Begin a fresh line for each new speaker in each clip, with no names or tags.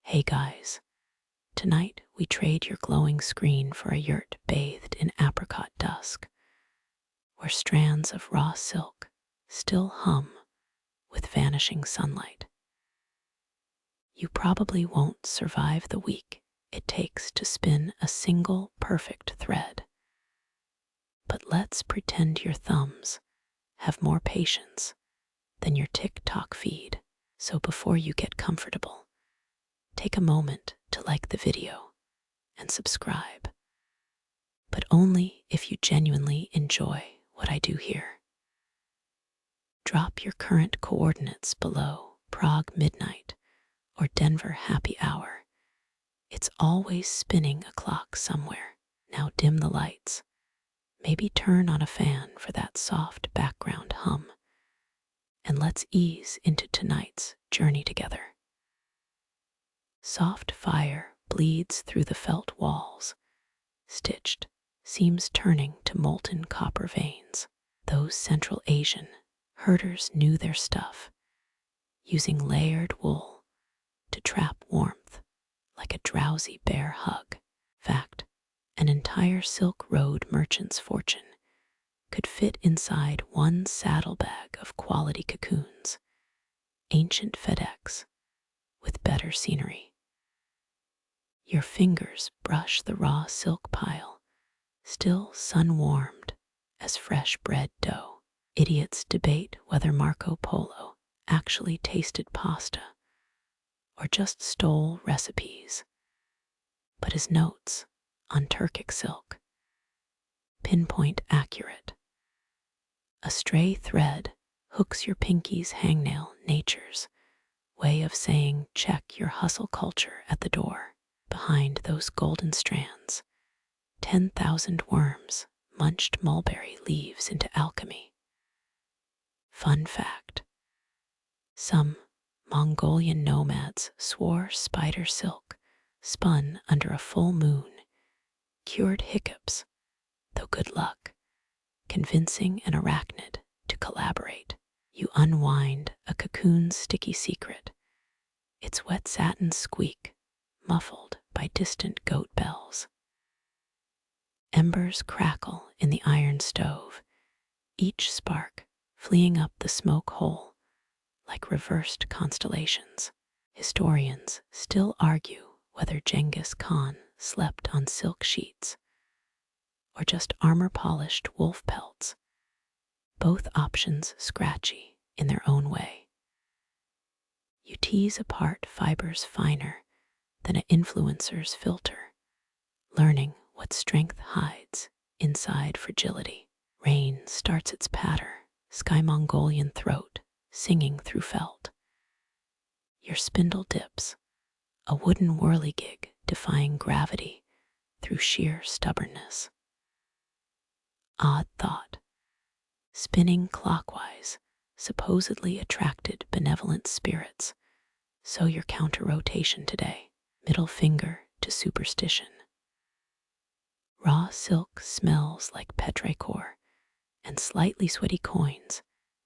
Hey guys, tonight we trade your glowing screen for a yurt bathed in apricot dusk, where strands of raw silk still hum with vanishing sunlight. You probably won't survive the week it takes to spin a single perfect thread, but let's pretend your thumbs have more patience than your TikTok feed. So before you get comfortable, take a moment to like the video and subscribe, but only if you genuinely enjoy what I do here. Drop your current coordinates below Prague midnight or Denver happy hour. It's always spinning a clock somewhere. Now dim the lights. Maybe turn on a fan for that soft background hum. And let's ease into tonight's journey together. Soft fire bleeds through the felt walls, stitched, seams turning to molten copper veins. Those Central Asian herders knew their stuff, using layered wool to trap warmth like a drowsy bear hug. Fact, an entire Silk Road merchant's fortune could fit inside one saddlebag of quality cocoons, ancient FedEx with better scenery. Your fingers brush the raw silk pile, still sun-warmed as fresh bread dough. Idiots debate whether Marco Polo actually tasted pasta or just stole recipes, but his notes on Turkic silk, pinpoint accurate. A stray thread hooks your pinky's hangnail, nature's way of saying check your hustle culture at the door. Behind those golden strands, 10,000 worms munched mulberry leaves into alchemy. Fun fact, some Mongolian nomads swore spider silk spun under a full moon cured hiccups, though good luck convincing an arachnid to collaborate. You unwind a cocoon's sticky secret, its wet satin squeak muffled by distant goat bells. Embers crackle in the iron stove, each spark fleeing up the smoke hole like reversed constellations. Historians still argue whether Genghis Khan slept on silk sheets or just armor-polished wolf pelts, both options scratchy in their own way. You tease apart fibers finer than an influencer's filter, learning what strength hides inside fragility. Rain starts its patter, sky Mongolian throat singing through felt. Your spindle dips, a wooden whirligig defying gravity through sheer stubbornness. Odd thought, spinning clockwise supposedly attracted benevolent spirits, so your counter-rotation today, middle finger to superstition. Raw silk smells like petrichor and slightly sweaty coins,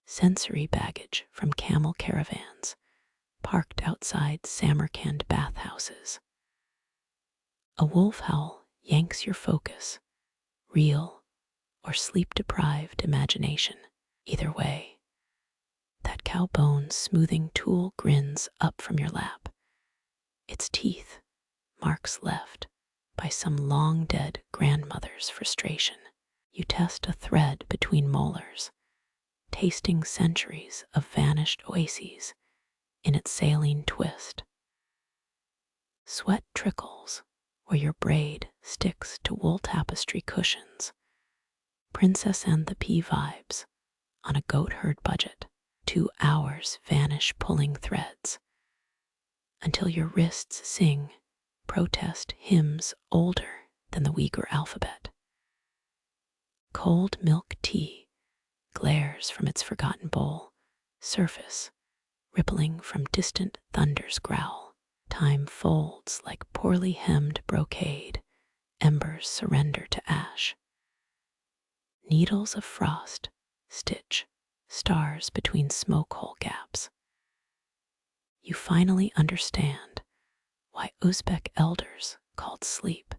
sensory baggage from camel caravans parked outside Samarkand bathhouses. A wolf howl yanks your focus, real or sleep-deprived imagination. Either way, that cow bone smoothing tool grins up from your lap, its teeth marks left by some long-dead grandmother's frustration. You test a thread between molars, tasting centuries of vanished oases in its saline twist. Sweat trickles where your braid sticks to wool tapestry cushions. Princess and the Pea vibes on a goat herd budget. 2 hours vanish pulling threads until your wrists sing protest hymns older than the Uighur alphabet. Cold milk tea glares from its forgotten bowl, surface rippling from distant thunder's growl. Time folds like poorly hemmed brocade, embers surrender to ash. Needles of frost stitch stars between smoke hole gaps. You finally understand Uzbek elders called sleep,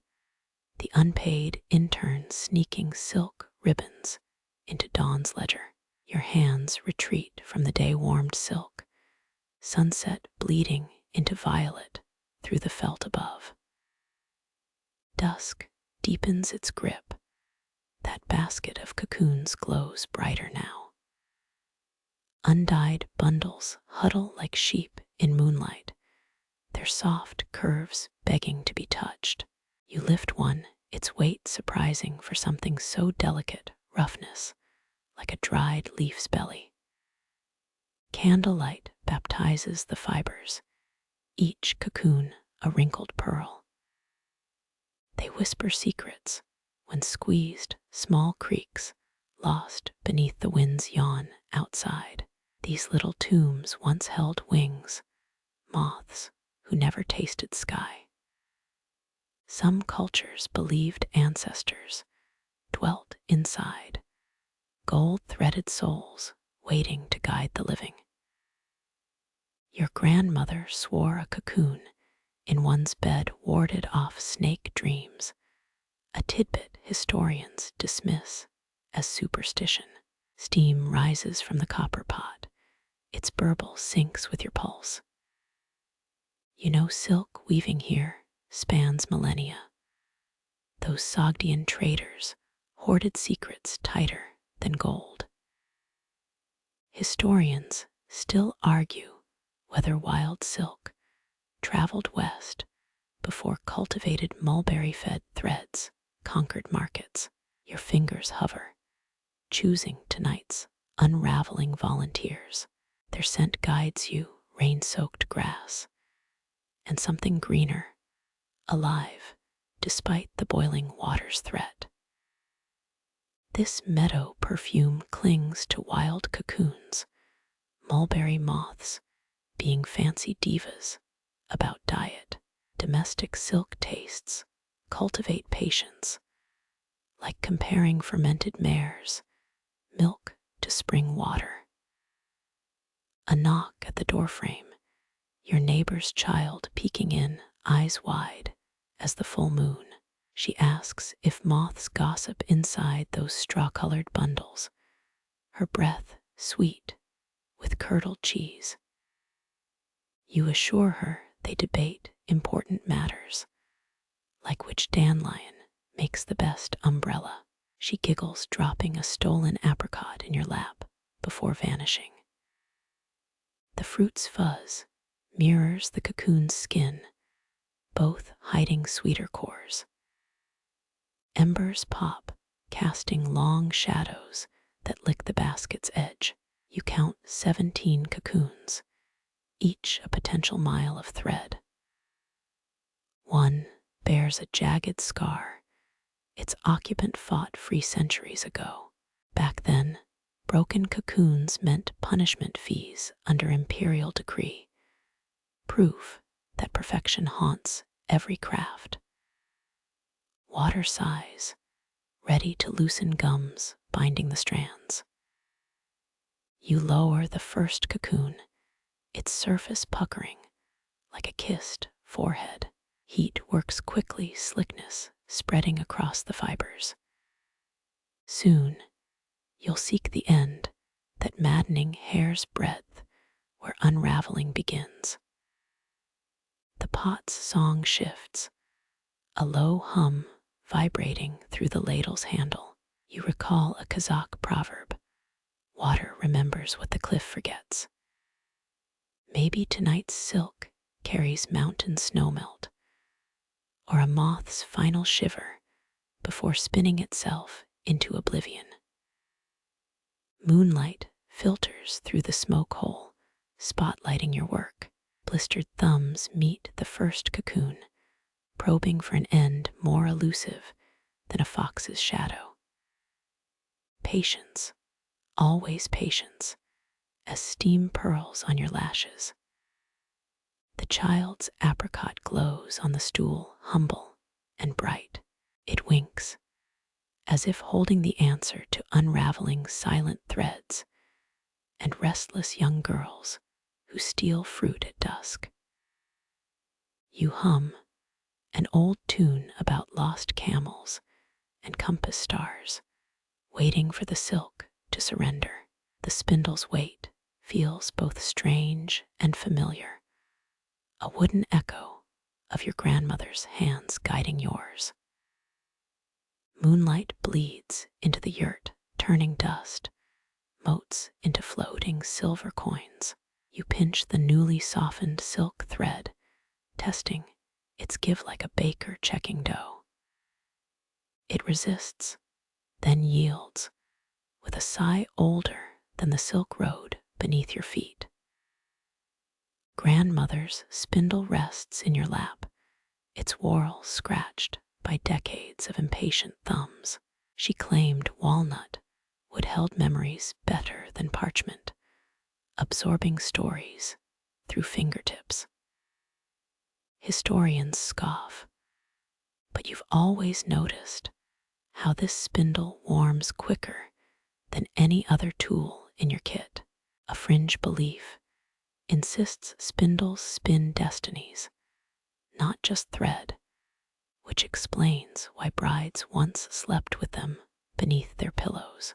the unpaid intern sneaking silk ribbons into dawn's ledger. Your hands retreat from the day-warmed silk, sunset bleeding into violet through the felt above. Dusk deepens its grip. That basket of cocoons glows brighter now. Undyed bundles huddle like sheep in moonlight, their soft curves begging to be touched. You lift one, its weight surprising for something so delicate, roughness, like a dried leaf's belly. Candlelight baptizes the fibers, each cocoon a wrinkled pearl. They whisper secrets when squeezed, small creaks, lost beneath the wind's yawn outside. These little tombs once held wings, moths who never tasted sky. Some cultures believed ancestors dwelt inside, gold-threaded souls waiting to guide the living. Your grandmother swore a cocoon in one's bed warded off snake dreams, a tidbit historians dismiss as superstition. Steam rises from the copper pot. Its burble syncs with your pulse. You know silk weaving here spans millennia. Those Sogdian traders hoarded secrets tighter than gold. Historians still argue whether wild silk traveled west before cultivated mulberry-fed threads conquered markets. Your fingers hover, choosing tonight's unraveling volunteers. Their scent guides you, rain-soaked grass, and something greener, alive, despite the boiling water's threat. This meadow perfume clings to wild cocoons, mulberry moths being fancy divas about diet. Domestic silk tastes cultivate patience, like comparing fermented mares, milk to spring water. A knock at the doorframe, your neighbor's child peeking in, eyes wide as the full moon. She asks if moths gossip inside those straw-colored bundles, her breath sweet with curdled cheese. You assure her they debate important matters, like which dandelion makes the best umbrella. She giggles, dropping a stolen apricot in your lap before vanishing. The fruit's fuzz mirrors the cocoon's skin, both hiding sweeter cores. Embers pop, casting long shadows that lick the basket's edge. You count 17 cocoons, each a potential mile of thread. One bears a jagged scar. Its occupant fought free centuries ago. Back then, broken cocoons meant punishment fees under imperial decree, proof that perfection haunts every craft. Water sighs, ready to loosen gums binding the strands. You lower the first cocoon, its surface puckering like a kissed forehead. Heat works quickly, slickness spreading across the fibers. Soon, you'll seek the end, that maddening hair's breadth where unraveling begins. The pot's song shifts, a low hum vibrating through the ladle's handle. You recall a Kazakh proverb, water remembers what the cliff forgets. Maybe tonight's silk carries mountain snowmelt, or a moth's final shiver before spinning itself into oblivion. Moonlight filters through the smoke hole, spotlighting your work. Blistered thumbs meet the first cocoon, probing for an end more elusive than a fox's shadow. Patience, always patience, as steam pearls on your lashes. The child's apricot glows on the stool, humble and bright. It winks, as if holding the answer to unraveling silent threads and restless young girls who steal fruit at dusk. You hum, an old tune about lost camels and compass stars, waiting for the silk to surrender. The spindle's weight feels both strange and familiar, a wooden echo of your grandmother's hands guiding yours. Moonlight bleeds into the yurt, turning dust, motes into floating silver coins. You pinch the newly softened silk thread, testing its give like a baker checking dough. It resists, then yields, with a sigh older than the silk road beneath your feet. Grandmother's spindle rests in your lap, its whorl scratched by decades of impatient thumbs. She claimed walnut wood held memories better than parchment, absorbing stories through fingertips. Historians scoff, but you've always noticed how this spindle warms quicker than any other tool in your kit. A fringe belief insists spindles spin destinies, not just thread, which explains why brides once slept with them beneath their pillows.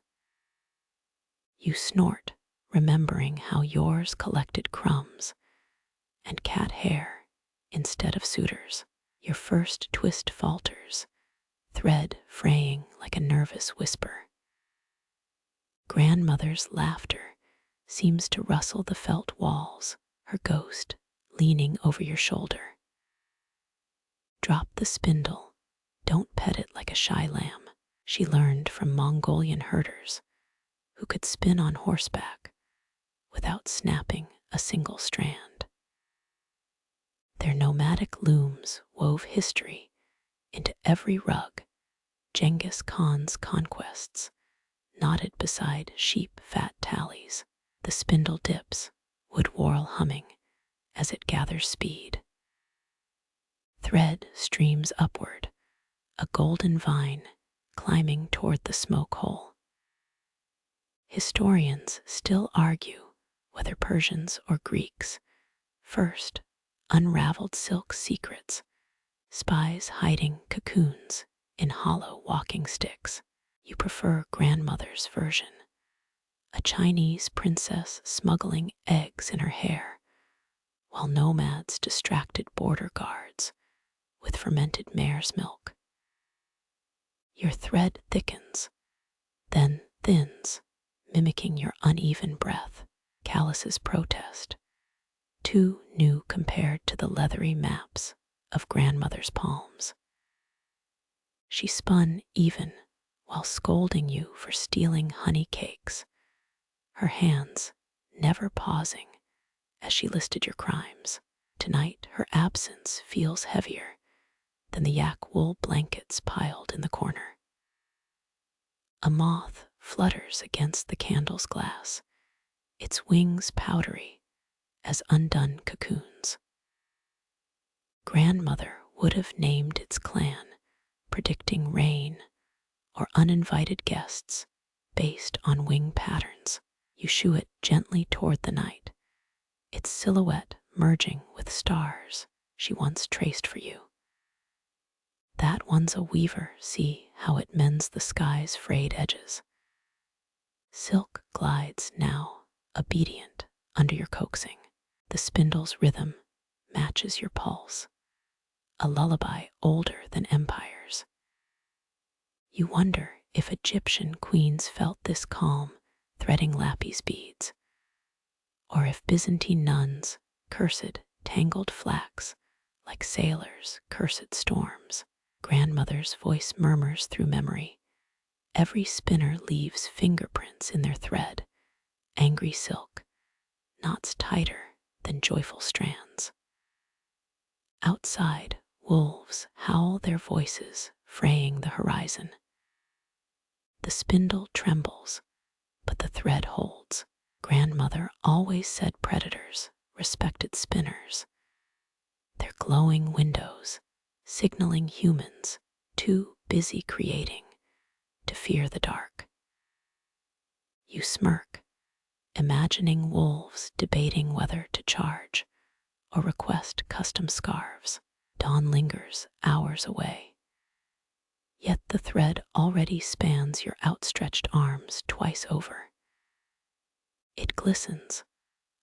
You snort, remembering how yours collected crumbs and cat hair instead of suitors. Your first twist falters, thread fraying like a nervous whisper. Grandmother's laughter seems to rustle the felt walls, her ghost leaning over your shoulder. Drop the spindle, don't pet it like a shy lamb. She learned from Mongolian herders who could spin on horseback without snapping a single strand. Their nomadic looms wove history into every rug. Genghis Khan's conquests knotted beside sheep fat tallies. The spindle dips, wood whorl humming as it gathers speed. Thread streams upward, a golden vine climbing toward the smoke hole. Historians still argue whether Persians or Greeks first unraveled silk secrets, spies hiding cocoons in hollow walking sticks. You prefer grandmother's version, a Chinese princess smuggling eggs in her hair, while nomads distracted border guards with fermented mare's milk. Your thread thickens, then thins, mimicking your uneven breath. Calluses protest, too new compared to the leathery maps of grandmother's palms. She spun even while scolding you for stealing honey cakes, her hands never pausing as she listed your crimes. Tonight, her absence feels heavier than the yak wool blankets piled in the corner. A moth flutters against the candle's glass, its wings powdery as undone cocoons. Grandmother would have named its clan, predicting rain or uninvited guests based on wing patterns. You shoo it gently toward the night, its silhouette merging with stars she once traced for you. That one's a weaver, see how it mends the sky's frayed edges. Silk glides now, obedient under your coaxing. The spindle's rhythm matches your pulse, a lullaby older than empires. You wonder if Egyptian queens felt this calm, threading lapis beads, or if Byzantine nuns cursed tangled flax like sailors cursed storms. Grandmother's voice murmurs through memory. Every spinner leaves fingerprints in their thread, angry silk, knots tighter than joyful strands. Outside, wolves howl their voices, fraying the horizon. The spindle trembles, but the thread holds. Grandmother always said predators respected spinners. Their glowing windows signaling humans too busy creating to fear the dark. You smirk, imagining wolves debating whether to charge or request custom scarves. Dawn lingers hours away. Yet the thread already spans your outstretched arms twice over. It glistens,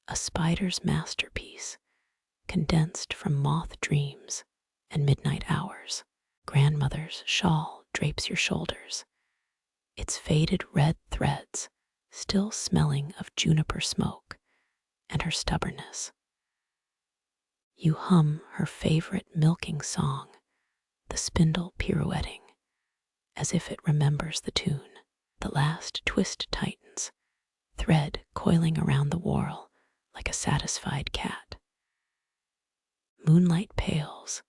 a spider's masterpiece, condensed from moth dreams and midnight hours. Grandmother's shawl drapes your shoulders, its faded red threads still smelling of juniper smoke and her stubbornness. You hum her favorite milking song, the spindle pirouetting, as if it remembers the tune. The last twist tightens, thread coiling around the whorl like a satisfied cat. Moonlight pales,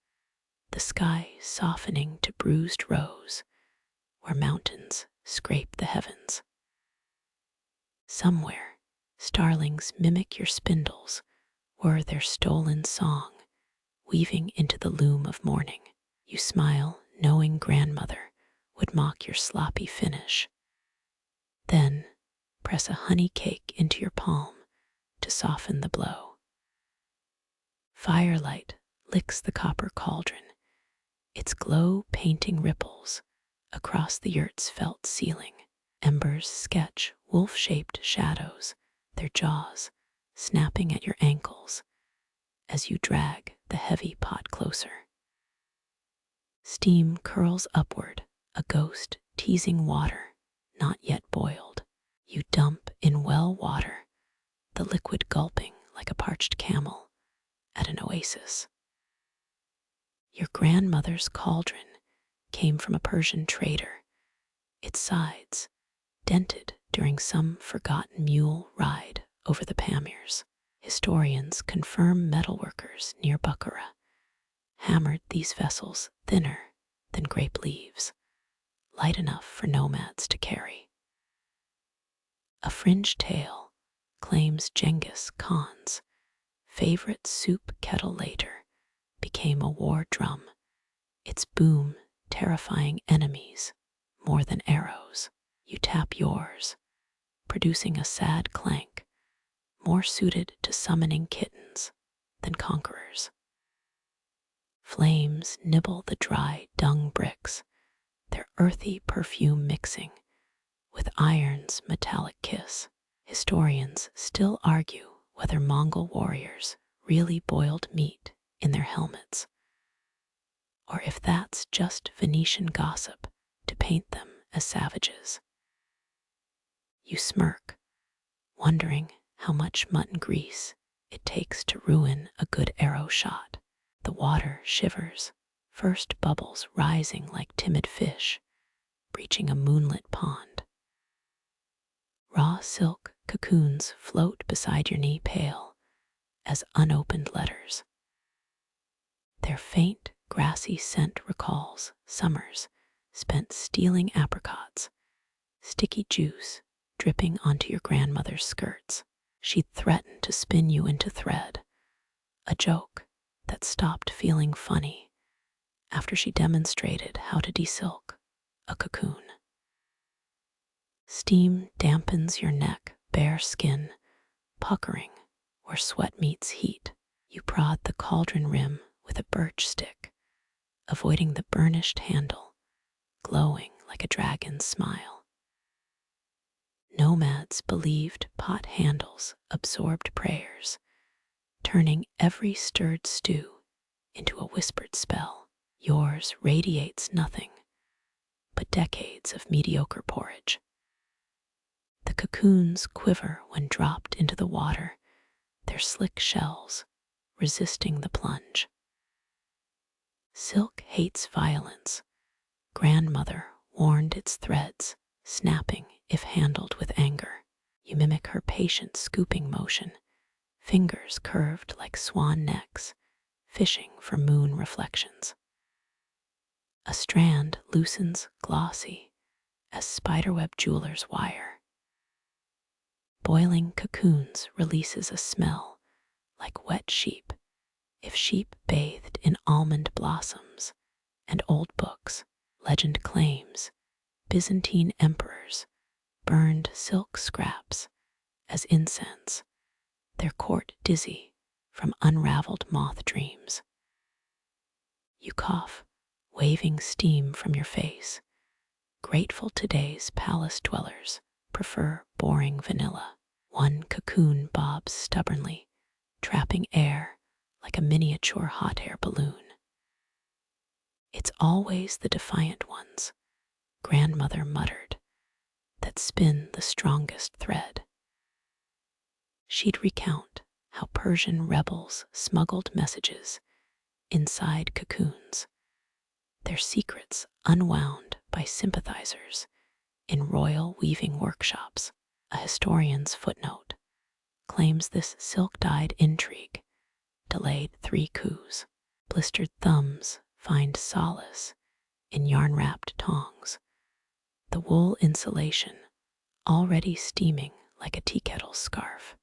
the sky softening to bruised rose, where mountains scrape the heavens. Somewhere, starlings mimic your spindles, whir their stolen song, weaving into the loom of morning. You smile, knowing grandmother would mock your sloppy finish. Then, press a honey cake into your palm to soften the blow. Firelight licks the copper cauldron, its glow painting ripples across the yurt's felt ceiling. Embers sketch wolf-shaped shadows, their jaws snapping at your ankles as you drag the heavy pot closer. Steam curls upward, a ghost teasing water not yet boiled. You dump in well water, the liquid gulping like a parched camel at an oasis. Your grandmother's cauldron came from a Persian trader, its sides dented during some forgotten mule ride over the Pamirs. Historians confirm metalworkers near Bukhara hammered these vessels thinner than grape leaves, light enough for nomads to carry. A fringed tale claims Genghis Khan's favorite soup kettle later became a war drum, its boom terrifying enemies more than arrows. You tap yours, producing a sad clank, more suited to summoning kittens than conquerors. Flames nibble the dry dung bricks, their earthy perfume mixing with iron's metallic kiss. Historians still argue whether Mongol warriors really boiled meat in their helmets, or if that's just Venetian gossip to paint them as savages. You smirk, wondering how much mutton grease it takes to ruin a good arrow shot. The water shivers, first bubbles rising like timid fish, breaching a moonlit pond. Raw silk cocoons float beside your knee pale as unopened letters. Their faint, grassy scent recalls summers spent stealing apricots, sticky juice dripping onto your grandmother's skirts. She'd threatened to spin you into thread, a joke that stopped feeling funny after she demonstrated how to desilk a cocoon. Steam dampens your neck, bare skin puckering where sweat meets heat. You prod the cauldron rim with a birch stick, avoiding the burnished handle, glowing like a dragon's smile. Nomads believed pot handles absorbed prayers, turning every stirred stew into a whispered spell. Yours radiates nothing but decades of mediocre porridge. The cocoons quiver when dropped into the water, their slick shells resisting the plunge. Silk hates violence. Grandmother warned its threads, snapping if handled with anger. You mimic her patient scooping motion, fingers curved like swan necks, fishing for moon reflections. A strand loosens glossy as spiderweb jeweler's wire. Boiling cocoons releases a smell like wet sheep, if sheep bathed in almond blossoms and old books. Legend claims Byzantine emperors burned silk scraps as incense, their court dizzy from unraveled moth dreams. You cough, waving steam from your face. Grateful today's palace dwellers prefer boring vanilla. One cocoon bobs stubbornly, trapping air like a miniature hot air balloon. It's always the defiant ones, grandmother muttered, that spin the strongest thread. She'd recount how Persian rebels smuggled messages inside cocoons, their secrets unwound by sympathizers in royal weaving workshops. A historian's footnote claims this silk-dyed intrigue delayed 3 coups. Blistered thumbs find solace in yarn-wrapped tongs, the wool insulation already steaming like a tea kettle scarf.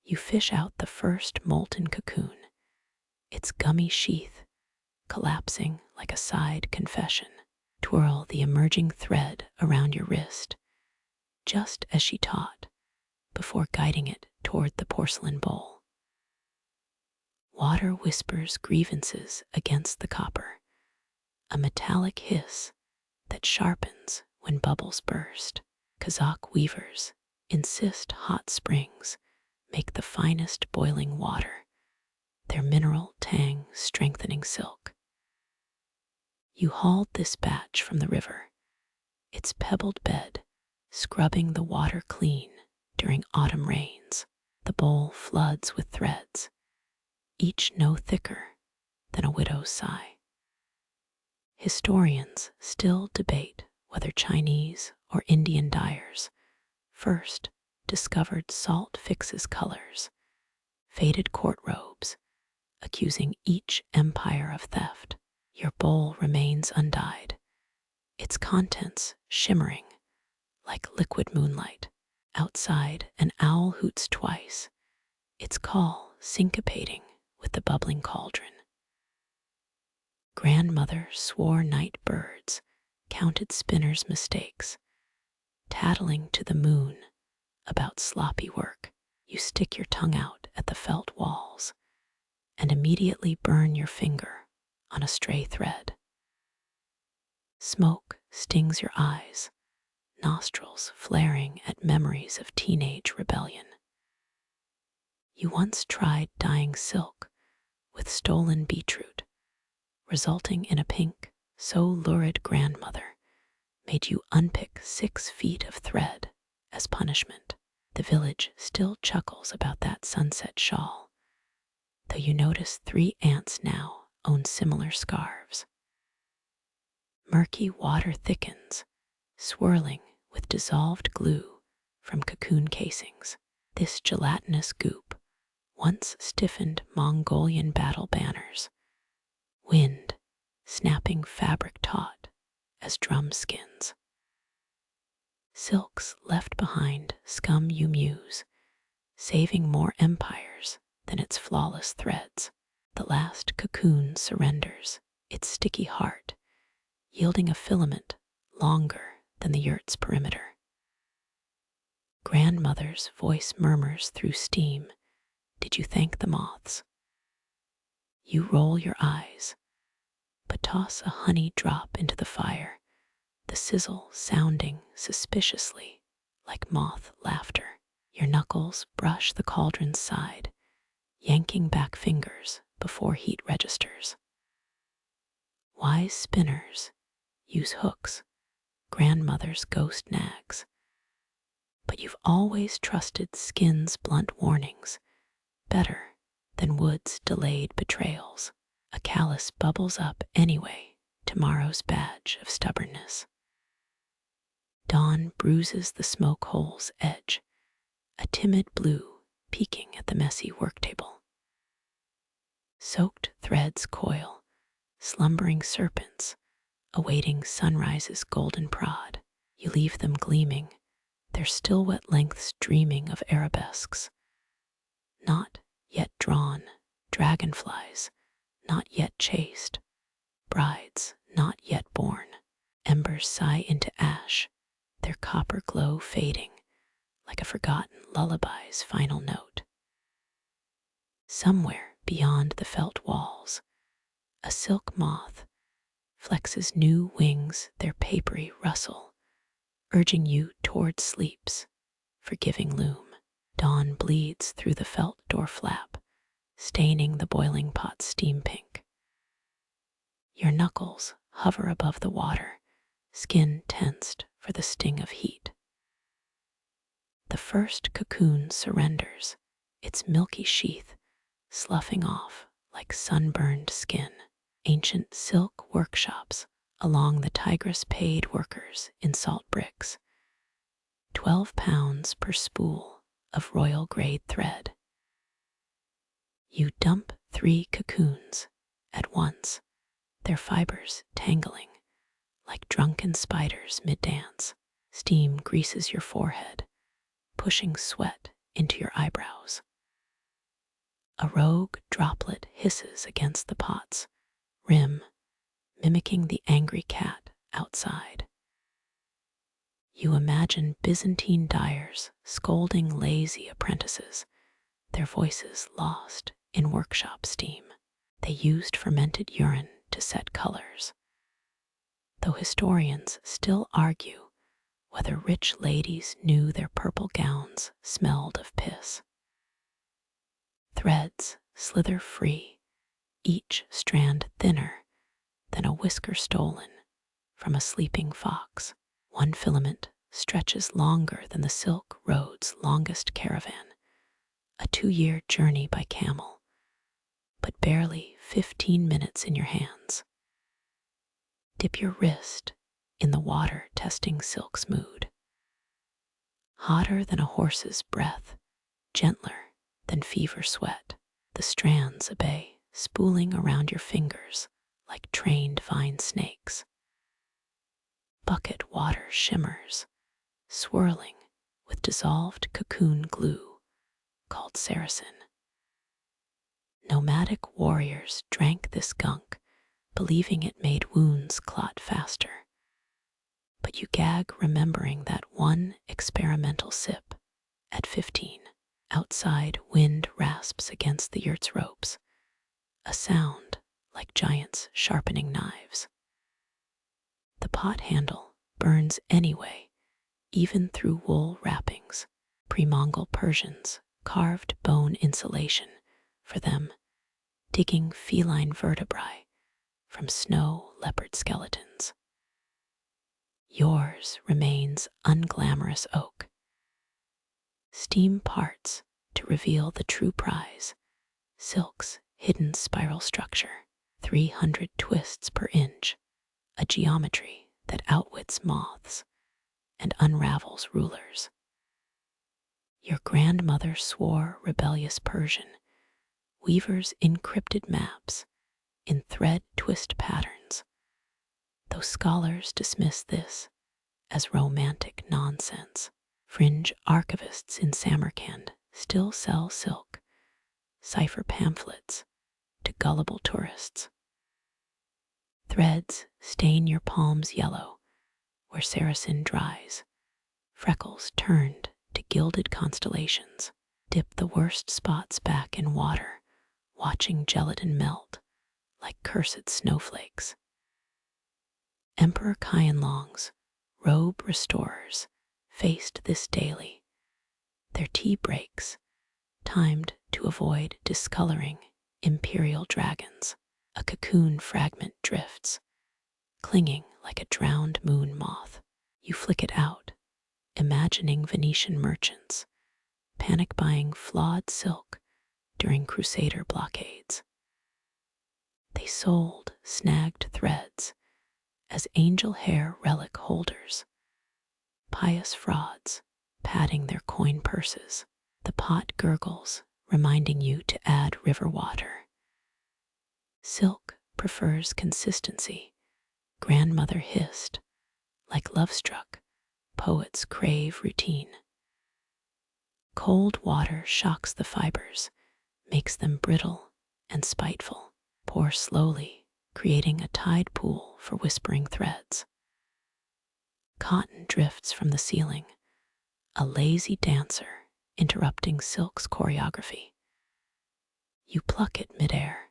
You fish out the first molten cocoon, its gummy sheath collapsing like a side confession. Twirl the emerging thread around your wrist, just as she taught, before guiding it toward the porcelain bowl. Water whispers grievances against the copper, a metallic hiss that sharpens when bubbles burst. Kazakh weavers insist hot springs make the finest boiling water, their mineral tang strengthening silk. You hauled this batch from the river, its pebbled bed scrubbing the water clean during autumn rains. The bowl floods with threads, each no thicker than a widow's sigh. Historians still debate whether Chinese or Indian dyers first discovered salt fixes colors, faded court robes, accusing each empire of theft. Your bowl remains undyed, its contents shimmering like liquid moonlight. Outside, an owl hoots twice, its call syncopating with the bubbling cauldron. Grandmother swore night birds counted spinners' mistakes, tattling to the moon about sloppy work. You stick your tongue out at the felt walls and immediately burn your finger on a stray thread. Smoke stings your eyes, nostrils flaring at memories of teenage rebellion. You once tried dyeing silk with stolen beetroot, resulting in a pink so lurid grandmother made you unpick 6 feet of thread as punishment. The village still chuckles about that sunset shawl, though you notice 3 aunts now own similar scarves. Murky water thickens, swirling with dissolved glue from cocoon casings. This gelatinous goop once stiffened Mongolian battle banners, wind snapping fabric taut as drum skins. Silks left behind scum you muse, saving more empires than its flawless threads. The last cocoon surrenders its sticky heart, yielding a filament longer than the yurt's perimeter. Grandmother's voice murmurs through steam, "Did you thank the moths?" You roll your eyes, but toss a honey drop into the fire, the sizzle sounding suspiciously like moth laughter. Your knuckles brush the cauldron's side, yanking back fingers before heat registers. Wise spinners use hooks, grandmother's ghost nags, but you've always trusted skin's blunt warnings better than wood's delayed betrayals. A callus bubbles up anyway, tomorrow's badge of stubbornness. Dawn bruises the smoke hole's edge, a timid blue peeking at the messy worktable. Soaked threads coil, slumbering serpents, awaiting sunrise's golden prod. You leave them gleaming, their still wet lengths dreaming of arabesques. Not yet drawn, dragonflies, not yet chased, brides not yet born. Embers sigh into ash, their copper glow fading like a forgotten lullaby's final note. Somewhere beyond the felt walls, A silk moth flexes new wings, their papery rustle, urging you toward sleep's forgiving loom. Dawn bleeds through the felt door flap, staining the boiling pot steam pink. Your knuckles hover above the water, skin tensed for the sting of heat. The first cocoon surrenders, its milky sheath sloughing off like sunburned skin. Ancient silk workshops along the Tigris paid workers in salt bricks. 12 pounds per spool of royal grade thread. You dump 3 cocoons at once, their fibers tangling like drunken spiders mid-dance. Steam greases your forehead, pushing sweat into your eyebrows. A rogue droplet hisses against the pot's rim, mimicking the angry cat outside. You imagine Byzantine dyers scolding lazy apprentices, their voices lost in workshop steam. They used fermented urine to set colors, though historians still argue whether rich ladies knew their purple gowns smelled of piss. Threads slither free, each strand thinner than a whisker stolen from a sleeping fox. One filament stretches longer than the Silk Road's longest caravan, a 2-year journey by camel, but barely 15 minutes in your hands. Dip your wrist in the water, testing silk's mood. Hotter than a horse's breath, gentler than fever sweat. The strands obey, spooling around your fingers like trained vine snakes. Bucket water shimmers, swirling with dissolved cocoon glue called Saracen. Nomadic warriors drank this gunk, believing it made wounds clot faster. But you gag remembering that one experimental sip at 15. Outside, wind rasps against the Yurt's ropes, a sound like giants sharpening knives. The pot handle burns anyway, even through wool wrappings. Pre-Mongol Persians carved bone insulation for them, digging feline vertebrae from snow leopard skeletons. Yours remains unglamorous oak. Steam parts to reveal the true prize, silk's hidden spiral structure, 300 twists per inch, a geometry that outwits moths and unravels rulers. Your grandmother swore rebellious Persian weavers encrypted maps in thread twist patterns, though scholars dismiss this as romantic nonsense. Fringe archivists in Samarkand still sell silk cipher pamphlets to gullible tourists. Threads stain your palms yellow where Saracen dries, freckles turned to gilded constellations. Dip the worst spots back in water, watching gelatin melt like cursed snowflakes. Emperor Qianlong's robe restorers faced this daily, their tea breaks timed to avoid discoloring imperial dragons. A cocoon fragment drifts, clinging like a drowned moon moth. You flick it out, imagining Venetian merchants panic buying flawed silk during Crusader blockades. They sold snagged threads as angel hair relic holders, pious frauds padding their coin purses. The pot gurgles, reminding you to add river water. Silk prefers consistency, grandmother hissed. Like love-struck, poets crave routine. Cold water shocks the fibers, makes them brittle and spiteful. Pour slowly, creating a tide pool for whispering threads. Cotton drifts from the ceiling, a lazy dancer interrupting silk's choreography. You pluck it midair,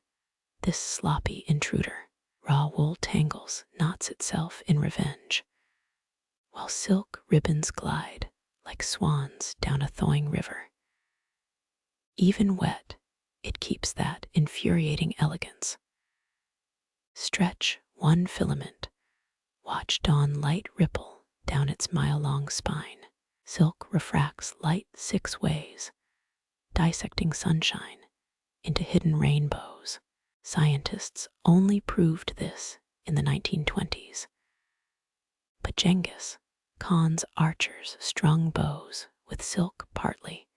This sloppy intruder, raw wool tangles, knots itself in revenge, while silk ribbons glide like swans down a thawing river. Even wet, it keeps that infuriating elegance. Stretch one filament, watch dawn light ripple down its mile-long spine. Silk refracts light 6 ways, dissecting sunshine into hidden rainbows. Scientists only proved this in the 1920s. But Genghis Khan's archers strung bows with silk partly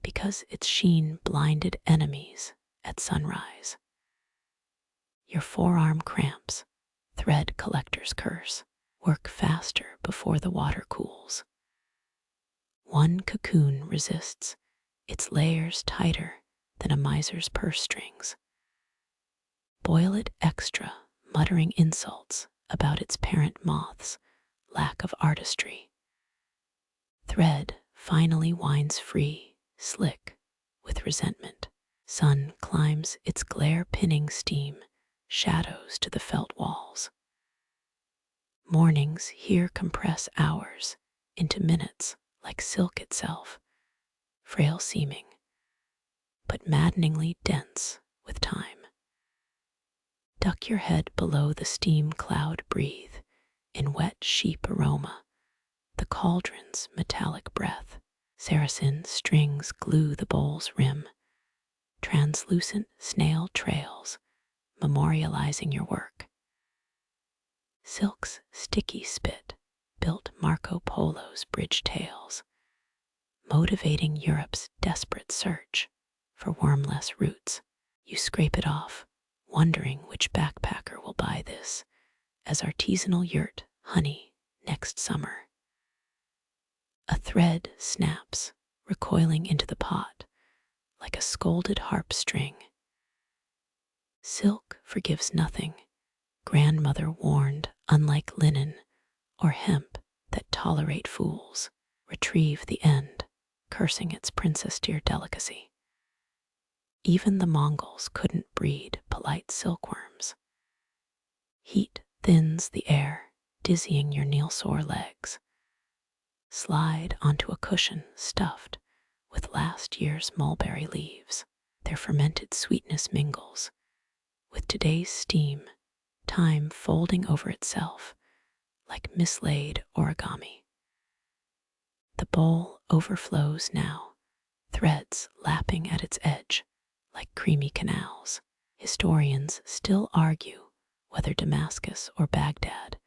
because its sheen blinded enemies at sunrise. Your forearm cramps, thread collector's curse, work faster before the water cools. One cocoon resists, its layers tighter than a miser's purse strings. Boil it extra, muttering insults about its parent moth's lack of artistry. Thread finally winds free, slick with resentment. Sun climbs its glare-pinning steam, shadows to the felt walls. Mornings here compress hours into minutes like silk itself, frail seeming, but maddeningly dense with time. Duck your head below the steam cloud, breathe in wet sheep aroma, the cauldron's metallic breath. Saracen strings glue the bowl's rim, translucent snail trails memorializing your work. Silk's sticky spit built Marco Polo's bridge tails, motivating Europe's desperate search for wormless roots. You scrape it off, wondering which backpacker will buy this as artisanal Yurt honey next summer. A thread snaps, recoiling into the pot like a scolded harp string. Silk forgives nothing, grandmother warned, unlike linen or hemp that tolerate fools. Retrieve the end, cursing its princess dear delicacy. Even the Mongols couldn't breed polite silkworms. Heat thins the air, dizzying your kneel-sore legs. Slide onto a cushion stuffed with last year's mulberry leaves. Their fermented sweetness mingles with today's steam, time folding over itself like mislaid origami. The bowl overflows now, threads lapping at its edge like creamy canals. Historians still argue whether Damascus or Baghdad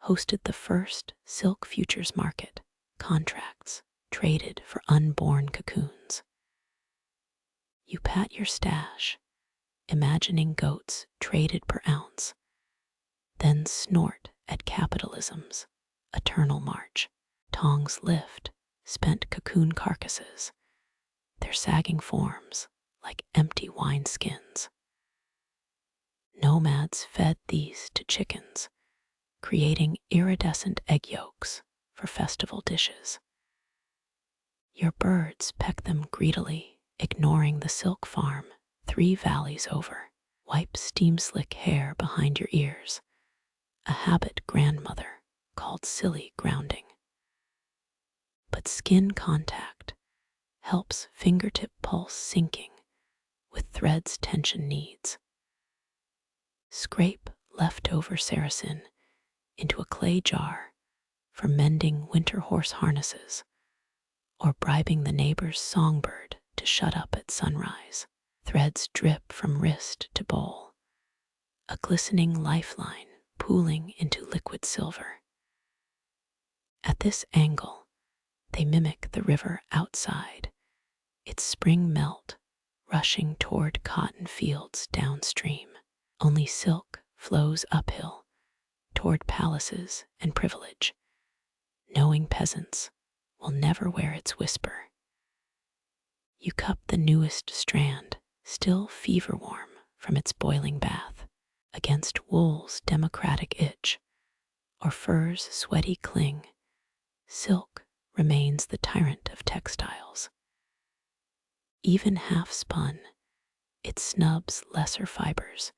hosted the first silk futures market, contracts traded for unborn cocoons. You pat your stash, imagining goats traded per ounce, then snort at capitalism's eternal march. Tongs lift spent cocoon carcasses, their sagging forms like empty wineskins. Nomads fed these to chickens, creating iridescent egg yolks for festival dishes. Your birds peck them greedily, ignoring the silk farm 3 valleys over. Wipe steam-slick hair behind your ears, a habit grandmother called silly grounding. But skin contact helps fingertip pulse syncing with thread's tension needs. Scrape leftover Saracen into a clay jar for mending winter horse harnesses or bribing the neighbor's songbird to shut up at sunrise. Threads drip from wrist to bowl, a glistening lifeline pooling into liquid silver. At this angle, they mimic the river outside, its spring melt rushing toward cotton fields downstream. Only silk flows uphill toward palaces and privilege, knowing peasants will never wear its whisper. You cup the newest strand, still fever-warm from its boiling bath, against wool's democratic itch, or fur's sweaty cling. Silk remains the tyrant of textiles. Even half-spun, it snubs lesser fibers,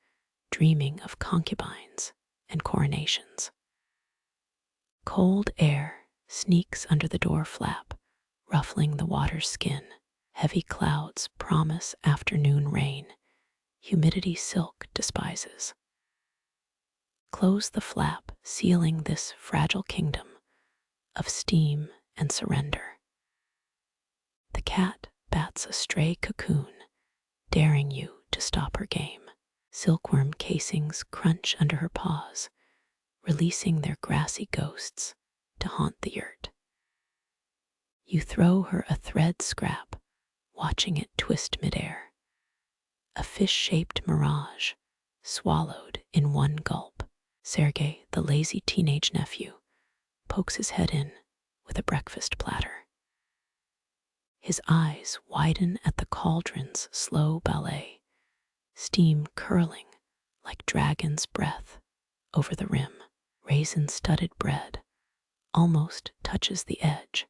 dreaming of concubines and coronations. Cold air sneaks under the door flap, ruffling the water's skin. Heavy clouds promise afternoon rain. Humidity silk despises. Close the flap, sealing this fragile kingdom of steam and surrender. The cat bats a stray cocoon, daring you to stop her game. Silkworm casings crunch under her paws, releasing their grassy ghosts to haunt the yurt. You throw her a thread scrap, watching it twist midair. A fish-shaped mirage, swallowed in one gulp. Sergei, the lazy teenage nephew, pokes his head in with a breakfast platter. His eyes widen at the cauldron's slow ballet, steam curling like dragon's breath over the rim. Raisin-studded bread almost touches the edge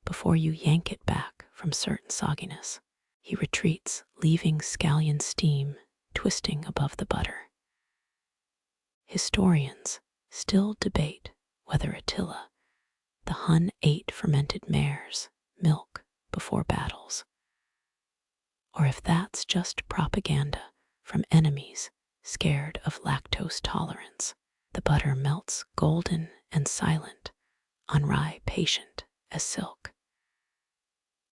before you yank it back from certain sogginess. He retreats, leaving scallion steam twisting above the butter. Historians still debate whether Attila, the Hun, ate fermented mare's milk before battles, or if that's just propaganda from enemies scared of lactose tolerance. The butter melts golden and silent on rye patient as silk.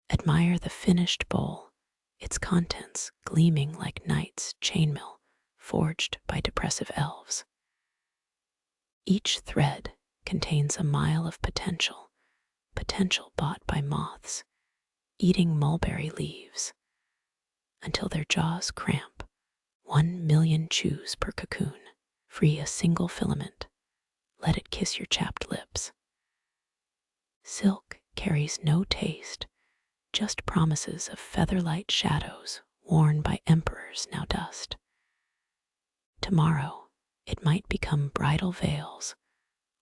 Admire the finished bowl, its contents gleaming like night's chainmail forged by depressive elves. Each thread contains a mile of potential bought by moths, eating mulberry leaves until their jaws cramp. 1,000,000 chews per cocoon. Free a single filament. Let it kiss your chapped lips. Silk carries no taste, just promises of feather-light shadows worn by emperors now dust. Tomorrow, it might become bridal veils,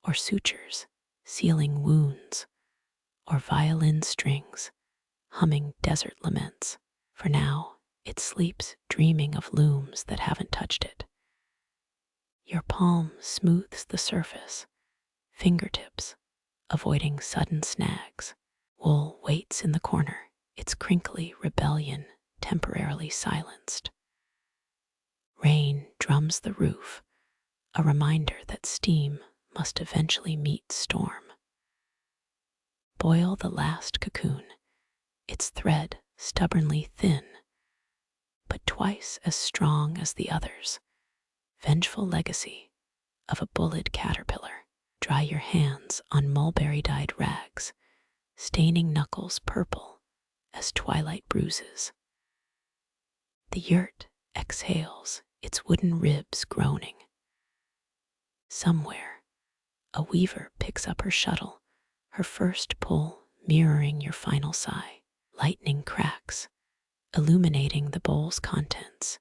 or sutures sealing wounds, or violin strings humming desert laments. For now, it sleeps dreaming of looms that haven't touched it. Your palm smooths the surface, fingertips avoiding sudden snags. Wool waits in the corner, its crinkly rebellion temporarily silenced. Rain drums the roof, a reminder that steam must eventually meet storm. Boil the last cocoon, its thread stubbornly thin, but twice as strong as the others. Vengeful legacy of a bullied caterpillar. Dry your hands on mulberry-dyed rags, staining knuckles purple as twilight bruises. The yurt exhales, its wooden ribs groaning. Somewhere, a weaver picks up her shuttle, her first pull mirroring your final sigh. Lightning cracks, illuminating the bowl's contents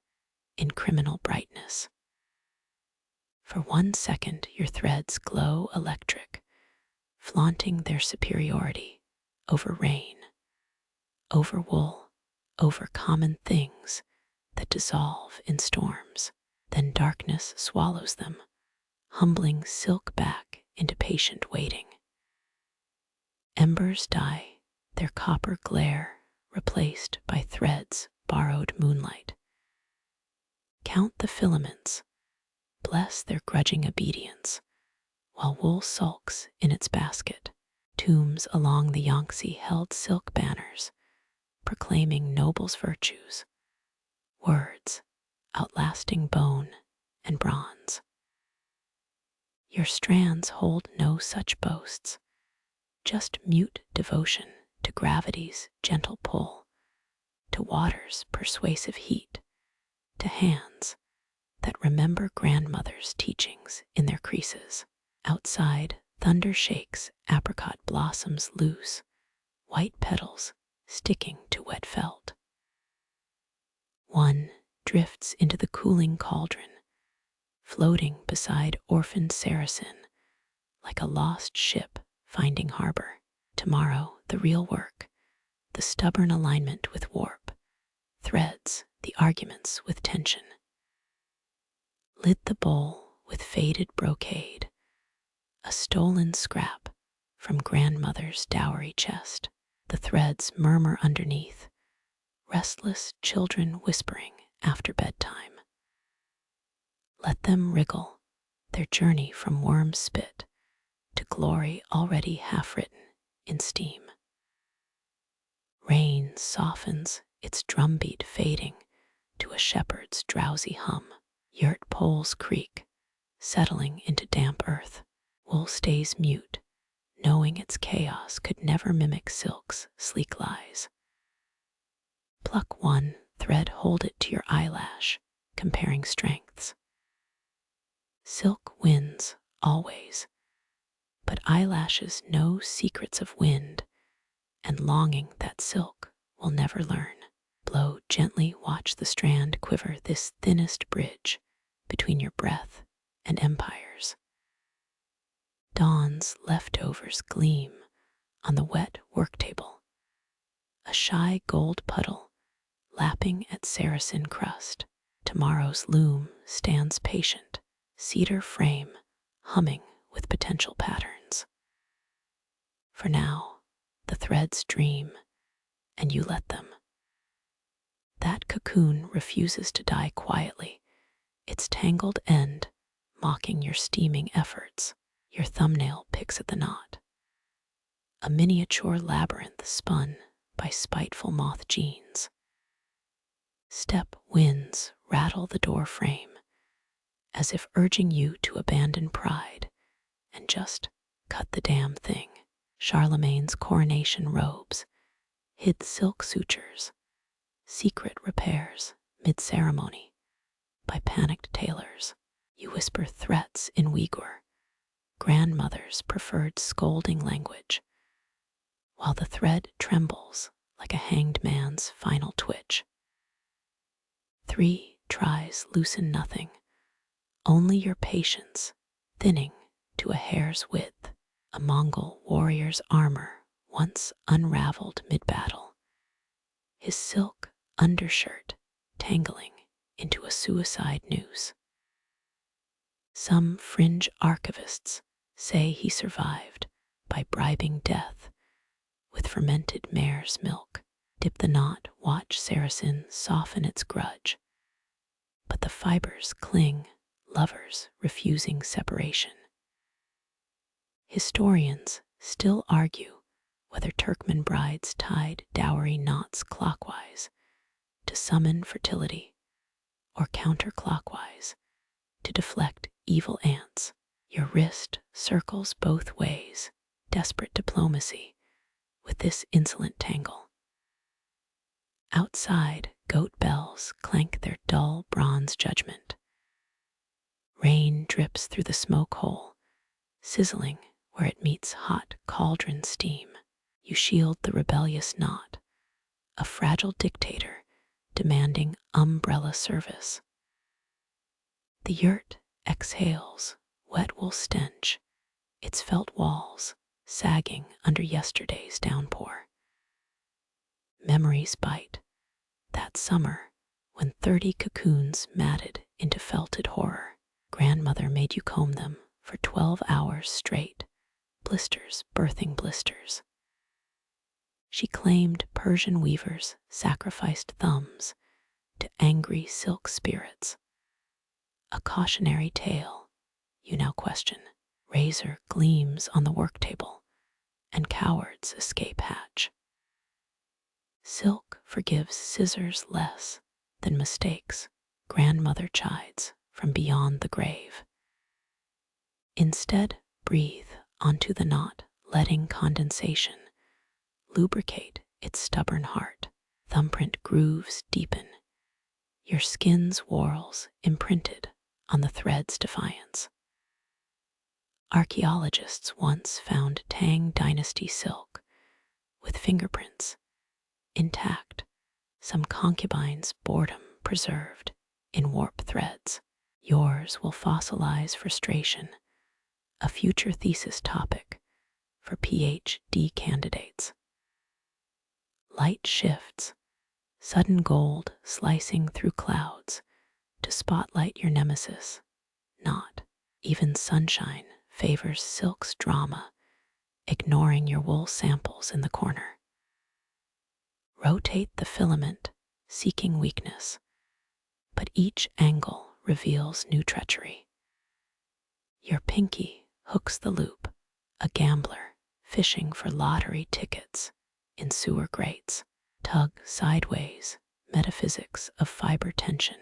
in criminal brightness. For 1 second, your threads glow electric, flaunting their superiority over rain, over wool, over common things that dissolve in storms. Then darkness swallows them, humbling silk back into patient waiting. Embers die, their copper glare replaced by threads borrowed moonlight. Count the filaments, bless their grudging obedience, while wool sulks in its basket. Tombs along the Yangtze held silk banners, proclaiming nobles' virtues, words outlasting bone and bronze. Your strands hold no such boasts, just mute devotion to gravity's gentle pull, to water's persuasive heat, to hands that remember grandmother's teachings in their creases. Outside, thunder shakes apricot blossoms loose, white petals sticking to wet felt. One drifts into the cooling cauldron, floating beside orphaned Saracen like a lost ship finding harbor. Tomorrow, the real work, the stubborn alignment with warp, threads the arguments with tension. Lit the bowl with faded brocade, a stolen scrap from grandmother's dowry chest. The threads murmur underneath, restless children whispering after bedtime. Let them wriggle, their journey from worm spit to glory already half-written in steam. Rain softens its drumbeat, fading to a shepherd's drowsy hum. Yurt poles creak, settling into damp earth. Wool stays mute, knowing its chaos could never mimic silk's sleek lies. Pluck one thread, hold it to your eyelash, comparing strengths. Silk wins always, but eyelashes know secrets of wind and longing that silk will never learn. Blow gently, watch the strand quiver, this thinnest bridge between your breath and empires. Dawn's leftovers gleam on the wet work table, a shy gold puddle lapping at Saracen crust. Tomorrow's loom stands patient, cedar frame humming with potential patterns. For now, the threads dream, and you let them. That cocoon refuses to die quietly, its tangled end mocking your steaming efforts. Your thumbnail picks at the knot, a miniature labyrinth spun by spiteful moth genes. Step winds rattle the door frame, as if urging you to abandon pride and just cut the damn thing. Charlemagne's coronation robes hid silk sutures, secret repairs mid-ceremony by panicked tailors. You whisper threats in Uighur, grandmother's preferred scolding language, while the thread trembles like a hanged man's final twitch. 3 tries loosen nothing, only your patience thinning to a hair's width. A Mongol warrior's armor once unraveled mid-battle, his silk undershirt tangling into a suicide noose. Some fringe archivists say he survived by bribing death with fermented mare's milk. Dip the knot, watch Saracen soften its grudge, but the fibers cling, lovers refusing separation. Historians still argue whether Turkmen brides tied dowry knots clockwise to summon fertility or counterclockwise to deflect evil ants. Your wrist circles both ways, desperate diplomacy with this insolent tangle. Outside, goat bells clank their dull bronze judgment. Rain drips through the smoke hole, sizzling where it meets hot cauldron steam. You shield the rebellious knot, a fragile dictator demanding umbrella service. The yurt exhales wet wool stench, its felt walls sagging under yesterday's downpour. Memories bite, that summer when 30 cocoons matted into felted horror. Grandmother made you comb them for 12 hours straight, blisters birthing blisters. She claimed Persian weavers sacrificed thumbs to angry silk spirits. A cautionary tale, you now question. Razor gleams on the work table, and cowards escape hatch. Silk forgives scissors less than mistakes, grandmother chides from beyond the grave. Instead, breathe onto the knot, letting condensation lubricate its stubborn heart. Thumbprint grooves deepen, your skin's whorls imprinted on the thread's defiance. Archaeologists once found Tang Dynasty silk with fingerprints intact, some concubine's boredom preserved in warp threads. Yours will fossilize frustration, a future thesis topic for PhD candidates. Light shifts, sudden gold slicing through clouds to spotlight your nemesis. Not even sunshine favors silk's drama, ignoring your wool samples in the corner. Rotate the filament, seeking weakness, but each angle reveals new treachery. Your pinky hooks the loop, a gambler fishing for lottery tickets in sewer grates. Tug sideways, metaphysics of fiber tension,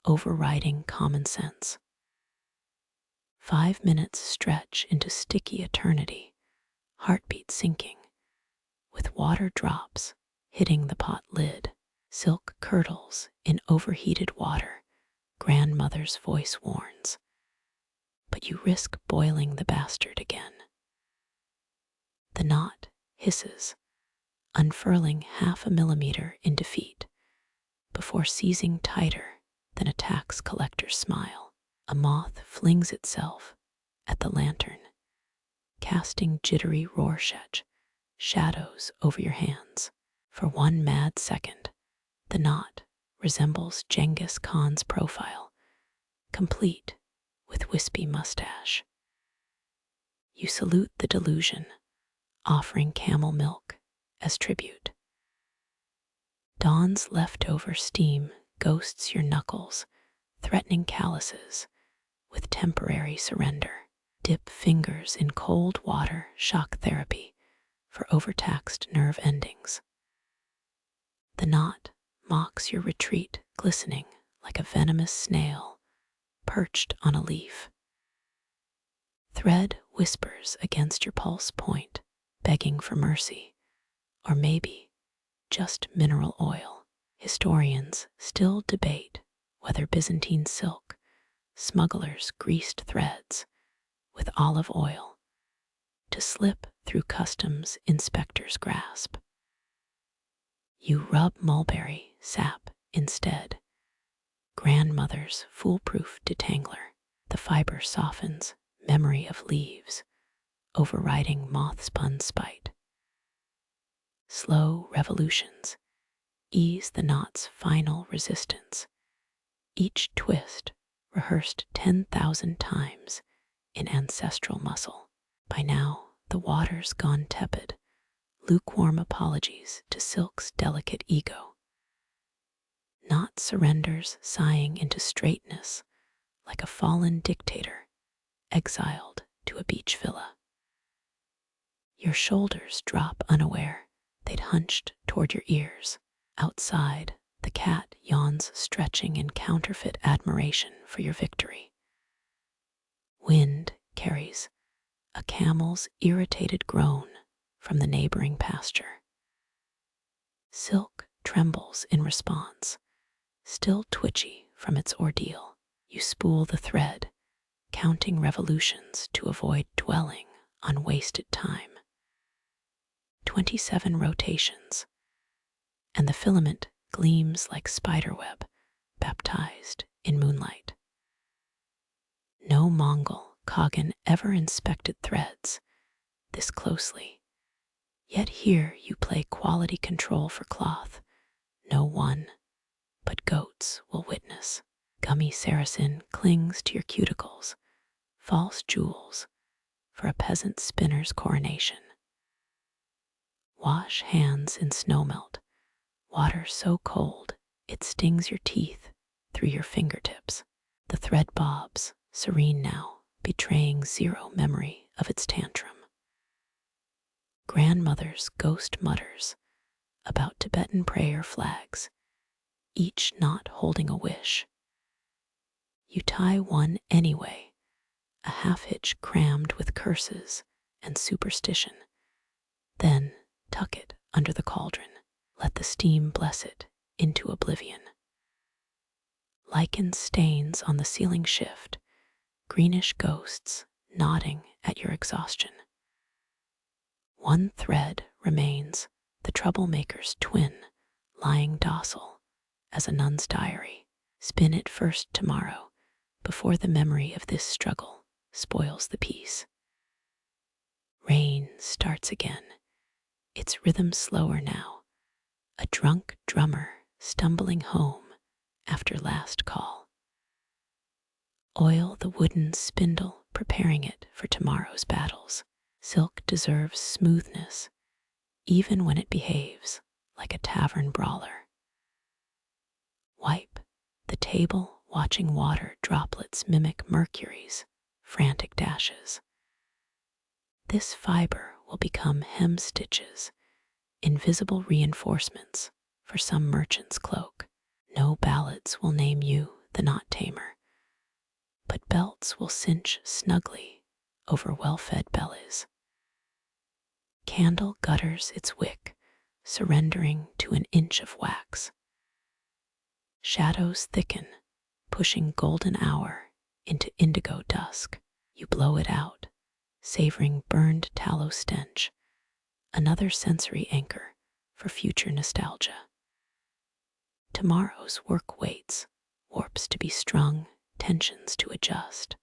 overriding common sense. 5 minutes stretch into sticky eternity, heartbeat sinking, with water drops hitting the pot lid. Silk curdles in overheated water, grandmother's voice warns. But you risk boiling the bastard again. The knot hisses, unfurling 0.5 millimeter in defeat, before seizing tighter than a tax collector's smile. A moth flings itself at the lantern, casting jittery Rorschach shadows over your hands. For 1 mad second, the knot resembles Genghis Khan's profile, complete with wispy mustache. You salute the delusion, offering camel milk as tribute. Dawn's leftover steam ghosts your knuckles, threatening calluses with temporary surrender. Dip fingers in cold water, shock therapy for overtaxed nerve endings. The knot mocks your retreat, glistening like a venomous snail perched on a leaf. Thread whispers against your pulse point, begging for mercy, or maybe just mineral oil. Historians still debate whether Byzantine silk, smugglers' greased threads with olive oil to slip through customs inspectors' grasp. You rub mulberry sap instead, grandmother's foolproof detangler. The fiber softens memory of leaves, overriding moth-spun spite. Slow revolutions ease the knot's final resistance, each twist rehearsed 10,000 times in ancestral muscle. By now, the water's gone tepid, lukewarm apologies to silk's delicate ego. Knot surrenders, sighing into straightness like a fallen dictator exiled to a beach villa. Your shoulders drop unaware, they'd hunched toward your ears. Outside, the cat yawns, stretching in counterfeit admiration for your victory. Wind carries a camel's irritated groan from the neighboring pasture. Silk trembles in response, still twitchy from its ordeal. You spool the thread, counting revolutions to avoid dwelling on wasted time. 27 rotations, and the filament gleams like spiderweb baptized in moonlight. No Mongol Kagan ever inspected threads this closely, yet here you play quality control for cloth. No one but goats will witness. Gummy Saracen clings to your cuticles, false jewels for a peasant spinner's coronation. Wash hands in snowmelt, water so cold it stings your teeth through your fingertips. The thread bobs, serene now, betraying zero memory of its tantrum. Grandmother's ghost mutters about Tibetan prayer flags, each knot holding a wish. You tie one anyway, a half-hitch crammed with curses and superstition. Then tuck it under the cauldron. Let the steam bless it into oblivion. Lichen stains on the ceiling shift, greenish ghosts nodding at your exhaustion. One thread remains, the troublemaker's twin, lying docile as a nun's diary. Spin it first tomorrow, before the memory of this struggle spoils the peace. Rain starts again, its rhythm slower now, a drunk drummer stumbling home after last call. Oil the wooden spindle, preparing it for tomorrow's battles. Silk deserves smoothness, even when it behaves like a tavern brawler. Wipe the table, watching water droplets mimic Mercury's frantic dashes. This fiber will become hem stitches, invisible reinforcements for some merchant's cloak. No ballads will name you the knot tamer, but belts will cinch snugly over well-fed bellies. Candle gutters its wick, surrendering to an inch of wax. Shadows thicken, pushing golden hour into indigo dusk. You blow it out, savoring burned tallow stench, another sensory anchor for future nostalgia. Tomorrow's work waits, warps to be strung, tensions to adjust.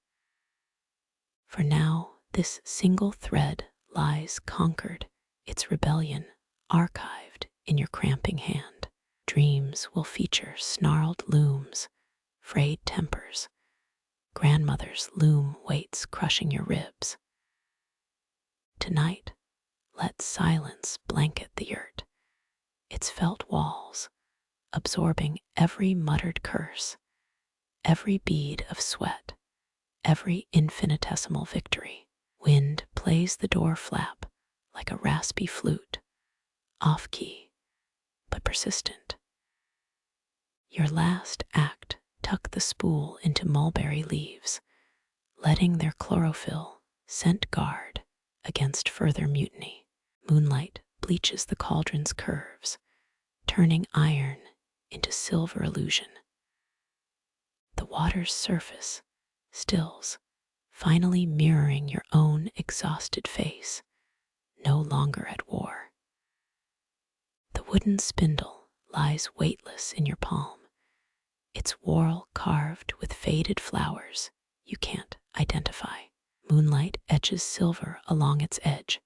For now, this single thread lies conquered, its rebellion archived in your cramping hand. Dreams will feature snarled looms, frayed tempers, grandmother's loom weights crushing your ribs. Tonight, let silence blanket the yurt, its felt walls absorbing every muttered curse, every bead of sweat, every infinitesimal victory. Wind plays the door flap like a raspy flute, off-key but persistent. Your last act, tuck the spool into mulberry leaves, letting their chlorophyll scent guard against further mutiny. Moonlight bleaches the cauldron's curves, turning iron into silver illusion. The water's surface stills, finally mirroring your own exhausted face, no longer at war. The wooden spindle lies weightless in your palm, its whorl carved with faded flowers you can't identify. Moonlight etches silver along its edge.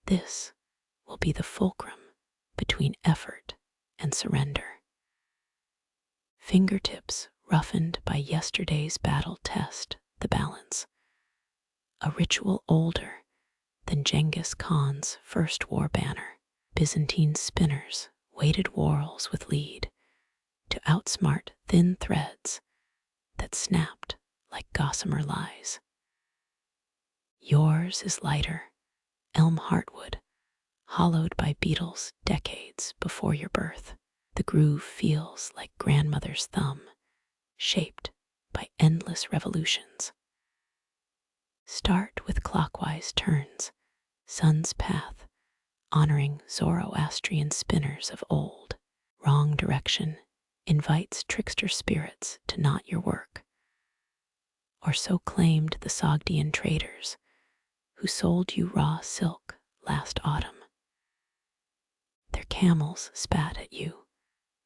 This will be the fulcrum between effort and surrender. Fingertips roughened by yesterday's battle test the balance. A ritual older than Genghis Khan's first war banner. Byzantine spinners weighted whorls with lead to outsmart thin threads that snapped like gossamer lies. Yours is lighter, elm heartwood, hollowed by beetles decades before your birth. The groove feels like grandmother's thumb, shaped by endless revolutions. Start with clockwise turns, sun's path, honoring Zoroastrian spinners of old. Wrong direction invites trickster spirits to knot your work. Or so claimed the Sogdian traders who sold you raw silk last autumn. Their camels spat at you,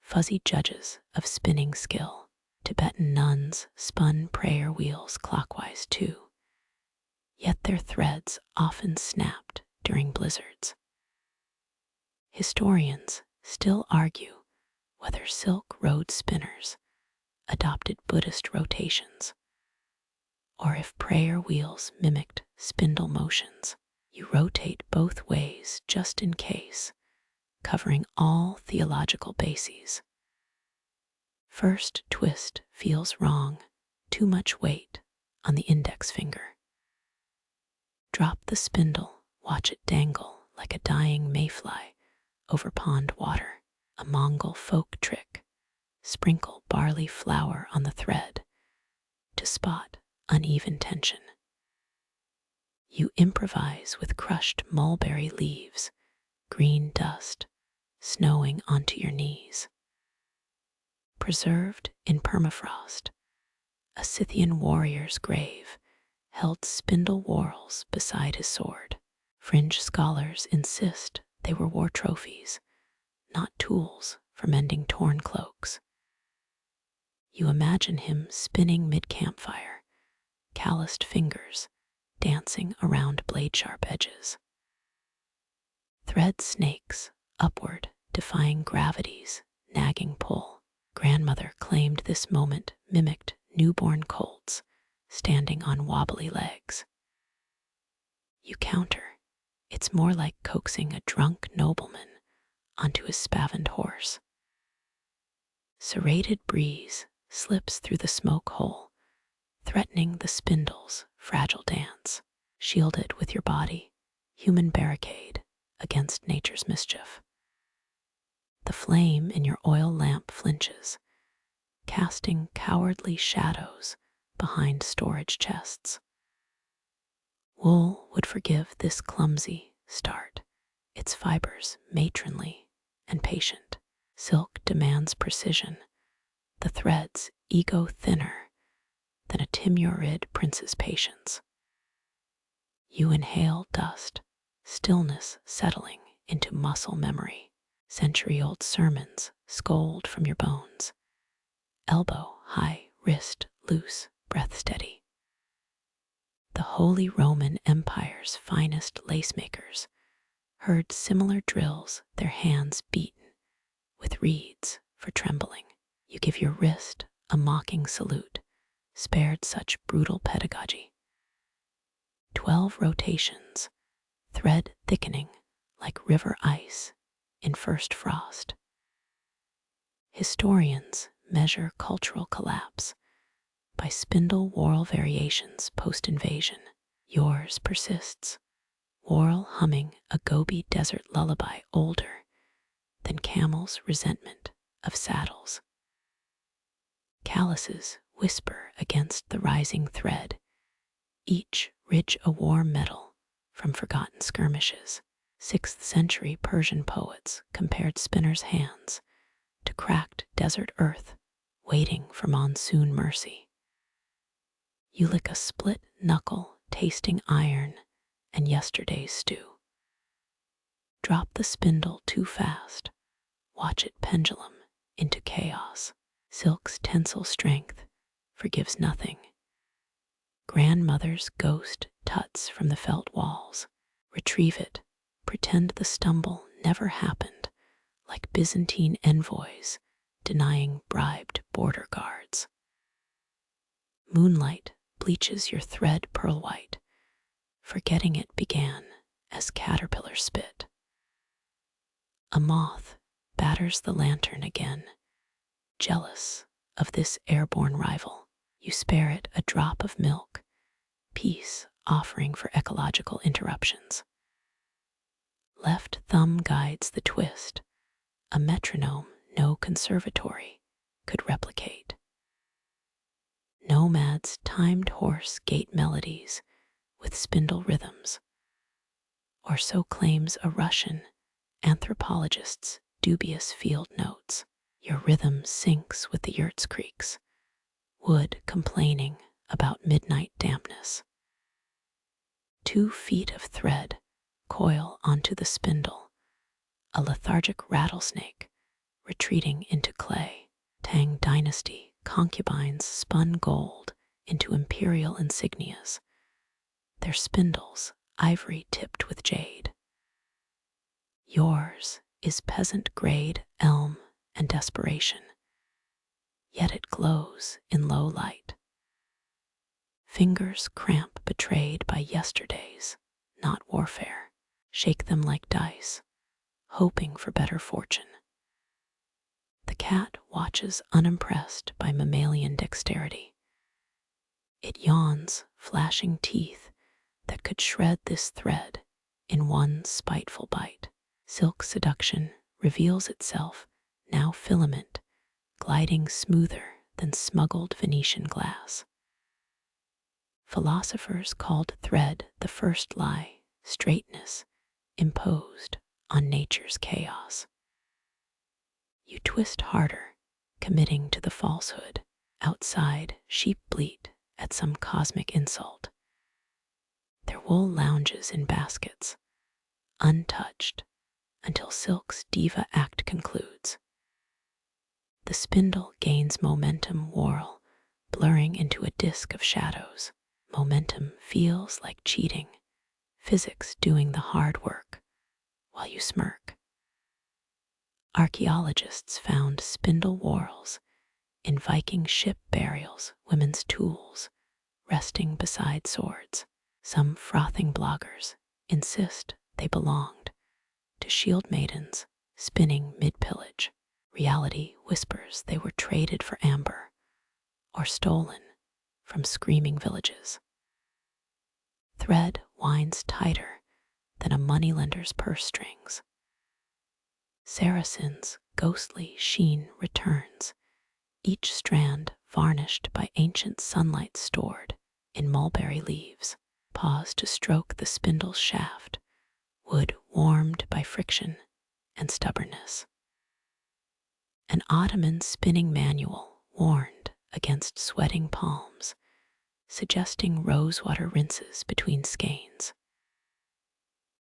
fuzzy judges of spinning skill. Tibetan nuns spun prayer wheels clockwise too, yet their threads often snapped during blizzards. Historians still argue whether silk road spinners adopted Buddhist rotations, or if prayer wheels mimicked spindle motions. You rotate both ways just in case, covering all theological bases. First twist feels wrong, too much weight on the index finger. Drop the spindle, watch it dangle like a dying mayfly over pond water. A Mongol folk trick. Sprinkle barley flour on the thread to spot uneven tension. You improvise with crushed mulberry leaves, green dust snowing onto your knees. Preserved in permafrost, a Scythian warrior's grave held spindle whorls beside his sword. Fringe scholars insist they were war trophies, not tools for mending torn cloaks. You imagine him spinning mid-campfire, calloused fingers dancing around blade-sharp edges. Thread snakes upward defying gravity's nagging pull. Grandmother claimed this moment mimicked newborn colts standing on wobbly legs. You counter, it's more like coaxing a drunk nobleman onto his spavined horse. Serrated breeze slips through the smoke hole, threatening the spindles' fragile dance. Shielded with your body, human barricade against nature's mischief. The flame in your oil lamp flinches, casting cowardly shadows behind storage chests. Wool would forgive this clumsy start, its fibers matronly and patient. Silk demands precision, the threads ego thinner than a Timurid prince's patience. You inhale dust, stillness settling into muscle memory. Century-old sermons scold from your bones. Elbow high, wrist loose, breath steady. The Holy Roman Empire's finest lacemakers heard similar drills, their hands beaten with reeds for trembling. You give your wrist a mocking salute, spared such brutal pedagogy. 12 rotations, thread thickening like river ice in first frost. Historians measure cultural collapse by spindle whorl variations post-invasion. Yours persists, whorl humming a Gobi desert lullaby older than camel's resentment of saddles. Calluses whisper against the rising thread, each ridge a war medal from forgotten skirmishes. 6th century Persian poets compared spinners' hands to cracked desert earth waiting for monsoon mercy. You lick a split knuckle tasting iron and yesterday's stew. Drop the spindle too fast, watch it pendulum into chaos. Silk's tensile strength forgives nothing. Grandmother's ghost tuts from the felt walls. Retrieve it, pretend the stumble never happened, like Byzantine envoys denying bribed border guards. Moonlight bleaches your thread pearl white, forgetting it began as caterpillar spit. A moth batters the lantern again, jealous of this airborne rival. You spare it a drop of milk, peace offering for ecological interruptions. Left thumb guides the twist, a metronome no conservatory could replicate. Nomads timed horse gait melodies with spindle rhythms, or so claims a Russian anthropologist's dubious field notes. Your rhythm syncs with the Yurt's creaks, wood complaining about midnight dampness. 2 feet of thread coil onto the spindle, a lethargic rattlesnake retreating into clay. Tang dynasty concubines spun gold into imperial insignias, their spindles ivory tipped with jade. Yours is peasant-grade elm and desperation, yet it glows in low light. Fingers cramp betrayed by yesterday's, not warfare. Shake them like dice, hoping for better fortune. The cat watches unimpressed by mammalian dexterity. It yawns, flashing teeth that could shred this thread in one spiteful bite. Silk seduction reveals itself, now filament, gliding smoother than smuggled Venetian glass. Philosophers called thread the first lie, straightness imposed on nature's chaos. You twist harder, committing to the falsehood. Outside, sheep bleat at some cosmic insult. Their wool lounges in baskets, untouched, until silk's diva act concludes. The spindle gains momentum whorl, blurring into a disk of shadows. Momentum feels like cheating, physics doing the hard work, while you smirk. Archaeologists found spindle whorls in Viking ship burials, women's tools resting beside swords. Some frothing bloggers insist they belonged to shield maidens spinning mid-pillage. Reality whispers they were traded for amber or stolen from screaming villages. Thread winds tighter than a moneylender's purse strings. Saracen's ghostly sheen returns, each strand varnished by ancient sunlight stored in mulberry leaves. Pause to stroke the spindle's shaft, wood warmed by friction and stubbornness. An Ottoman spinning manual warned against sweating palms, suggesting rosewater rinses between skeins.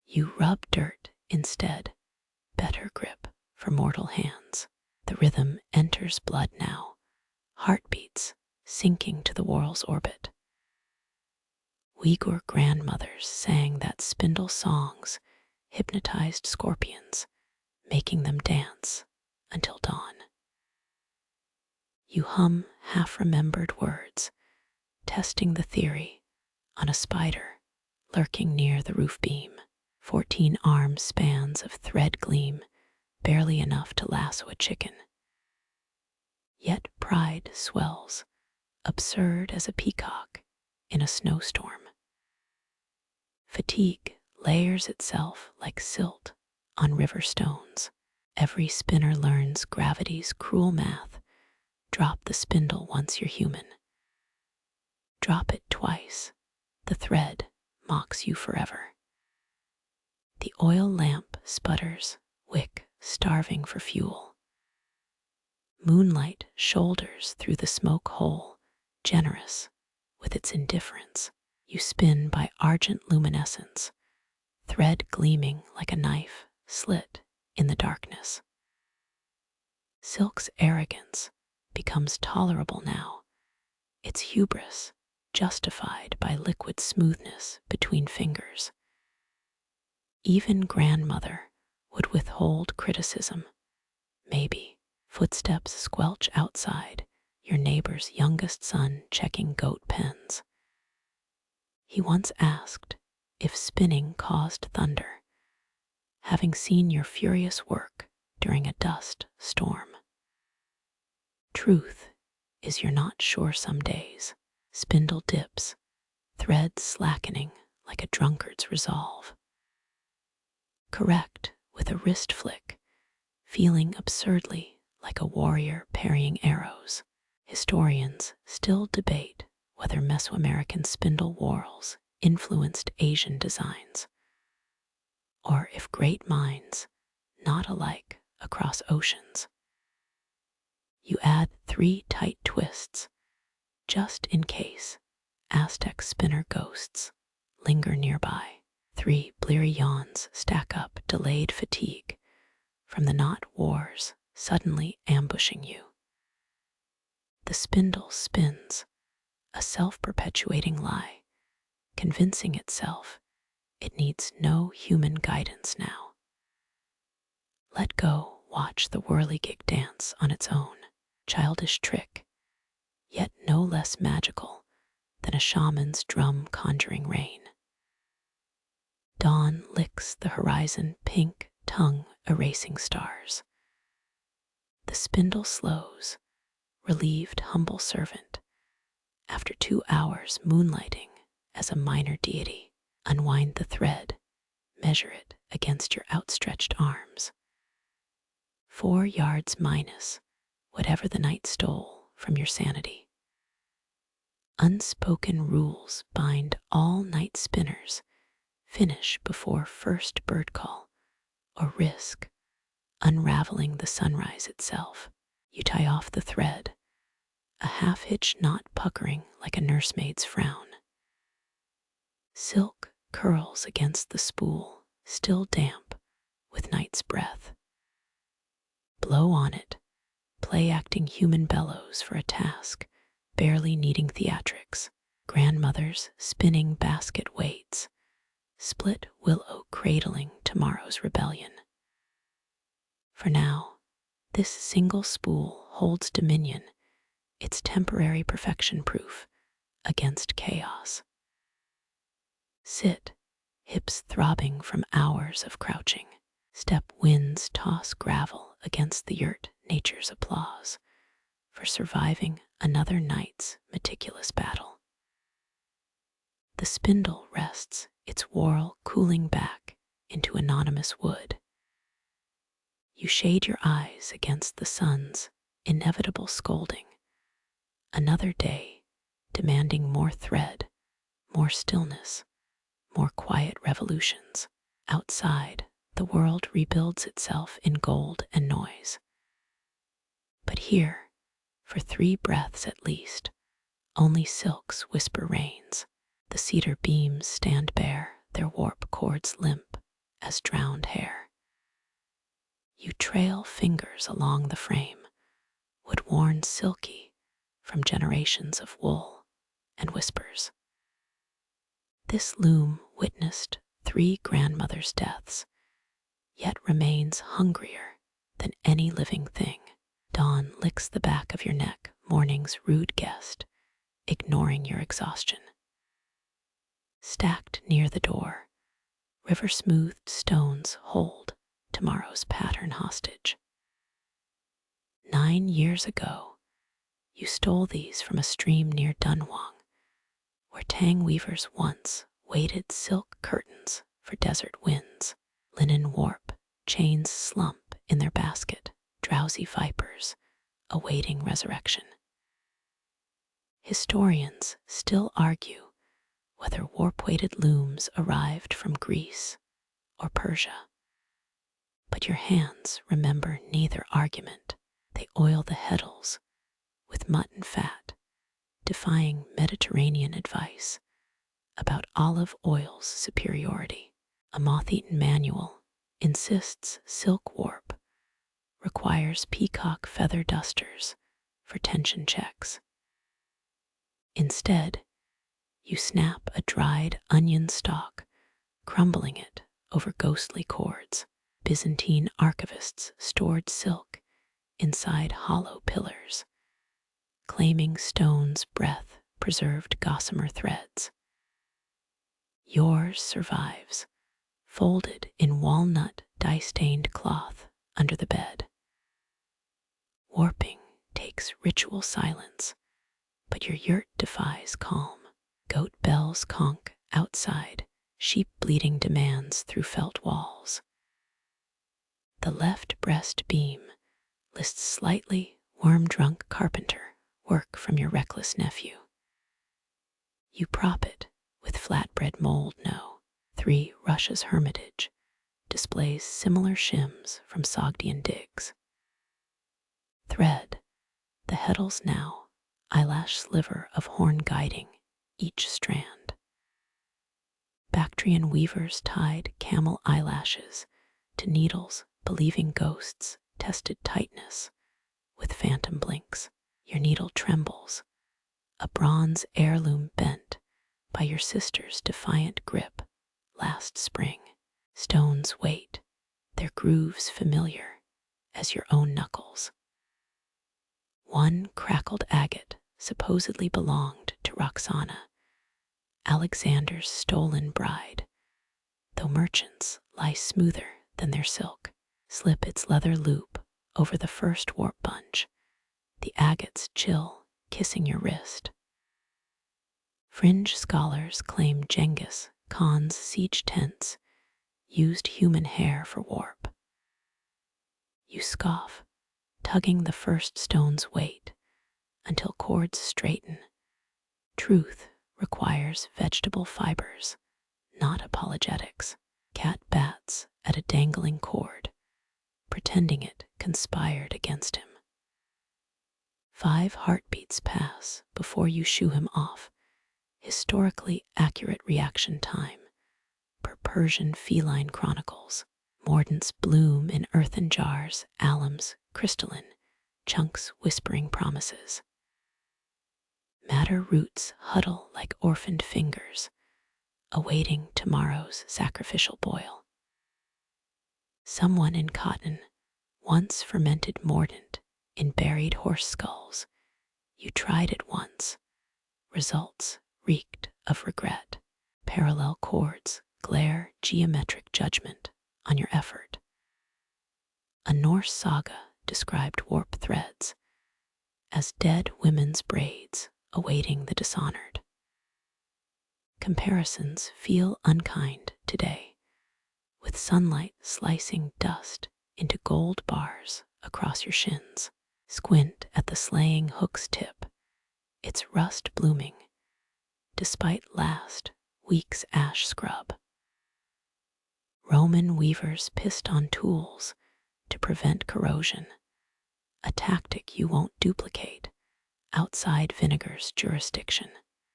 You rub dirt instead, better grip for mortal hands. The rhythm enters blood now, heartbeats sinking to the whorl's orbit. Uighur grandmothers sang that spindle songs hypnotized scorpions, making them dance until dawn. You hum half-remembered words, testing the theory on a spider lurking near the roof beam. 14 arm spans of thread gleam, barely enough to lasso a chicken. Yet pride swells, absurd as a peacock in a snowstorm. Fatigue layers itself like silt on river stones. Every spinner learns gravity's cruel math. Drop the spindle once you're human. Drop it twice. The thread mocks you forever. The oil lamp sputters, wick starving for fuel. Moonlight shoulders through the smoke hole, generous with its indifference. You spin by argent luminescence, thread gleaming like a knife slit in the darkness. Silk's arrogance becomes tolerable now, its hubris justified by liquid smoothness between fingers. Even grandmother would withhold criticism. Maybe footsteps squelch outside, your neighbor's youngest son checking goat pens. He once asked if spinning caused thunder, having seen your furious work during a dust storm. Truth is you're not sure some days. Spindle dips, threads slackening like a drunkard's resolve. Correct with a wrist flick, feeling absurdly like a warrior parrying arrows. Historians still debate whether Mesoamerican spindle whorls influenced Asian designs, or if great minds, not alike across oceans. You add 3 tight twists, just in case Aztec spinner ghosts linger nearby. 3 bleary yawns stack up delayed fatigue from the knot wars suddenly ambushing you. The spindle spins, a self-perpetuating lie, convincing itself it needs no human guidance now. Let go, watch the whirligig dance on its own, childish trick, yet no less magical than a shaman's drum conjuring rain. Dawn licks the horizon, pink tongue erasing stars. The spindle slows, relieved humble servant, after 2 hours moonlighting as a minor deity. Unwind the thread, measure it against your outstretched arms. 4 yards minus whatever the night stole from your sanity. Unspoken rules bind all night spinners. Finish before first bird call, or risk unraveling the sunrise itself. You tie off the thread, a half-hitch knot puckering like a nursemaid's frown. Silk curls against the spool, still damp with night's breath. Blow on it, play-acting human bellows for a task, barely needing theatrics. Grandmother's spinning basket waits, split willow cradling tomorrow's rebellion. For now, This single spool holds dominion, its temporary perfection proof against chaos. Sit, hips throbbing from hours of crouching. Step winds toss gravel against the yurt, nature's applause for surviving another night's meticulous battle. The spindle rests, its whorl cooling back into anonymous wood. You shade your eyes against the sun's inevitable scolding. Another day, demanding more thread, more stillness, more quiet revolutions. Outside, the world rebuilds itself in gold and noise. But here, for 3 breaths at least, only silk's whisper reigns. The cedar beams stand bare, their warp cords limp as drowned hair. You trail fingers along the frame, wood worn silky from generations of wool and whispers. This loom witnessed 3 grandmothers' deaths, yet remains hungrier than any living thing. Dawn licks the back of your neck, morning's rude guest, ignoring your exhaustion. Stacked near the door, river-smoothed stones hold tomorrow's pattern hostage. 9 years ago, you stole these from a stream near Dunhuang, where tang weavers once waited silk curtains for desert winds. Linen warp, chains slump in their basket, drowsy vipers awaiting resurrection. Historians still argue whether warp-weighted looms arrived from Greece or Persia. But your hands remember neither argument. They oil the heddles with mutton fat, defying Mediterranean advice about olive oil's superiority. A moth-eaten manual insists silk warp requires peacock feather dusters for tension checks. Instead, you snap a dried onion stalk, crumbling it over ghostly cords. Byzantine archivists stored silk inside hollow pillars, claiming stone's breath preserved gossamer threads. Yours survives, folded in walnut dye-stained cloth under the bed. Warping takes ritual silence, but your yurt defies calm. Goat bells conk outside, sheep bleating demands through felt walls. The left breast beam lists slightly worm-drunk carpenter work from your reckless nephew. You prop it with flatbread mold. No, 3 Russia's hermitage displays similar shims from Sogdian digs. Thread, the heddles now, eyelash sliver of horn guiding each strand. Bactrian weavers tied camel eyelashes to needles, believing ghosts tested tightness with phantom blinks. Your needle trembles, a bronze heirloom bent by your sister's defiant grip last spring. Stones wait, their grooves familiar as your own knuckles. One crackled agate supposedly belonged to Roxana, Alexander's stolen bride, though merchants lie smoother than their silk. Slip its leather loop over the first warp bunch, the agates chill, kissing your wrist. Fringe scholars claim Genghis Khan's siege tents used human hair for warp. You scoff, tugging the first stone's weight until cords straighten. Truth requires vegetable fibers, not apologetics. Cat bats at a dangling cord, pretending it conspired against him. 5 heartbeats pass before you shoo him off, historically accurate reaction time per Persian feline chronicles. Mordants bloom in earthen jars, alums crystalline, chunks whispering promises. Madder roots huddle like orphaned fingers, awaiting tomorrow's sacrificial boil. Someone in cotton Once fermented mordant in buried horse skulls. You tried it once. Results reeked of regret. Parallel chords glare geometric judgment on your effort. A Norse saga described warp threads as dead women's braids awaiting the dishonored. Comparisons feel unkind today, with sunlight slicing dust into gold bars across your shins. Squint at the slaying hook's tip, its rust blooming, despite last week's ash scrub. Roman weavers pissed on tools to prevent corrosion, a tactic you won't duplicate outside vinegar's jurisdiction.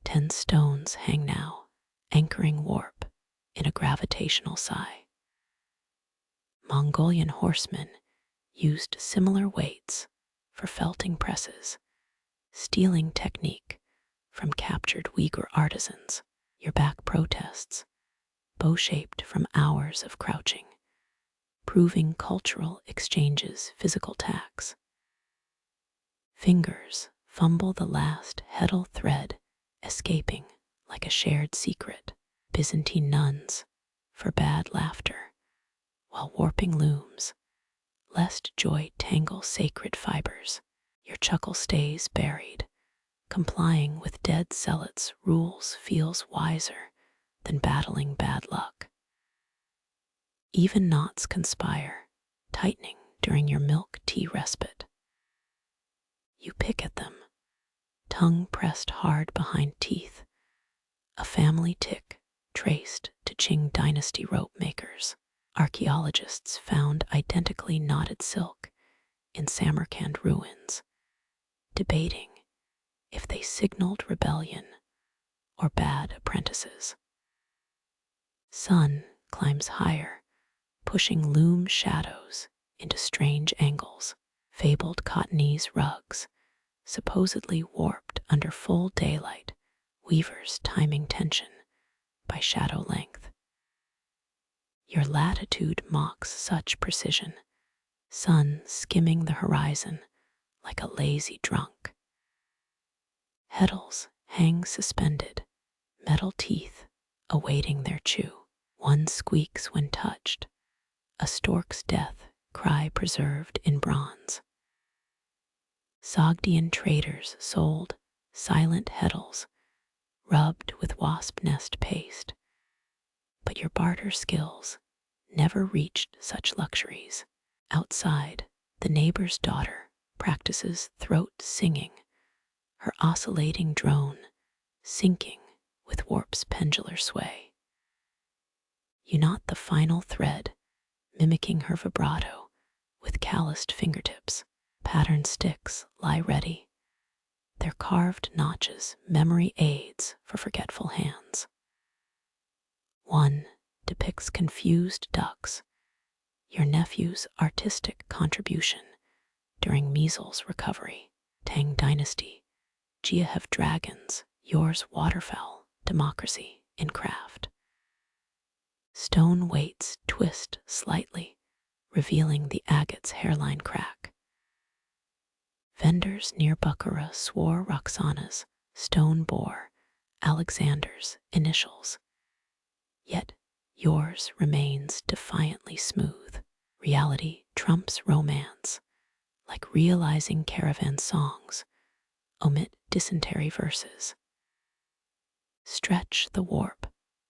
10 stones hang now, anchoring warp in a gravitational sigh. Mongolian horsemen used similar weights for felting presses, stealing technique from captured Uighur artisans. Your back protests, bow-shaped from hours of crouching, proving cultural exchanges' physical tax. Fingers fumble the last heddle thread, escaping like a shared secret. Byzantine nuns forbade laughter while warping looms, lest joy tangle sacred fibers. Your chuckle stays buried. Complying with dead zealots' rules feels wiser than battling bad luck. Even knots conspire, tightening during your milk tea respite. You pick at them, tongue pressed hard behind teeth, a family tick traced to Qing dynasty rope makers. Archaeologists found identically knotted silk in Samarkand ruins, debating if they signaled rebellion or bad apprentices. Sun climbs higher, pushing loom shadows into strange angles. Fabled Cottonese rugs, supposedly warped under full daylight, weavers timing tension by shadow length. Your latitude mocks such precision, sun skimming the horizon like a lazy drunk. Heddles hang suspended, metal teeth awaiting their chew. One squeaks when touched, a stork's death cry preserved in bronze. Sogdian traders sold silent heddles, rubbed with wasp nest paste, but your barter skills never reached such luxuries. Outside, the neighbor's daughter practices throat singing, her oscillating drone syncing with warp's pendular sway. You knot the final thread, mimicking her vibrato with calloused fingertips. Pattern sticks lie ready, their carved notches memory aids for forgetful hands. One depicts confused ducks, your nephew's artistic contribution during measles recovery. Tang Dynasty, Geohev dragons, yours waterfowl, democracy in craft. Stone weights twist slightly, revealing the agate's hairline crack. Vendors near Bukhara swore Roxana's stone bore Alexander's initials. Yet yours remains defiantly smooth. Reality trumps romance, like realizing caravan songs omit dysentery verses. Stretch the warp,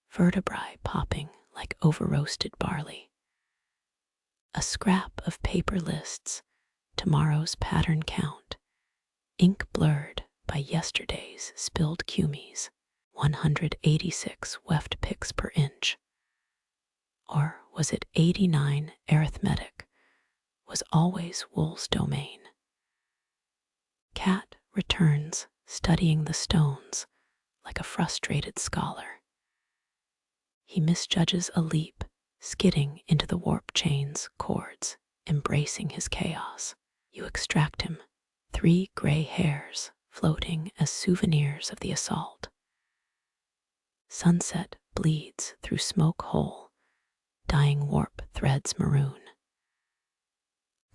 vertebrae popping like over-roasted barley. A scrap of paper lists tomorrow's pattern count, ink blurred by yesterday's spilled cumies. 186 weft picks per inch. Or was it 89 arithmetic was always wool's domain? Cat returns, studying the stones like a frustrated scholar. He misjudges a leap, skidding into the warp chain's cords, embracing his chaos. You extract him, 3 gray hairs floating as souvenirs of the assault. Sunset bleeds through smoke hole, dyeing warp threads maroon.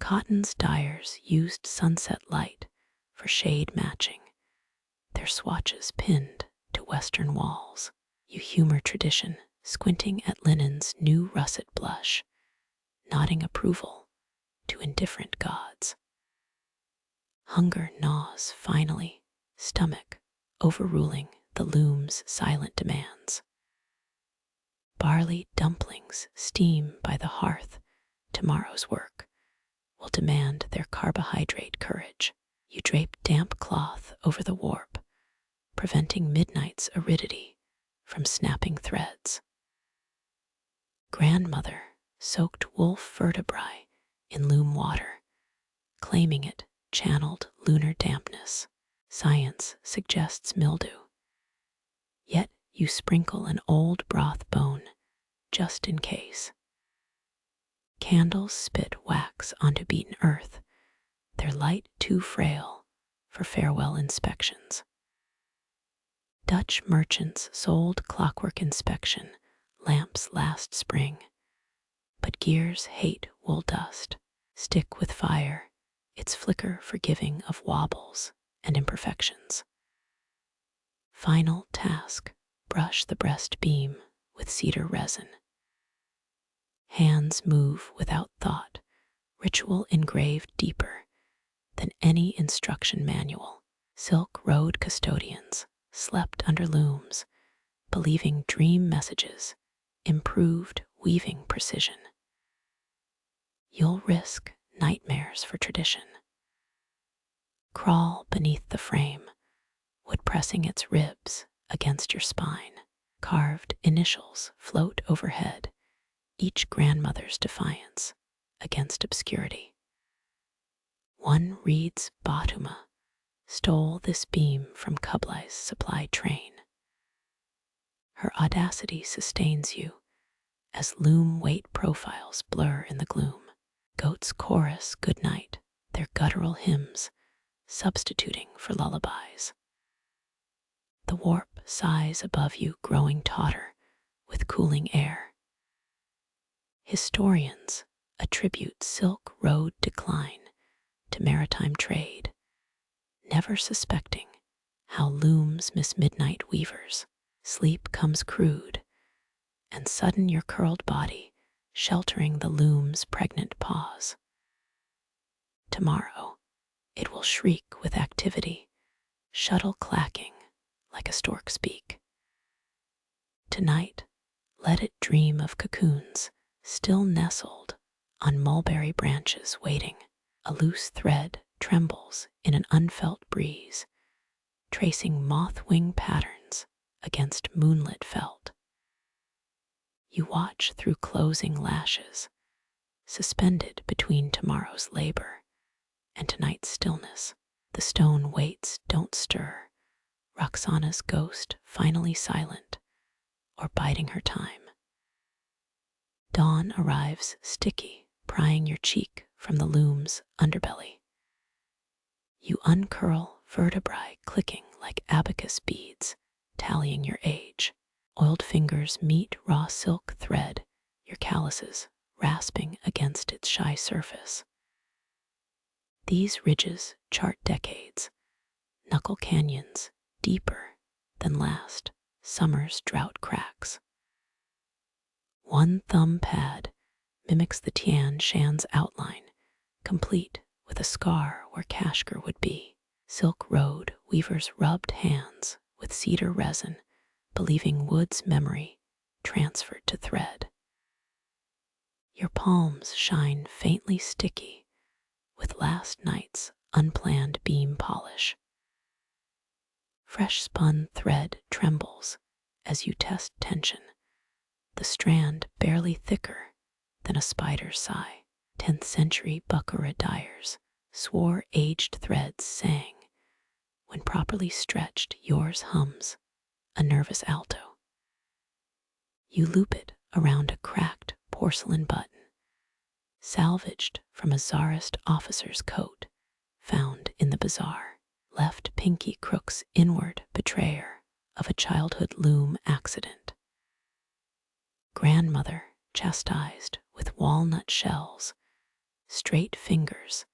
Cotton's dyers used sunset light for shade matching, their swatches pinned to western walls. You humor tradition, squinting at linen's new russet blush, nodding approval to indifferent gods. Hunger gnaws finally, stomach overruling the loom's silent demands. Barley dumplings steam by the hearth. Tomorrow's work will demand their carbohydrate courage. You drape damp cloth over the warp, preventing midnight's aridity from snapping threads. Grandmother soaked wolf vertebrae in loom water, claiming it channeled lunar dampness. Science suggests mildew. Yet you sprinkle an old broth bone just in case. Candles spit wax onto beaten earth, their light too frail for farewell inspections. Dutch merchants sold clockwork inspection lamps last spring, but gears hate wool dust. Stick with fire, its flicker forgiving of wobbles and imperfections. Final task, brush the breast beam with cedar resin. Hands move without thought, ritual engraved deeper than any instruction manual. Silk road custodians slept under looms, believing dream messages improved weaving precision. You'll risk nightmares for tradition. Crawl beneath the frame, wood pressing its ribs against your spine. Carved initials float overhead, each grandmother's defiance against obscurity. One reads Batuma, stole this beam from Kublai's supply train. Her audacity sustains you as loom weight profiles blur in the gloom. Goats chorus goodnight, their guttural hymns substituting for lullabies. The warp sighs above you, growing tauter with cooling air. Historians attribute Silk Road decline to maritime trade, never suspecting how looms miss midnight weavers. Sleep comes crude, and sudden your curled body sheltering the loom's pregnant paws. Tomorrow it will shriek with activity, shuttle clacking like a stork's beak. Tonight, let it dream of cocoons still nestled on mulberry branches waiting. A loose thread trembles in an unfelt breeze, tracing moth wing patterns against moonlit felt. You watch through closing lashes, suspended between tomorrow's labor and tonight's stillness. The stone waits don't stir, Roxana's ghost finally silent or biding her time. Dawn arrives sticky, prying your cheek from the loom's underbelly. You uncurl vertebrae clicking like abacus beads, tallying your age. Oiled fingers meet raw silk thread, your calluses rasping against its shy surface. These ridges chart decades, knuckle canyons deeper than last summer's drought cracks. One thumb pad mimics the Tian Shan's outline, complete with a scar where Kashgar would be. Silk Road weavers rubbed hands with cedar resin, believing wood's memory transferred to thread. Your palms shine faintly sticky with last night's unplanned beam polish. Fresh spun thread trembles as you test tension, the strand barely thicker than a spider's sigh. 10th century Bukhara dyers swore aged threads sang. When properly stretched, yours hums a nervous alto. You loop it around a cracked porcelain button, salvaged from a czarist officer's coat found in the bazaar. Left pinky crooks inward, betrayer of a childhood loom accident. Grandmother chastised with walnut shells, straight fingers,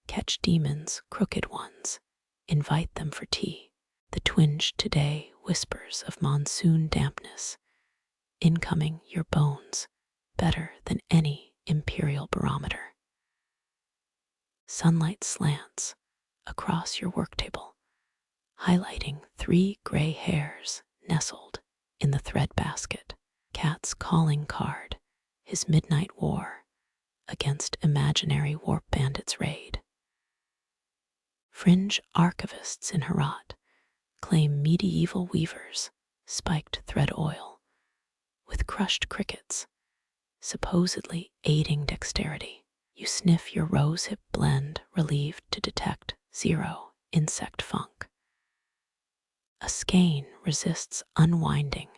catch demons, crooked ones, invite them for tea. The twinge today whispers of monsoon dampness, incoming your bones, better than any imperial barometer. Sunlight slants across your work table, highlighting 3 gray hairs nestled in the thread basket. Cat's calling card, his midnight war against imaginary warp bandits' raid. Fringe archivists in Herat claim medieval weavers spiked thread oil with crushed crickets, supposedly aiding dexterity. You sniff your rosehip blend, relieved to detect 0 insect funk. A skein resists unwinding,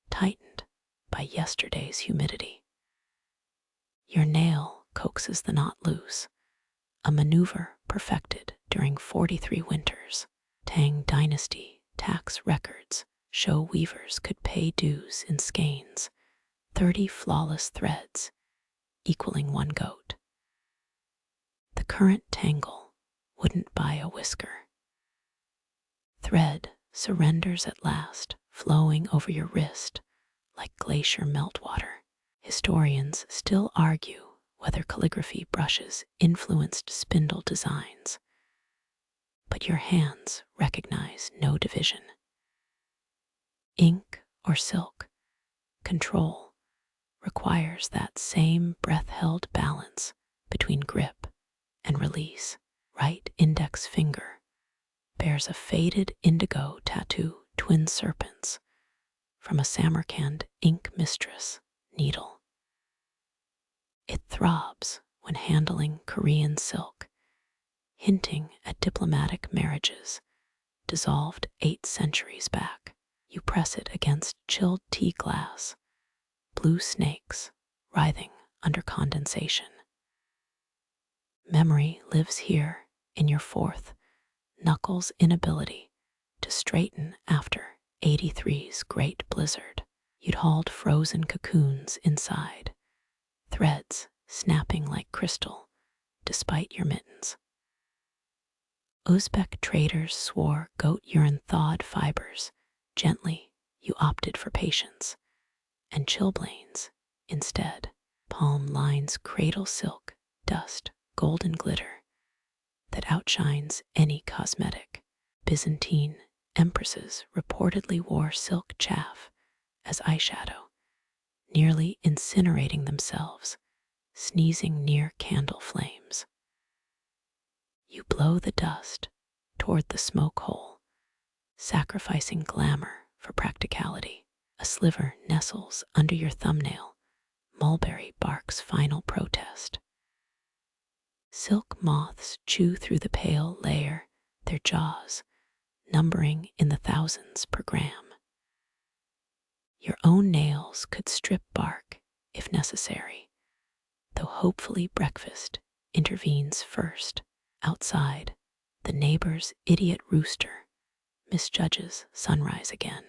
tightened by yesterday's humidity. Your nail coaxes the knot loose, a maneuver perfected during 43 winters. Tang Dynasty tax records show weavers could pay dues in skeins, 30 flawless threads, equaling 1 goat. The current tangle wouldn't buy a whisker. Thread surrenders at last, flowing over your wrist like glacier meltwater. Historians still argue whether calligraphy brushes influenced spindle designs, but your hands recognize no division. Ink or silk, control requires that same breath-held balance between grip and release. Right index finger bears a faded indigo tattoo, twin serpents, from a Samarkand ink mistress needle. It throbs when handling Korean silk, hinting at diplomatic marriages dissolved 8 centuries back. You press it against chilled tea glass, blue snakes writhing under condensation. Memory lives here in your 4th knuckles' inability to straighten after 83's great blizzard. You'd hauled frozen cocoons inside, threads snapping like crystal despite your mittens. Uzbek traders swore goat urine thawed fibers. Gently, you opted for patience, and chilblains instead. Palm lines cradle silk, dust, golden glitter that outshines any cosmetic. Byzantine empresses reportedly wore silk chaff as eyeshadow, nearly incinerating themselves, sneezing near candle flames. You blow the dust toward the smoke hole, sacrificing glamour for practicality. A sliver nestles under your thumbnail, mulberry bark's final protest. Silk moths chew through the pale layer, their jaws numbering in the thousands per gram. Your own nails could strip bark if necessary, though hopefully breakfast intervenes first. Outside, the neighbor's idiot rooster misjudges sunrise again.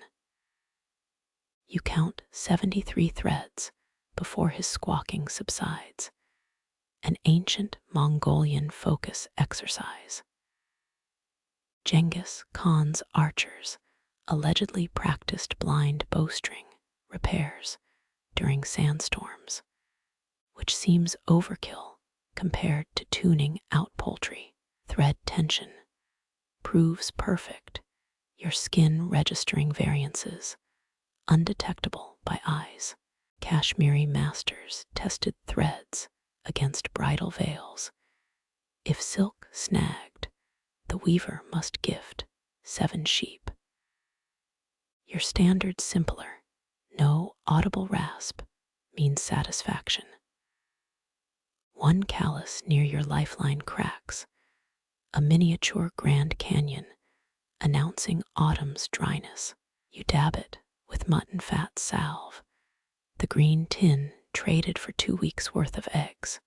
You count 73 threads before his squawking subsides, an ancient Mongolian focus exercise. Genghis Khan's archers allegedly practiced blind bowstring repairs during sandstorms, which seems overkill compared to tuning out poultry. Thread tension proves perfect, your skin registering variances, undetectable by eyes. Kashmiri masters tested threads against bridal veils. If silk snagged, the weaver must gift 7 sheep. Your standard simpler, no audible rasp, means satisfaction. 1 callus near your lifeline cracks, a miniature Grand Canyon announcing autumn's dryness. You dab it with mutton fat salve, the green tin traded for 2 weeks' worth of eggs.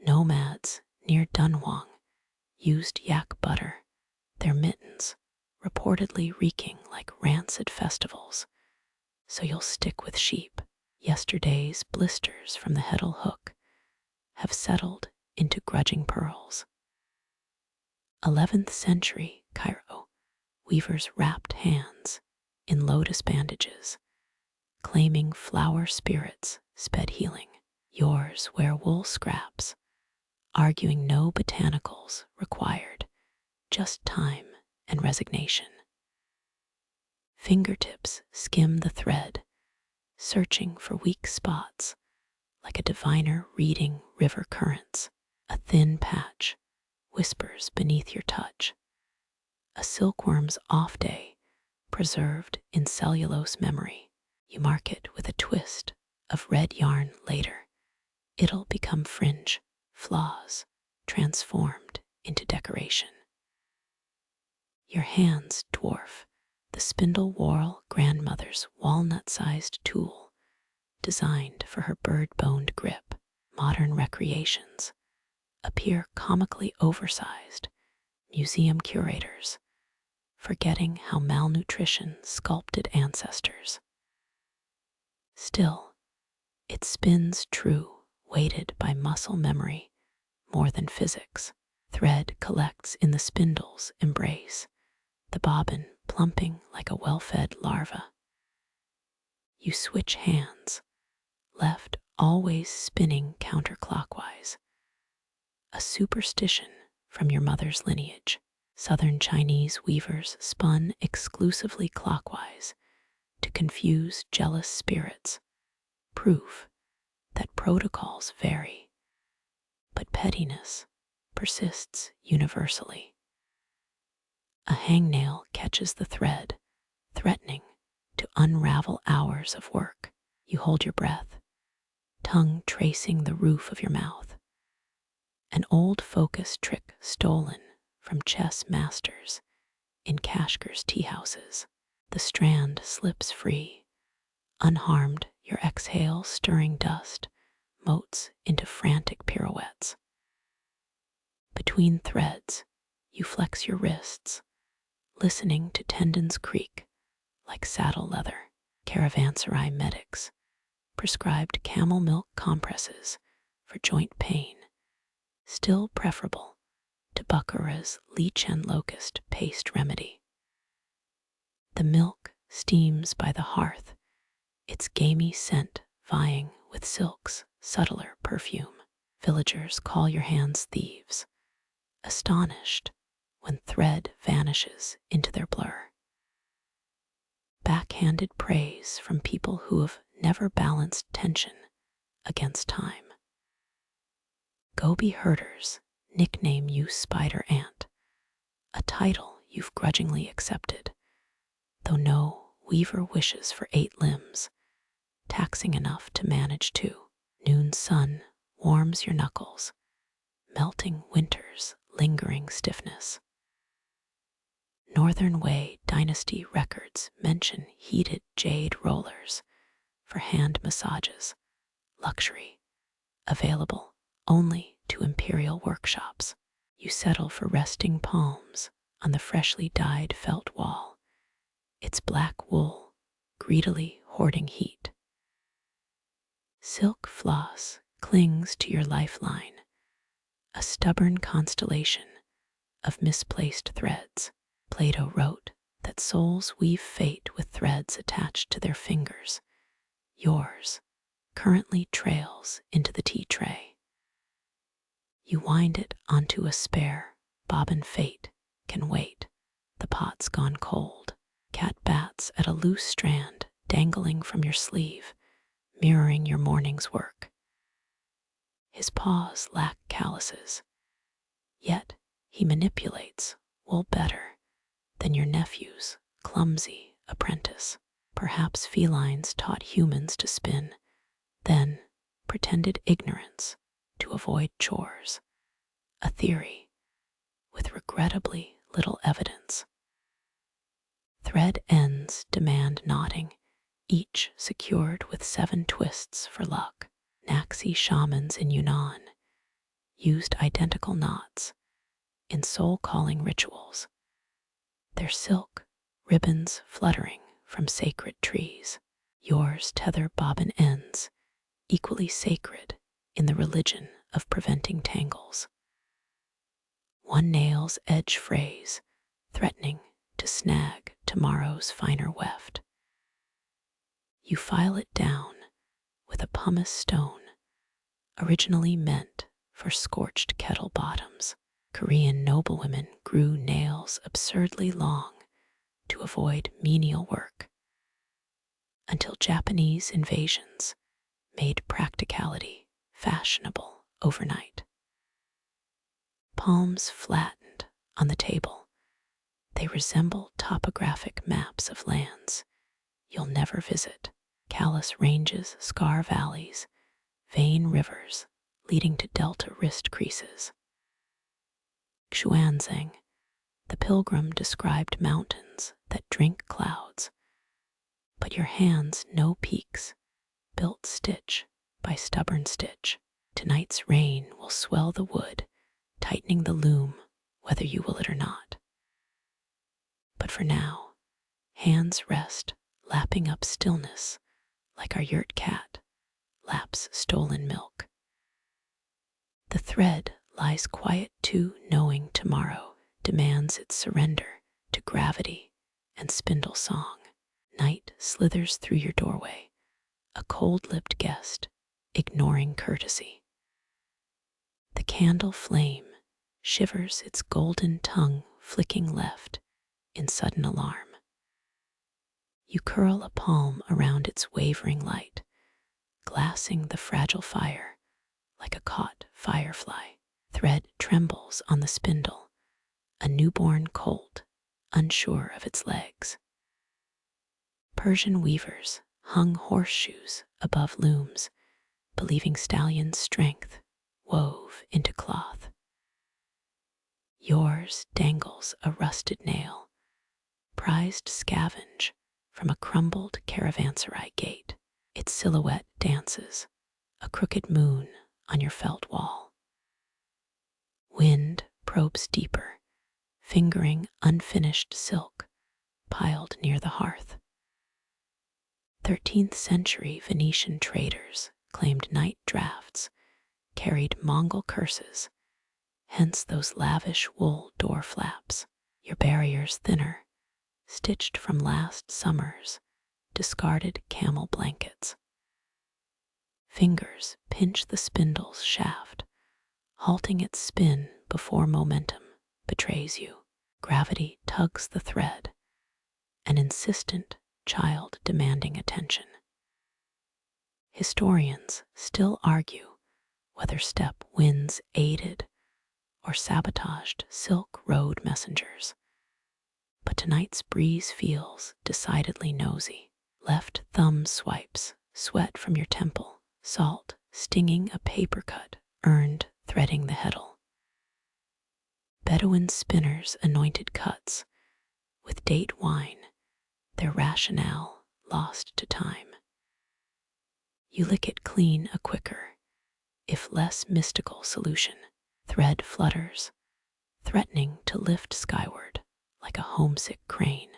Nomads near Dunhuang used yak butter, their mittens reportedly reeking like rancid festivals, so you'll stick with sheep. Yesterday's blisters from the heddle hook have settled into grudging pearls. 11th century Cairo weavers wrapped hands in lotus bandages, claiming flower spirits sped healing. Yours wear wool scraps, arguing no botanicals required, just time and resignation. Fingertips skim the thread, searching for weak spots like a diviner reading river currents. A thin patch whispers beneath your touch, a silkworm's off day preserved in cellulose memory. You mark it with a twist of red yarn later. It'll become fringe, flaws, transformed into decoration. Your hands dwarf the spindle whorl grandmother's walnut-sized tool, designed for her bird-boned grip. Modern recreations appear comically oversized, museum curators forgetting how malnutrition sculpted ancestors. Still, it spins true, weighted by muscle memory more than physics. Thread collects in the spindle's embrace, the bobbin plumping like a well-fed larva. You switch hands, left always spinning counterclockwise, a superstition from your mother's lineage. Southern Chinese weavers spun exclusively clockwise to confuse jealous spirits, proof that protocols vary, but pettiness persists universally. A hangnail catches the thread, threatening to unravel hours of work. You hold your breath, tongue tracing the roof of your mouth. An old focus trick stolen from chess masters in Kashgar's tea houses. The strand slips free, unharmed, your exhale stirring dust motes into frantic pirouettes. Between threads, you flex your wrists, listening to tendons creak like saddle leather. Caravanserai medics prescribed camel milk compresses for joint pain, still preferable to Bukhara's leech and locust paste remedy. The milk steams by the hearth, its gamey scent vying with silk's subtler perfume. Villagers call your hands thieves, astonished when thread vanishes into their blur. Backhanded praise from people who have never balanced tension against time. Gobi herders nickname you Spider Ant, a title you've grudgingly accepted, though no weaver wishes for 8 limbs, taxing enough to manage 2. Noon sun warms your knuckles, melting winter's lingering stiffness. Northern Way dynasty records mention heated jade rollers for hand massages, luxury available only to imperial workshops. You settle for resting palms on the freshly dyed felt wall, its black wool greedily hoarding heat. Silk floss clings to your lifeline, a stubborn constellation of misplaced threads. Plato wrote that souls weave fate with threads attached to their fingers. Yours currently trails into the tea tray. You wind it onto a spare bobbin. Fate can wait. The pot's gone cold. Cat bats at a loose strand dangling from your sleeve, mirroring your morning's work. His paws lack calluses, yet he manipulates wool better than your nephew's clumsy apprentice. Perhaps felines taught humans to spin, then pretended ignorance to avoid chores. A theory with regrettably little evidence. Thread ends demand knotting, each secured with 7 twists for luck. Naxi shamans in Yunnan used identical knots in soul-calling rituals, their silk ribbons fluttering from sacred trees. Yours tether bobbin ends, equally sacred in the religion of preventing tangles. One nail's edge frays, threatening to snag tomorrow's finer weft. You file it down with a pumice stone, originally meant for scorched kettle bottoms. Korean noblewomen grew nails absurdly long to avoid menial work, until Japanese invasions made practicality fashionable overnight. Palms flattened on the table, they resemble topographic maps of lands you'll never visit. Callous ranges scar valleys, vein rivers leading to delta wrist creases. Xuanzang, the pilgrim, described mountains that drink clouds, but your hands know peaks, built stitch by stubborn stitch. Tonight's rain will swell the wood, tightening the loom, whether you will it or not. But for now, hands rest, lapping up stillness like our Yurt cat laps stolen milk. The thread lies quiet too, knowing tomorrow demands its surrender to gravity and spindle song. Night slithers through your doorway, a cold-lipped guest, ignoring courtesy. The candle flame shivers its golden tongue, flicking left in sudden alarm. You curl a palm around its wavering light, glassing the fragile fire like a caught firefly. Thread trembles on the spindle, a newborn colt, unsure of its legs. Persian weavers hung horseshoes above looms, believing stallions' strength wove into cloth. Yours dangles a rusted nail, prized scavenge from a crumbled caravanserai gate. Its silhouette dances, a crooked moon on your felt wall. Wind probes deeper, fingering unfinished silk piled near the hearth. 13th century Venetian traders claimed night drafts carried Mongol curses, hence those lavish wool door flaps. Your barriers thinner, stitched from last summer's discarded camel blankets. Fingers pinch the spindle's shaft, halting its spin before momentum betrays you. Gravity tugs the thread, an insistent child demanding attention. Historians still argue whether steppe winds aided or sabotaged Silk Road messengers. But tonight's breeze feels decidedly nosy. Left thumb swipes sweat from your temple, salt stinging a apricot earned threading the heddle. Bedouin spinners anointed cuts with date wine, their rationale lost to time. You lick it clean, a quicker, if less mystical solution. Thread flutters, threatening to lift skyward like a homesick crane.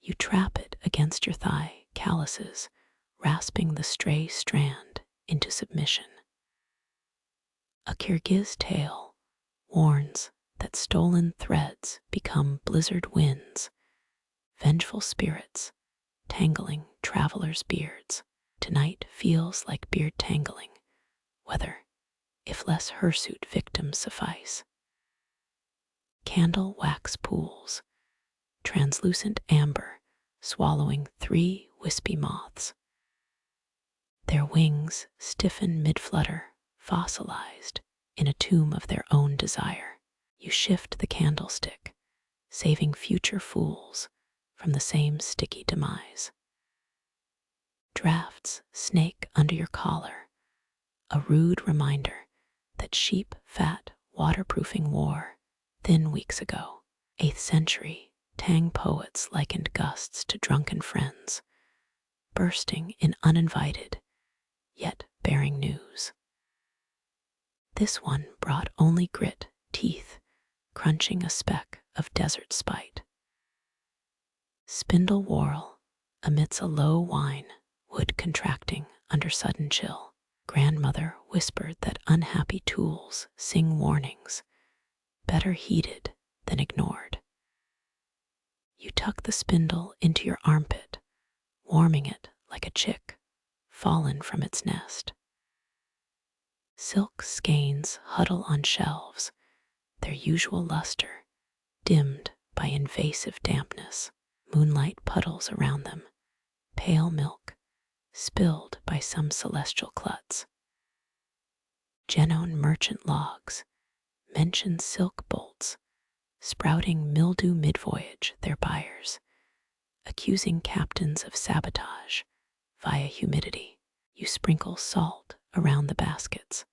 You trap it against your thigh, calluses rasping the stray strand into submission. A Kyrgyz tale warns that stolen threads become blizzard winds, vengeful spirits tangling travelers' beards. Tonight feels like beard tangling, whether, if less hirsute victims suffice. Candle wax pools, translucent amber, swallowing 3 wispy moths. Their wings stiffen mid-flutter, fossilized in a tomb of their own desire. You shift the candlestick, saving future fools from the same sticky demise. Drafts snake under your collar, a rude reminder that sheep fat waterproofing wore thin weeks ago. 8th century Tang poets likened gusts to drunken friends, bursting in uninvited, yet bearing news. This one brought only grit, teeth crunching a speck of desert spite. Spindle whorl amidst a low whine, wood contracting under sudden chill. Grandmother whispered that unhappy tools sing warnings, better heeded than ignored. You tuck the spindle into your armpit, warming it like a chick fallen from its nest. Silk skeins huddle on shelves, their usual luster dimmed by invasive dampness. Moonlight puddles around them, pale milk spilled by some celestial klutz. Genone merchant logs mention silk bolts sprouting mildew mid-voyage their buyers, accusing captains of sabotage via humidity. You sprinkle salt around the baskets,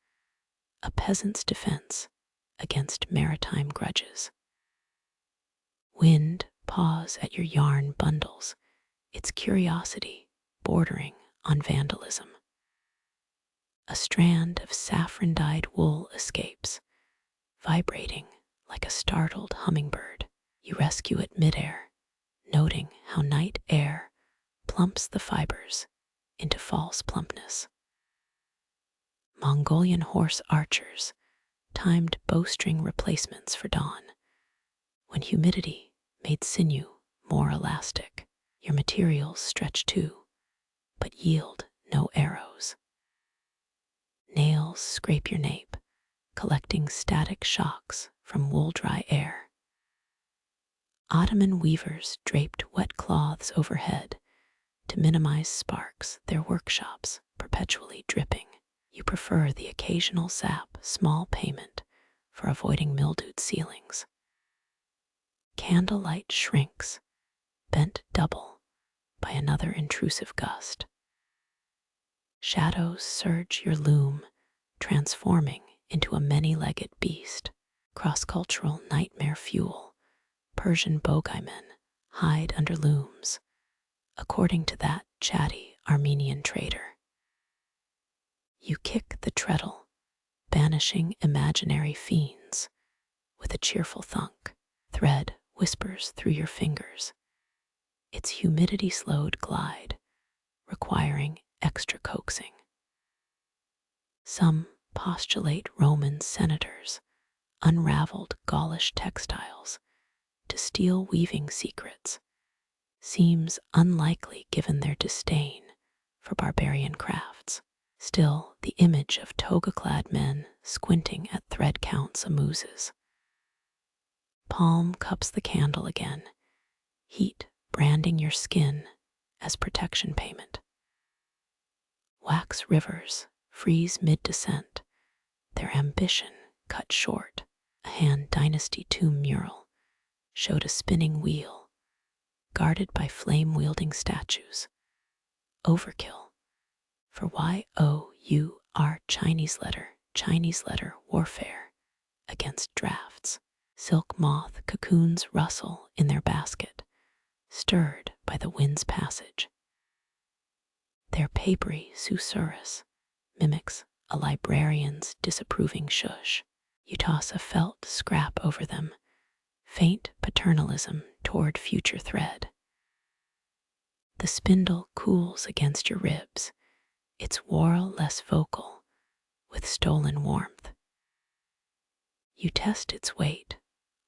a peasant's defense against maritime grudges. Wind paws at your yarn bundles, its curiosity bordering on vandalism. A strand of saffron-dyed wool escapes, vibrating like a startled hummingbird. You rescue it midair, noting how night air plumps the fibers into false plumpness. Mongolian horse archers timed bowstring replacements for dawn, when humidity made sinew more elastic. Your materials stretch too, but yield no arrows. Nails scrape your nape, collecting static shocks from wool-dry air. Ottoman weavers draped wet cloths overhead to minimize sparks, their workshops perpetually dripping. You prefer the occasional zap, small payment for avoiding mildewed ceilings. Candlelight shrinks, bent double by another intrusive gust. Shadows surge your loom, transforming into a many-legged beast. Cross-cultural nightmare fuel, Persian bogeymen hide under looms, according to that chatty Armenian trader. You kick the treadle, banishing imaginary fiends with a cheerful thunk. Thread whispers through your fingers, its humidity-slowed glide requiring extra coaxing. Some postulate Roman senators unraveled Gaulish textiles to steal weaving secrets. Seems unlikely given their disdain for barbarian crafts. Still, the image of toga-clad men squinting at thread counts amuses. Palm cups the candle again, heat branding your skin as protection payment. Wax rivers freeze mid-descent, their ambition cut short. A Han Dynasty tomb mural showed a spinning wheel, guarded by flame-wielding statues. Overkill for Yur Chinese letter warfare against drafts. Silk moth cocoons rustle in their basket, stirred by the wind's passage. Their papery susurrus mimics a librarian's disapproving shush. You toss a felt scrap over them, faint paternalism toward future thread. The spindle cools against your ribs, its whorl less vocal, with stolen warmth. You test its weight,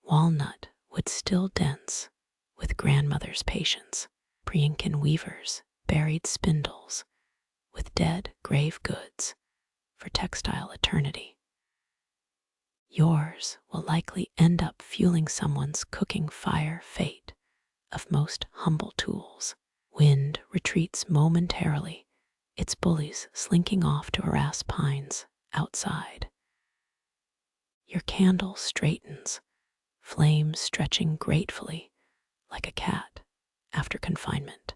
walnut wood still dense, with grandmother's patience. Pre-Incan weavers buried spindles with dead grave goods for textile eternity. Yours will likely end up fueling someone's cooking fire fate of most humble tools. Wind retreats momentarily, its bullies slinking off to harass pines outside. Your candle straightens, flames stretching gratefully like a cat after confinement.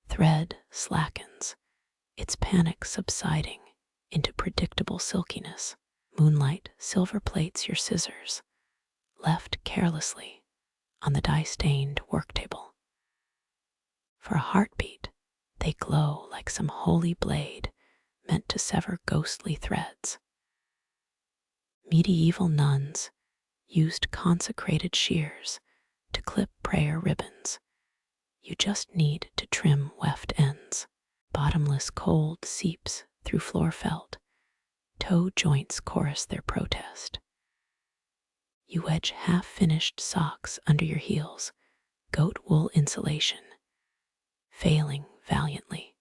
Thread slackens, its panic subsiding into predictable silkiness. Moonlight silver plates your scissors, left carelessly on the dye-stained worktable. For a heartbeat, they glow like some holy blade meant to sever ghostly threads. Medieval nuns used consecrated shears to clip prayer ribbons. You just need to trim weft ends. Bottomless cold seeps through through floor felt, toe joints chorus their protest. You wedge half-finished socks under your heels, goat wool insulation, failing valiantly.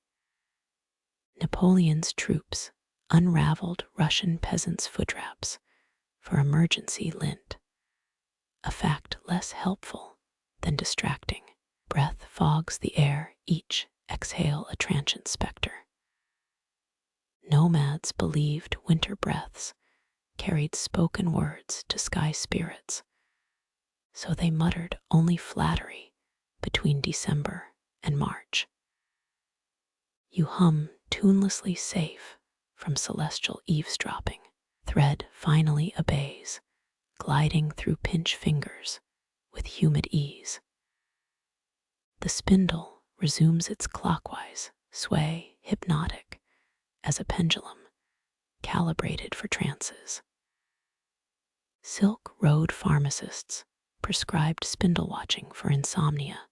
Napoleon's troops, unraveled Russian peasants' footraps for emergency lint, a fact less helpful than distracting. Breath fogs the air, each exhale a transient spectre. Nomads believed winter breaths carried spoken words to sky spirits, so they muttered only flattery between December and March. You hum tunelessly safe from celestial eavesdropping. Thread finally obeys, gliding through pinch fingers with humid ease. The spindle resumes its clockwise sway, hypnotic as a pendulum calibrated for trances. Silk Road pharmacists prescribed spindle watching for insomnia,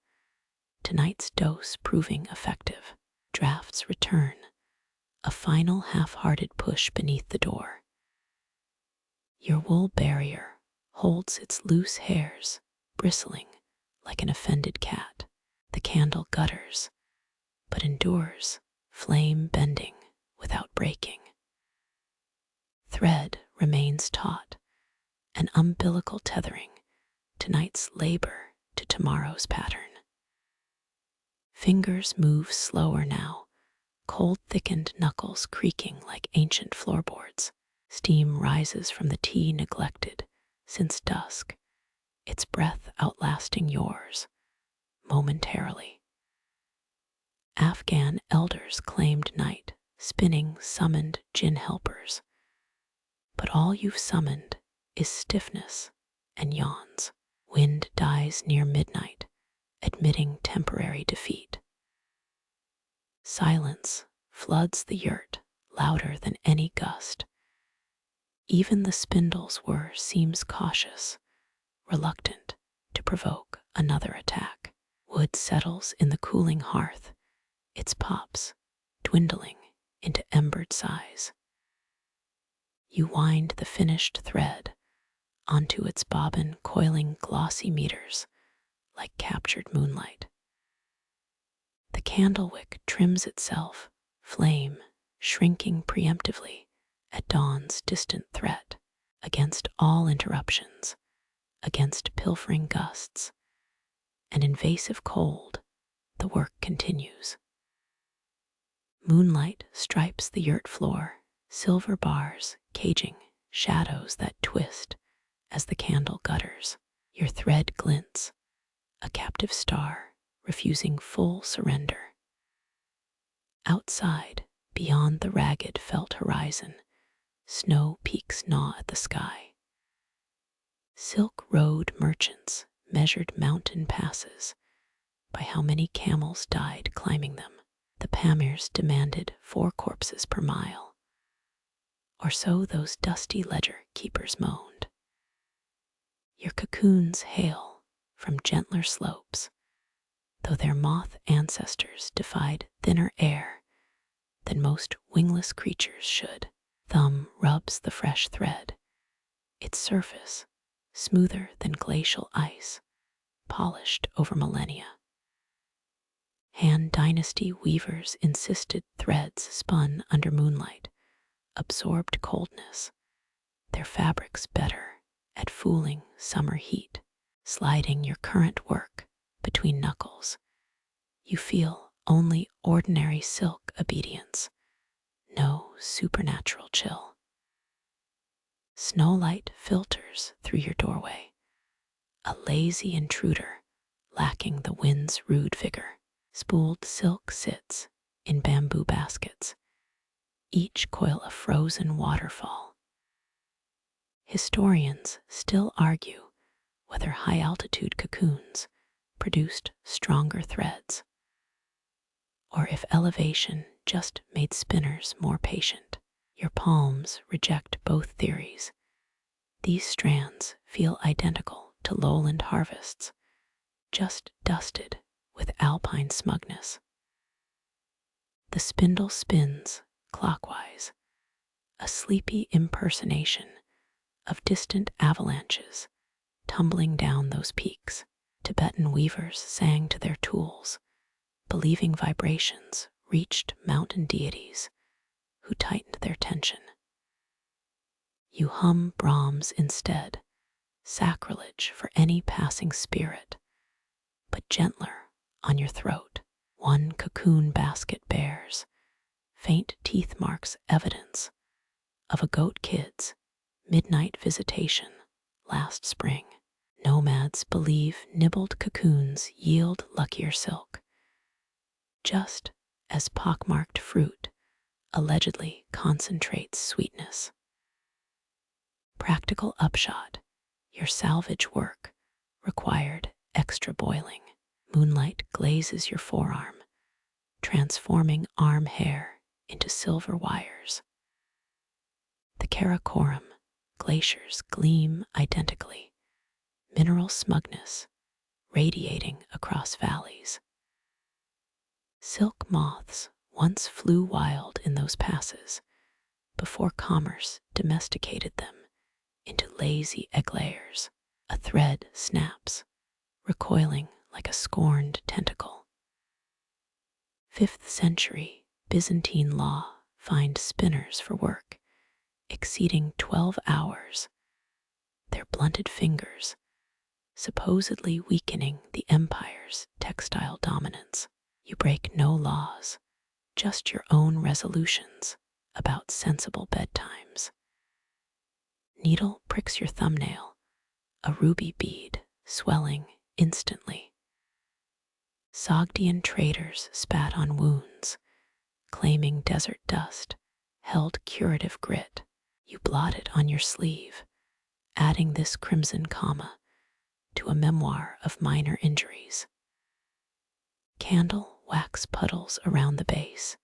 tonight's dose proving effective. Drafts return, a final half-hearted push beneath the door. Your wool barrier holds its loose hairs, bristling like an offended cat. The candle gutters, but endures, flame bending without breaking. Thread remains taut, an umbilical tethering tonight's labor to tomorrow's pattern. Fingers move slower now, cold-thickened knuckles creaking like ancient floorboards. Steam rises from the tea neglected since dusk, its breath outlasting yours, momentarily. Afghan elders claimed night, spinning summoned jinn helpers. But all you've summoned is stiffness and yawns. Wind dies near midnight, admitting temporary defeat. Silence floods the yurt, louder than any gust. Even the spindles' whir seems cautious, reluctant to provoke another attack. Wood settles in the cooling hearth, its pops dwindling into embered size. You wind the finished thread onto its bobbin, coiling glossy meters like captured moonlight. The candle wick trims itself, flame shrinking preemptively at dawn's distant threat. Against all interruptions, against pilfering gusts and invasive cold, the work continues. Moonlight stripes the yurt floor, silver bars caging shadows that twist as the candle gutters. Your thread glints, a captive star refusing full surrender. Outside, beyond the ragged felt horizon, snow peaks gnaw at the sky. Silk Road merchants measured mountain passes by how many camels died climbing them. The Pamirs demanded 4 corpses per mile, or so those dusty ledger keepers moaned. Your cocoons hail from gentler slopes, though their moth ancestors defied thinner air than most wingless creatures should. Thumb rubs the fresh thread, its surface smoother than glacial ice, polished over millennia. Han dynasty weavers insisted threads spun under moonlight absorbed coldness, their fabrics better at fooling summer heat. Sliding your current work between knuckles, you feel only ordinary silk obedience, no supernatural chill. Snowlight filters through your doorway, a lazy intruder lacking the wind's rude vigor. Spooled silk sits in bamboo baskets, each coil a frozen waterfall. Historians still argue whether high-altitude cocoons produced stronger threads, or if elevation just made spinners more patient. Your palms reject both theories. These strands feel identical to lowland harvests, just dusted with alpine smugness. The spindle spins, clockwise, a sleepy impersonation of distant avalanches tumbling down those peaks. Tibetan weavers sang to their tools, believing vibrations reached mountain deities who tightened their tension. You hum Brahms instead, sacrilege for any passing spirit, but gentler on your throat. One cocoon basket bears faint teeth marks, evidence of a goat kid's midnight visitation last spring. Nomads believe nibbled cocoons yield luckier silk, just as pockmarked fruit allegedly concentrates sweetness. Practical upshot: your salvage work required extra boiling. Moonlight glazes your forearm, transforming arm hair into silver wires. The Karakoram glaciers gleam identically, mineral smugness radiating across valleys. Silk moths once flew wild in those passes before commerce domesticated them into lazy egg layers. A thread snaps, recoiling like a scorned tentacle. 5th century Byzantine law fined spinners for work exceeding 12 hours, their blunted fingers supposedly weakening the empire's textile dominance. You break no laws, just your own resolutions about sensible bedtimes. Needle pricks your thumbnail, a ruby bead swelling instantly. Sogdian traders spat on wounds, claiming desert dust held curative grit. You blot it on your sleeve, adding this crimson comma to a memoir of minor injuries. Candle wax puddles around the base,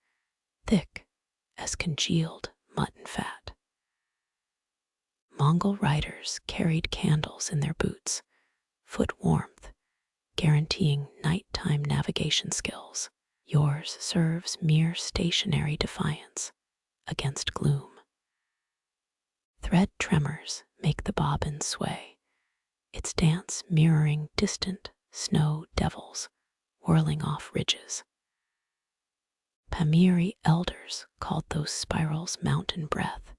thick as congealed mutton fat. Mongol riders carried candles in their boots, foot warmth guaranteeing nighttime navigation skills. Yours serves mere stationary defiance against gloom. Thread tremors make the bobbin sway, its dance mirroring distant snow devils whirling off ridges. Pamiri elders called those spirals mountain breath,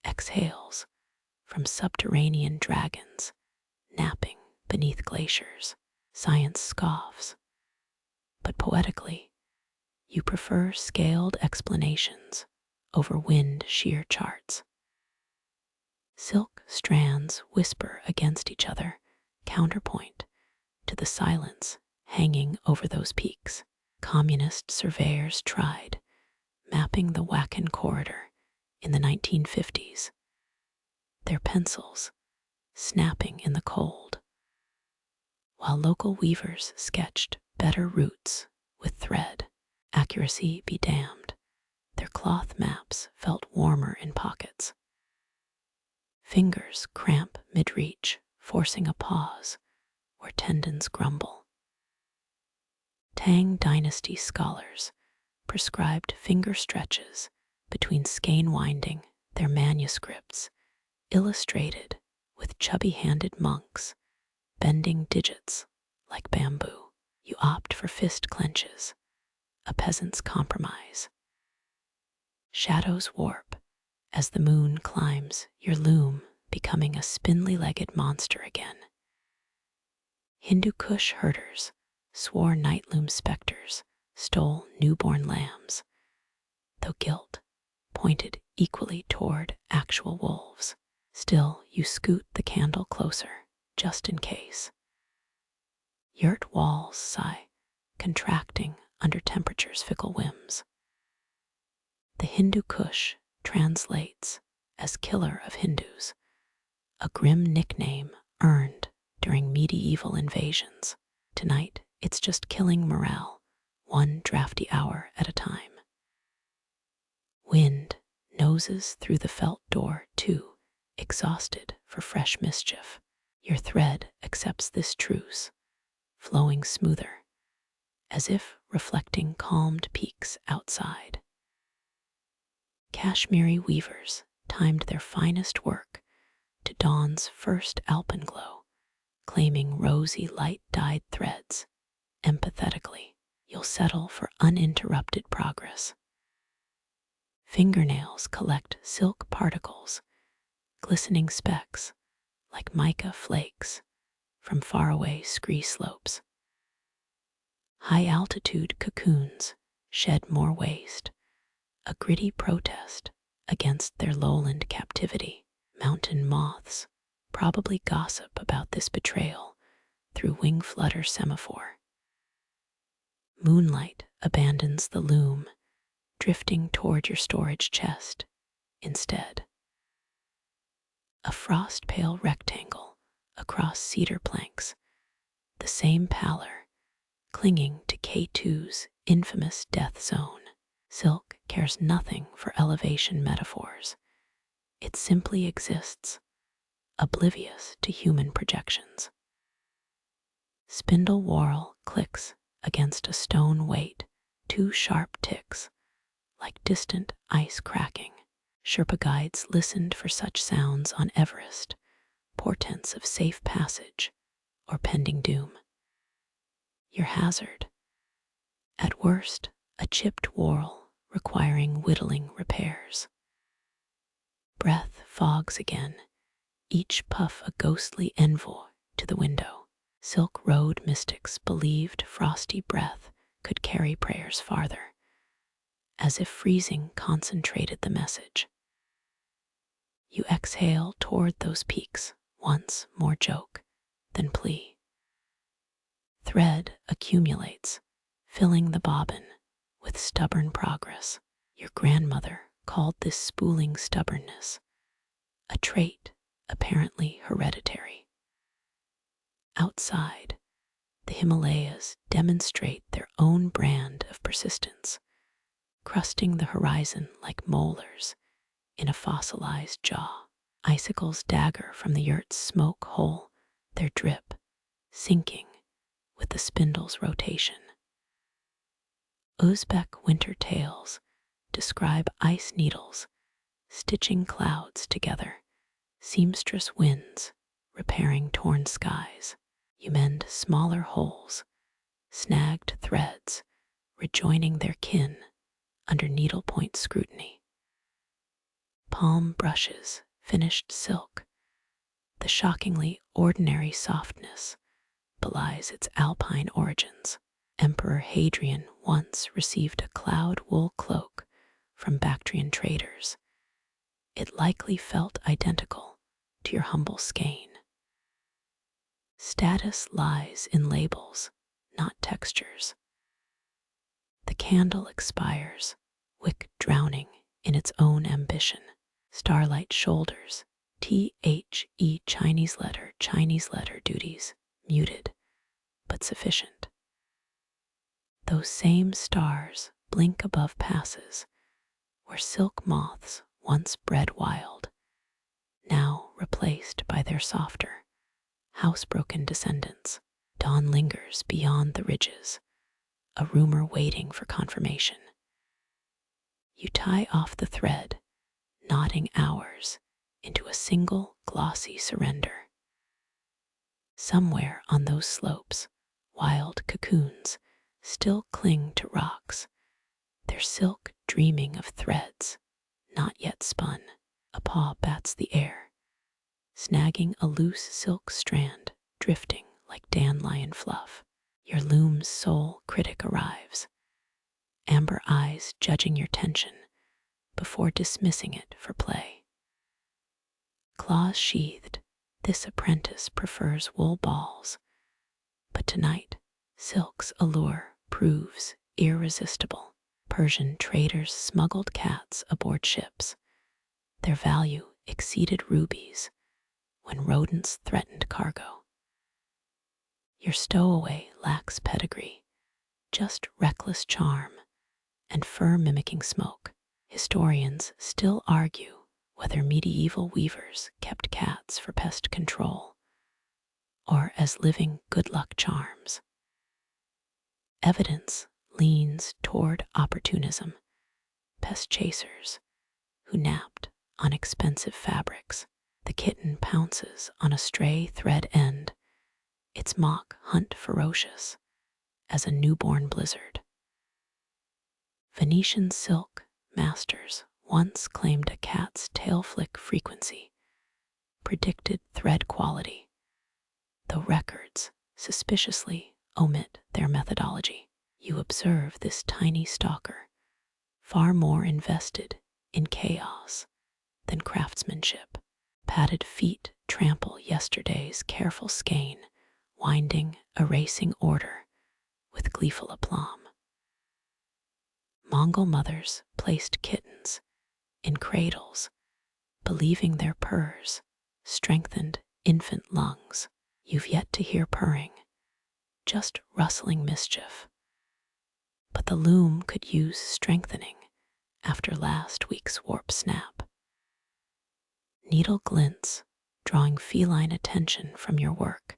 exhales from subterranean dragons napping beneath glaciers. Science scoffs, but poetically, you prefer scaled explanations over wind shear charts. Silk strands whisper against each other, counterpoint to the silence hanging over those peaks. Communist surveyors tried mapping the Wacken corridor in the 1950s, their pencils snapping in the cold, while local weavers sketched better routes with thread. Accuracy be damned, their cloth maps felt warmer in pockets. Fingers cramp mid-reach, forcing a pause where tendons grumble. Tang Dynasty scholars prescribed finger stretches between skein winding their manuscripts, illustrated with chubby-handed monks bending digits like bamboo. You opt for fist clenches, a peasant's compromise. Shadows warp as the moon climbs your loom, becoming a spindly-legged monster again. Hindu Kush herders swore night loom specters stole newborn lambs, though guilt pointed equally toward actual wolves. Still, you scoot the candle closer, just in case. Yurt walls sigh, contracting under temperature's fickle whims. The Hindu Kush translates as killer of Hindus, a grim nickname earned during medieval invasions. Tonight, it's just killing morale, one drafty hour at a time. Wind noses through the felt door, too exhausted for fresh mischief. Your thread accepts this truce, flowing smoother, as if reflecting calmed peaks outside. Kashmiri weavers timed their finest work to dawn's first alpenglow, claiming rosy light-dyed threads. Empathetically, you'll settle for uninterrupted progress. Fingernails collect silk particles, glistening specks like mica flakes from faraway scree slopes. High-altitude cocoons shed more waste, a gritty protest against their lowland captivity. Mountain moths probably gossip about this betrayal through wing flutter semaphore. Moonlight abandons the loom, drifting toward your storage chest instead. A frost-pale rectangle across cedar planks, the same pallor clinging to K2's infamous death zone. Silk cares nothing for elevation metaphors. It simply exists, oblivious to human projections. Spindle whorl clicks against a stone weight, two sharp ticks, like distant ice cracking. Sherpa guides listened for such sounds on Everest, portents of safe passage or pending doom. Your hazard. At worst, a chipped whorl requiring whittling repairs. Breath fogs again, each puff a ghostly envoy to the window. Silk Road mystics believed frosty breath could carry prayers farther, as if freezing concentrated the message. You exhale toward those peaks, once more joke than plea. Thread accumulates, filling the bobbin with stubborn progress. Your grandmother called this spooling stubbornness, a trait apparently hereditary. Outside, the Himalayas demonstrate their own brand of persistence, crusting the horizon like molars in a fossilized jaw. Icicles dagger from the Yurt's smoke hole, their drip sinking with the spindle's rotation. Uzbek winter tales describe ice needles stitching clouds together, seamstress winds repairing torn skies. You mend smaller holes, snagged threads rejoining their kin under needlepoint scrutiny. Palm brushes finished silk, the shockingly ordinary softness belies its alpine origins. Emperor Hadrian once received a cloud wool cloak from Bactrian traders. It likely felt identical to your humble skein. Status lies in labels, not textures. The candle expires, wick drowning in its own ambition. Starlight shoulders, THE Chinese letter duties, muted, but sufficient. Those same stars blink above passes where silk moths once bred wild, now replaced by their softer, housebroken descendants. Dawn lingers beyond the ridges, a rumor waiting for confirmation. You tie off the thread, knotting hours into a single glossy surrender. Somewhere on those slopes, wild cocoons still cling to rocks, their silk dreaming of threads not yet spun. A paw bats the air, snagging a loose silk strand drifting like dandelion fluff. Your loom's sole critic arrives, amber eyes judging your tension before dismissing it for play. Claws sheathed, this apprentice prefers wool balls, but tonight silk's allure proves irresistible. Persian traders smuggled cats aboard ships. Their value exceeded rubies when rodents threatened cargo. Your stowaway lacks pedigree, just reckless charm and fur-mimicking smoke. Historians still argue whether medieval weavers kept cats for pest control or as living good luck charms. Evidence leans toward opportunism. Pest chasers who napped on expensive fabrics. The kitten pounces on a stray thread end, its mock hunt ferocious as a newborn blizzard. Venetian silk masters once claimed a cat's tail flick frequency predicted thread quality, though records suspiciously omit their methodology. You observe this tiny stalker, far more invested in chaos than craftsmanship. Padded feet trample yesterday's careful skein, winding, erasing order with gleeful aplomb. Mongol mothers placed kittens in cradles, believing their purrs strengthened infant lungs. You've yet to hear purring, just rustling mischief. But the loom could use strengthening after last week's warp snap. Needle glints, drawing feline attention from your work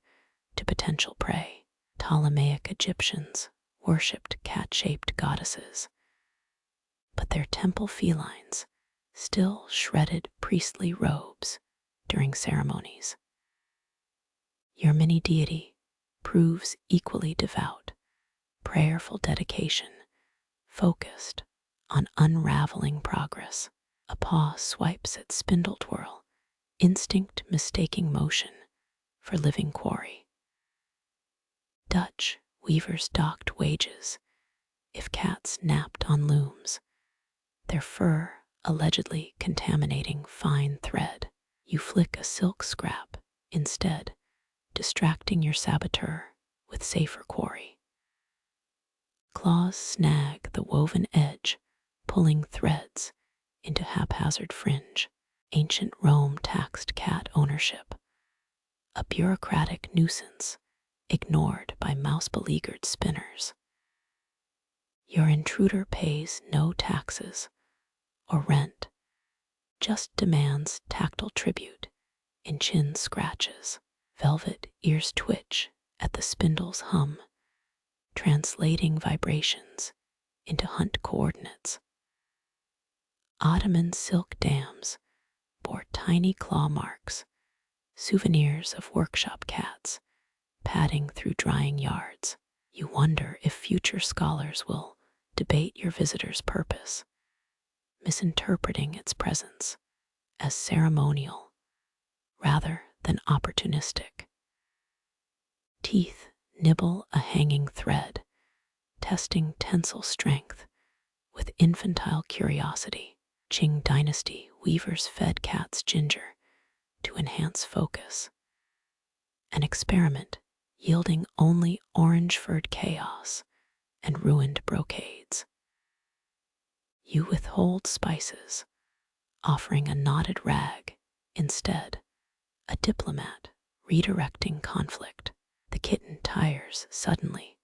to potential prey. Ptolemaic Egyptians worshipped cat-shaped goddesses, but their temple felines still shredded priestly robes during ceremonies. Your mini deity proves equally devout, prayerful dedication, focused on unraveling progress. A paw swipes at spindle twirl, instinct mistaking motion for living quarry. Dutch weavers docked wages if cats napped on looms, their fur allegedly contaminating fine thread. You flick a silk scrap instead, distracting your saboteur with safer quarry. Claws snag the woven edge, pulling threads into haphazard fringe. Ancient Rome taxed cat ownership, a bureaucratic nuisance ignored by mouse-beleaguered spinners. Your intruder pays no taxes or rent, just demands tactile tribute in chin scratches. Velvet ears twitch at the spindle's hum, translating vibrations into hunt coordinates. Ottoman silk dams bore tiny claw marks, souvenirs of workshop cats padding through drying yards. You wonder if future scholars will debate your visitor's purpose, misinterpreting its presence as ceremonial rather than opportunistic. Teeth nibble a hanging thread, testing tensile strength with infantile curiosity. Qing dynasty weavers fed cats ginger to enhance focus, an experiment yielding only orange-furred chaos and ruined brocades. You withhold spices, offering a knotted rag instead, a diplomat redirecting conflict. The kitten tires suddenly,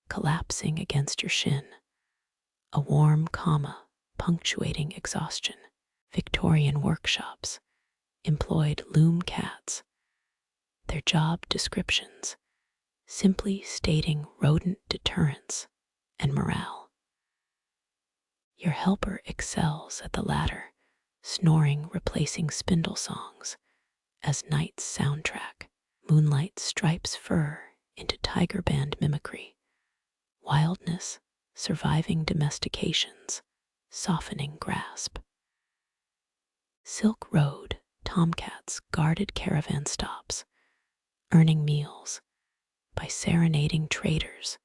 collapsing against your shin, a warm comma punctuating exhaustion. Victorian workshops employed loom cats, their job descriptions simply stating rodent deterrence and morale. Your helper excels at the latter, snoring replacing spindle songs as night's soundtrack. Moonlight stripes fur into tiger band mimicry, wildness surviving domestication's softening grasp. Silk Road tomcats guarded caravan stops, earning meals by serenading traders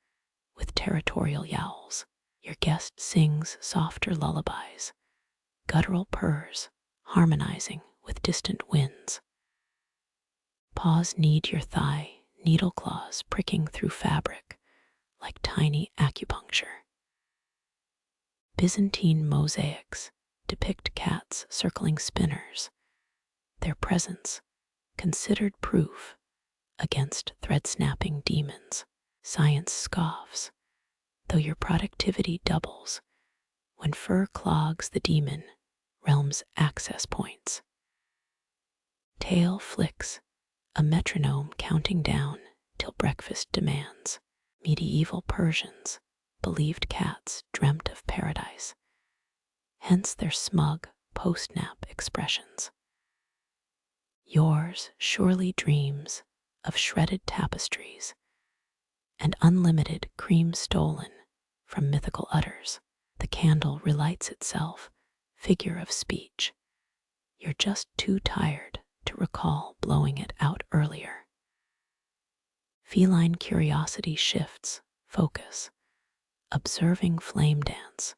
with territorial yowls. Your guest sings softer lullabies, guttural purrs harmonizing with distant winds. Paws knead your thigh, needle claws pricking through fabric like tiny acupuncture. Byzantine mosaics depict cats circling spinners, their presence considered proof against thread-snapping demons. Science scoffs, though your productivity doubles when fur clogs the demon realm's access points. Tail flicks, a metronome counting down till breakfast demands. Medieval Persians believed cats dreamt of paradise, hence their smug, post-nap expressions. Yours surely dreams of shredded tapestries and unlimited cream stolen from mythical udders. The candle relights itself, figure of speech. You're just too tired to recall blowing it out earlier. Feline curiosity shifts focus, observing flame dance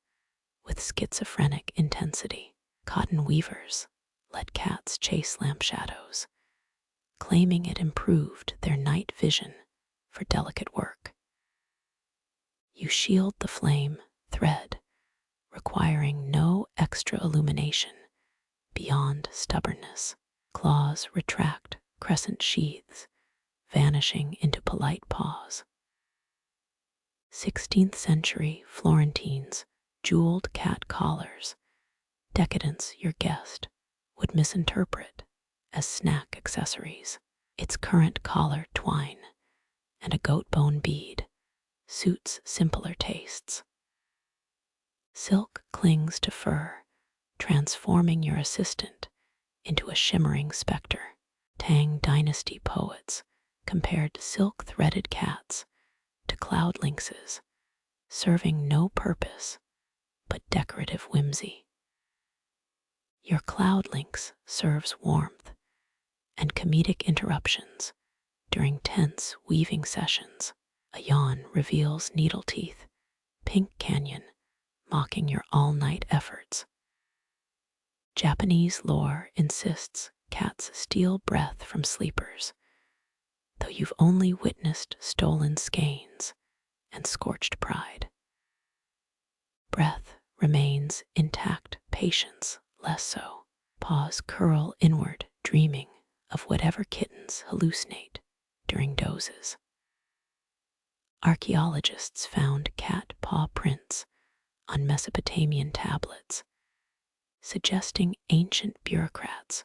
with schizophrenic intensity. Cotton weavers let cats chase lamp shadows, claiming it improved their night vision for delicate work. You shield the flame thread, requiring no extra illumination beyond stubbornness. Claws retract crescent sheaths, vanishing into polite paws. 16th century Florentines jeweled cat collars, decadence your guest would misinterpret as snack accessories. Its current collar twine and a goat bone bead suits simpler tastes. Silk clings to fur, transforming your assistant into a shimmering specter. Tang dynasty poets compared silk-threaded cats to cloud lynxes, serving no purpose but decorative whimsy. Your cloud lynx serves warmth and comedic interruptions during tense weaving sessions. A yawn reveals needle teeth, pink canyon mocking your all-night efforts. Japanese lore insists cats steal breath from sleepers, though you've only witnessed stolen skeins and scorched pride. Breath remains intact, patience less so. Paws curl inward, dreaming of whatever kittens hallucinate during dozes. Archaeologists found cat paw prints on Mesopotamian tablets, suggesting ancient bureaucrats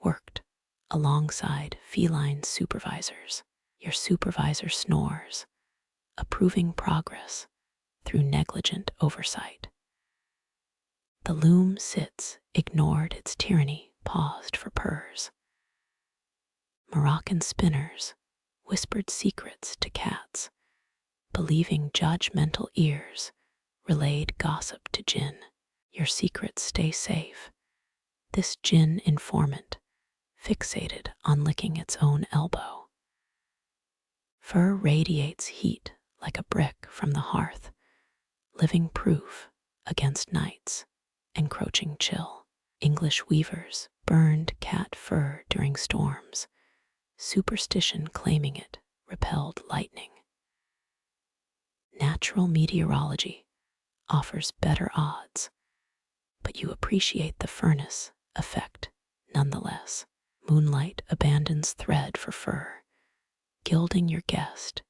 worked alongside feline supervisors. Your supervisor snores, approving progress through negligent oversight. The loom sits, ignored its tyranny, paused for purrs. Moroccan spinners whispered secrets to cats, believing judgmental ears relayed gossip to jinn. Your secrets stay safe. This jinn informant fixated on licking its own elbow. Fur radiates heat like a brick from the hearth, living proof against night's encroaching chill. English weavers burned cat fur during storms, superstition claiming it repelled lightning. Natural meteorology offers better odds, but you appreciate the furnace effect nonetheless. Moonlight abandons thread for fur, gilding your guest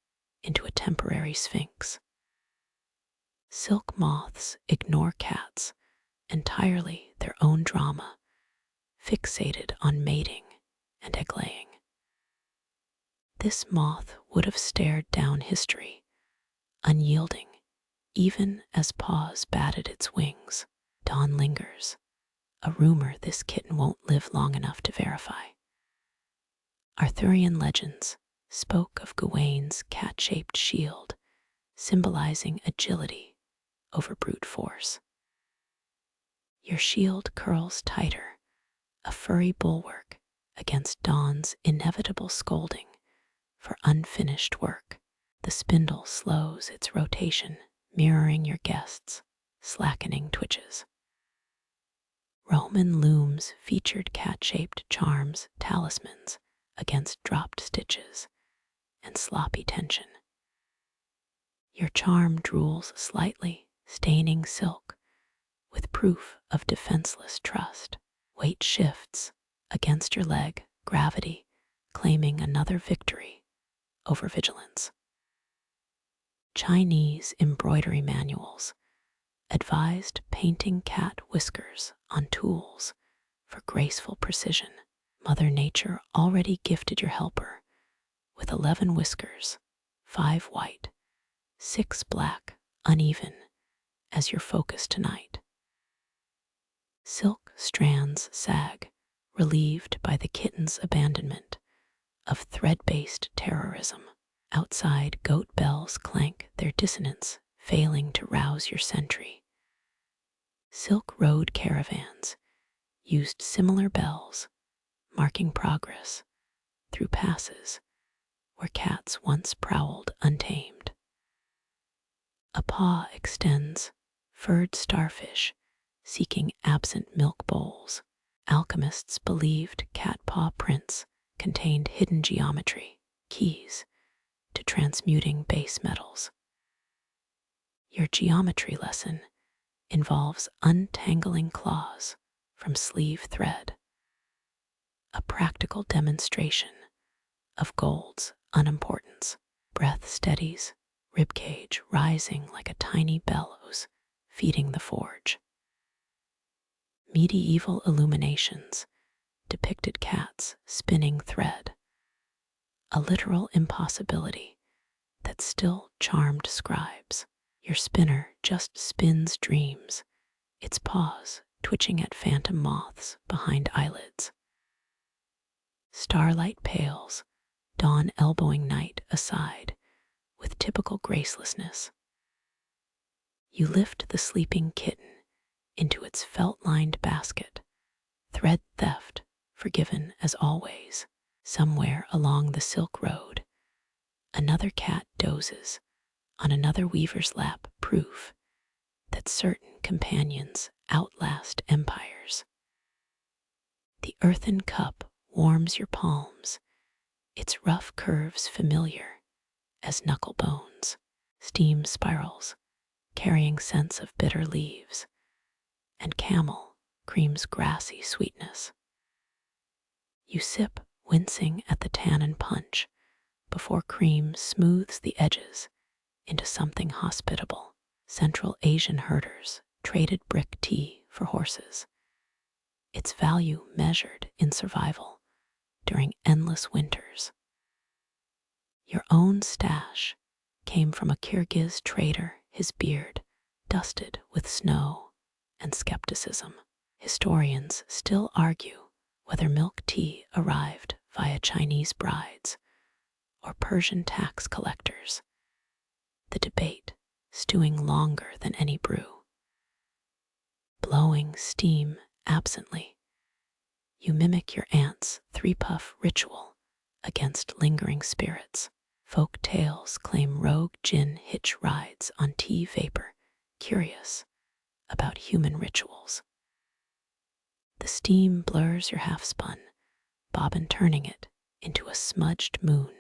into a temporary sphinx. Silk moths ignore cats entirely, their own drama, fixated on mating and egg-laying. This moth would have stared down history, unyielding, even as paws batted its wings. Dawn lingers, a rumor this kitten won't live long enough to verify. Arthurian legends spoke of Gawain's cat-shaped shield, symbolizing agility over brute force. Your shield curls tighter, a furry bulwark against Dawn's inevitable scolding for unfinished work. The spindle slows its rotation, mirroring your guest's slackening twitches. Roman looms featured cat-shaped charms, talismans against dropped stitches and sloppy tension. Your charm drools slightly, staining silk with proof of defenseless trust. Weight shifts against your leg, gravity claiming another victory over vigilance. Chinese embroidery manuals advised painting cat whiskers on tools for graceful precision. Mother Nature already gifted your helper with 11 whiskers, 5 white, 6 black, uneven as your focus tonight. Silk strands sag, relieved by the kitten's abandonment of thread-based terrorism. Outside, goat bells clank their dissonance, failing to rouse your sentry. Silk Road caravans used similar bells, marking progress through passes where cats once prowled untamed. A paw extends, furred starfish seeking absent milk bowls. Alchemists believed cat paw prints contained hidden geometry, keys to transmuting base metals. Your geometry lesson involves untangling claws from sleeve thread, a practical demonstration of gold's unimportance. Breath steadies, ribcage rising like a tiny bellows, feeding the forge. Medieval illuminations depicted cats spinning thread, a literal impossibility that still charmed scribes. Your spinner just spins dreams, its paws twitching at phantom moths behind eyelids. Starlight pales, dawn elbowing night aside with typical gracelessness. You lift the sleeping kitten into its felt-lined basket, thread theft forgiven as always. Somewhere along the Silk Road, another cat dozes on another weaver's lap, proof that certain companions outlast empires. The earthen cup warms your palms, its rough curves familiar as knuckle bones. Steam spirals, carrying scents of bitter leaves, and camel cream's grassy sweetness. You sip, wincing at the tannin punch, before cream smooths the edges into something hospitable. Central Asian herders traded brick tea for horses, its value measured in survival during endless winters. Your own stash came from a Kyrgyz trader, his beard dusted with snow and skepticism. Historians still argue whether milk tea arrived via Chinese brides or Persian tax collectors, the debate stewing longer than any brew. Blowing steam absently, you mimic your aunt's three-puff ritual against lingering spirits. Folk tales claim rogue djinn hitch rides on tea vapor, curious about human rituals. The steam blurs your half-spun, bobbin turning it into a smudged moon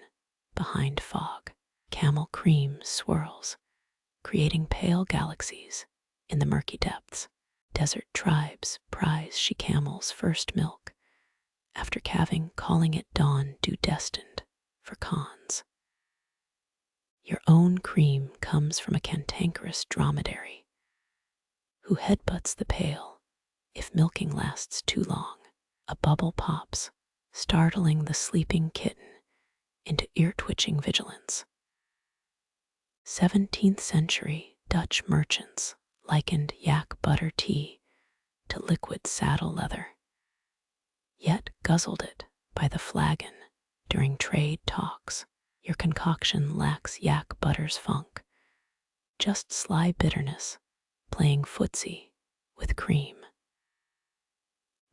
behind fog. Camel cream swirls, creating pale galaxies in the murky depths. Desert tribes prize she-camel's first milk, after calving calling it dawn dew destined for cons. Your own cream comes from a cantankerous dromedary who headbutts the pail if milking lasts too long. A bubble pops, startling the sleeping kitten into ear-twitching vigilance. 17th century Dutch merchants likened yak butter tea to liquid saddle leather, yet guzzled it by the flagon during trade talks. Your concoction lacks yak butter's funk, just sly bitterness playing footsie with cream.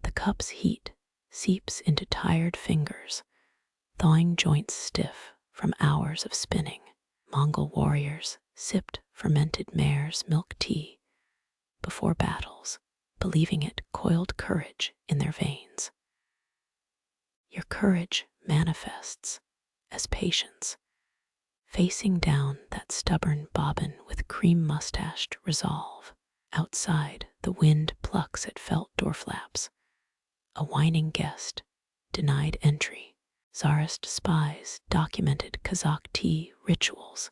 The cup's heat seeps into tired fingers, thawing joints stiff from hours of spinning. Mongol warriors sipped fermented mare's milk tea before battles, believing it coiled courage in their veins. Your courage manifests as patience, facing down that stubborn bobbin with cream-mustached resolve. Outside, the wind plucks at felt door flaps. A whining guest denied entry. Tsarist spies documented Kazakh tea rituals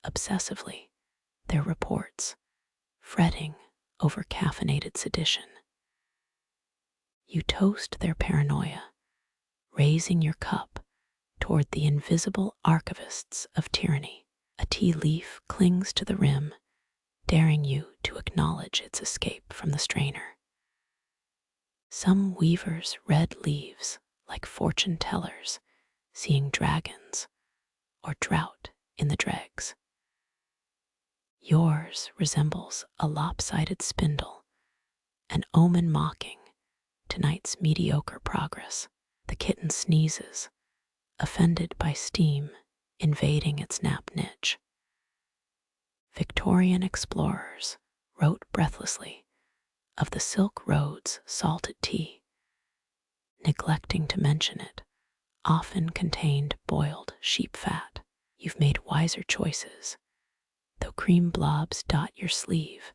obsessively, their reports fretting over caffeinated sedition. You toast their paranoia, raising your cup toward the invisible archivists of tyranny. A tea leaf clings to the rim, daring you to acknowledge its escape from the strainer. Some weavers read leaves like fortune tellers, seeing dragons or drought in the dregs. Yours resembles a lopsided spindle, an omen mocking tonight's mediocre progress. The kitten sneezes, offended by steam invading its nap niche. Victorian explorers wrote breathlessly of the Silk Road's salted tea, neglecting to mention it often contained boiled sheep fat. You've made wiser choices, though cream blobs dot your sleeve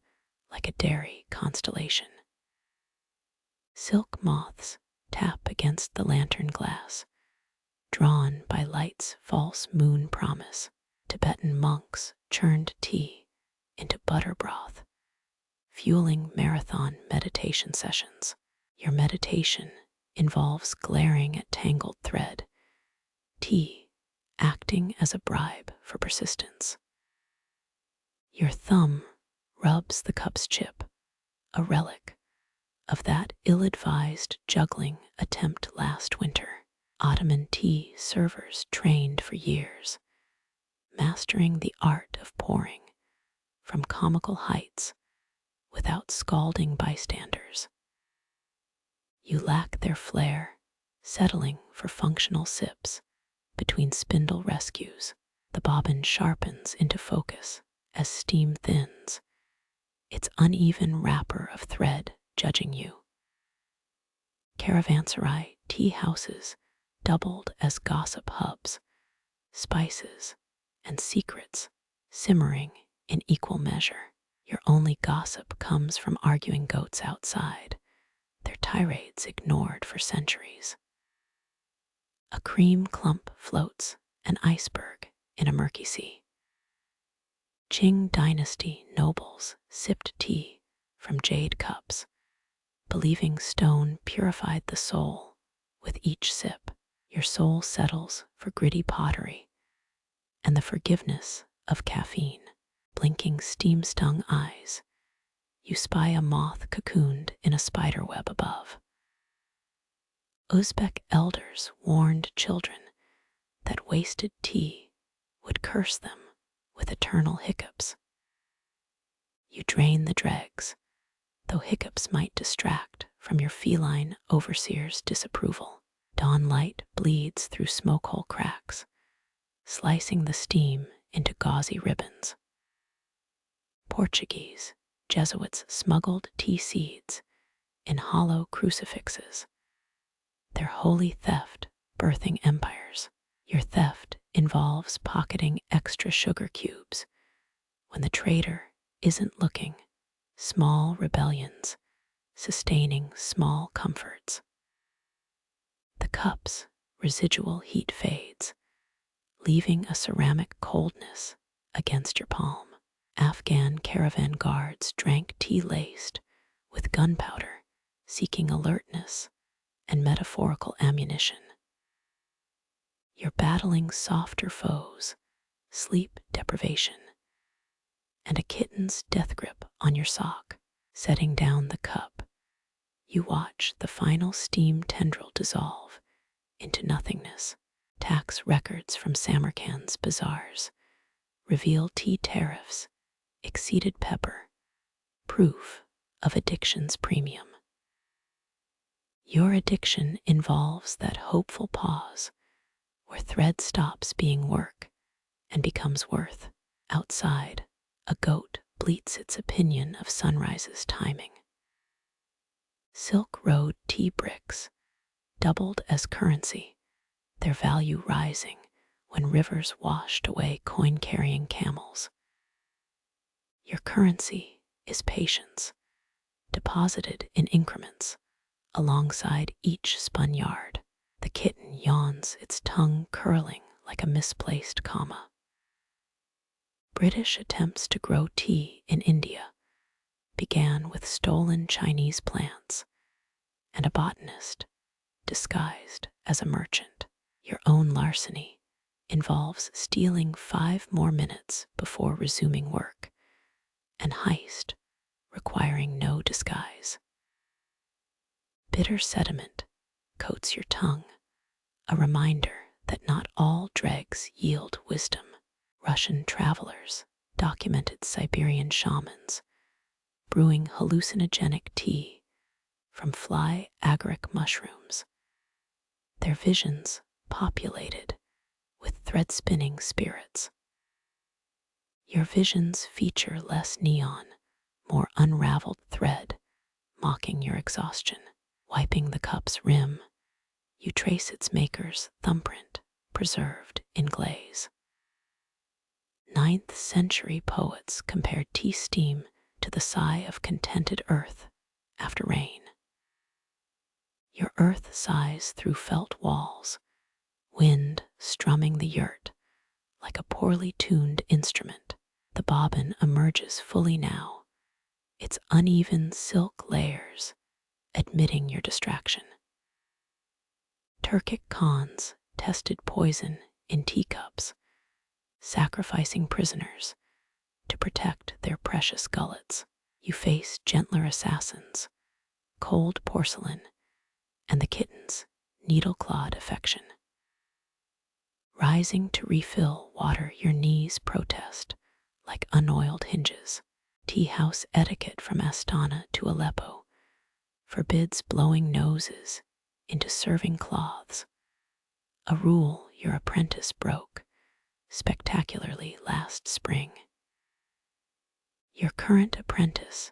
like a dairy constellation. Silk moths tap against the lantern glass, drawn by light's false moon promise. Tibetan monks churned tea into butter broth, fueling marathon meditation sessions. Your meditation involves glaring at tangled thread, tea acting as a bribe for persistence. Your thumb rubs the cup's chip, a relic of that ill-advised juggling attempt last winter. Ottoman tea servers trained for years, mastering the art of pouring from comical heights without scalding bystanders. You lack their flair, settling for functional sips between spindle rescues. The bobbin sharpens into focus as steam thins, its uneven wrapper of thread judging you. Caravanserai tea houses doubled as gossip hubs, spices and secrets simmering in equal measure. Your only gossip comes from arguing goats outside, their tirades ignored for centuries. A cream clump floats, an iceberg in a murky sea. Qing dynasty nobles sipped tea from jade cups, believing stone purified the soul with each sip. Your soul settles for gritty pottery and the forgiveness of caffeine. Blinking steam-stung eyes, you spy a moth cocooned in a spider web above. Uzbek elders warned children that wasted tea would curse them with eternal hiccups. You drain the dregs, though hiccups might distract from your feline overseer's disapproval. Dawn light bleeds through smoke hole cracks, slicing the steam into gauzy ribbons. Portuguese Jesuits smuggled tea seeds in hollow crucifixes, their holy theft birthing empires. Your theft involves pocketing extra sugar cubes when the trader isn't looking, small rebellions sustaining small comforts. The cup's residual heat fades, leaving a ceramic coldness against your palm. Afghan caravan guards drank tea laced with gunpowder, seeking alertness and metaphorical ammunition. You're battling softer foes, sleep deprivation, and a kitten's death grip on your sock. Setting down the cup, you watch the final steam tendril dissolve into nothingness. Tax records from Samarkand's bazaars reveal tea tariffs exceeded pepper, proof of addiction's premium. Your addiction involves that hopeful pause where thread stops being work and becomes worth. Outside, a goat bleats its opinion of sunrise's timing. Silk Road tea bricks doubled as currency, their value rising when rivers washed away coin-carrying camels. Your currency is patience, deposited in increments alongside each spun yard. The kitten yawns, its tongue curling like a misplaced comma. British attempts to grow tea in India began with stolen Chinese plants and a botanist disguised as a merchant. Your own larceny involves stealing 5 more minutes before resuming work, and heist requiring no disguise. Bitter sediment coats your tongue, a reminder that not all dregs yield wisdom. Russian travelers documented Siberian shamans brewing hallucinogenic tea from fly agaric mushrooms, their visions populated with thread-spinning spirits. Your visions feature less neon, more unraveled thread, mocking your exhaustion. Wiping the cup's rim, you trace its maker's thumbprint preserved in glaze. 9th century poets compared tea steam to the sigh of contented earth after rain. Your earth sighs through felt walls, wind strumming the yurt like a poorly tuned instrument. The bobbin emerges fully now, its uneven silk layers admitting your distraction. Turkic khans tested poison in teacups, sacrificing prisoners to protect their precious gullets. You face gentler assassins, cold porcelain, and the kitten's needle-clawed affection. Rising to refill water, your knees protest like unoiled hinges. Tea house etiquette from Astana to Aleppo forbids blowing noses into serving cloths, a rule your apprentice broke spectacularly last spring. Your current apprentice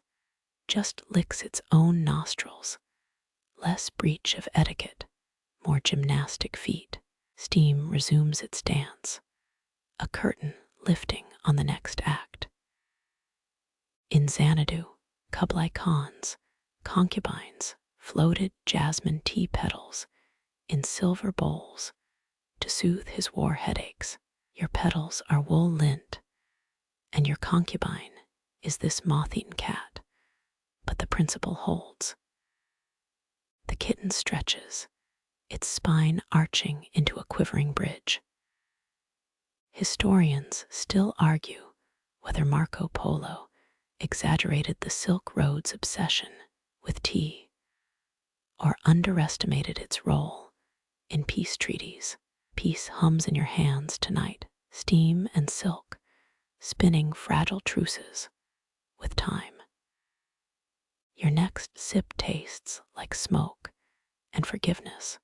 just licks its own nostrils, less breach of etiquette, more gymnastic feet. Steam resumes its dance, a curtain lifting on the next act. In Xanadu, Kublai Khan's concubines floated jasmine tea petals in silver bowls to soothe his war headaches. Your petals are wool lint, and your concubine is this moth-eaten cat, but the principle holds. The kitten stretches, its spine arching into a quivering bridge. Historians still argue whether Marco Polo exaggerated the Silk Road's obsession with tea or underestimated its role in peace treaties. Peace hums in your hands tonight, steam and silk spinning fragile truces with time. Your next sip tastes like smoke and forgiveness,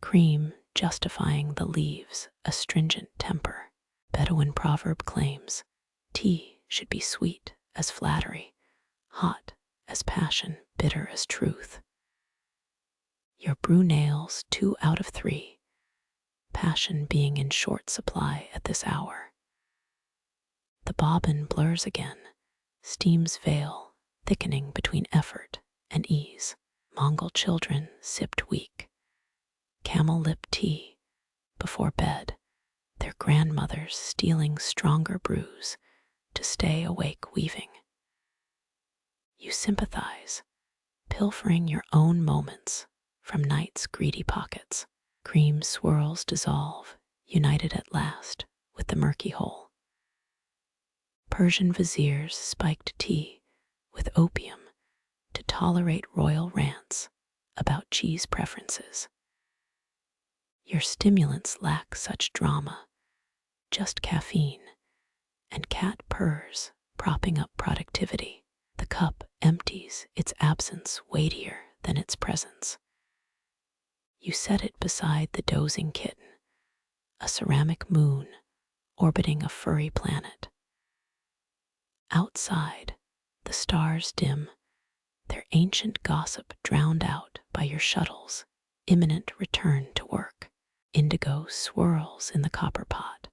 cream justifying the leaves' astringent temper. Bedouin proverb claims tea should be sweet as flattery, hot as passion, bitter as truth. Your brew nails 2 out of 3, passion being in short supply at this hour. The bobbin blurs again, steam's veil thickening between effort and ease. Mongol children sipped weak, camel lip tea before bed, their grandmothers stealing stronger brews to stay awake weaving. You sympathize, pilfering your own moments from night's greedy pockets. Cream swirls dissolve, united at last with the murky whole. Persian viziers spiked tea with opium to tolerate royal rants about cheese preferences. Your stimulants lack such drama, just caffeine and cat purrs propping up productivity. The cup empties, its absence weightier than its presence. You set it beside the dozing kitten, a ceramic moon orbiting a furry planet. Outside, the stars dim, their ancient gossip drowned out by your shuttle's imminent return to work. Indigo swirls in the copper pot,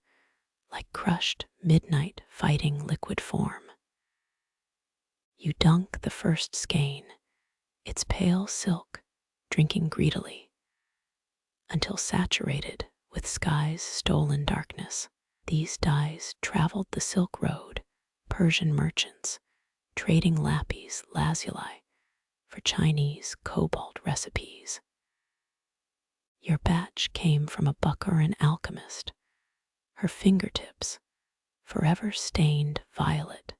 like crushed midnight fighting liquid form. You dunk the first skein, its pale silk drinking greedily, until saturated with sky's stolen darkness. These dyes traveled the Silk Road, Persian merchants trading lapis lazuli for Chinese cobalt recipes. Your batch came from a Bukharan alchemist, her fingertips forever stained violet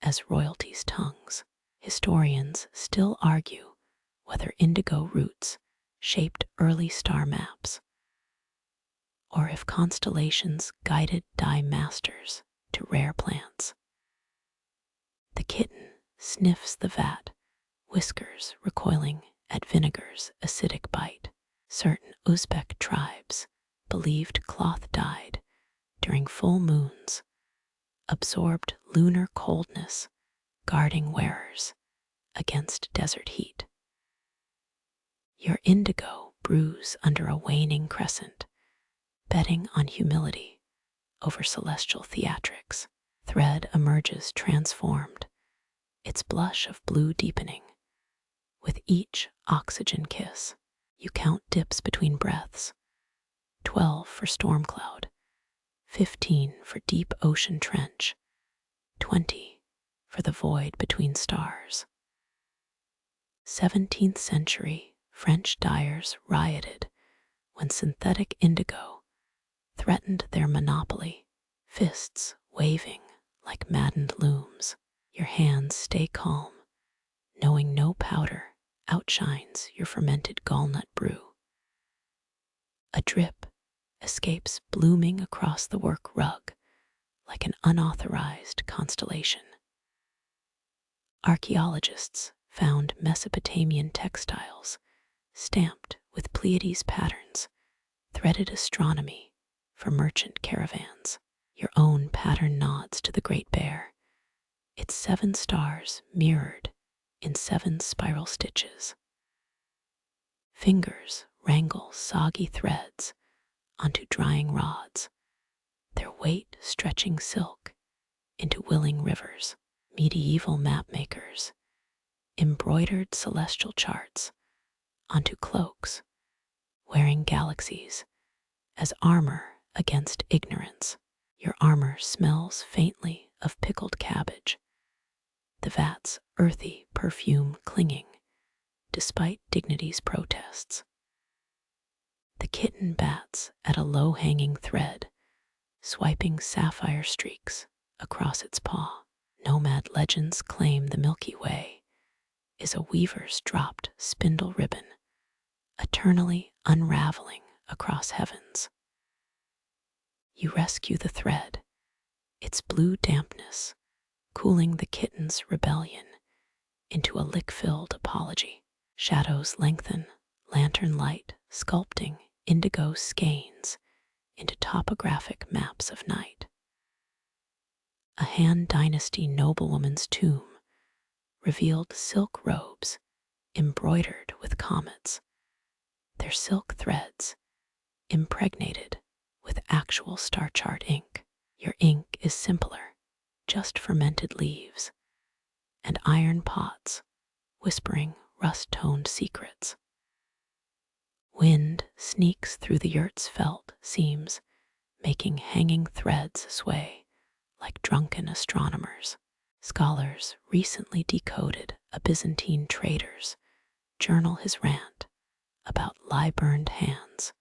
as royalty's tongues. Historians still argue whether indigo roots shaped early star maps, or if constellations guided dye masters to rare plants. The kitten sniffs the vat, whiskers recoiling at vinegar's acidic bite. Certain Uzbek tribes believed cloth dyed during full moons absorbed lunar coldness, guarding wearers against desert heat. Your indigo brews under a waning crescent, betting on humility over celestial theatrics. Thread emerges transformed, its blush of blue deepening. With each oxygen kiss, you count dips between breaths, 12 for storm cloud, 15 for deep ocean trench, 20 for the void between stars. 17th century French dyers rioted when synthetic indigo threatened their monopoly, fists waving like maddened looms. Your hands stay calm, knowing no powder outshines your fermented gallnut brew. A drip escapes blooming across the work rug like an unauthorized constellation. Archaeologists found Mesopotamian textiles stamped with Pleiades patterns, threaded astronomy for merchant caravans. Your own pattern nods to the Great Bear, its 7 stars mirrored in 7 spiral stitches. Fingers wrangle soggy threads onto drying rods, their weight stretching silk into willing rivers. Medieval mapmakers embroidered celestial charts onto cloaks, wearing galaxies as armor against ignorance. Your armor smells faintly of pickled cabbage, the vat's earthy perfume clinging despite dignity's protests. The kitten bats at a low-hanging thread, swiping sapphire streaks across its paw. Nomad legends claim the Milky Way is a weaver's dropped spindle ribbon, eternally unraveling across heavens. You rescue the thread, its blue dampness cooling the kitten's rebellion into a lick-filled apology. Shadows lengthen, lantern light sculpting indigo skeins into topographic maps of night. A Han Dynasty noblewoman's tomb revealed silk robes embroidered with comets, their silk threads impregnated with actual star chart ink. Your ink is simpler, just fermented leaves and iron pots whispering rust-toned secrets. Wind sneaks through the yurt's felt seams, making hanging threads sway like drunken astronomers. Scholars recently decoded a Byzantine trader's journal his rant about lie-burned hands,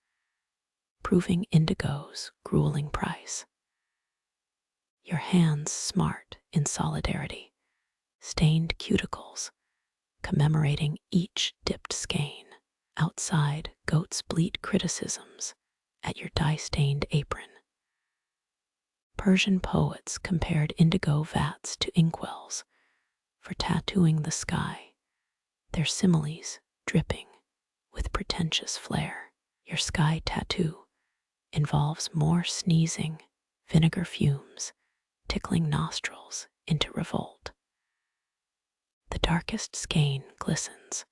proving indigo's grueling price. Your hands smart in solidarity, stained cuticles commemorating each dipped skein. Outside, goats bleat criticisms at your dye-stained apron. Persian poets compared indigo vats to inkwells for tattooing the sky, their similes dripping with pretentious flair. Your sky tattoo involves more sneezing, vinegar fumes tickling nostrils into revolt. The darkest skein glistens,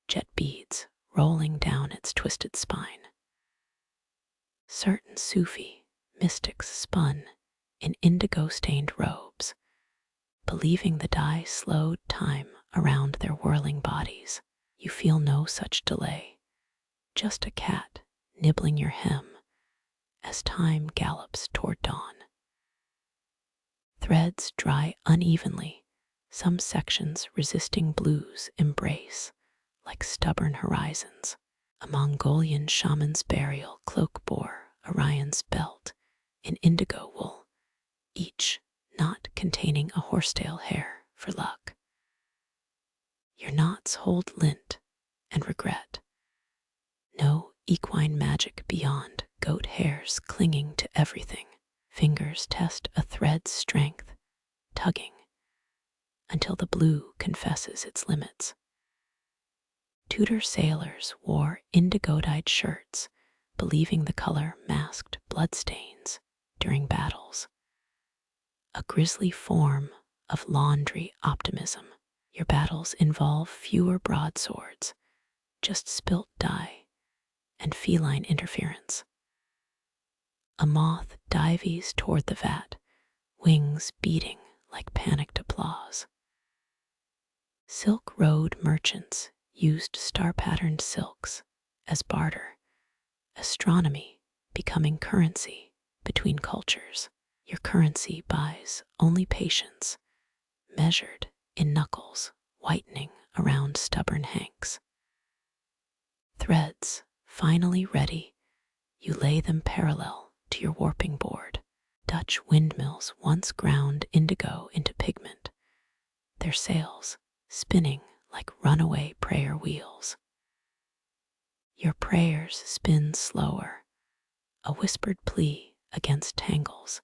jet beads rolling down its twisted spine. Certain Sufi mystics spun in indigo-stained robes, believing the dye slowed time around their whirling bodies. You feel no such delay, just a cat nibbling your hem as time gallops toward dawn. Threads dry unevenly, some sections resisting blue's embrace like stubborn horizons. A Mongolian shaman's burial cloak bore Orion's belt in indigo wool, each knot containing a horsetail hair for luck. Your knots hold lint and regret. No equine magic beyond goat hairs clinging to everything. Fingers test a thread's strength, tugging until the blue confesses its limits. Tudor sailors wore indigo-dyed shirts, believing the color masked bloodstains during battles. A grisly form of laundry optimism. Your battles involve fewer broadswords, just spilt dye and feline interference. A moth dives toward the vat, wings beating like panicked applause. Silk Road merchants used star-patterned silks as barter, astronomy becoming currency between cultures. Your currency buys only patience, measured in knuckles whitening around stubborn hanks. Threads finally ready, you lay them parallel to your warping board. Dutch windmills once ground indigo into pigment, their sails spinning like runaway prayer wheels. Your prayers spin slower, a whispered plea against tangles,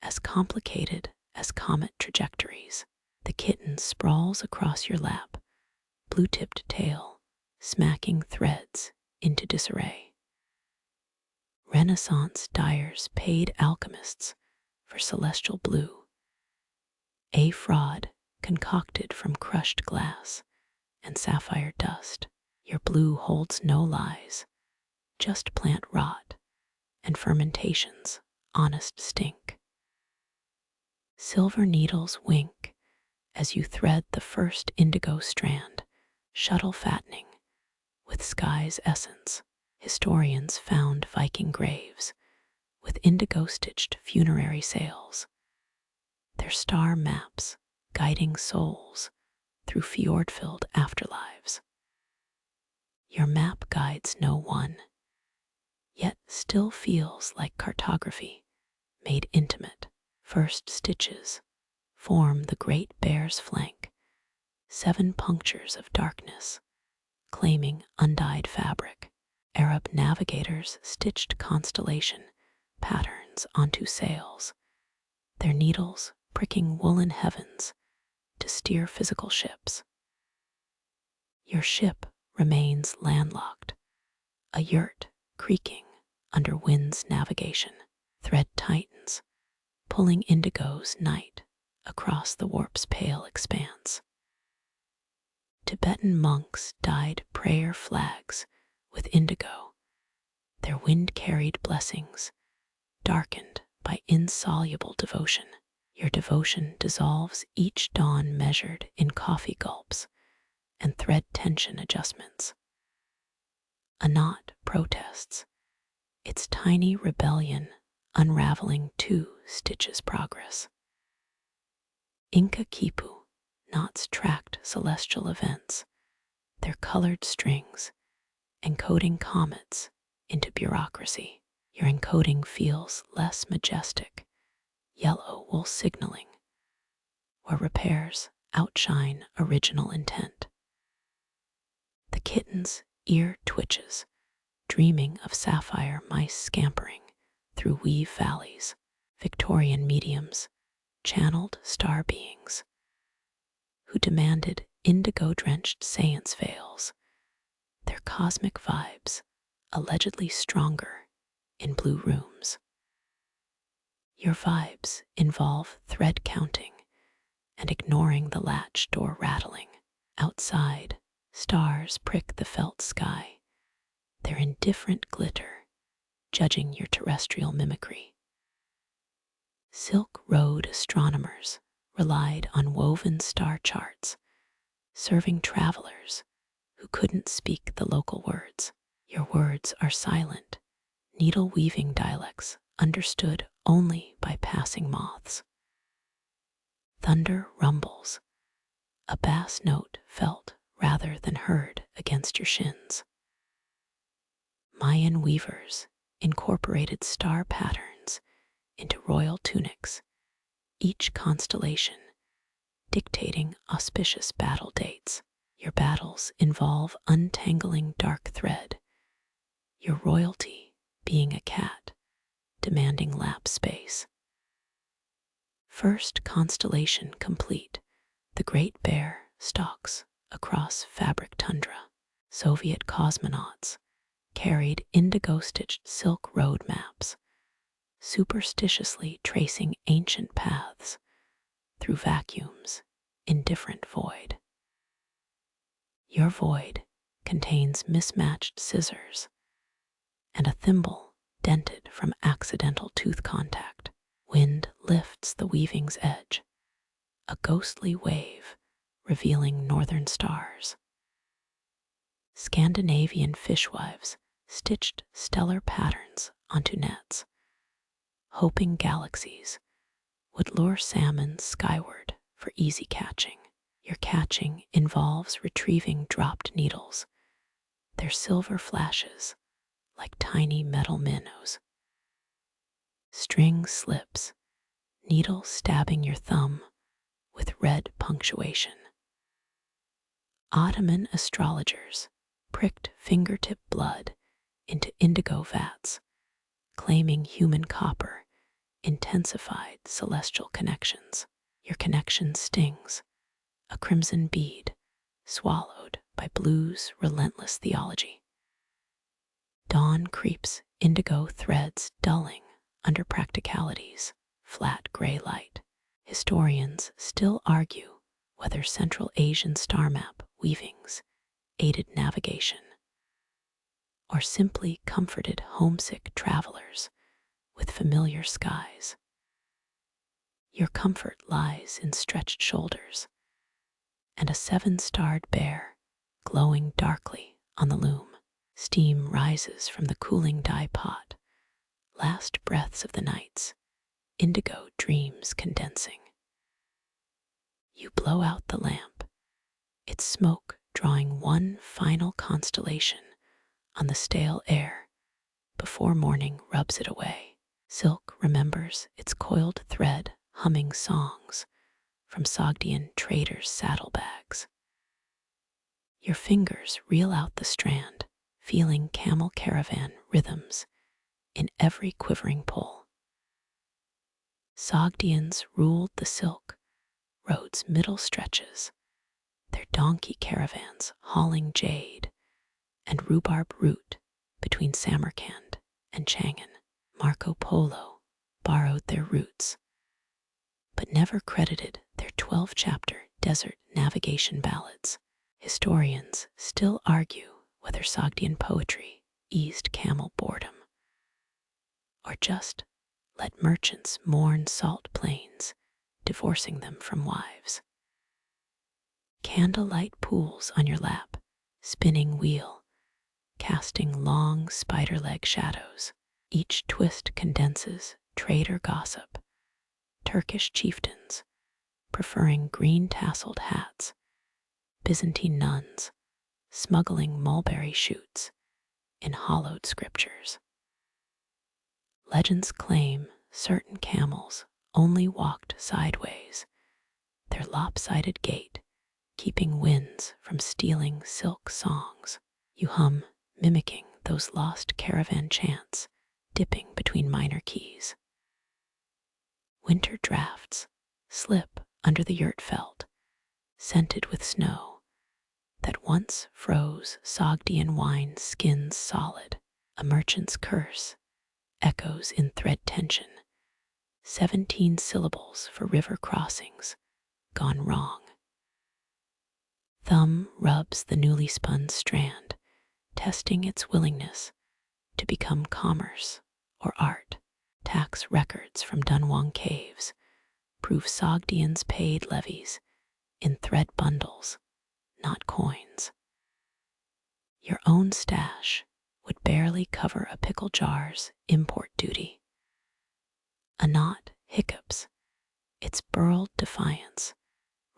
as complicated as comet trajectories. The kitten sprawls across your lap, blue-tipped tail smacking threads into disarray. Renaissance dyers paid alchemists for celestial blue, a fraud concocted from crushed glass and sapphire dust. Your blue holds no lies, just plant rot and fermentation's honest stink. Silver needles wink as you thread the first indigo strand, shuttle fattening with sky's essence. Historians found Viking graves with indigo-stitched funerary sails, their star maps guiding souls through fjord-filled afterlives. Your map guides no one, yet still feels like cartography made intimate. First stitches form the great bear's flank, 7 punctures of darkness, claiming undyed fabric. Arab navigators stitched constellation patterns onto sails, their needles pricking woolen heavens to steer physical ships. Your ship remains landlocked, a yurt creaking under wind's navigation. Thread tightens, pulling indigo's night across the warp's pale expanse. Tibetan monks dyed prayer flags with indigo, their wind-carried blessings darkened by insoluble devotion. Your devotion dissolves each dawn measured in coffee gulps and thread tension adjustments. A knot protests, its tiny rebellion unraveling 2 stitches progress. Inca Kipu knots tracked celestial events, their colored strings encoding comets into bureaucracy. Your encoding feels less majestic, yellow wool signaling, where repairs outshine original intent. The kitten's ear twitches, dreaming of sapphire mice scampering through weave valleys. Victorian mediums channeled star beings who demanded indigo-drenched seance veils, their cosmic vibes allegedly stronger in blue rooms. Your vibes involve thread counting and ignoring the latch door rattling. Outside, stars prick the felt sky, their indifferent glitter judging your terrestrial mimicry. Silk Road astronomers relied on woven star charts, serving travelers who couldn't speak the local words. Your words are silent, needle-weaving dialects understood only by passing moths. Thunder rumbles, a bass note felt rather than heard against your shins. Mayan weavers incorporated star patterns into royal tunics, each constellation dictating auspicious battle dates. Your battles involve untangling dark thread, your royalty being a cat, demanding lap space. First constellation complete, the Great Bear stalks across fabric tundra. Soviet cosmonauts carried indigo-stitched silk road maps, superstitiously tracing ancient paths through vacuums, indifferent void. Your void contains mismatched scissors and a thimble dented from accidental tooth contact. Wind lifts the weaving's edge, a ghostly wave revealing northern stars. Scandinavian fishwives stitched stellar patterns onto nets, hoping galaxies would lure salmon skyward for easy catching. Your catching involves retrieving dropped needles, their silver flashes like tiny metal minnows. String slips, needle stabbing your thumb with red punctuation. Ottoman astrologers pricked fingertip blood into indigo vats, claiming human copper intensified celestial connections. Your connection stings, a crimson bead swallowed by blue's relentless theology. Dawn creeps indigo threads dulling under practicality's flat gray light. Historians still argue whether Central Asian star map weavings aided navigation or simply comforted homesick travelers with familiar skies. Your comfort lies in stretched shoulders and a 7-starred bear glowing darkly on the loom. Steam rises from the cooling dye pot, last breaths of the nights, indigo dreams condensing. You blow out the lamp, its smoke drawing one final constellation on the stale air before morning rubs it away. Silk remembers its coiled thread humming songs from Sogdian traders' saddlebags. Your fingers reel out the strand, feeling camel caravan rhythms in every quivering pull. Sogdians ruled the silk road's middle stretches, their donkey caravans hauling jade and rhubarb root between Samarkand and Chang'an. Marco Polo borrowed their routes, but never credited their 12-chapter desert navigation ballads. Historians still argue whether Sogdian poetry eased camel boredom, or just let merchants mourn salt plains, divorcing them from wives. Candlelight pools on your lap, spinning wheel, casting long spider-leg shadows. Each twist condenses trader gossip, Turkish chieftains preferring green-tasseled hats, Byzantine nuns smuggling mulberry shoots in hollowed scriptures. Legends claim certain camels only walked sideways, their lopsided gait keeping winds from stealing silk songs. You hum, mimicking those lost caravan chants, dipping between minor keys. Winter drafts slip under the Yurt felt, scented with snow, that once froze Sogdian wine skins solid. A merchant's curse echoes in thread tension, 17 syllables for river crossings gone wrong. Thumb rubs the newly spun strand, testing its willingness to become commerce or art. Tax records from Dunhuang caves prove Sogdians paid levies in thread bundles, not coins. Your own stash would barely cover a pickle jar's import duty. A knot hiccups, its burled defiance,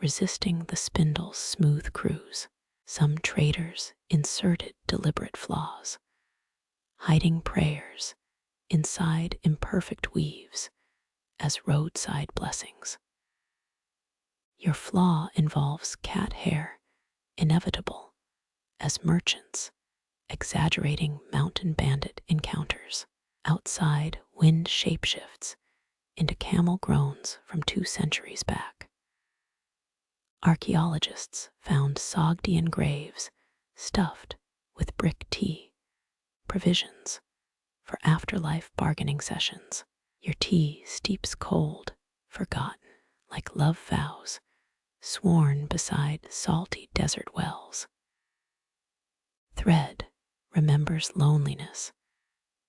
resisting the spindle's smooth cruise. Some traders inserted deliberate flaws, hiding prayers inside imperfect weaves as roadside blessings. Your flaw involves cat hair inevitable as merchants, exaggerating mountain bandit encounters. Outside, wind shapeshifts into camel groans from 2 centuries back. Archaeologists found Sogdian graves stuffed with brick tea, provisions for afterlife bargaining sessions. Your tea steeps cold, forgotten, like love vows, sworn beside salty desert wells. Thread remembers loneliness,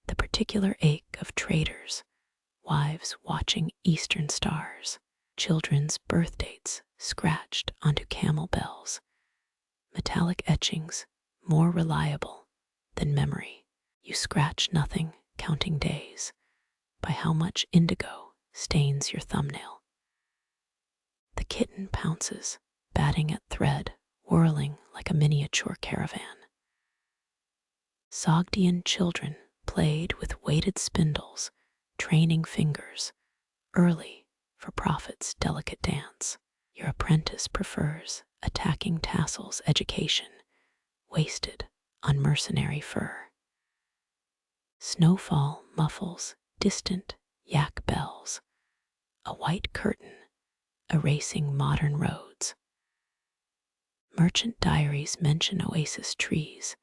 the particular ache of traders, wives watching eastern stars, children's birth dates scratched onto camel bells, metallic etchings more reliable than memory. You scratch nothing, counting days by how much indigo stains your thumbnail. The kitten pounces, batting at thread, whirling like a miniature caravan. Sogdian children played with weighted spindles, training fingers early for prophet's delicate dance. Your apprentice prefers attacking tassels education, wasted on mercenary fur. Snowfall muffles distant yak bells, a white curtain erasing modern roads. Merchant diaries mention oasis trees,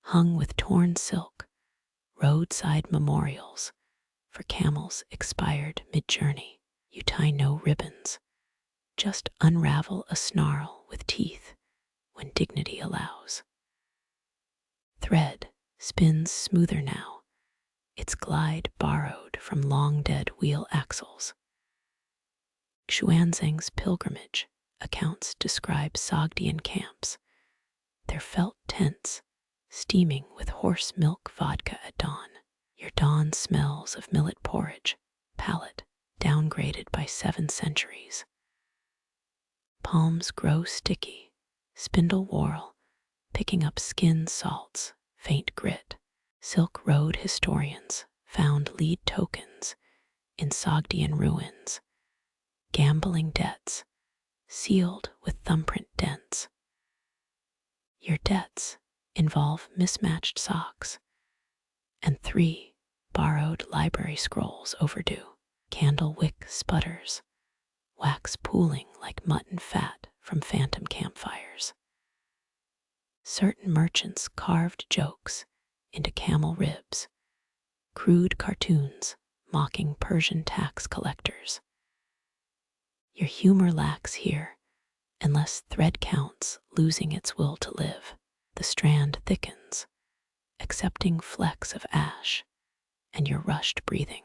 hung with torn silk, roadside memorials for camels expired mid-journey. You tie no ribbons, just unravel a snarl with teeth when dignity allows. Thread spins smoother now, its glide borrowed from long-dead wheel axles. Xuanzang's pilgrimage accounts describe Sogdian camps, their felt tents steaming with horse milk vodka at dawn. Your dawn smells of millet porridge, palate downgraded by 7 centuries. Palms grow sticky, spindle whorl, picking up skin salts, faint grit. Silk Road historians found lead tokens in Sogdian ruins, gambling debts sealed with thumbprint dents. Your debts involve mismatched socks and 3 borrowed library scrolls overdue. Candle wick sputters, wax pooling like mutton fat from phantom campfires. Certain merchants carved jokes into camel ribs, crude cartoons mocking Persian tax collectors. Your humor lacks here, unless thread counts losing its will to live. The strand thickens, accepting flecks of ash and your rushed breathing.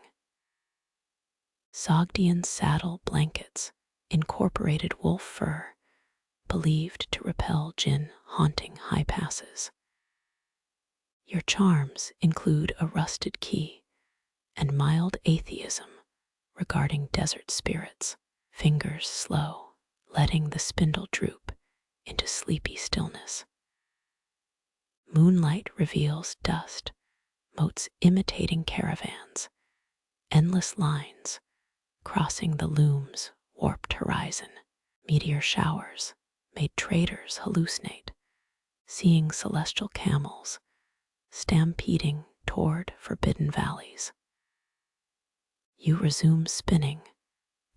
Sogdian saddle blankets, incorporated wolf fur, believed to repel jinn haunting high passes. Your charms include a rusted key and mild atheism regarding desert spirits, fingers slow, letting the spindle droop into sleepy stillness. Moonlight reveals dust, motes imitating caravans, endless lines crossing the loom's warped horizon. Meteor showers made traders hallucinate, seeing celestial camels stampeding toward forbidden valleys. You resume spinning,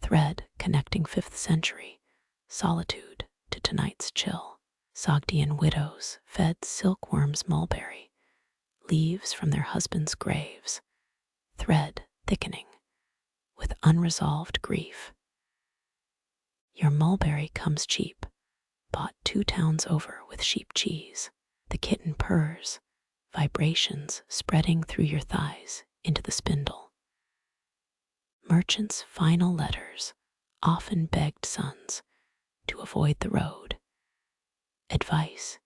thread connecting 5th century solitude to tonight's chill. Sogdian widows fed silkworms mulberry, leaves from their husbands' graves, thread thickening with unresolved grief. Your mulberry comes cheap, bought 2 towns over with sheep cheese. The kitten purrs, vibrations spreading through your thighs into the spindle. Merchants' final letters often begged sons to avoid the road. Advice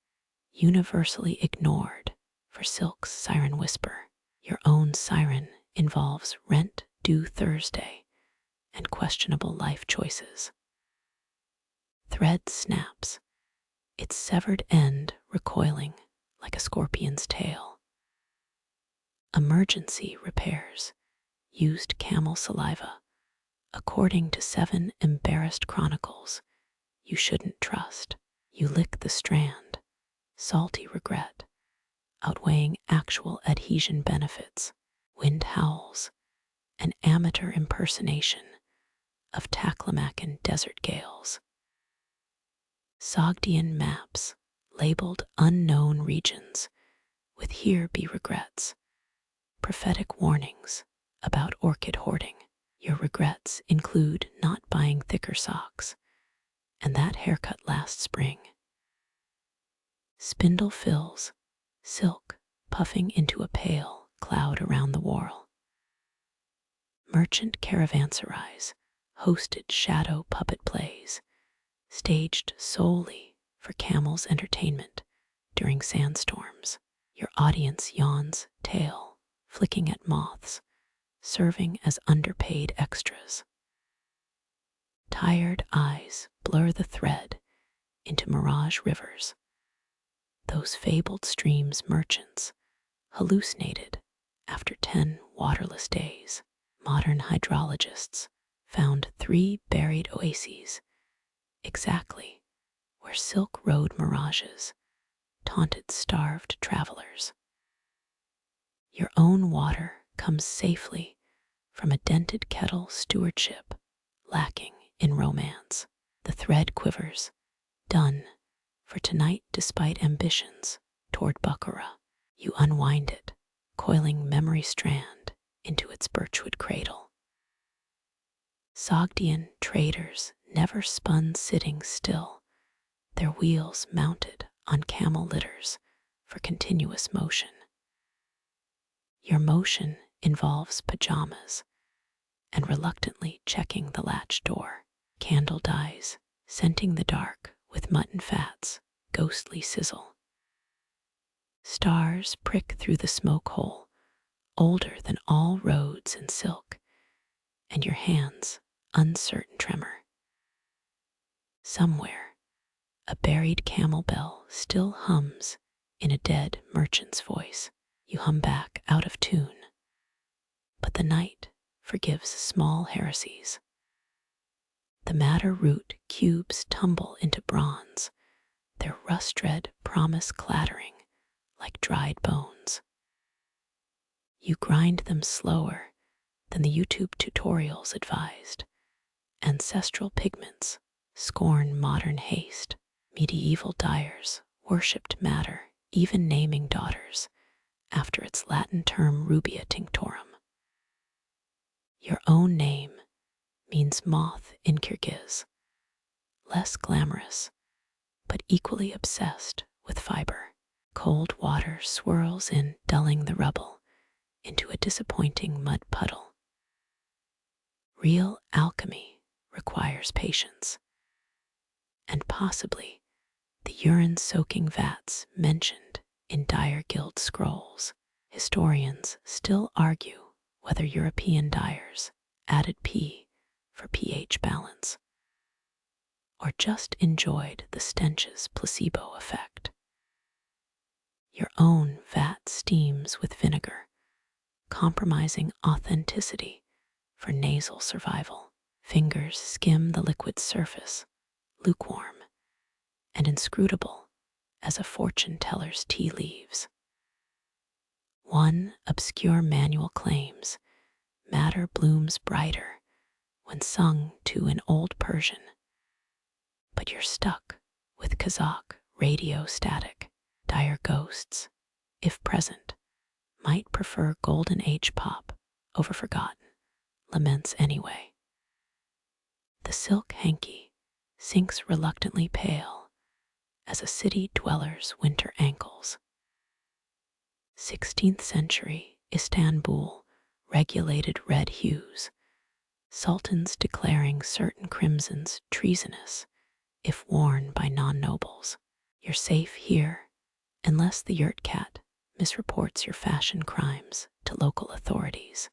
universally ignored for silk's siren whisper. Your own siren involves rent due Thursday and questionable life choices. Thread snaps, its severed end recoiling like a scorpion's tail. Emergency repairs used camel saliva, according to 7 embarrassed chronicles you shouldn't trust. You lick the strand, salty regret, outweighing actual adhesion benefits. Wind howls, an amateur impersonation of Taklamakan desert gales. Sogdian maps, labeled unknown regions, with here be regrets, prophetic warnings about orchid hoarding. Your regrets include not buying thicker socks and that haircut last spring. Spindle fills, silk puffing into a pale cloud around the whorl. Merchant caravanserais hosted shadow puppet plays, staged solely for camel's entertainment during sandstorms. Your audience yawns tail, flicking at moths, serving as underpaid extras. Tired eyes blur the thread into mirage rivers, those fabled streams merchants hallucinated after 10 waterless days. Modern hydrologists found 3 buried oases exactly where Silk Road mirages taunted starved travelers. Your own water comes safely from a dented kettle stewardship lacking in romance. The thread quivers, done for tonight despite ambitions toward Baccarat. You unwind it, coiling memory strand into its birchwood cradle. Sogdian traders never spun sitting still, their wheels mounted on camel litters for continuous motion. Your motion involves pajamas and reluctantly checking the latch door. Candle dies, scenting the dark with mutton fat's ghostly sizzle. Stars prick through the smoke hole, older than all roads and silk, and your hands uncertain tremor. Somewhere, a buried camel bell still hums in a dead merchant's voice. You hum back out of tune, but the night forgives small heresies. The madder root cubes tumble into bronze, their rust-red promise clattering like dried bones. You grind them slower than the YouTube tutorials advised. Ancestral pigments scorn modern haste. Medieval dyers worshipped matter, even naming daughters after its Latin term rubia tinctorum. Your own name means moth in Kyrgyz, less glamorous, but equally obsessed with fiber. Cold water swirls in, dulling the rubble into a disappointing mud puddle. Real alchemy requires patience, and possibly the urine-soaking vats mentioned in Dyer Guild scrolls. Historians still argue whether European dyers added P for pH balance, or just enjoyed the stench's placebo effect. Your own vat steams with vinegar, compromising authenticity for nasal survival. Fingers skim the liquid's surface, lukewarm and inscrutable as a fortune teller's tea leaves. One obscure manual claims matter blooms brighter when sung to in old Persian, but you're stuck with Kazakh radio static. Dire ghosts, if present, might prefer golden age pop over forgotten laments anyway. The silk hanky sinks reluctantly pale as a city dweller's winter ankles. 16th century Istanbul regulated red hues, sultans declaring certain crimsons treasonous if worn by non-nobles. You're safe here unless the Yurt cat misreports your fashion crimes to local authorities.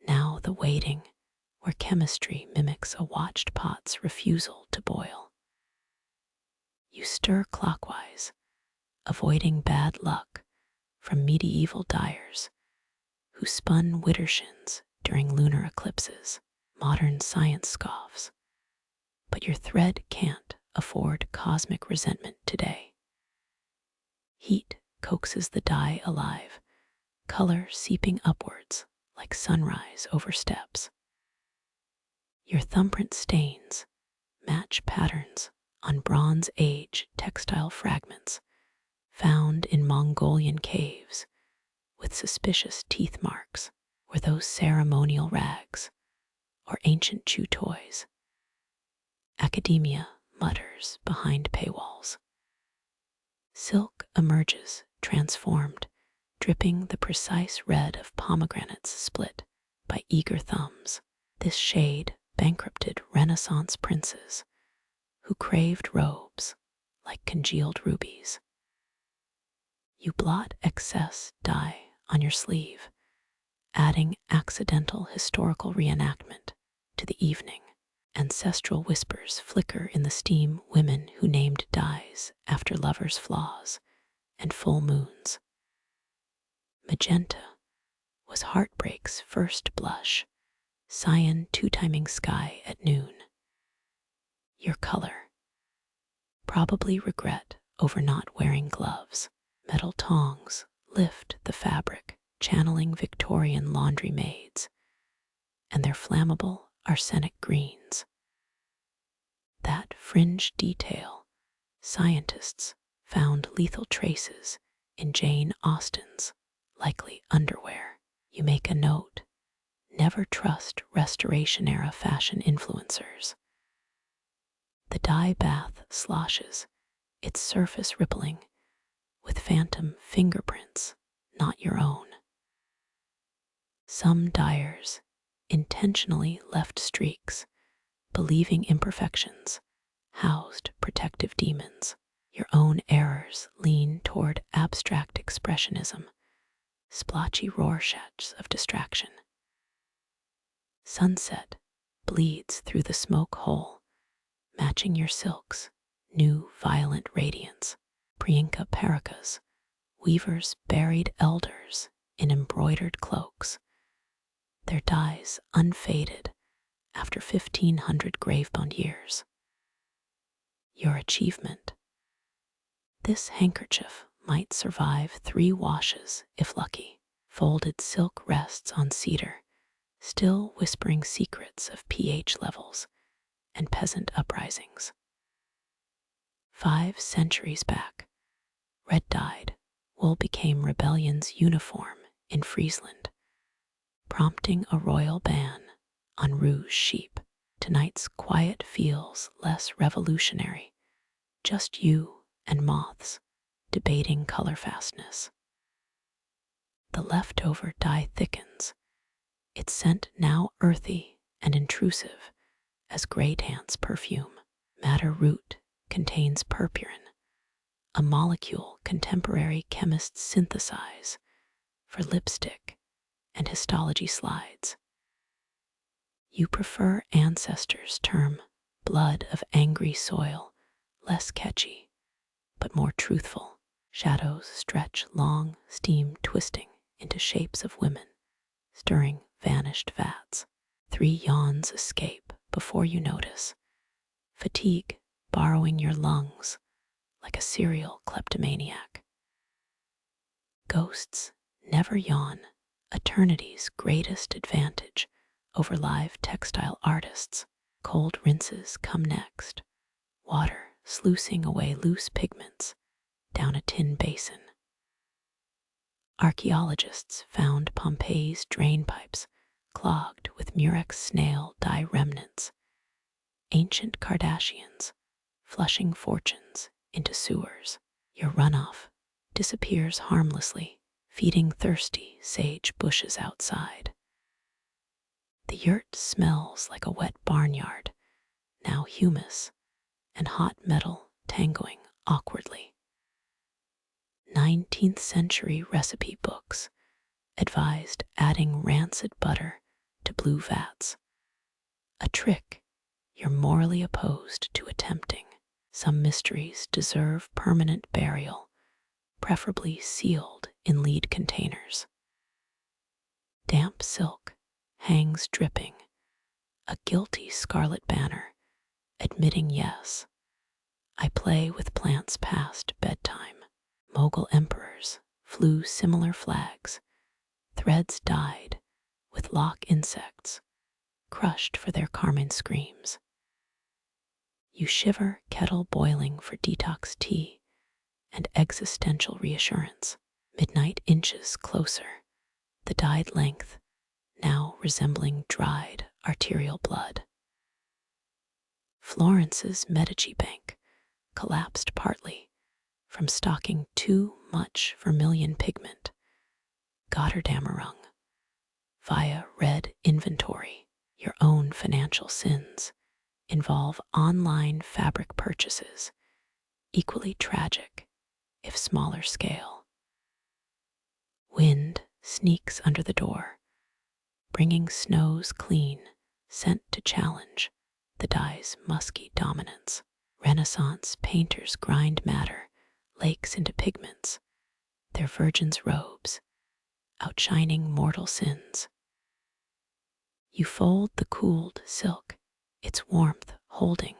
Now the waiting, where chemistry mimics a watched pot's refusal to boil. You stir clockwise, avoiding bad luck from medieval dyers who spun widdershins during lunar eclipses. Modern science scoffs, but your thread can't afford cosmic resentment today. Heat coaxes the dye alive, color seeping upwards like sunrise over steppes. Your thumbprint stains match patterns on Bronze Age textile fragments found in Mongolian caves with suspicious teeth marks. Were those ceremonial rags or ancient chew toys? Academia mutters behind paywalls. Silk emerges transformed, dripping the precise red of pomegranates split by eager thumbs. This shade bankrupted Renaissance princes who craved robes like congealed rubies. You blot excess dye on your sleeve, adding accidental historical reenactment to the evening. Ancestral whispers flicker in the steam, women who named dyes after lovers' flaws and full moons. Magenta was heartbreak's first blush, cyan two-timing sky at noon. Your color, probably regret over not wearing gloves. Metal tongs lift the fabric, channeling Victorian laundry maids and their flammable arsenic greens. That fringe detail, scientists found lethal traces in Jane Austen's likely underwear. You make a note: never trust Restoration-era fashion influencers. The dye bath sloshes, its surface rippling with phantom fingerprints not your own. Some dyers intentionally left streaks, believing imperfections housed protective demons. Your own errors lean toward abstract expressionism, splotchy Rorschachs of distraction. Sunset bleeds through the smoke hole, matching your silk's new violent radiance. Priyanka Parikas, weavers buried elders in embroidered cloaks, their dyes unfaded after 1,500 grave-bound years. Your achievement: this handkerchief might survive 3 washes if lucky. Folded silk rests on cedar, still whispering secrets of pH levels and peasant uprisings. 5 centuries back, red-dyed wool became rebellion's uniform in Friesland, prompting a royal ban on rouge sheep. Tonight's quiet feels less revolutionary, just you and moths debating color fastness. The leftover dye thickens, its scent now earthy and intrusive as gray dance perfume. Madder root contains purpurine, a molecule contemporary chemists synthesize for lipstick and histology slides. You prefer ancestors' term blood of angry soil, less catchy, but more truthful. Shadows stretch long, steam twisting into shapes of women, stirring vanished vats. 3 yawns escape before you notice, fatigue borrowing your lungs like a serial kleptomaniac. Ghosts never yawn, eternity's greatest advantage over live textile artists. Cold rinses come next, water sluicing away loose pigments down a tin basin. Archaeologists found Pompeii's drainpipes clogged with murex snail dye remnants, ancient Kardashians flushing fortunes into sewers. Your runoff disappears harmlessly, feeding thirsty sage bushes outside. The yurt smells like a wet barnyard, now humus and hot metal tangoing awkwardly. 19th century recipe books advised adding rancid butter to blue vats, a trick you're morally opposed to attempting. Some mysteries deserve permanent burial, preferably sealed in lead containers. Damp silk hangs dripping, a guilty scarlet banner admitting yes, I play with plants past bedtime. Mughal emperors flew similar flags. Threads dyed with lock insects, crushed for their carmine screams. You shiver kettle boiling for detox tea and existential reassurance. Midnight inches closer, the dyed length now resembling dried arterial blood. Florence's Medici Bank collapsed partly from stocking too much vermilion pigment. Gotterdamerung via red inventory. Your own financial sins involve online fabric purchases, equally tragic if smaller scale. Wind sneaks under the door, bringing snows clean, sent to challenge the dye's musky dominance. Renaissance painters grind matter, lakes into pigments, their virgin's robes, outshining mortal sins. You fold the cooled silk, its warmth holding,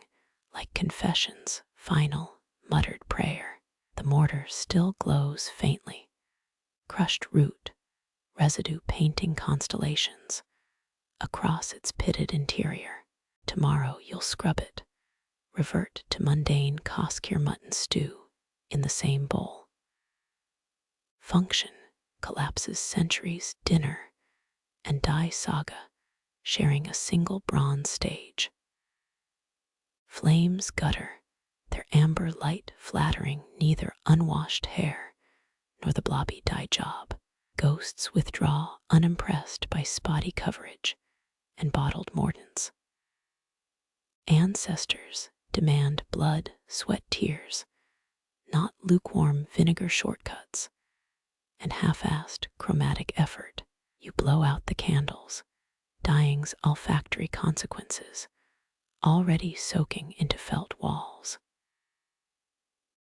like confession's final muttered prayer. The mortar still glows faintly, crushed root, residue painting constellations across its pitted interior. Tomorrow you'll scrub it, revert to mundane Koskir mutton stew in the same bowl. Function collapses centuries, dinner, and dye saga, sharing a single bronze stage. Flames gutter, their amber light flattering neither unwashed hair nor the blobby dye job. Ghosts withdraw unimpressed by spotty coverage and bottled mordants. Ancestors demand blood, sweat, tears, not lukewarm vinegar shortcuts and half-assed chromatic effort. You blow out the candles, dyeing's olfactory consequences already soaking into felt walls.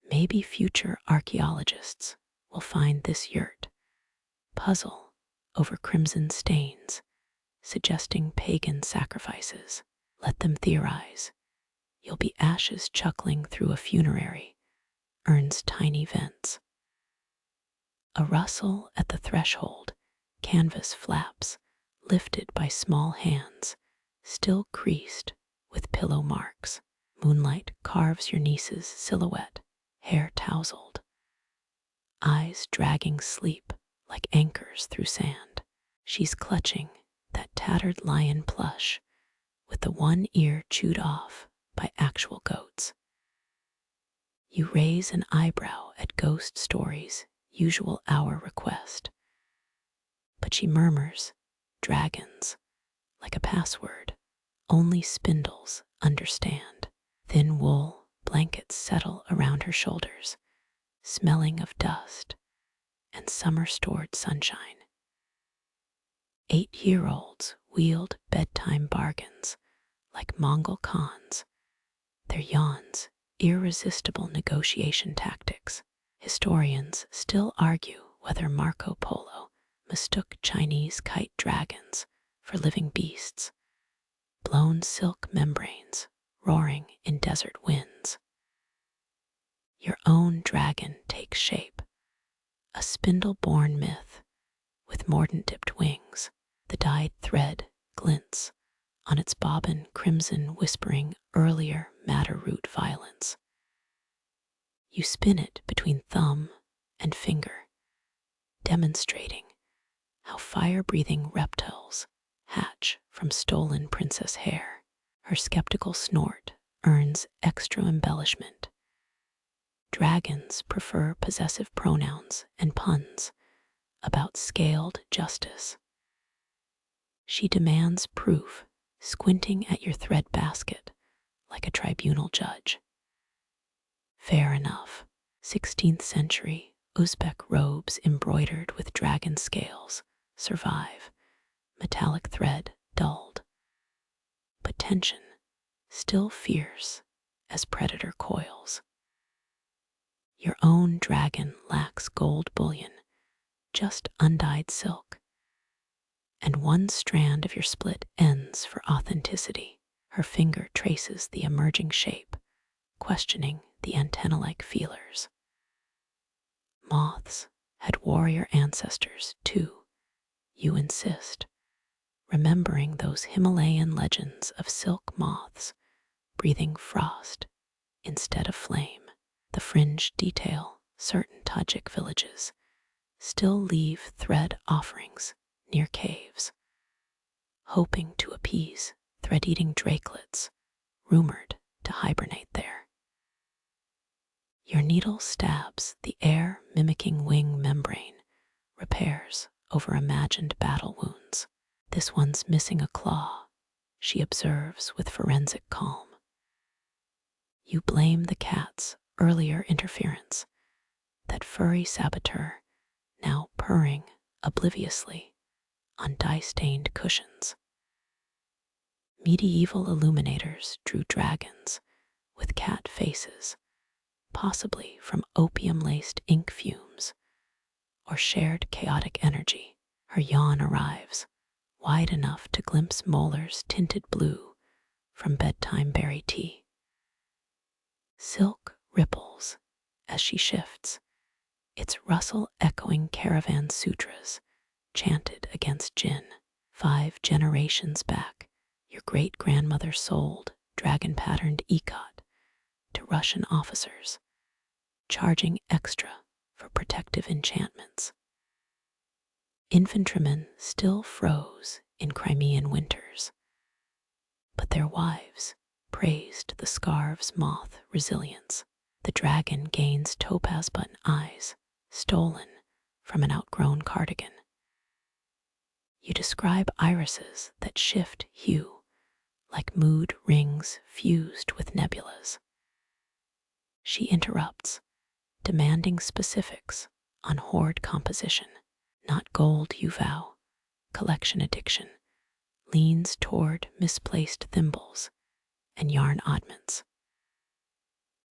Maybe future archaeologists will find this yurt puzzle over crimson stains, suggesting pagan sacrifices. Let them theorize. You'll be ashes chuckling through a funerary, urn's tiny vents. A rustle at the threshold, canvas flaps, lifted by small hands, still creased with pillow marks. Moonlight carves your niece's silhouette, hair tousled, eyes dragging sleep like anchors through sand. She's clutching that tattered lion plush with the one ear chewed off by actual goats. You raise an eyebrow at ghost stories' usual hour request, but she murmurs, dragons, like a password only spindles understand. Thin wool blankets settle around her shoulders, smelling of dust and summer-stored sunshine. 8-year-olds wield bedtime bargains like Mongol khans, their yawns irresistible negotiation tactics. Historians still argue whether Marco Polo mistook Chinese kite dragons for living beasts, blown silk membranes roaring in desert winds. Your own dragon takes shape, a spindle-born myth with mordant-dipped wings. The dyed thread glints on its bobbin crimson, whispering earlier madder root violence. You spin it between thumb and finger, demonstrating how fire-breathing reptiles hatch from stolen princess hair. Her skeptical snort earns extra embellishment. Dragons prefer possessive pronouns and puns about scaled justice. She demands proof, squinting at your thread basket like a tribunal judge. Fair enough. 16th century Uzbek robes embroidered with dragon scales survive, metallic thread dulled, but tension still fierce as predator coils. Your own dragon lacks gold bullion, just undyed silk, and one strand of your split ends for authenticity. Her finger traces the emerging shape, questioning the antenna-like feelers. Moths had warrior ancestors too, you insist, remembering those Himalayan legends of silk moths breathing frost instead of flame. The fringed detail certain Tajik villages still leave thread offerings near caves, hoping to appease thread-eating drakelets rumored to hibernate there. Your needle stabs the air-mimicking wing membrane, repairs over imagined battle wounds. This one's missing a claw, she observes with forensic calm. You blame the cat's earlier interference, that furry saboteur now purring obliviously on dye-stained cushions. Medieval illuminators drew dragons with cat faces, possibly from opium-laced ink fumes or shared chaotic energy. Her yawn arrives, wide enough to glimpse molars tinted blue from bedtime berry tea. Silk ripples as she shifts, its rustle echoing caravan sutras chanted against jinn. 5 generations back, your great-grandmother sold dragon-patterned ikat to Russian officers, charging extra for protective enchantments. Infantrymen still froze in Crimean winters, but their wives praised the scarf's moth resilience. The dragon gains topaz button eyes, stolen from an outgrown cardigan. You describe irises that shift hue like mood rings fused with nebulas. She interrupts, demanding specifics on hoard composition. Not gold, you vow, collection addiction leans toward misplaced thimbles and yarn oddments.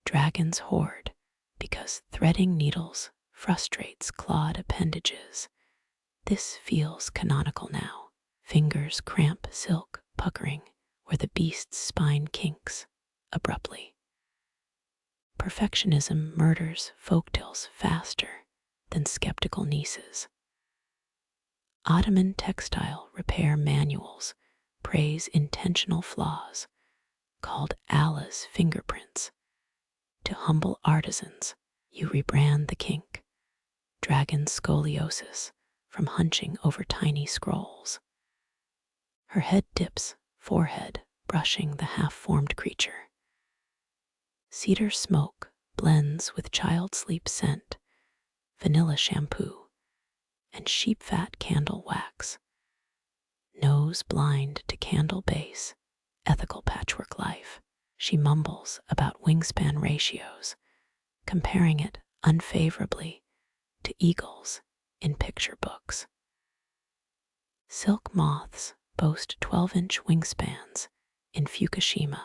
Dragons hoard because threading needles frustrates clawed appendages. This feels canonical now. Fingers cramp silk, puckering where the beast's spine kinks abruptly. Perfectionism murders folktales faster than skeptical nieces. Ottoman textile repair manuals praise intentional flaws, called Allah's fingerprints. To humble artisans, you rebrand the kink, dragon scoliosis from hunching over tiny scrolls. Her head dips, forehead brushing the half-formed creature. Cedar smoke blends with child sleep scent, vanilla shampoo, and sheep fat candle wax. Nose blind to candle base, ethical patchwork life. She mumbles about wingspan ratios, comparing it unfavorably to eagles in picture books. Silk moths boast 12-inch wingspans in Fukushima.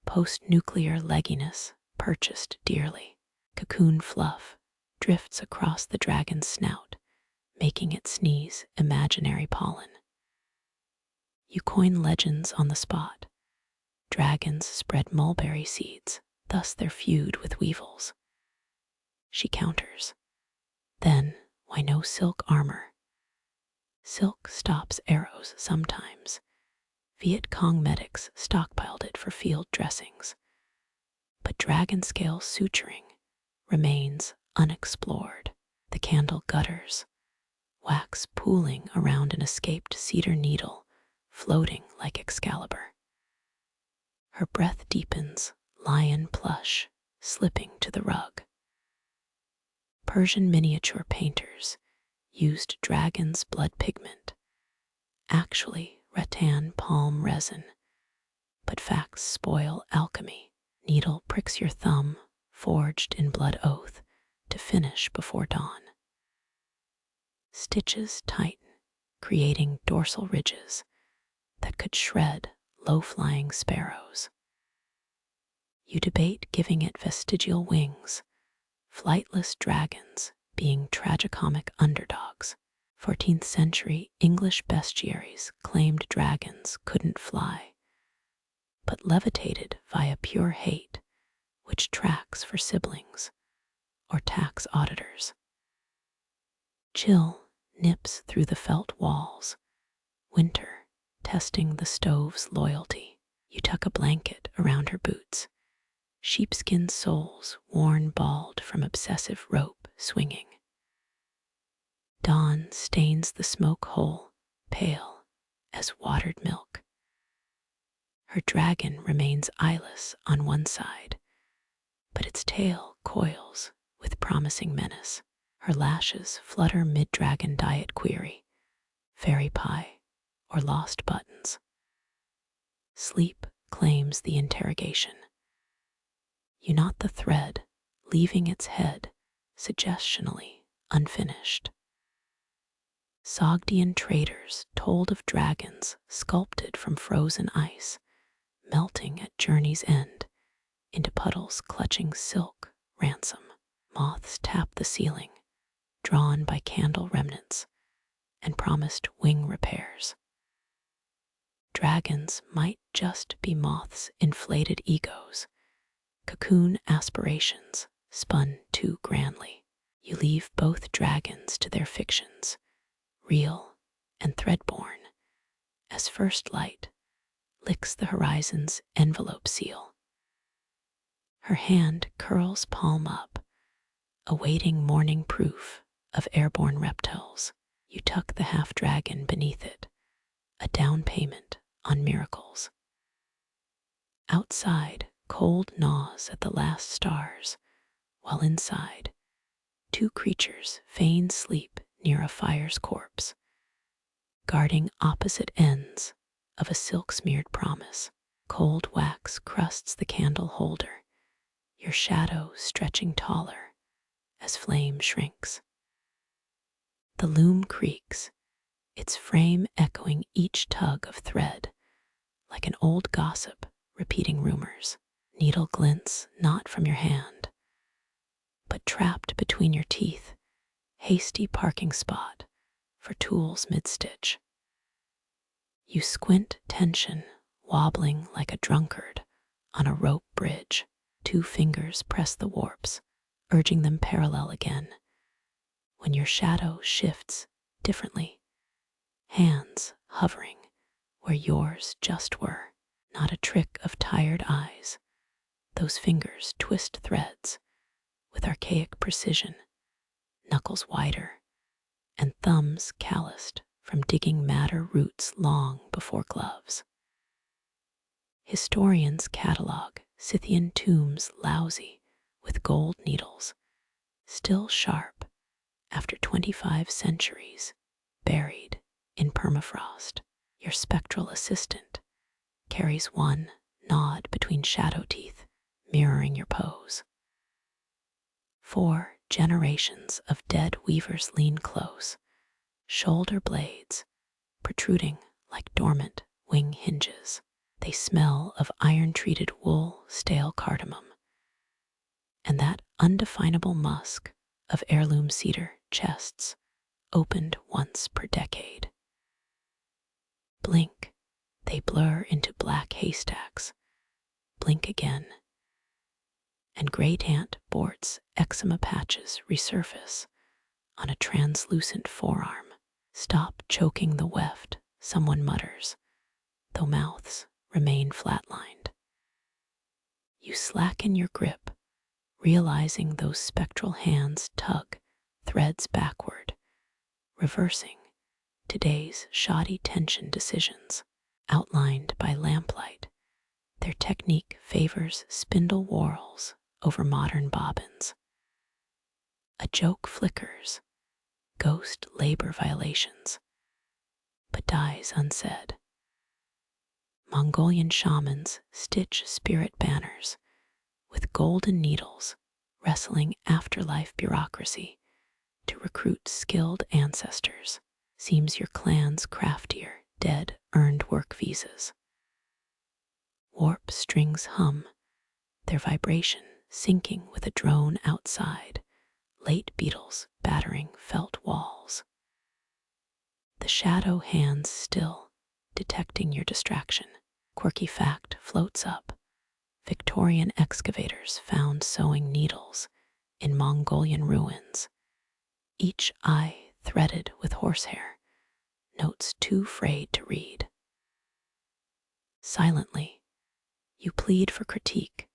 Post-nuclear legginess purchased dearly. Cocoon fluff drifts across the dragon's snout, making it sneeze imaginary pollen. You coin legends on the spot. Dragons spread mulberry seeds, thus their feud with weevils. She counters. Then, why no silk armor? Silk stops arrows sometimes. Viet Cong medics stockpiled it for field dressings. But dragon scale suturing remains unexplored. The candle gutters, wax pooling around an escaped cedar needle, floating like Excalibur. Her breath deepens, lion plush, slipping to the rug. Persian miniature painters used dragon's blood pigment, actually rattan palm resin, but facts spoil alchemy. Needle pricks your thumb, forged in blood oath, to finish before dawn. Stitches tighten, creating dorsal ridges that could shred low-flying sparrows. You debate giving it vestigial wings, flightless dragons being tragicomic underdogs. 14th century English bestiaries claimed dragons couldn't fly, but levitated via pure hate which tracks for siblings or tax auditors. Chill nips through the felt walls, winter testing the stove's loyalty. You tuck a blanket around her boots, sheepskin soles worn bald from obsessive rope swinging. Dawn stains the smoke hole, pale as watered milk. Her dragon remains eyeless on one side, but its tail coils with promising menace. Her lashes flutter mid-dragon diet query, fairy pie, or lost buttons. Sleep claims the interrogation. You knot the thread, leaving its head suggestionally unfinished. Sogdian traders told of dragons sculpted from frozen ice, melting at journey's end into puddles clutching silk ransom. Moths tap the ceiling, drawn by candle remnants, and promised wing repairs. Dragons might just be moths' inflated egos, cocoon aspirations spun too grandly. You leave both dragons to their fictions, real and threadborn, as first light licks the horizon's envelope seal. Her hand curls palm up, awaiting morning proof of airborne reptiles. You tuck the half-dragon beneath it, a down payment on miracles. Outside, cold gnaws at the last stars, while inside, two creatures feign sleep near a fire's corpse, guarding opposite ends of a silk-smeared promise. Cold wax crusts the candle holder, your shadow stretching taller as flame shrinks. The loom creaks, its frame echoing each tug of thread, like an old gossip repeating rumors. Needle glints not from your hand, but trapped between your teeth, hasty parking spot for tools mid-stitch. You squint tension, wobbling like a drunkard on a rope bridge. Two fingers press the warps, urging them parallel again, when your shadow shifts differently, hands hovering where yours just were. Not a trick of tired eyes. Those fingers twist threads with archaic precision, knuckles wider, and thumbs calloused from digging madder roots long before gloves. Historians catalog Scythian tombs lousy with gold needles, still sharp after 25 centuries, buried in permafrost. Your spectral assistant carries one nod between shadow teeth, mirroring your pose. 4 generations of dead weavers lean close, shoulder blades protruding like dormant wing hinges. They smell of iron-treated wool, stale cardamom, and that undefinable musk of heirloom cedar chests opened once per decade. Blink, they blur into black haystacks. Blink again, and great ant Bort's eczema patches resurface on a translucent forearm. Stop choking the weft, someone mutters, though mouths remain flatlined. You slacken your grip, realizing those spectral hands tug threads backward, reversing today's shoddy tension decisions. Outlined by lamplight, their technique favors spindle whorls over modern bobbins. A joke flickers, ghost labor violations, but dies unsaid. Mongolian shamans stitch spirit banners with golden needles, wrestling afterlife bureaucracy to recruit skilled ancestors. Seems your clan's craftier, dead earned work visas. Warp strings hum, their vibration syncing with a drone outside, late beetles battering felt walls. The shadow hands still, detecting your distraction. Quirky fact floats up. Victorian excavators found sewing needles in Mongolian ruins, each eye threaded with horsehair, notes too frayed to read. Silently, you plead for critique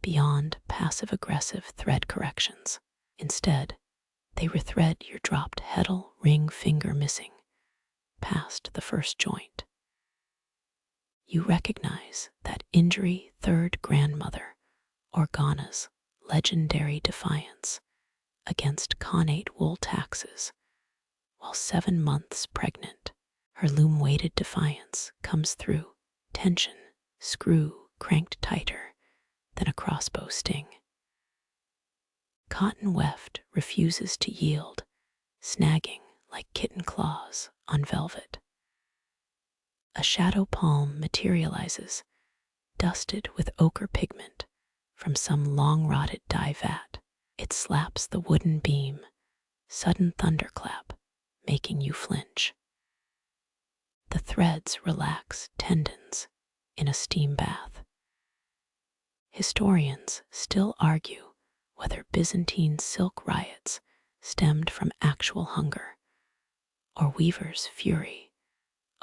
beyond passive-aggressive thread corrections. Instead, they rethread your dropped heddle ring finger missing past the first joint. You recognize that injury third grandmother Organa's legendary defiance against connate wool taxes while 7 months pregnant. Her loom-weighted defiance comes through, tension, screw cranked tighter than a crossbow sting. Cotton weft refuses to yield, snagging like kitten claws on velvet. A shadow palm materializes, dusted with ochre pigment from some long-rotted dye vat. It slaps the wooden beam, sudden thunderclap, making you flinch. The threads relax tendons in a steam bath. Historians still argue whether Byzantine silk riots stemmed from actual hunger or weavers' fury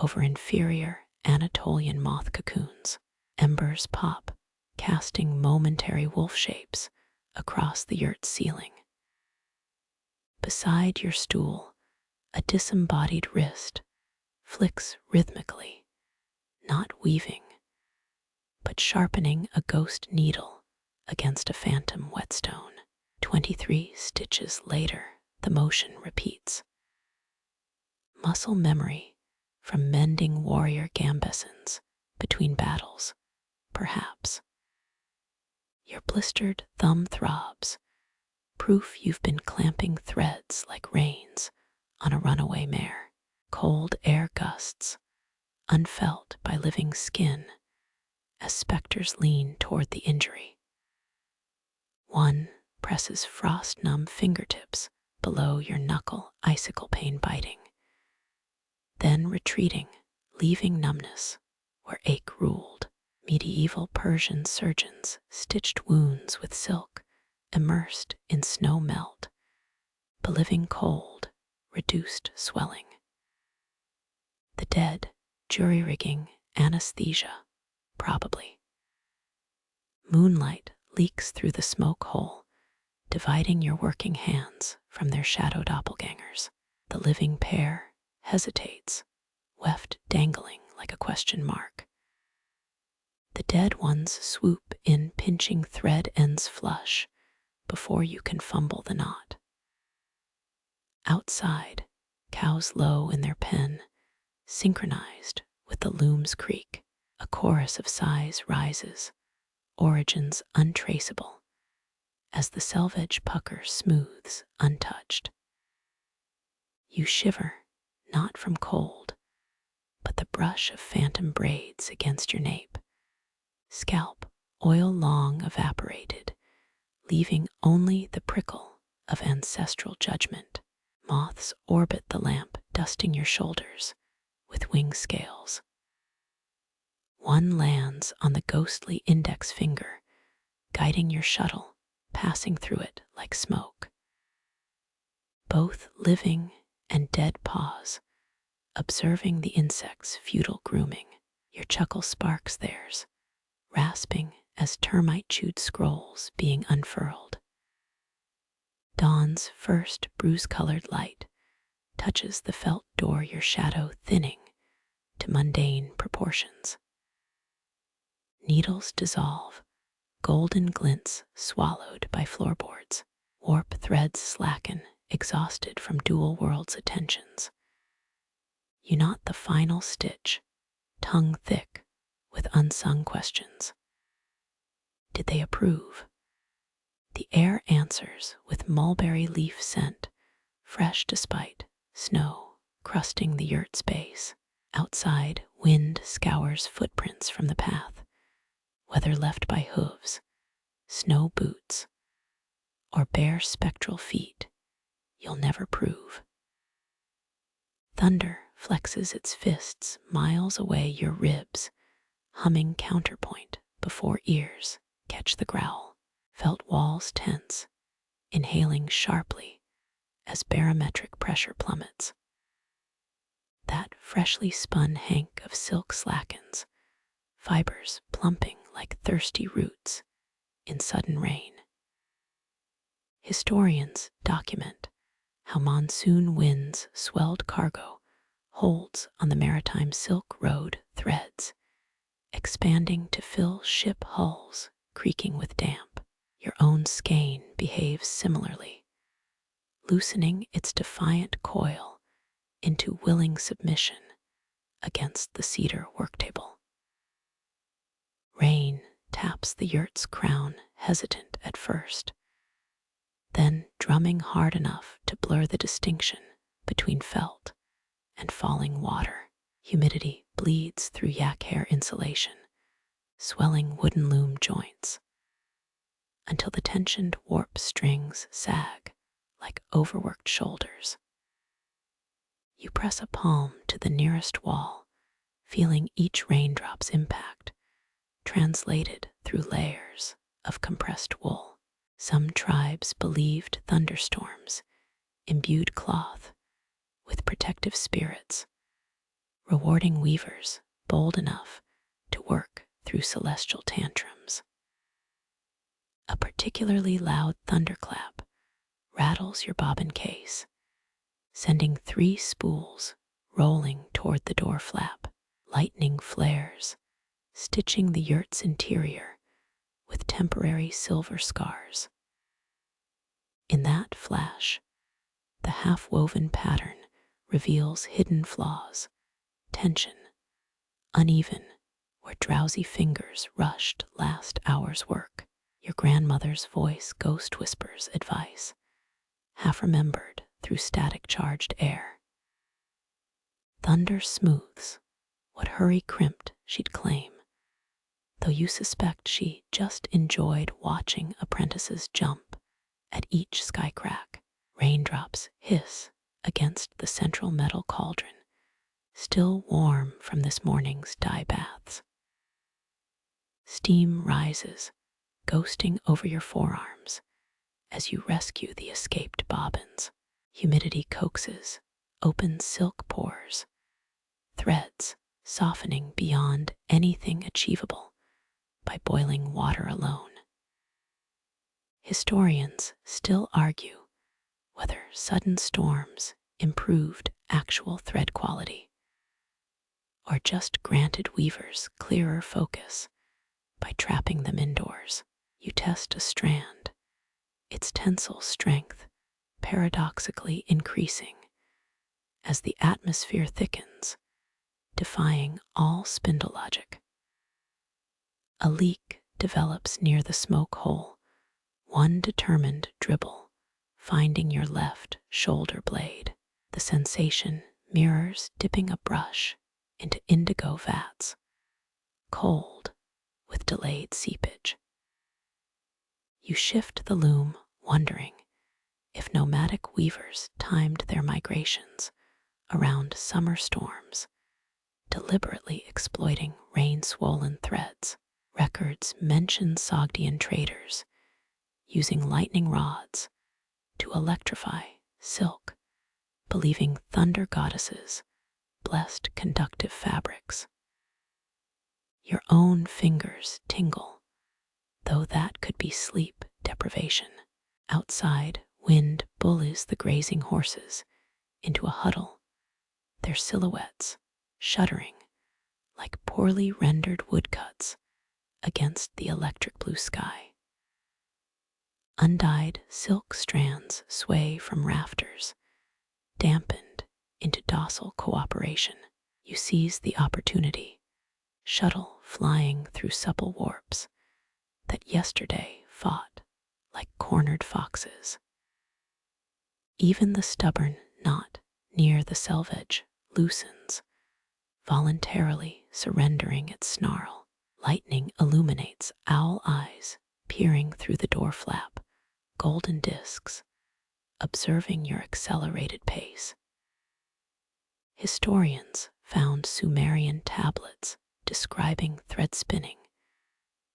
over inferior Anatolian moth cocoons. Embers pop, casting momentary wolf shapes across the yurt ceiling. Beside your stool, a disembodied wrist flicks rhythmically, not weaving, but sharpening a ghost needle against a phantom whetstone. 23 stitches later, the motion repeats. Muscle memory from mending warrior gambesons between battles, perhaps. Your blistered thumb throbs, proof you've been clamping threads like reins on a runaway mare. Cold air gusts, unfelt by living skin, as specters lean toward the injury. One presses frost-numb fingertips below your knuckle, icicle pain biting, then retreating, leaving numbness where ache ruled. Medieval Persian surgeons stitched wounds with silk immersed in snow melt, beliving cold, reduced swelling. The dead, jury-rigging anesthesia, probably. Moonlight leaks through the smoke hole, dividing your working hands from their shadow doppelgangers. The living pair hesitates, weft dangling like a question mark. The dead ones swoop in, pinching thread ends flush before you can fumble the knot. Outside, cows low in their pen, synchronized with the loom's creak. A chorus of sighs rises, origins untraceable, as the selvage pucker smooths untouched. You shiver, not from cold, but the brush of phantom braids against your nape. Scalp, oil long evaporated, leaving only the prickle of ancestral judgment. Moths orbit the lamp, dusting your shoulders with wing scales. One lands on the ghostly index finger, guiding your shuttle, passing through it like smoke. Both living and dead pause, observing the insect's futile grooming. Your chuckle sparks theirs, rasping as termite-chewed scrolls being unfurled. Dawn's first bruise-colored light touches the felt door, your shadow thinning to mundane proportions. Needles dissolve, golden glints swallowed by floorboards. Warp threads slacken, exhausted from dual worlds' attentions. You knot the final stitch, tongue thick with unsung questions. Did they approve? The air answers with mulberry leaf scent, fresh despite snow crusting the yurt's base. Outside, wind scours footprints from the path, whether left by hooves, snow boots, or bare spectral feet, you'll never prove. Thunder flexes its fists miles away, your ribs humming counterpoint before ears. catch the growl. Felt walls tense, inhaling sharply as barometric pressure plummets. That freshly spun hank of silk slackens, fibers plumping like thirsty roots in sudden rain. Historians document how monsoon winds swelled cargo holds on the maritime Silk Road threads, expanding to fill ship hulls creaking with damp. Your own skein behaves similarly, loosening its defiant coil into willing submission against the cedar worktable. Rain taps the yurt's crown, hesitant at first, then drumming hard enough to blur the distinction between felt and falling water. Humidity bleeds through yak hair insulation, swelling wooden loom joints, until the tensioned warp strings sag like overworked shoulders. You press a palm to the nearest wall, feeling each raindrop's impact, translated through layers of compressed wool. Some tribes believed thunderstorms imbued cloth with protective spirits, rewarding weavers bold enough to work through celestial tantrums. A particularly loud thunderclap rattles your bobbin case, sending 3 spools rolling toward the door flap. Lightning flares, stitching the yurt's interior with temporary silver scars. In that flash, the half-woven pattern reveals hidden flaws, tension, uneven where drowsy fingers rushed last hour's work. Your grandmother's voice ghost whispers advice, half remembered through static-charged air. Thunder smooths what hurry crimped she'd claim, though you suspect she just enjoyed watching apprentices jump at each skycrack. Raindrops hiss against the central metal cauldron, still warm from this morning's dye baths. Steam rises, ghosting over your forearms as you rescue the escaped bobbins. Humidity coaxes open silk pores, threads softening beyond anything achievable by boiling water alone. Historians still argue whether sudden storms improved actual thread quality or just granted weavers clearer focus by trapping them indoors. You test a strand, its tensile strength paradoxically increasing as the atmosphere thickens, defying all spindle logic. A leak develops near the smoke hole, one determined dribble finding your left shoulder blade. The sensation mirrors dipping a brush into indigo vats, cold with delayed seepage. You shift the loom, wondering if nomadic weavers timed their migrations around summer storms, deliberately exploiting rain-swollen threads. Records mention Sogdian traders using lightning rods to electrify silk, believing thunder goddesses blessed conductive fabrics. Your own fingers tingle, though that could be sleep deprivation. Outside, wind bullies the grazing horses into a huddle, their silhouettes shuddering like poorly rendered woodcuts against the electric blue sky. Undyed silk strands sway from rafters, dampened into docile cooperation. You seize the opportunity, shuttle flying through supple warps that yesterday fought like cornered foxes. Even the stubborn knot near the selvage loosens, voluntarily surrendering its snarl. Lightning illuminates owl eyes peering through the door flap, golden discs, observing your accelerated pace. Historians found Sumerian tablets describing thread spinning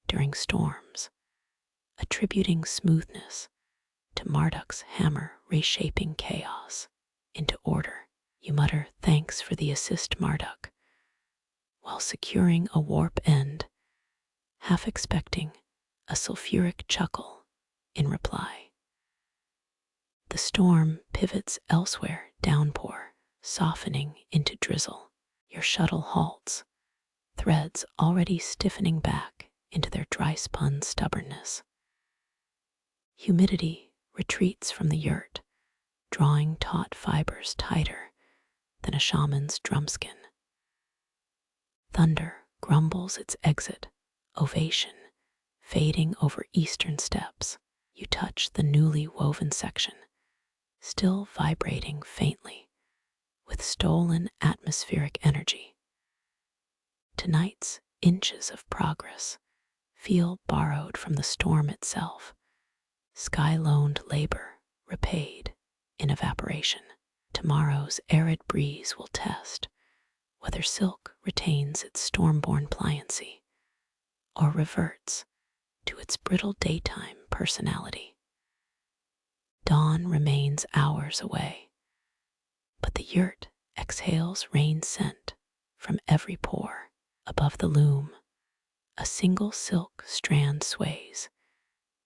during storms, attributing smoothness to Marduk's hammer reshaping chaos into order. You mutter thanks for the assist, Marduk, while securing a warp end, half expecting a sulfuric chuckle in reply. The storm pivots elsewhere, downpour softening into drizzle. Your shuttle halts, threads already stiffening back into their dry-spun stubbornness. Humidity retreats from the yurt, drawing taut fibers tighter than a shaman's drumskin. Thunder grumbles its exit, ovation fading over eastern steppes. You touch the newly woven section, still vibrating faintly with stolen atmospheric energy. Tonight's inches of progress feel borrowed from the storm itself, sky-loaned labor repaid in evaporation. Tomorrow's arid breeze will test whether silk retains its storm-born pliancy or reverts to its brittle daytime personality. Dawn remains hours away, but the yurt exhales rain scent from every pore. Above the loom, a single silk strand sways,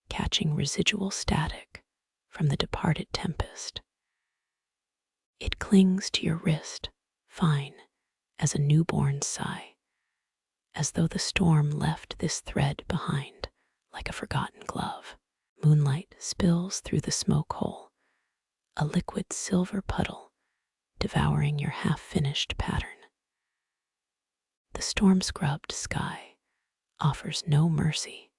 catching residual static from the departed tempest. It clings to your wrist, fine as a newborn's sigh, as though the storm left this thread behind like a forgotten glove. Moonlight spills through the smoke hole, a liquid silver puddle devouring your half-finished pattern. The storm-scrubbed sky offers no mercy,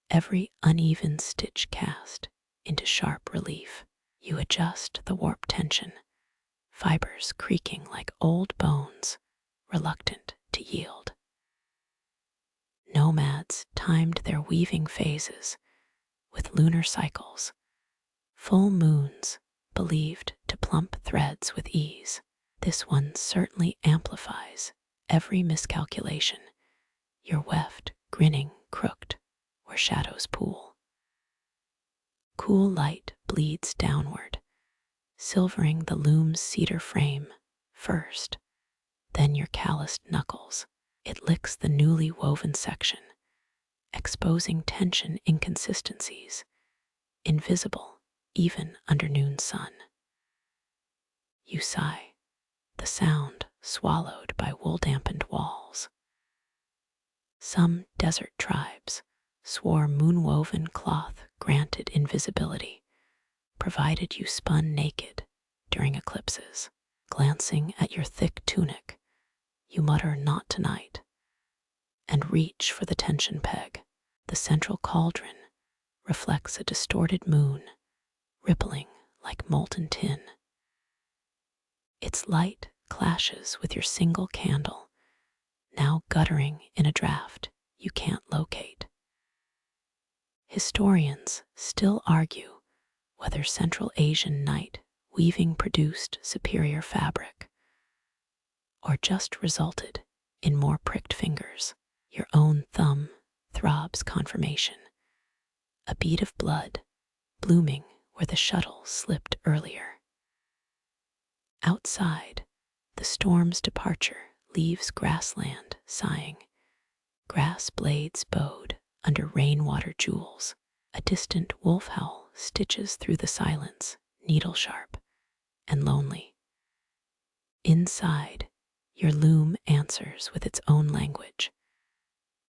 every uneven stitch cast into sharp relief. You adjust the warp tension, fibers creaking like old bones, reluctant to yield. Nomads timed their weaving phases with lunar cycles, full moons believed to plump threads with ease. This one certainly amplifies every miscalculation, your weft grinning crooked where shadows pool. Cool light bleeds downward, silvering the loom's cedar frame first, then your calloused knuckles. It licks the newly woven section, exposing tension inconsistencies, invisible even under noon sun. You sigh, the sound swallowed by wool-dampened walls. Some desert tribes swore moon-woven cloth granted invisibility, provided you spun naked during eclipses. Glancing at your thick tunic, you mutter not tonight, and reach for the tension peg. The central cauldron reflects a distorted moon, rippling like molten tin. Its light clashes with your single candle, now guttering in a draft you can't locate. Historians still argue whether Central Asian night weaving produced superior fabric, or just resulted in more pricked fingers. Your own thumb throbs confirmation, a bead of blood blooming where the shuttle slipped earlier. Outside, the storm's departure leaves grassland sighing, grass blades bowed under rainwater jewels. A distant wolf howl stitches through the silence, needle-sharp and lonely. Inside, your loom answers with its own language.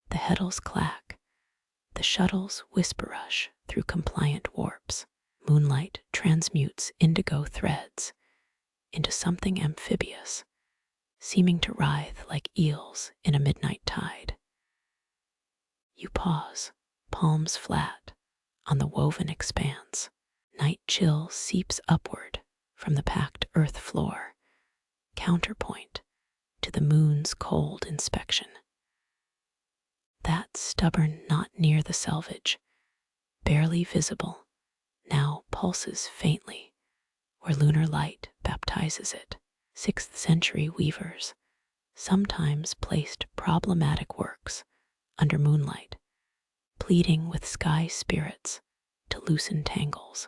The heddles clack, the shuttles whisper rush through compliant warps. Moonlight transmutes indigo threads into something amphibious, seeming to writhe like eels in a midnight tide. You pause, palms flat on the woven expanse. Night chill seeps upward from the packed earth floor, counterpoint to the moon's cold inspection. That stubborn knot near the selvage, barely visible, now pulses faintly where lunar light baptizes it. 6th century weavers sometimes placed problematic works under moonlight, pleading with sky spirits to loosen tangles.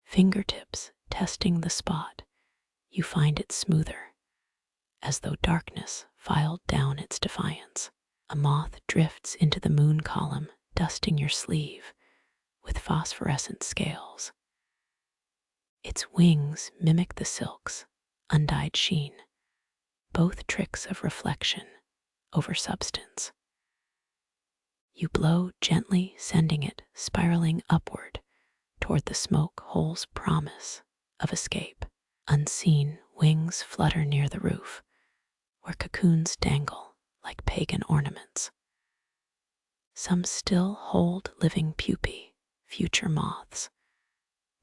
Fingertips testing the spot, you find it smoother, as though darkness filed down its defiance. A moth drifts into the moon column, dusting your sleeve with phosphorescent scales. Its wings mimic the silk's undyed sheen, both tricks of reflection over substance. You blow gently, sending it spiraling upward toward the smoke hole's promise of escape. Unseen, wings flutter near the roof, where cocoons dangle like pagan ornaments. Some still hold living pupae, future moths,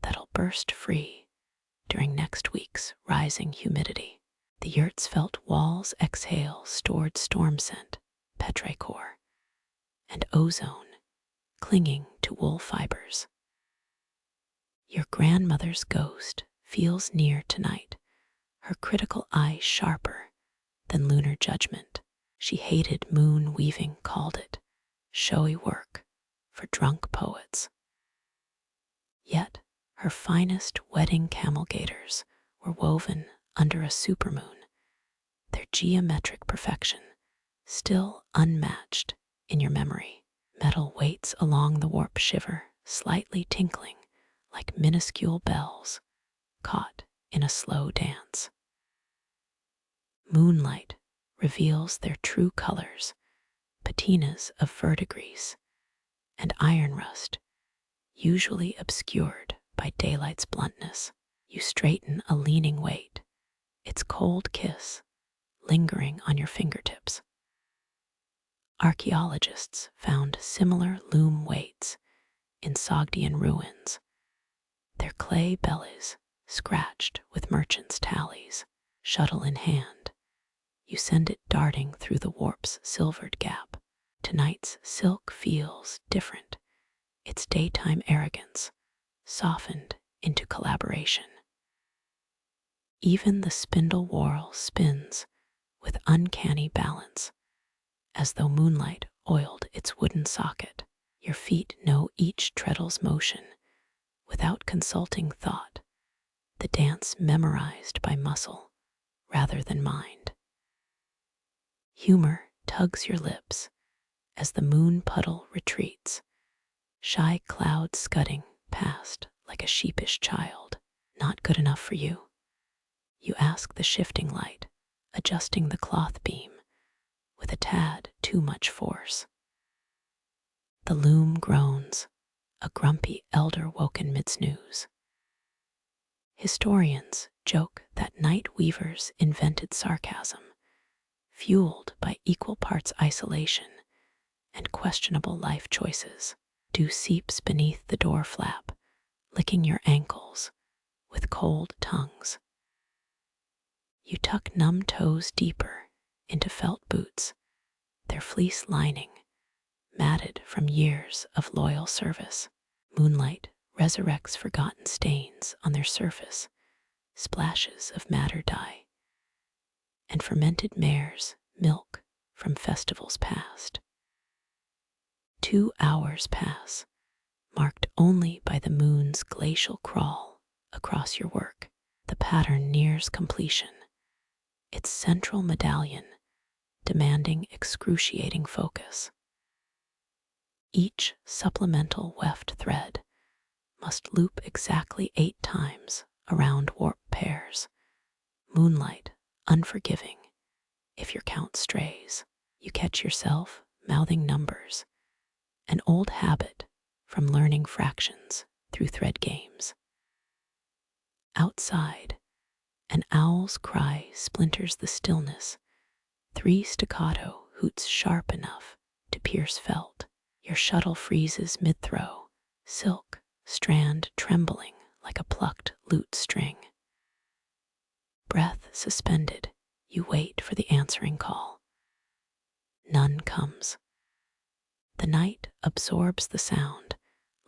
that'll burst free during next week's rising humidity. The yurt's felt walls exhale stored storm scent, petrichor, and ozone clinging to wool fibers. Your grandmother's ghost feels near tonight, her critical eye sharper than lunar judgment. She hated moon weaving, called it showy work for drunk poets. Yet her finest wedding camel gaiters were woven under a supermoon, their geometric perfection still unmatched in your memory. Metal weights along the warp shiver, slightly tinkling like minuscule bells caught in a slow dance. Moonlight reveals their true colors, patinas of verdigris and iron rust, usually obscured by daylight's bluntness. You straighten a leaning weight, its cold kiss lingering on your fingertips. Archaeologists found similar loom weights in Sogdian ruins, their clay bellies scratched with merchants' tallies. Shuttle in hand, you send it darting through the warp's silvered gap. Tonight's silk feels different, its daytime arrogance softened into collaboration. Even the spindle whorl spins with uncanny balance, as though moonlight oiled its wooden socket. Your feet know each treadle's motion without consulting thought, the dance memorized by muscle rather than mind. Humor tugs your lips as the moon puddle retreats, shy clouds scudding past like a sheepish child. Not good enough for you? You ask the shifting light, adjusting the cloth beam with a tad too much force. The loom groans, a grumpy elder woken mid-snooze. Historians joke that night weavers invented sarcasm, fueled by equal parts isolation and questionable life choices. Dew seeps beneath the door flap, licking your ankles with cold tongues. You tuck numb toes deeper into felt boots, their fleece lining matted from years of loyal service. Moonlight resurrects forgotten stains on their surface, splashes of madder dye, and fermented mare's milk from festivals past. 2 hours pass, marked only by the moon's glacial crawl across your work. The pattern nears completion, its central medallion demanding excruciating focus. Each supplemental weft thread must loop exactly 8 times around warp pairs. Moonlight unforgiving if your count strays. You catch yourself mouthing numbers, an old habit from learning fractions through thread games. Outside, an owl's cry splinters the stillness, 3 staccato hoots sharp enough to pierce felt. Your shuttle freezes mid-throw, silk strand trembling like a plucked lute string. Breath suspended, you wait for the answering call. None comes. The night absorbs the sound,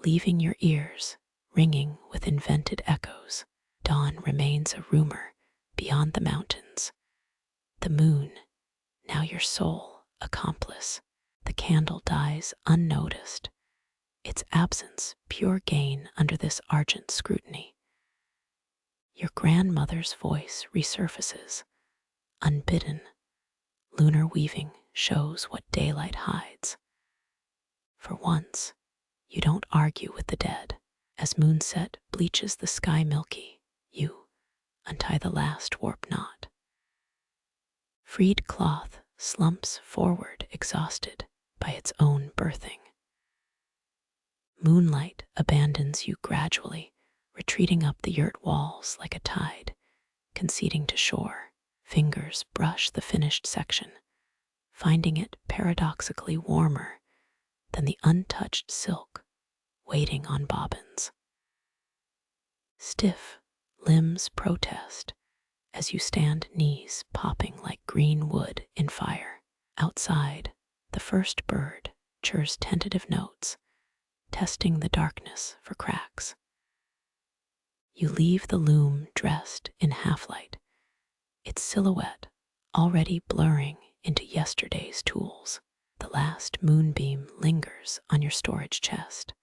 leaving your ears ringing with invented echoes. Dawn remains a rumor beyond the mountains. The moon, now your sole accomplice. The candle dies unnoticed, its absence pure gain under this argent scrutiny. Your grandmother's voice resurfaces, unbidden. Lunar weaving shows what daylight hides. For once, you don't argue with the dead. As moonset bleaches the sky milky, you untie the last warp knot. Freed cloth slumps forward exhausted by its own birthing. Moonlight abandons you gradually, retreating up the yurt walls like a tide, conceding to shore. Fingers brush the finished section, finding it paradoxically warmer than the untouched silk waiting on bobbins. Stiff limbs protest as you stand, knees popping like green wood in fire. Outside, the first bird churs tentative notes, testing the darkness for cracks. You leave the loom dressed in half-light, its silhouette already blurring into yesterday's tools. The last moonbeam lingers on your storage chest,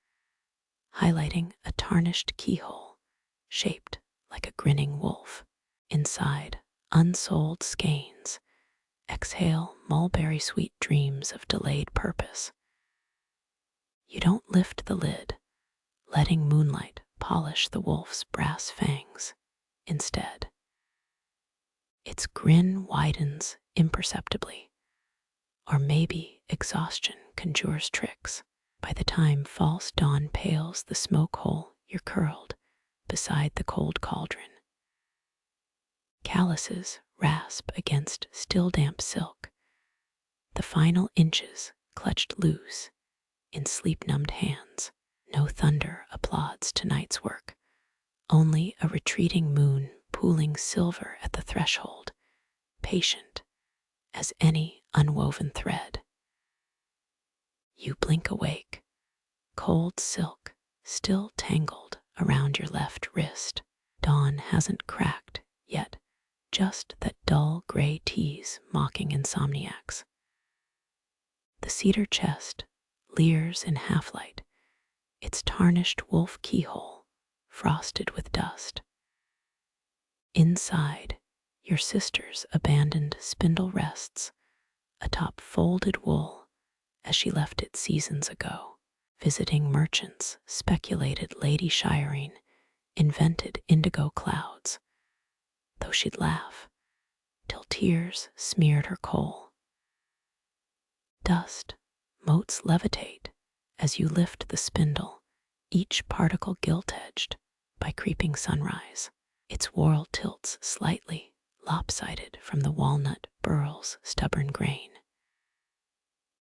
highlighting a tarnished keyhole shaped like a grinning wolf. Inside, unsold skeins exhale mulberry sweet dreams of delayed purpose. You don't lift the lid, letting moonlight polish the wolf's brass fangs. Instead, its grin widens imperceptibly, or maybe exhaustion conjures tricks. By the time false dawn pales the smoke hole, you're curled beside the cold cauldron. Calluses rasp against still damp silk, the final inches clutched loose in sleep-numbed hands. No thunder applauds tonight's work, only a retreating moon pooling silver at the threshold, patient as any unwoven thread. You blink awake, cold silk still tangled around your left wrist. Dawn hasn't cracked yet, just that dull gray tease mocking insomniacs. The cedar chest leers in half-light, its tarnished wolf keyhole frosted with dust. Inside, your sister's abandoned spindle rests atop folded wool as she left it seasons ago. Visiting merchants speculated Lady Shireen invented indigo clouds, though she'd laugh till tears smeared her coal. Dust motes levitate as you lift the spindle, each particle gilt-edged by creeping sunrise. Its whorl tilts slightly, lopsided from the walnut burl's stubborn grain.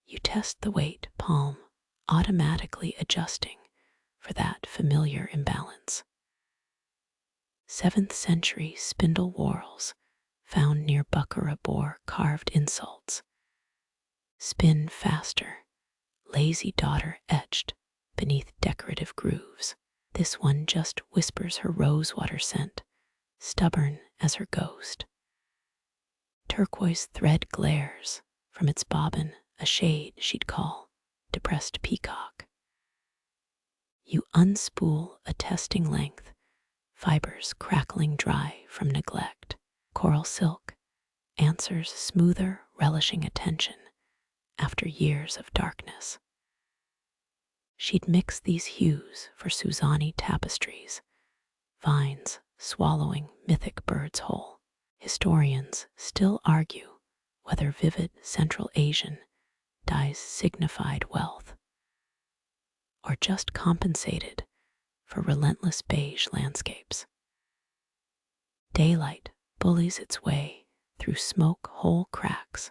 You test the weight, palm automatically adjusting for that familiar imbalance. 7th century spindle whorls found near Buckara bore carved insults. Spin faster, lazy daughter etched beneath decorative grooves. This one just whispers her rosewater scent, stubborn as her ghost. Turquoise thread glares from its bobbin, a shade she'd call depressed peacock. You unspool a testing length, fibers crackling dry from neglect. Coral silk answers smoother, relishing attention after years of darkness. She'd mix these hues for Suzani tapestries, vines swallowing mythic birds whole. Historians still argue whether vivid Central Asian dyes signified wealth or just compensated for relentless beige landscapes. Daylight bullies its way through smoke hole cracks,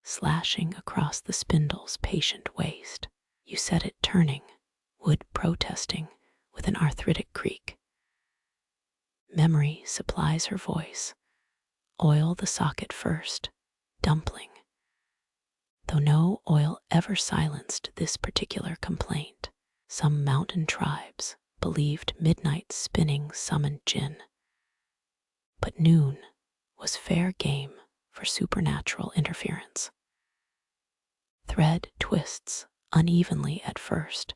slashing across the spindle's patient waist. You set it turning, wood protesting with an arthritic creak. Memory supplies her voice. Oil the socket first, dumpling. Though no oil ever silenced this particular complaint, some mountain tribes believed midnight spinning summoned jinn. But noon was fair game for supernatural interference. Thread twists unevenly at first,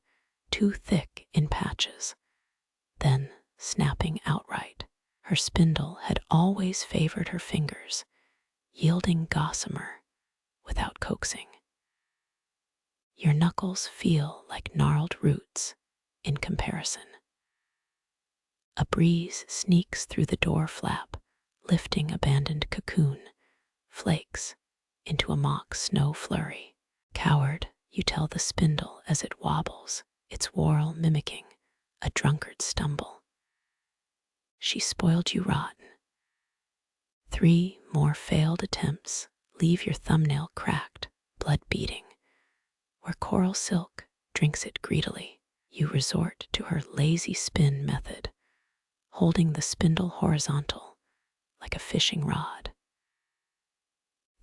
too thick in patches, then snapping outright. Her spindle had always favored her fingers, yielding gossamer without coaxing. Your knuckles feel like gnarled roots in comparison. A breeze sneaks through the door flap, lifting abandoned cocoon flakes into a mock snow flurry. Coward, you tell the spindle as it wobbles, its whorl mimicking a drunkard's stumble. She spoiled you rotten. 3 more failed attempts leave your thumbnail cracked, blood beating. Where coral silk drinks it greedily, you resort to her lazy spin method, holding the spindle horizontal like a fishing rod.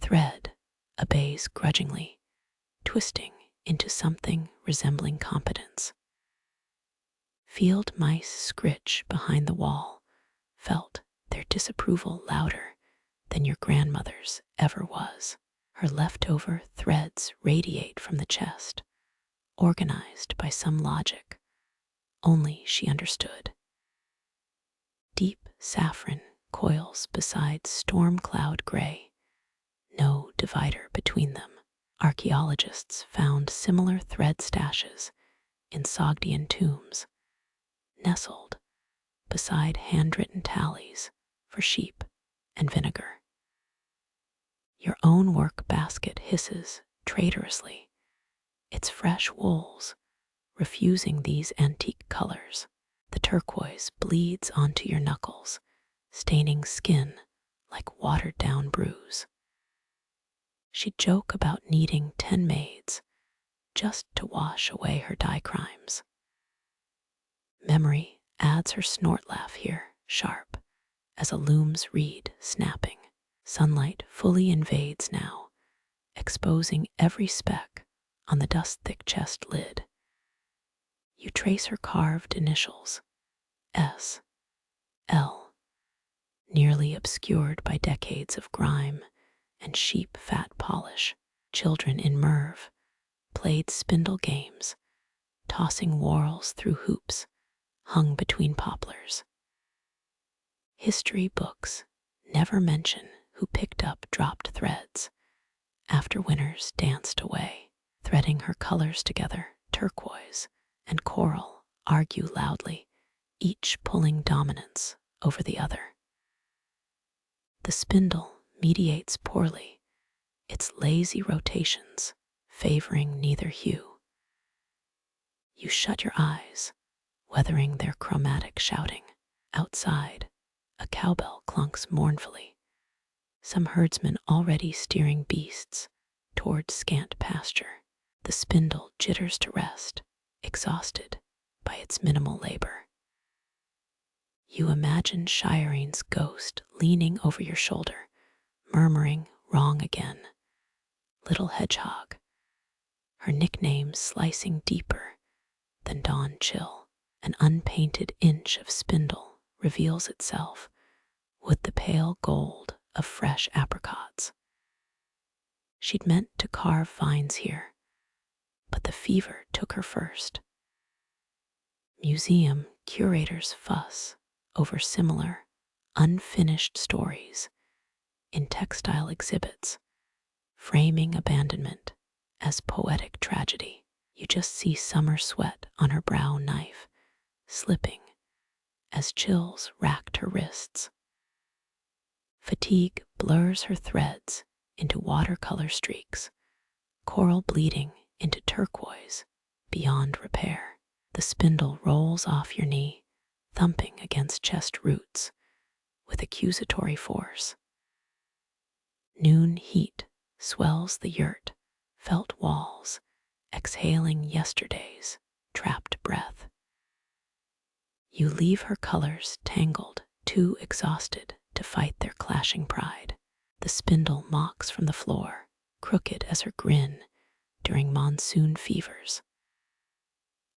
Thread obeys grudgingly, twisting into something resembling competence. Field mice scritch behind the wall, felt their disapproval louder than your grandmother's ever was. Her leftover threads radiate from the chest, organized by some logic only she understood. Deep saffron coils beside storm cloud gray, no divider between them. Archaeologists found similar thread stashes in Sogdian tombs, nestled beside handwritten tallies for sheep and vinegar. Your own work basket hisses traitorously, its fresh wools refusing these antique colors. The turquoise bleeds onto your knuckles, staining skin like watered-down bruise. She'd joke about needing 10 maids just to wash away her dye crimes. Memory adds her snort laugh here, sharp as a loom's reed snapping. Sunlight fully invades now, exposing every speck on the dust-thick chest lid. You trace her carved initials, S, L, nearly obscured by decades of grime and sheep fat polish. Children in Merv played spindle games, tossing whorls through hoops hung between poplars. History books never mention who picked up dropped threads after winners danced away. Threading her colors together, turquoise and coral argue loudly, each pulling dominance over the other. The spindle mediates poorly, its lazy rotations favoring neither hue. You shut your eyes, weathering their chromatic shouting. Outside, a cowbell clunks mournfully, some herdsman already steering beasts toward scant pasture. The spindle jitters to rest, exhausted by its minimal labor. You imagine Shirene's ghost leaning over your shoulder, murmuring wrong again. Little hedgehog, her nickname slicing deeper than dawn chill. An unpainted inch of spindle reveals itself with the pale gold of fresh apricots. She'd meant to carve vines here, but the fever took her first. Museum curators fuss over similar, unfinished stories in textile exhibits, framing abandonment as poetic tragedy. You just see summer sweat on her brow knife, slipping as chills racked her wrists. Fatigue blurs her threads into watercolor streaks, coral bleeding into turquoise beyond repair. The spindle rolls off your knee, thumping against chest roots with accusatory force. Noon heat swells the yurt, felt walls, exhaling yesterday's trapped breath. You leave her colors tangled, too exhausted to fight their clashing pride. The spindle mocks from the floor, crooked as her grin during monsoon fevers.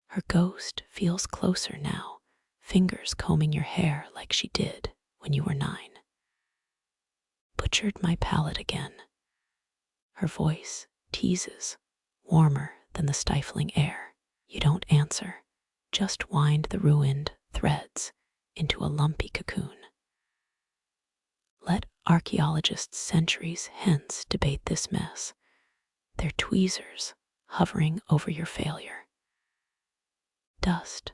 Her ghost feels closer now, fingers combing your hair like she did when you were 9. Butchered my palate again. Her voice teases warmer than the stifling air. You don't answer, just wind the ruined threads into a lumpy cocoon. Let archaeologists centuries hence debate this mess, their tweezers hovering over your failure. Dust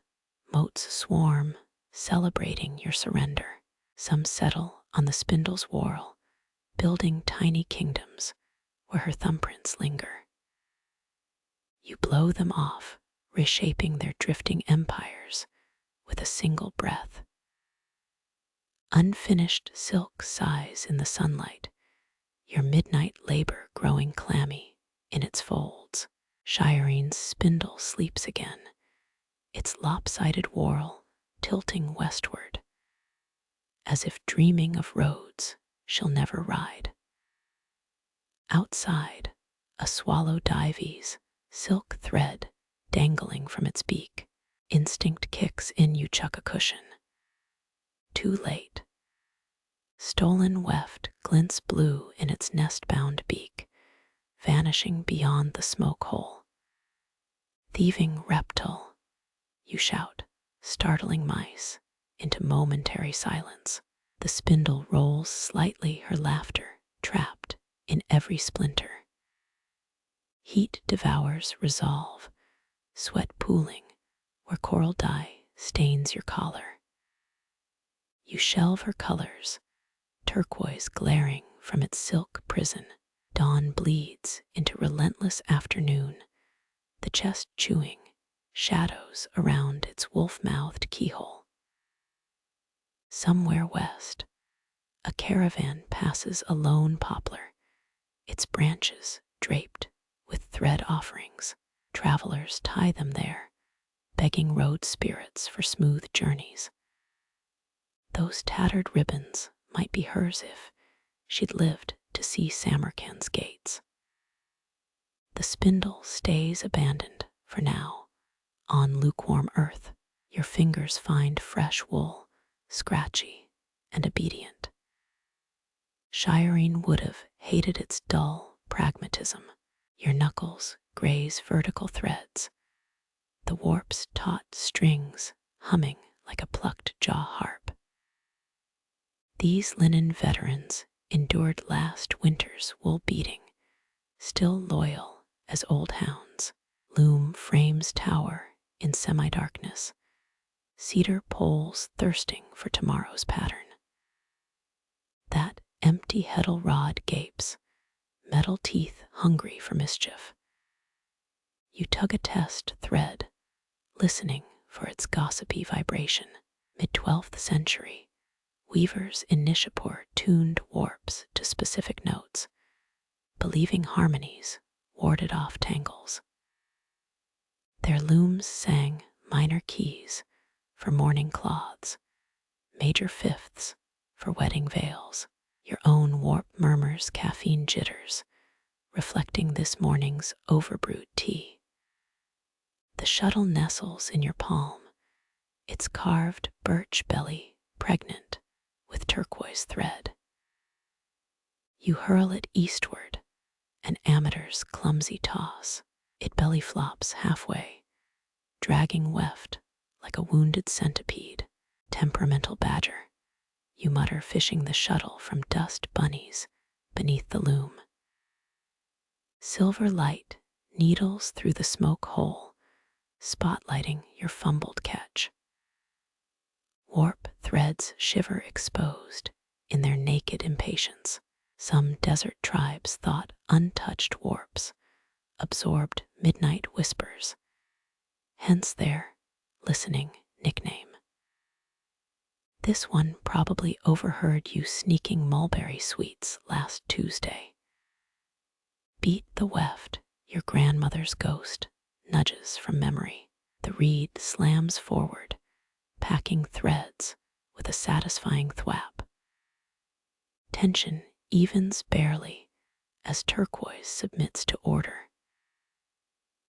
motes swarm, celebrating your surrender. Some settle on the spindle's whorl, building tiny kingdoms where her thumbprints linger. You blow them off, reshaping their drifting empires with a single breath. Unfinished silk sighs in the sunlight, your midnight labor growing clammy in its folds. Shirene's spindle sleeps again, its lopsided whorl tilting westward, as if dreaming of roads she'll never ride. Outside, a swallow dives, silk thread dangling from its beak. Instinct kicks in, you chuck a cushion. Too late. Stolen weft glints blue in its nest-bound beak, vanishing beyond the smoke hole. Thieving reptile, you shout, startling mice into momentary silence. The spindle rolls slightly, her laughter trapped in every splinter. Heat devours resolve, sweat pooling where coral dye stains your collar. You shelve her colors, turquoise glaring from its silk prison. Dawn bleeds into relentless afternoon, the chest chewing, shadows around its wolf-mouthed keyhole. Somewhere west, a caravan passes a lone poplar, its branches draped with thread offerings. Travelers tie them there, begging road spirits for smooth journeys. Those tattered ribbons might be hers if she'd lived to see Samarkand's gates. The spindle stays abandoned for now on lukewarm earth. Your fingers find fresh wool, scratchy and obedient. Shirene would have hated its dull pragmatism. Your knuckles graze vertical threads, the warp's taut strings humming like a plucked jaw harp. These linen veterans endured last winter's wool beating, still loyal as old hounds. Loom frames tower in semi-darkness, cedar poles thirsting for tomorrow's pattern. That empty heddle rod gapes, metal teeth hungry for mischief. You tug a test thread, listening for its gossipy vibration. Mid-12th century, weavers in Nishapur tuned warps to specific notes, believing harmonies warded off tangles. Their looms sang minor keys for mourning cloths, major fifths for wedding veils. Your own warp murmurs caffeine jitters, reflecting this morning's overbrewed tea. The shuttle nestles in your palm, its carved birch belly pregnant with turquoise thread. You hurl it eastward, an amateur's clumsy toss. It belly flops halfway, dragging weft like a wounded centipede. Temperamental badger, you mutter, fishing the shuttle from dust bunnies beneath the loom. Silver light needles through the smoke hole, spotlighting your fumbled catch. Warp threads shiver exposed in their naked impatience. Some desert tribes thought untouched warps absorbed midnight whispers, hence their listening nickname. This one probably overheard you sneaking mulberry sweets last Tuesday. Beat the weft, your grandmother's ghost nudges from memory. The reed slams forward, packing threads with a satisfying thwap. Tension evens barely as turquoise submits to order.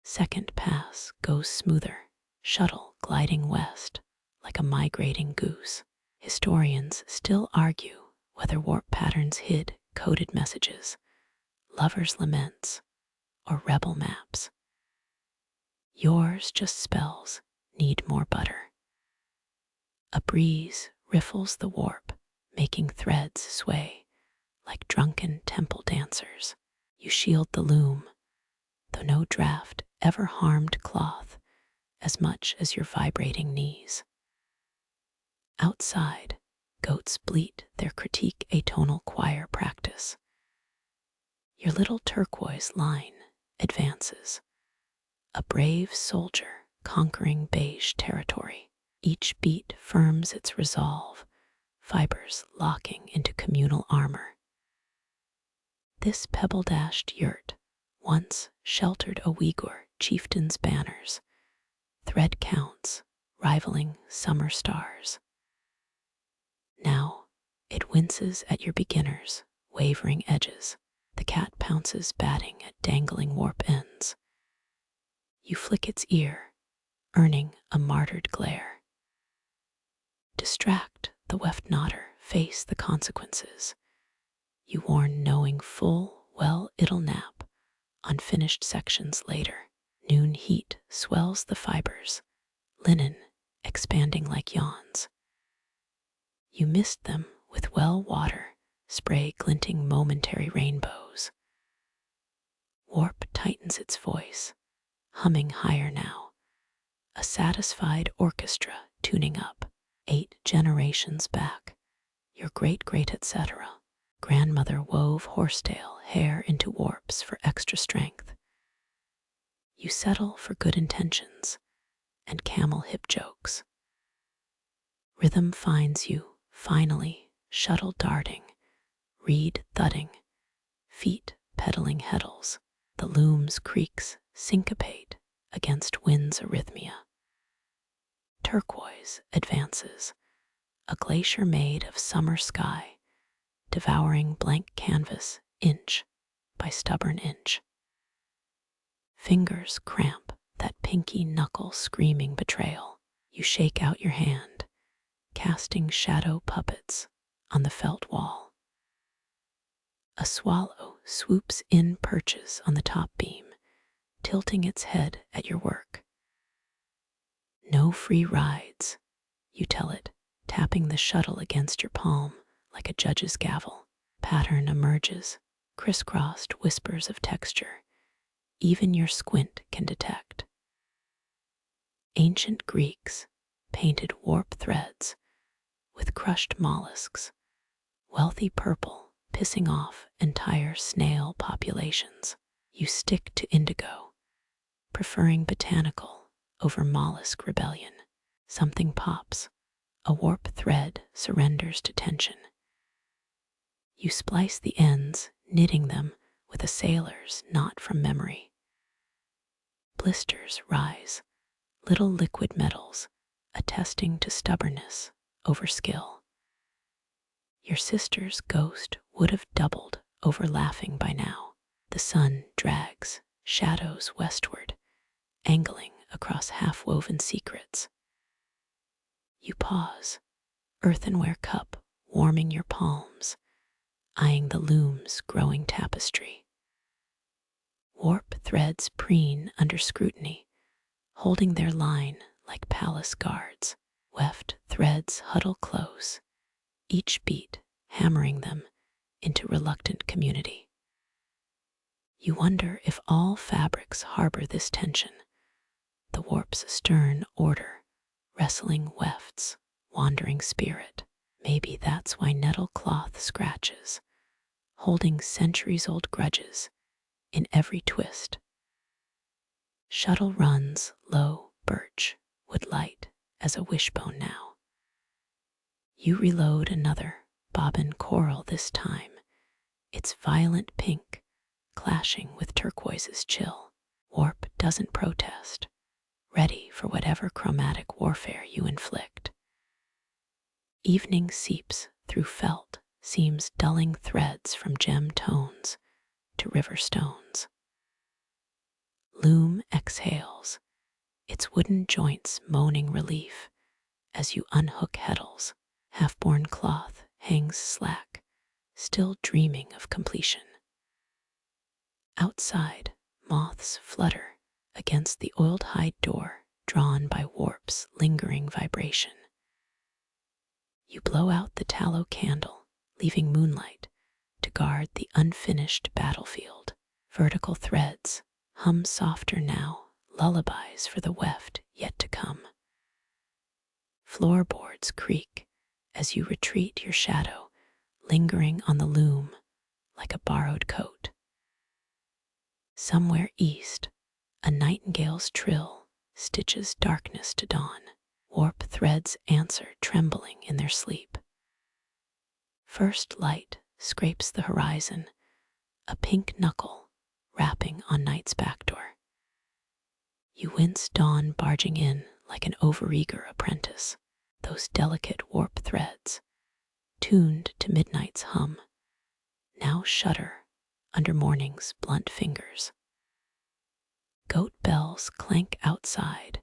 Second pass goes smoother, shuttle gliding west like a migrating goose. Historians still argue whether warp patterns hid coded messages, lovers' laments, or rebel maps. Yours just spells need more butter. A breeze riffles the warp, making threads sway like drunken temple dancers. You shield the loom, though no draught ever harmed cloth as much as your vibrating knees. Outside, goats bleat their critique atonal choir practice. Your little turquoise line advances, a brave soldier conquering beige territory. Each beat firms its resolve, fibers locking into communal armor. This pebble-dashed yurt once sheltered a Uighur chieftain's banners, thread counts rivaling summer stars. Now it winces at your beginners' wavering edges. The cat pounces, batting at dangling warp ends. You flick its ear, earning a martyred glare. Distract the weft nodder, face the consequences. You warn, knowing full well it'll nap unfinished sections later. Noon heat swells the fibers, linen expanding like yawns. You mist them with well water, spray glinting momentary rainbows. Warp tightens its voice, humming higher now, a satisfied orchestra tuning up. 8 generations back, your great-great etc. grandmother wove horsetail hair into warps for extra strength. You settle for good intentions and camel hip jokes. Rhythm finds you, finally, shuttle darting, reed thudding, feet pedaling heddles. The loom's creaks syncopate against wind's arrhythmia. Turquoise advances, a glacier made of summer sky, devouring blank canvas inch by stubborn inch. Fingers cramp that pinky knuckle screaming betrayal. You shake out your hand, casting shadow puppets on the felt wall. A swallow swoops in, perches on the top beam, tilting its head at your work. No free rides, you tell it, tapping the shuttle against your palm like a judge's gavel. Pattern emerges, crisscrossed whispers of texture, even your squint can detect. Ancient Greeks painted warp threads with crushed mollusks, wealthy purple pissing off entire snail populations. You stick to indigo, preferring botanical over mollusk rebellion. Something pops, a warp thread surrenders to tension. You splice the ends, knitting them with a sailor's knot from memory. Blisters rise, little liquid metals, attesting to stubbornness over skill. Your sister's ghost would have doubled over laughing by now. The sun drags shadows westward, angling across half-woven secrets. You pause, earthenware cup warming your palms, eyeing the loom's growing tapestry. Warp threads preen under scrutiny, holding their line like palace guards. Weft threads huddle close, each beat hammering them into reluctant community. You wonder if all fabrics harbor this tension, the warp's stern order, wrestling weft's wandering spirit. Maybe that's why nettle cloth scratches, holding centuries-old grudges in every twist. Shuttle runs low, birch would light as a wishbone now. You reload another bobbin coral this time, its violent pink clashing with turquoise's chill. Warp doesn't protest, ready for whatever chromatic warfare you inflict. Evening seeps through felt, seams dulling threads from gem tones to river stones. Loom exhales, its wooden joints moaning relief as you unhook heddles. Half-born cloth hangs slack, still dreaming of completion. Outside, moths flutter against the oiled hide door, drawn by warp's lingering vibration. You blow out the tallow candle, leaving moonlight to guard the unfinished battlefield. Vertical threads hum softer now, lullabies for the weft yet to come. Floorboards creak as you retreat, your shadow lingering on the loom like a borrowed coat. Somewhere east, a nightingale's trill stitches darkness to dawn. Warp threads answer, trembling in their sleep. First light scrapes the horizon, a pink knuckle rapping on night's back door. You wince dawn barging in like an overeager apprentice. Those delicate warp threads, tuned to midnight's hum, now shudder under morning's blunt fingers. Goat bells clank outside,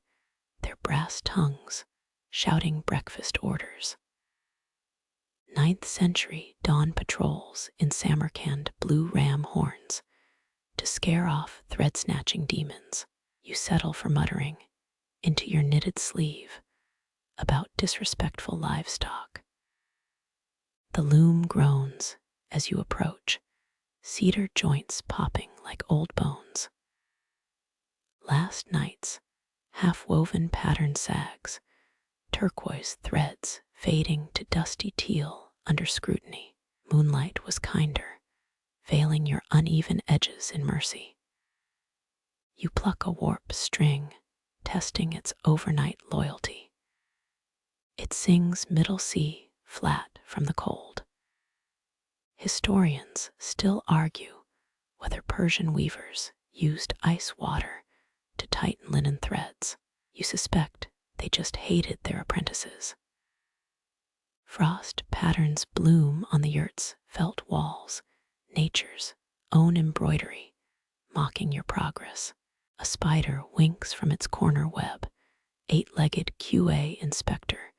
their brass tongues shouting breakfast orders. 9th century dawn patrols in Samarkand blue ram horns to scare off thread-snatching demons. You settle for muttering into your knitted sleeve about disrespectful livestock. The loom groans as you approach, cedar joints popping like old bones. Last night's half-woven pattern sags, turquoise threads fading to dusty teal under scrutiny. Moonlight was kinder, veiling your uneven edges in mercy. You pluck a warp string, testing its overnight loyalty. It sings middle C flat from the cold. Historians still argue whether Persian weavers used ice water to tighten linen threads. You suspect they just hated their apprentices. Frost patterns bloom on the yurt's felt walls, nature's own embroidery, mocking your progress. A spider winks from its corner web, 8-legged QA inspector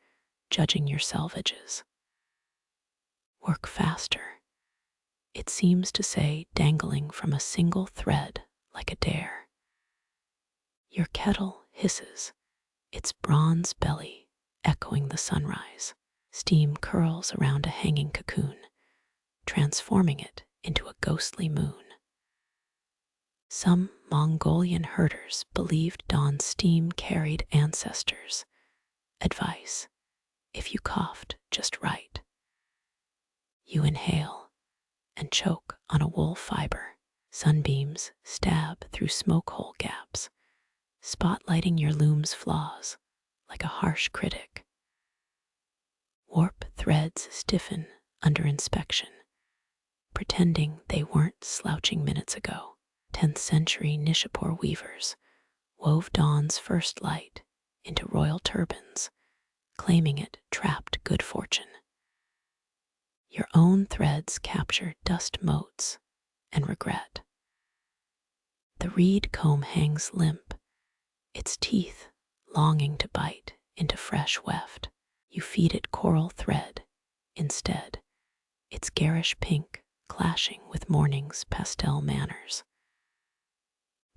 judging your selvages. Work faster, it seems to say, dangling from a single thread like a dare. Your kettle hisses, its bronze belly echoing the sunrise. Steam curls around a hanging cocoon, transforming it into a ghostly moon. Some Mongolian herders believed dawn's steam carried ancestors' advice if you coughed just right. You inhale and choke on a wool fiber. Sunbeams stab through smoke hole gaps, spotlighting your loom's flaws like a harsh critic. Warp threads stiffen under inspection, pretending they weren't slouching minutes ago. 10th century Nishapur weavers wove dawn's first light into royal turbans, claiming it trapped good fortune. Your own threads capture dust motes and regret. The reed comb hangs limp, its teeth longing to bite into fresh weft. You feed it coral thread instead, its garish pink clashing with morning's pastel manners.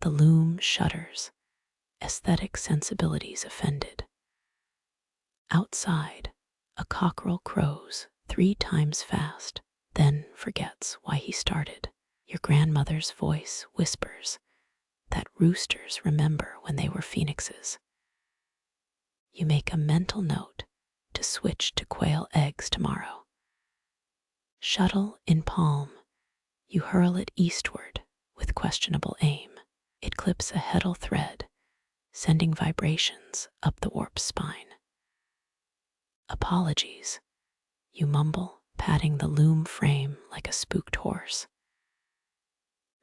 The loom shudders, aesthetic sensibilities offended. Outside, a cockerel crows 3 times fast, then forgets why he started. Your grandmother's voice whispers that roosters remember when they were phoenixes. You make a mental note to switch to quail eggs tomorrow. Shuttle in palm, you hurl it eastward with questionable aim. It clips a heddle thread, sending vibrations up the warp's spine. Apologies, you mumble, patting the loom frame like a spooked horse.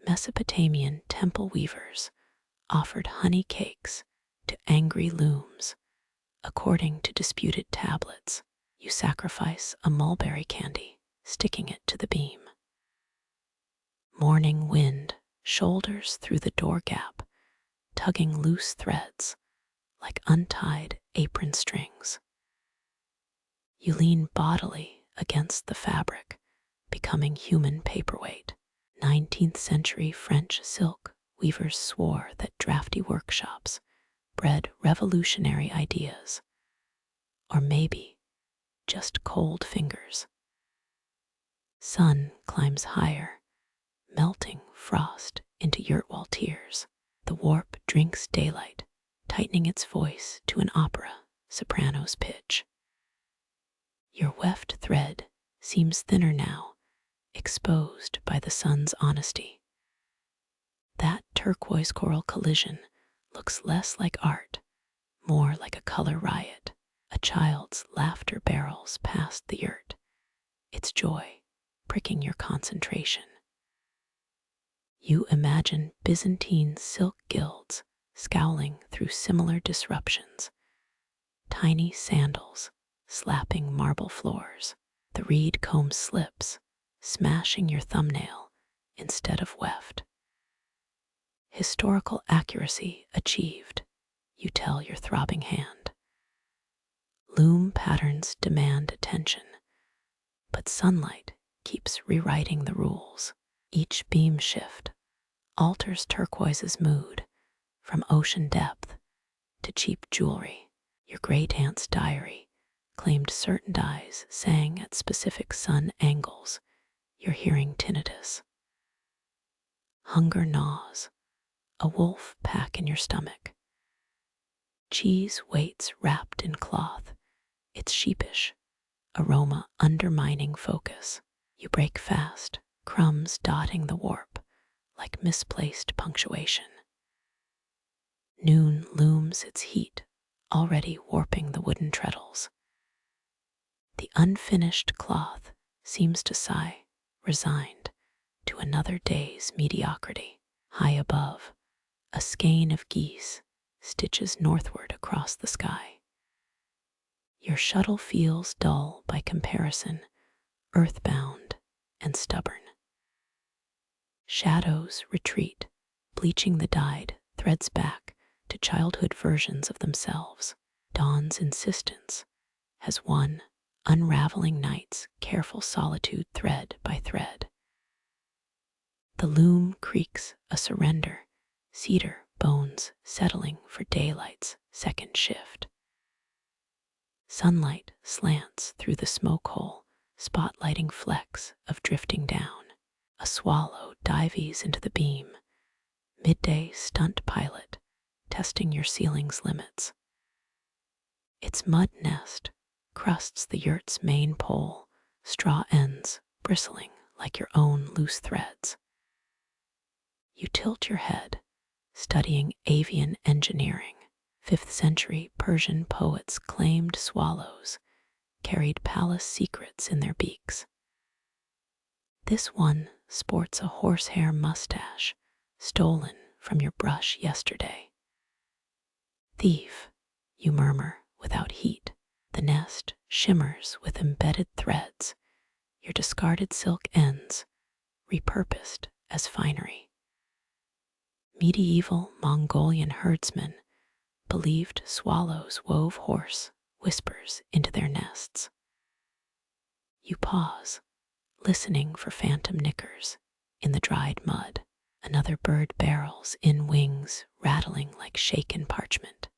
Mesopotamian temple weavers offered honey cakes to angry looms. According to disputed tablets, you sacrifice a mulberry candy, sticking it to the beam. Morning wind shoulders through the door gap, tugging loose threads like untied apron strings. You lean bodily against the fabric, becoming human paperweight. 19th century French silk weavers swore that drafty workshops bred revolutionary ideas, or maybe just cold fingers. Sun climbs higher, melting frost into Yurt wall tears. The warp drinks daylight, tightening its voice to an opera soprano's pitch. Your weft thread seems thinner now, exposed by the sun's honesty. That turquoise coral collision looks less like art, more like a color riot. A child's laughter barrels past the yurt, its joy pricking your concentration. You imagine Byzantine silk guilds scowling through similar disruptions, tiny sandals slapping marble floors. The reed comb slips, smashing your thumbnail instead of weft. Historical accuracy achieved, you tell your throbbing hand. Loom patterns demand attention, but sunlight keeps rewriting the rules. Each beam shift alters turquoise's mood, from ocean depth to cheap jewelry. Your great-aunt's diary claimed certain dyes sang at specific sun angles. You're hearing tinnitus. Hunger gnaws, a wolf pack in your stomach. Cheese waits wrapped in cloth, its sheepish aroma undermining focus. You break fast, crumbs dotting the warp like misplaced punctuation. Noon looms its heat, already warping the wooden treadles. The unfinished cloth seems to sigh, resigned to another day's mediocrity. High above, a skein of geese stitches northward across the sky. Your shuttle feels dull by comparison, earthbound and stubborn. Shadows retreat, bleaching the dyed threads back to childhood versions of themselves. Dawn's insistence has won, unraveling night's careful solitude thread by thread. The loom creaks a surrender, cedar bones settling for daylight's second shift. Sunlight slants through the smoke hole, spotlighting flecks of drifting down. A swallow dives into the beam, midday stunt pilot, testing your ceiling's limits. Its mud nest crusts the yurt's main pole, straw ends bristling like your own loose threads. You tilt your head, studying avian engineering. 5th century Persian poets claimed swallows carried palace secrets in their beaks. This one sports a horsehair mustache stolen from your brush yesterday. Thief, you murmur without heat. The nest shimmers with embedded threads, your discarded silk ends repurposed as finery. Medieval Mongolian herdsmen believed swallows wove hoarse whispers into their nests. You pause, listening for phantom nickers in the dried mud. Another bird barrels in, wings rattling like shaken parchment.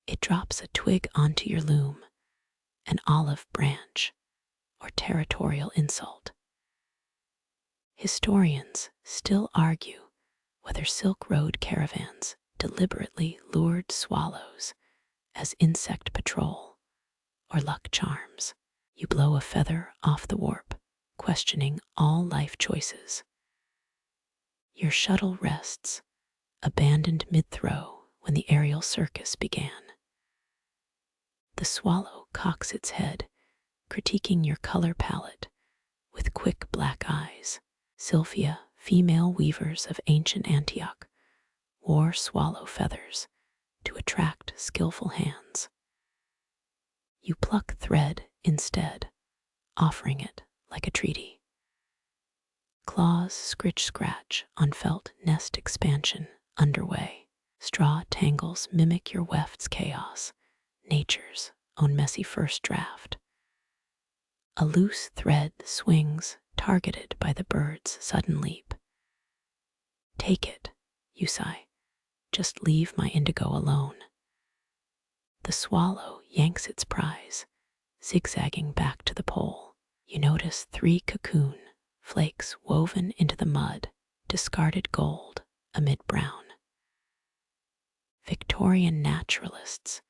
It drops a twig onto your loom, an olive branch, or territorial insult. Historians still argue whether Silk Road caravans deliberately lured swallows as insect patrol or luck charms. You blow a feather off the warp, questioning all life choices. Your shuttle rests, abandoned mid-throw when the aerial circus began. The swallow cocks its head, critiquing your color palette with quick black eyes. Sylphia, female weavers of ancient Antioch, wore swallow feathers to attract skillful hands. You pluck thread instead, offering it like a treaty. Claws scritch-scratch on felt nest expansion underway. Straw tangles mimic your weft's chaos, nature's own messy first draft. A loose thread swings, targeted by the bird's sudden leap. Take it, you sigh. Just leave my indigo alone. The swallow yanks its prize, zigzagging back to the pole. You notice 3 cocoon flakes woven into the mud, discarded gold amid brown. Victorian naturalists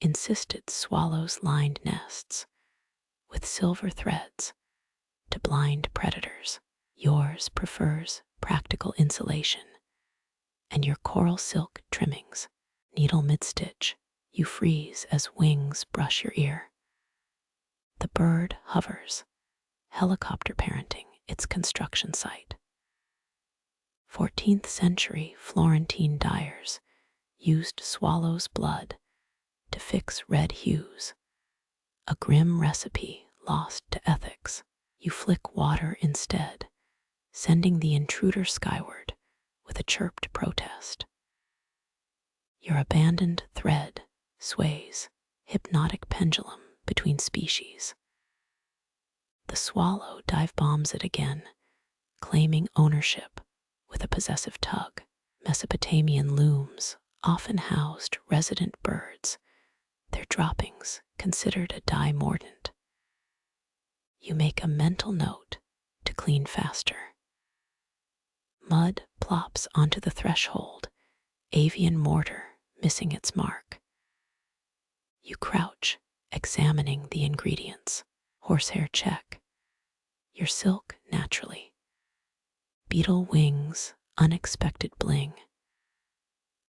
insisted swallows lined nests with silver threads to blind predators. Yours prefers practical insulation, and your coral silk trimmings, needle mid-stitch, you freeze as wings brush your ear. The bird hovers, helicopter parenting its construction site. 14th century Florentine dyers used swallow's blood to fix red hues, a grim recipe lost to ethics. You flick water instead, sending the intruder skyward with a chirped protest. Your abandoned thread sways, hypnotic pendulum between species. The swallow dive bombs it again, claiming ownership with a possessive tug. Mesopotamian looms often housed resident birds, their droppings considered a dye mordant. You make a mental note to clean faster. Mud plops onto the threshold, avian mortar missing its mark. You crouch, examining the ingredients. Horsehair check. Your silk naturally. Beetle wings, unexpected bling.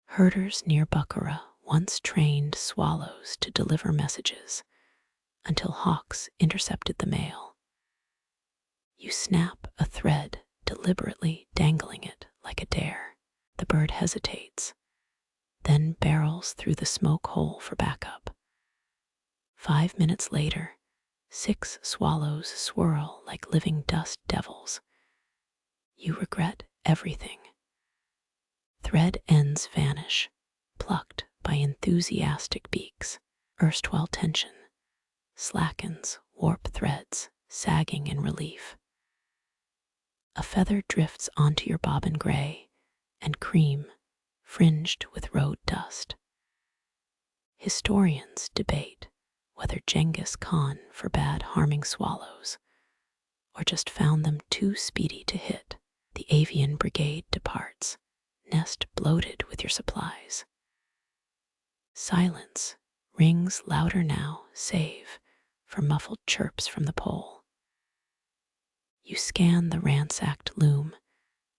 Herders near Bukhara once trained swallows to deliver messages until hawks intercepted the mail. You snap a thread, deliberately dangling it like a dare. The bird hesitates, then barrels through the smoke hole for backup. 5 minutes later, 6 swallows swirl like living dust devils. You regret everything. Thread ends vanish, plucked by enthusiastic beaks. Erstwhile tension slackens, warp threads sagging in relief. A feather drifts onto your bobbin gray and cream, fringed with road dust. Historians debate whether Genghis Khan forbade harming swallows or just found them too speedy to hit. The avian brigade departs, nest bloated with your supplies. Silence rings louder now, save for muffled chirps from the pole. You scan the ransacked loom,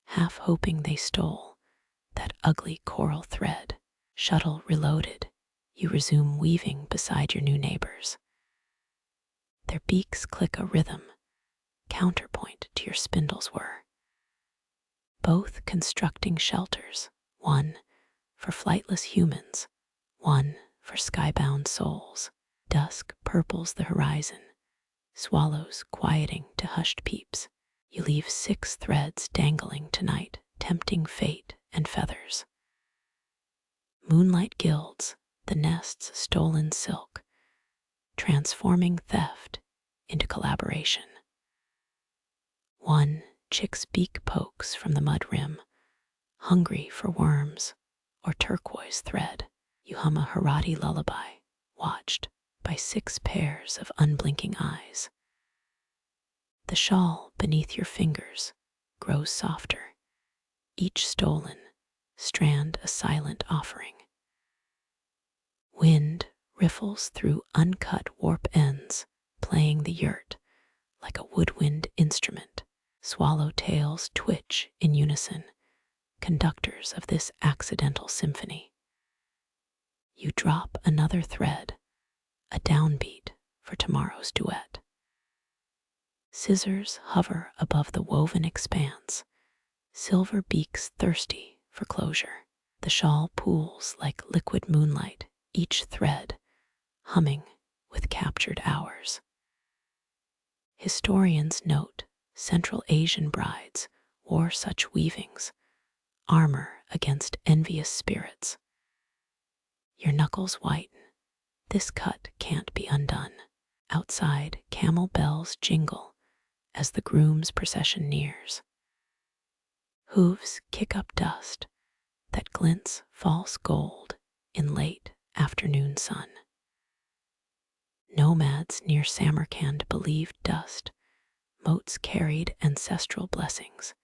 half hoping they stole that ugly coral thread. Shuttle reloaded, you resume weaving beside your new neighbors. Their beaks click a rhythm, counterpoint to your spindles were. Both constructing shelters, one for flightless humans, one for skybound souls. Dusk purples the horizon, swallows quieting to hushed peeps. You leave 6 threads dangling tonight, tempting fate and feathers. Moonlight gilds the nest's stolen silk, transforming theft into collaboration. One chick's beak pokes from the mud rim, hungry for worms or turquoise thread. You hum a Harati lullaby, watched by 6 pairs of unblinking eyes. The shawl beneath your fingers grows softer, each stolen strand a silent offering. Wind riffles through uncut warp ends, playing the yurt like a woodwind instrument. Swallow tails twitch in unison, conductors of this accidental symphony. You drop another thread, a downbeat for tomorrow's duet. Scissors hover above the woven expanse, silver beaks thirsty for closure. The shawl pools like liquid moonlight, each thread humming with captured hours. Historians note Central Asian brides wore such weavings, armor against envious spirits. Your knuckles whiten. This cut can't be undone. Outside, camel bells jingle as the groom's procession nears. Hooves kick up dust that glints false gold in late afternoon sun. Nomads near Samarkand believed dust motes carried ancestral blessings,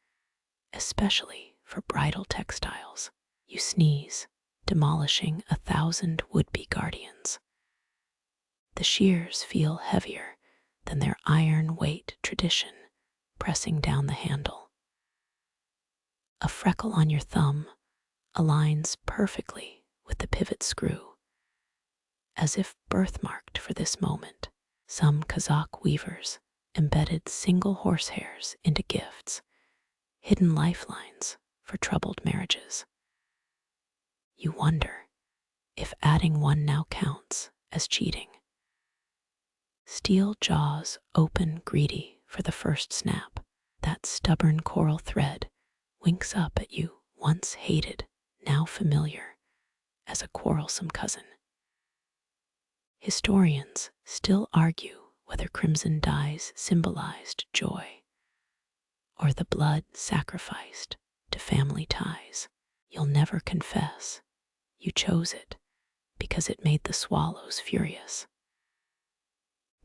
especially for bridal textiles. You sneeze, demolishing 1,000 would-be guardians. The shears feel heavier than their iron weight tradition pressing down the handle. A freckle on your thumb aligns perfectly with the pivot screw, as if birthmarked for this moment. Some Kazakh weavers embedded single horsehairs into gifts, hidden lifelines for troubled marriages. You wonder if adding one now counts as cheating. Steel jaws open greedy for the first snap. That stubborn coral thread winks up at you, once hated, now familiar, as a quarrelsome cousin. Historians still argue whether crimson dyes symbolized joy or the blood sacrificed to family ties. You'll never confess you chose it because it made the swallows furious.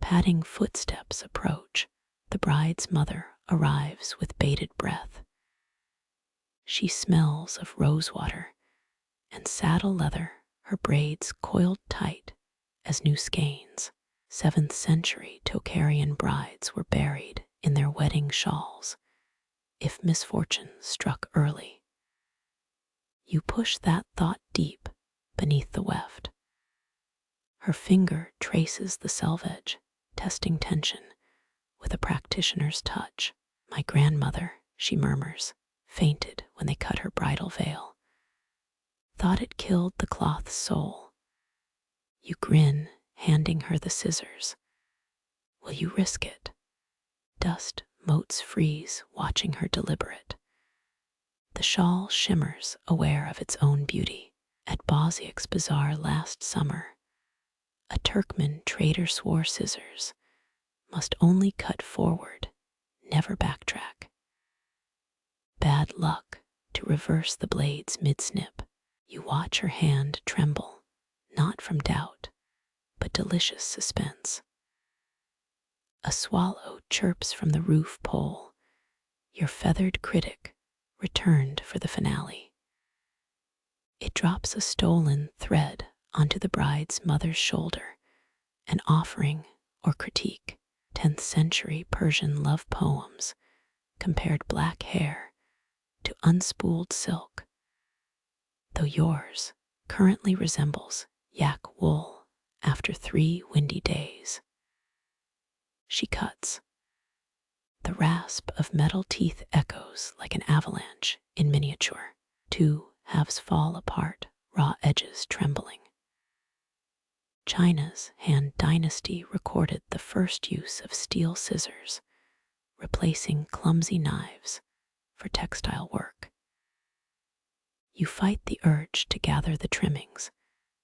Padding footsteps approach. The bride's mother arrives with bated breath. She smells of rosewater and saddle leather, her braids coiled tight as new skeins. 7th century Tocharian brides were buried in their wedding shawls if misfortune struck early. You push that thought deep beneath the weft. Her finger traces the selvage, testing tension with a practitioner's touch. My grandmother, she murmurs, fainted when they cut her bridal veil. Thought it killed the cloth's soul. You grin, handing her the scissors. Will you risk it? Dust motes freeze, watching her deliberate. The shawl shimmers, aware of its own beauty. At Boziak's bazaar last summer, a Turkmen trader swore scissors must only cut forward, never backtrack. Bad luck to reverse the blade's mid-snip. You watch her hand tremble, not from doubt, but delicious suspense. A swallow chirps from the roof pole. Your feathered critic returned for the finale. It drops a stolen thread onto the bride's mother's shoulder, an offering or critique. 10th century Persian love poems compared black hair to unspooled silk, though yours currently resembles yak wool after 3 windy days. She cuts. The rasp of metal teeth echoes like an avalanche in miniature. 2 halves fall apart, raw edges trembling. China's Han Dynasty recorded the first use of steel scissors, replacing clumsy knives for textile work. You fight the urge to gather the trimmings.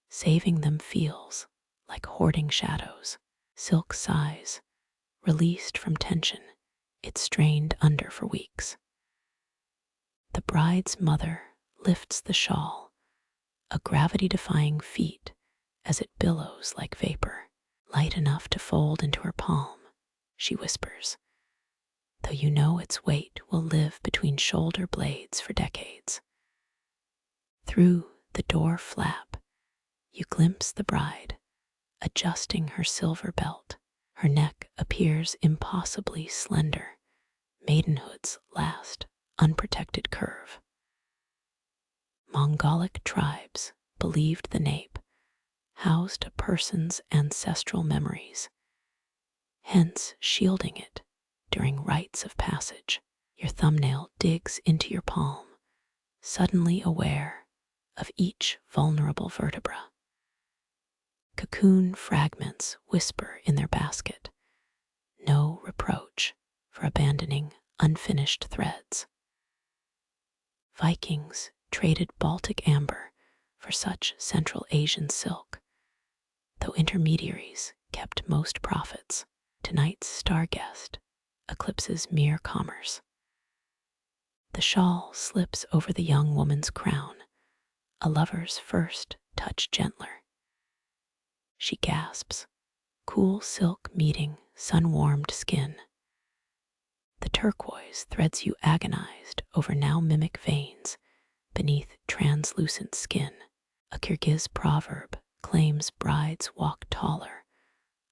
Saving them feels like hoarding shadows. Silk sighs, released from tension, it strained under for weeks. The bride's mother lifts the shawl, a gravity-defying feat as it billows like vapor, light enough to fold into her palm, she whispers, though you know its weight will live between shoulder blades for decades. Through the door flap, you glimpse the bride, adjusting her silver belt. Her neck appears impossibly slender, maidenhood's last unprotected curve. Mongolic tribes believed the nape housed a person's ancestral memories, hence shielding it during rites of passage. Your thumbnail digs into your palm, suddenly aware of each vulnerable vertebra. Cocoon fragments whisper in their basket, no reproach for abandoning unfinished threads. Vikings traded Baltic amber for such Central Asian silk, though intermediaries kept most profits. Tonight's star guest eclipses mere commerce. The shawl slips over the young woman's crown, a lover's first touch gentler. She gasps, cool silk meeting sun-warmed skin. The turquoise threads you agonized over now mimic veins beneath translucent skin. A Kyrgyz proverb claims brides walk taller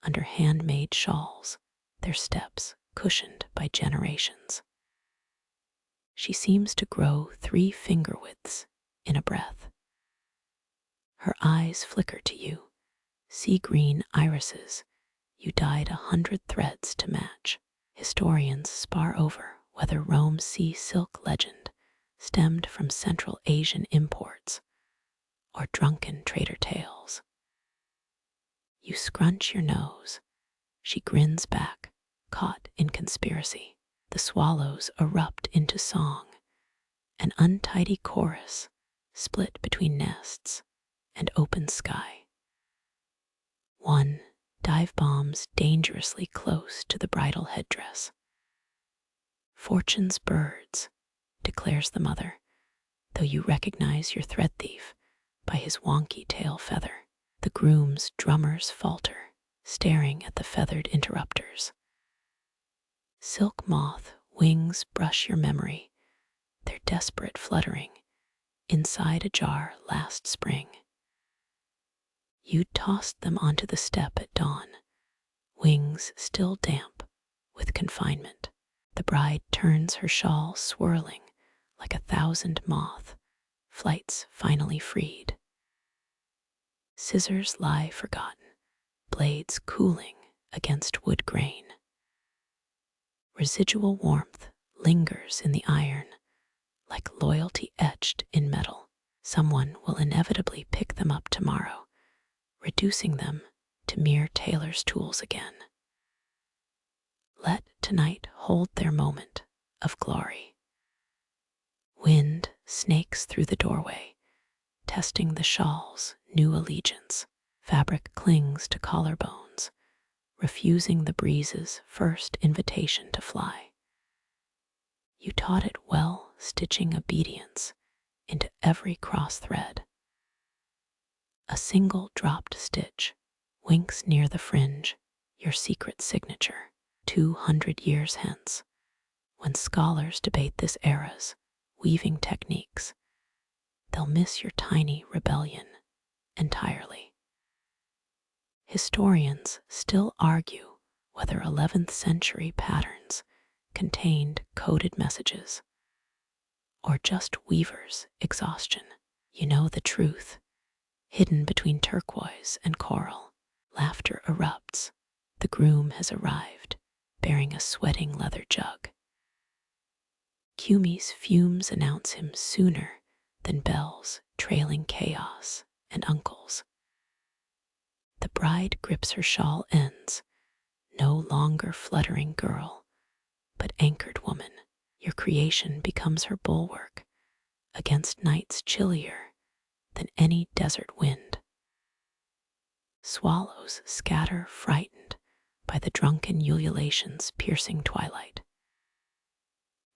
under handmade shawls, their steps cushioned by generations. She seems to grow 3 finger widths in a breath. Her eyes flicker to you, sea green irises you dyed 100 threads to match. Historians spar over whether Rome's sea silk legend stemmed from Central Asian imports or drunken trader tales. You scrunch your nose. She grins back, caught in conspiracy. The swallows erupt into song, an untidy chorus split between nests and open sky. One dive bombs dangerously close to the bridal headdress. Fortune's birds, declares the mother, though you recognize your thread thief by his wonky tail feather. The groom's drummers falter, staring at the feathered interrupters. Silk moth wings brush your memory, their desperate fluttering inside a jar last spring. You tossed them onto the steppe at dawn, wings still damp with confinement. The bride turns her shawl swirling like 1,000 moth flights finally freed. Scissors lie forgotten, blades cooling against wood grain. Residual warmth lingers in the iron, like loyalty etched in metal. Someone will inevitably pick them up tomorrow, reducing them to mere tailor's tools again. Let tonight hold their moment of glory. Wind snakes through the doorway, testing the shawl's new allegiance. Fabric clings to collarbones, refusing the breeze's first invitation to fly. You taught it well, stitching obedience into every cross thread. A single dropped stitch winks near the fringe, your secret signature. 200 years hence, when scholars debate this era's weaving techniques, they'll miss your tiny rebellion entirely. Historians still argue whether 11th century patterns contained coded messages or just weavers' exhaustion. You know the truth, hidden between turquoise and coral. Laughter erupts. The groom has arrived, bearing a sweating leather jug. Cumi's fumes announce him sooner than bells trailing chaos and uncles. The bride grips her shawl ends, no longer fluttering girl, but anchored woman. Your creation becomes her bulwark against nights chillier than any desert wind. Swallows scatter frightened by the drunken ululation's piercing twilight.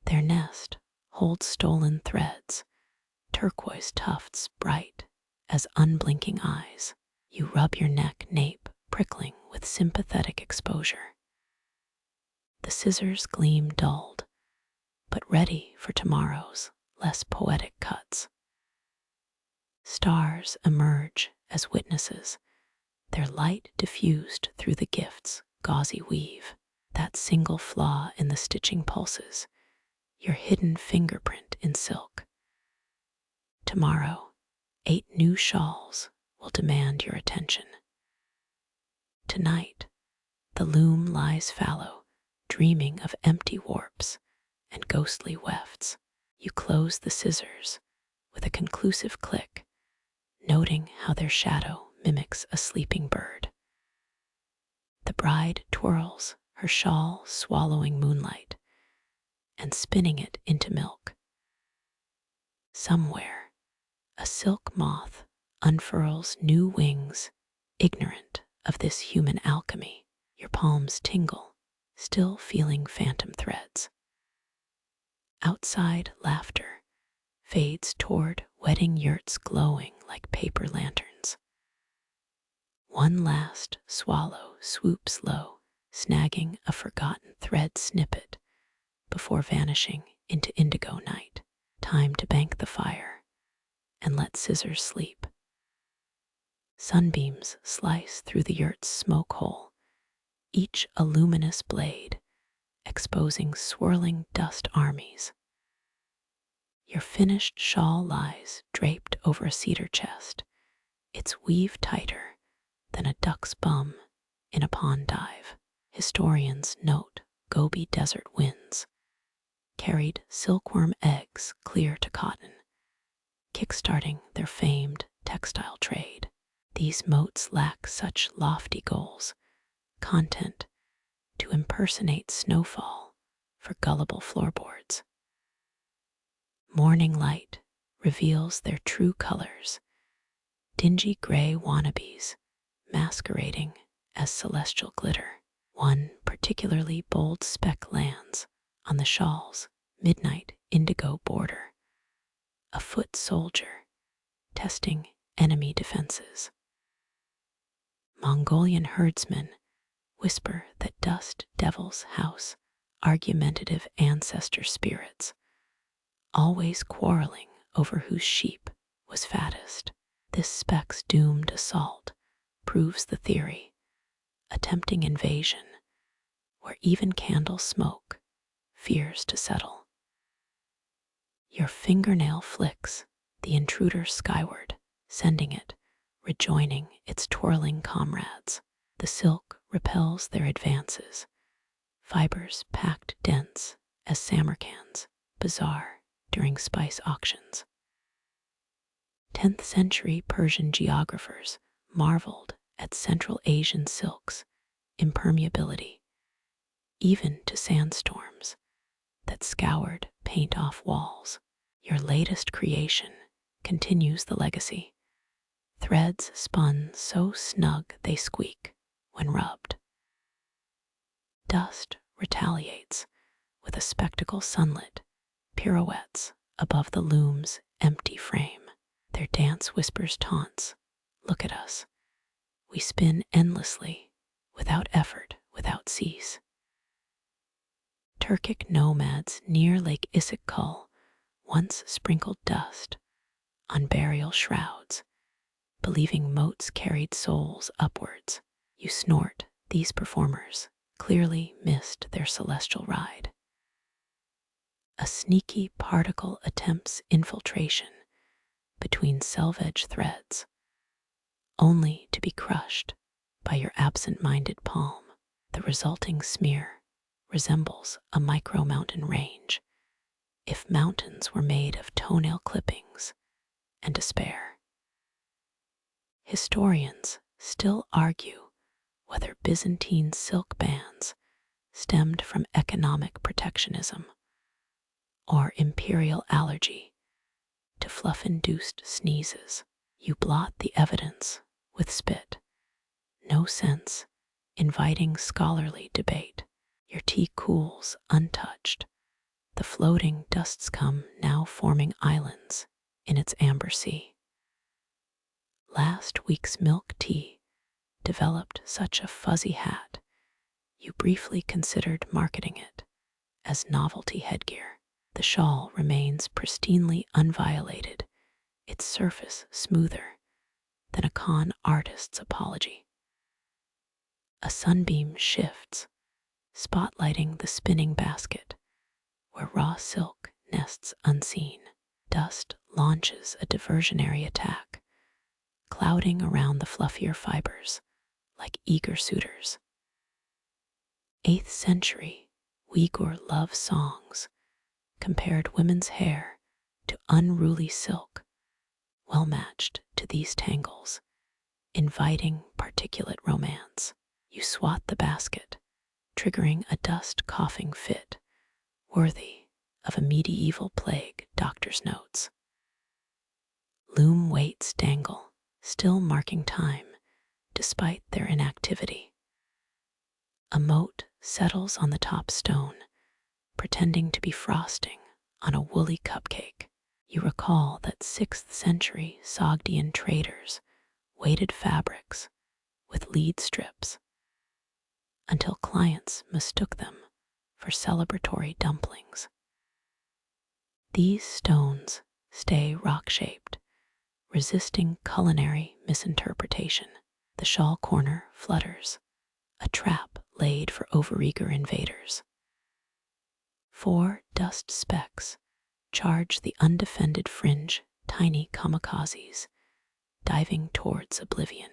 Their nest holds stolen threads, turquoise tufts bright as unblinking eyes. You rub your neck nape, prickling with sympathetic exposure. The scissors gleam dulled, but ready for tomorrow's less poetic cuts. Stars emerge as witnesses, their light diffused through the gift's gauzy weave. That single flaw in the stitching pulses, your hidden fingerprint in silk. Tomorrow, 8 new shawls will demand your attention. Tonight, the loom lies fallow, dreaming of empty warps and ghostly wefts. You close the scissors with a conclusive click, noting how their shadow mimics a sleeping bird. The bride twirls her shawl, swallowing moonlight and spinning it into milk. Somewhere, a silk moth unfurls new wings, ignorant of this human alchemy. Your palms tingle, still feeling phantom threads. Outside, laughter fades toward wedding yurts glowing like paper lanterns. One last swallow swoops low, snagging a forgotten thread snippet before vanishing into indigo night. Time to bank the fire and let scissors sleep. Sunbeams slice through the yurt's smoke hole, each a luminous blade, exposing swirling dust armies. Your finished shawl lies draped over a cedar chest, its weave tighter than a duck's bum in a pond dive. Historians note Gobi desert winds carried silkworm eggs clear to cotton, kickstarting their famed textile trade. These moats lack such lofty goals, content to impersonate snowfall for gullible floorboards. Morning light reveals their true colors, dingy gray wannabes masquerading as celestial glitter. One particularly bold speck lands on the shawl's midnight indigo border, a foot soldier testing enemy defenses. Mongolian herdsmen whisper that dust devils house argumentative ancestor spirits, always quarreling over whose sheep was fattest. This speck's doomed assault proves the theory, a tempting invasion where even candle smoke fears to settle. Your fingernail flicks the intruder skyward, sending it rejoining its twirling comrades. The silk repels their advances, fibers packed dense as Samarkand's bazaar during spice auctions. 10th century Persian geographers marveled at Central Asian silk's impermeability, even to sandstorms that scoured paint-off walls. Your latest creation continues the legacy. Threads spun so snug they squeak when rubbed. Dust retaliates with a spectacle sunlit pirouettes above the loom's empty frame. Their dance whispers taunts. Look at us. We spin endlessly, without effort, without cease. Turkic nomads near Lake Issyk-Kul once sprinkled dust on burial shrouds, believing moats carried souls upwards. You snort, these performers clearly missed their celestial ride. A sneaky particle attempts infiltration between selvage threads, only to be crushed by your absent-minded palm. The resulting smear resembles a micro-mountain range, if mountains were made of toenail clippings and despair. Historians still argue whether Byzantine silk bans stemmed from economic protectionism or imperial allergy to fluff-induced sneezes. You blot the evidence with spit, no sense inviting scholarly debate. Your tea cools untouched. The floating dusts come now forming islands in its amber sea. Last week's milk tea developed such a fuzzy hat, you briefly considered marketing it as novelty headgear. The shawl remains pristinely unviolated, its surface smoother than a con artist's apology. A sunbeam shifts, spotlighting the spinning basket where raw silk nests unseen. Dust launches a diversionary attack, clouding around the fluffier fibers like eager suitors. 8th century Uighur love songs compared women's hair to unruly silk, well matched to these tangles, inviting particulate romance. You swat the basket, triggering a dust-coughing fit, worthy of a medieval plague doctor's notes. Loom weights dangle, still marking time despite their inactivity. A moat settles on the top stone, pretending to be frosting on a woolly cupcake. You recall that 6th century Sogdian traders weighted fabrics with lead strips until clients mistook them for celebratory dumplings. These stones stay rock-shaped, resisting culinary misinterpretation. The shawl corner flutters, a trap laid for overeager invaders. 4 dust specks charge the undefended fringe, tiny kamikazes diving towards oblivion.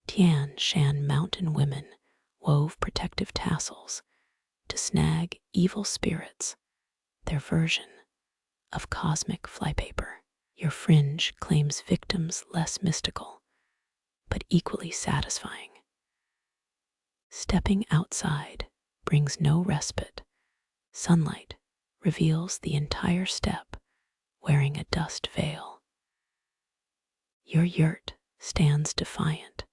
Tian Shan mountain women wove protective tassels to snag evil spirits, their version of cosmic flypaper. Your fringe claims victims less mystical, but equally satisfying. Stepping outside brings no respite. Sunlight reveals the entire steppe wearing a dust veil. Your yurt stands defiant,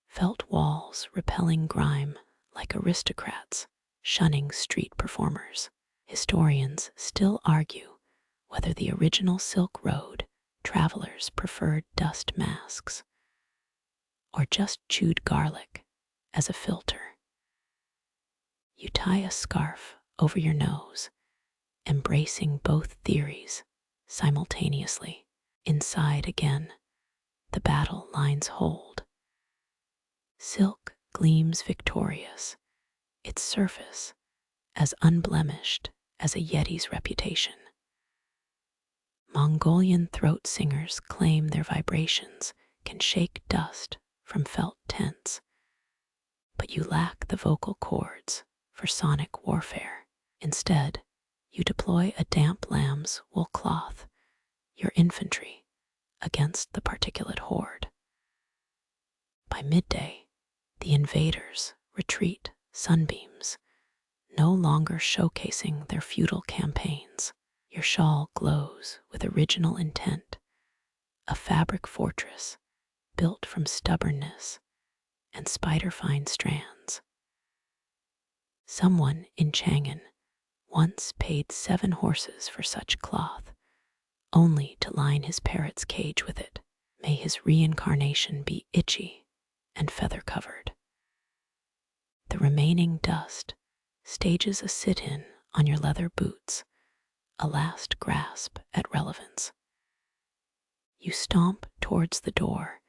felt walls repelling grime like aristocrats shunning street performers. Historians still argue whether the original Silk Road travelers preferred dust masks or just chewed garlic as a filter. You tie a scarf over your nose, embracing both theories simultaneously. Inside again, the battle lines hold. Silk gleams victorious, its surface as unblemished as a yeti's reputation. Mongolian throat singers claim their vibrations can shake dust from felt tents, but you lack the vocal cords for sonic warfare. Instead, you deploy a damp lamb's wool cloth, your infantry, against the particulate horde. By midday, the invaders retreat sunbeams, no longer showcasing their feudal campaigns. Your shawl glows with original intent, a fabric fortress built from stubbornness and spider-fine strands. Someone in Chang'an once paid 7 horses for such cloth, only to line his parrot's cage with it. May his reincarnation be itchy and feather-covered. The remaining dust stages a sit-in on your leather boots, a last grasp at relevance. You stomp towards the door,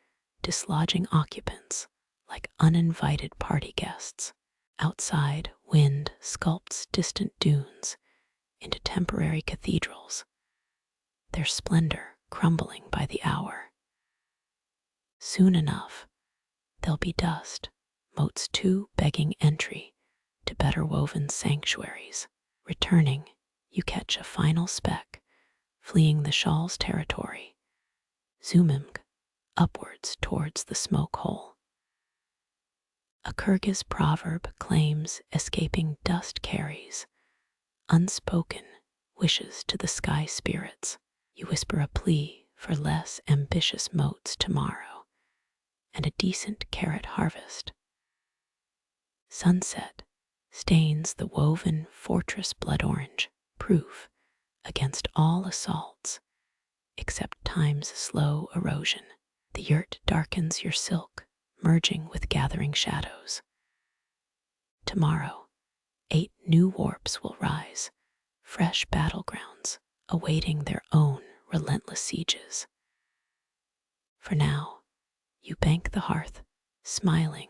dislodging occupants like uninvited party guests. Outside, wind sculpts distant dunes into temporary cathedrals, their splendor crumbling by the hour. Soon enough, there'll be dust, motes too begging entry to better woven sanctuaries. Returning, you catch a final speck, fleeing the shawl's territory, zooming upwards towards the smoke hole. A Kyrgyz proverb claims escaping dust carries unspoken wishes to the sky spirits. You whisper a plea for less ambitious motes tomorrow and a decent carrot harvest. Sunset stains the woven fortress blood orange, proof against all assaults except time's slow erosion. The yurt darkens your silk, merging with gathering shadows. Tomorrow, 8 new warps will rise, fresh battlegrounds awaiting their own relentless sieges. For now, you bank the hearth, smiling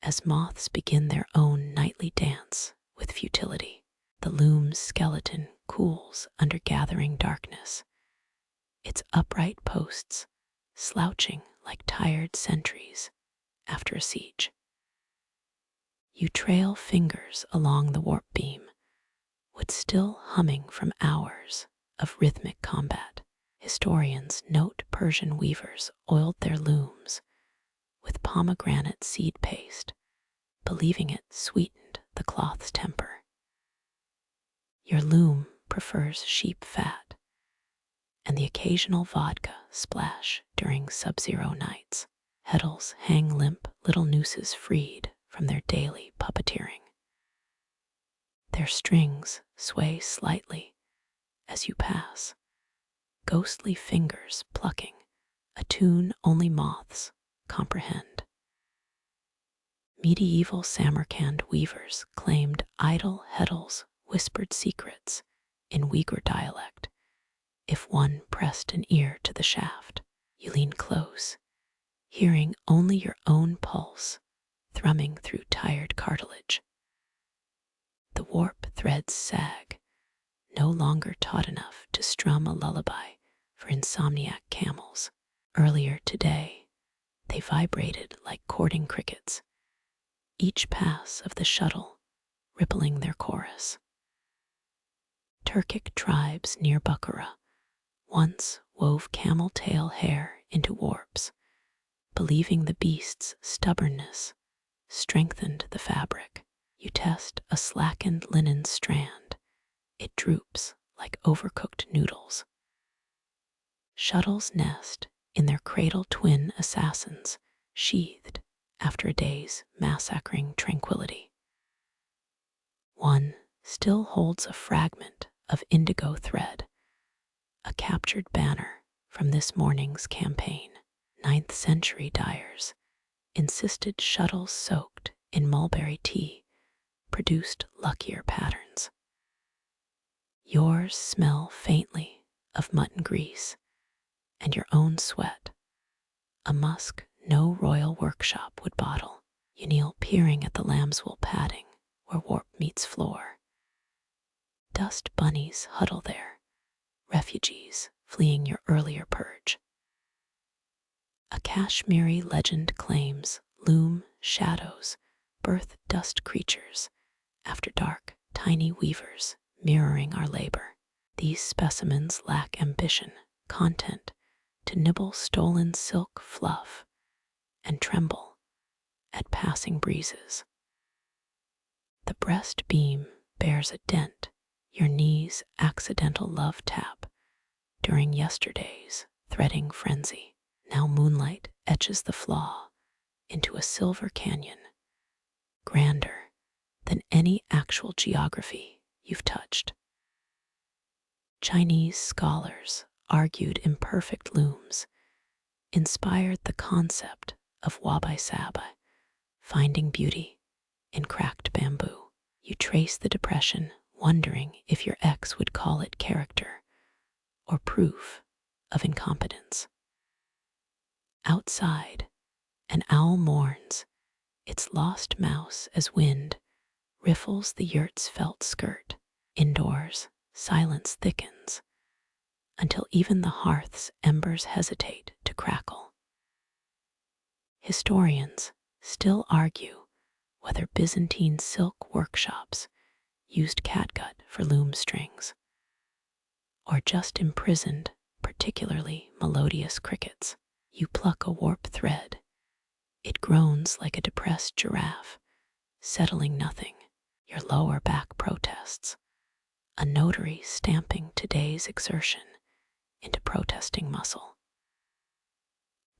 as moths begin their own nightly dance with futility. The loom's skeleton cools under gathering darkness, its upright posts slouching like tired sentries after a siege. You trail fingers along the warp beam, wood still humming from hours of rhythmic combat. Historians note Persian weavers oiled their looms with pomegranate seed paste, believing it sweetened the cloth's temper. Your loom prefers sheep fat and the occasional vodka splash during sub-zero nights. Heddles hang limp little nooses freed from their daily puppeteering. Their strings sway slightly as you pass, ghostly fingers plucking a tune only moths comprehend. Medieval Samarkand weavers claimed idle heddles whispered secrets in Uighur dialect. If one pressed an ear to the shaft, you lean close, hearing only your own pulse thrumming through tired cartilage. The warp threads sag, no longer taut enough to strum a lullaby for insomniac camels. Earlier today, they vibrated like courting crickets, each pass of the shuttle rippling their chorus. Turkic tribes near Bukhara once wove camel tail hair into warps, believing the beast's stubbornness strengthened the fabric. You test a slackened linen strand. It droops like overcooked noodles. Shuttles nest in their cradle twin assassins, sheathed after a day's massacring tranquility. One still holds a fragment of indigo thread, a captured banner from this morning's campaign. 9th century dyers insisted shuttles soaked in mulberry tea produced luckier patterns. Yours smell faintly of mutton grease and your own sweat, a musk no royal workshop would bottle. You kneel peering at the lambswool padding where warp meets floor. Dust bunnies huddle there, refugees fleeing your earlier purge. A Kashmiri legend claims loom shadows birth dust creatures after dark, tiny weavers mirroring our labor. These specimens lack ambition, content to nibble stolen silk fluff and tremble at passing breezes. The breast beam bears a dent, your knee's accidental love tap during yesterday's threading frenzy. Now moonlight etches the flaw into a silver canyon, grander than any actual geography you've touched. Chinese scholars argued imperfect looms inspired the concept of wabi sabi, finding beauty in cracked bamboo. You trace the depression, wondering if your ex would call it character or proof of incompetence. Outside, an owl mourns its lost mouse as wind riffles the yurt's felt skirt. Indoors, silence thickens until even the hearth's embers hesitate to crackle. Historians still argue whether Byzantine silk workshops used catgut for loom strings or just imprisoned particularly melodious crickets. You pluck a warp thread. It groans like a depressed giraffe, settling nothing. Your lower back protests, a notary stamping today's exertion into protesting muscle.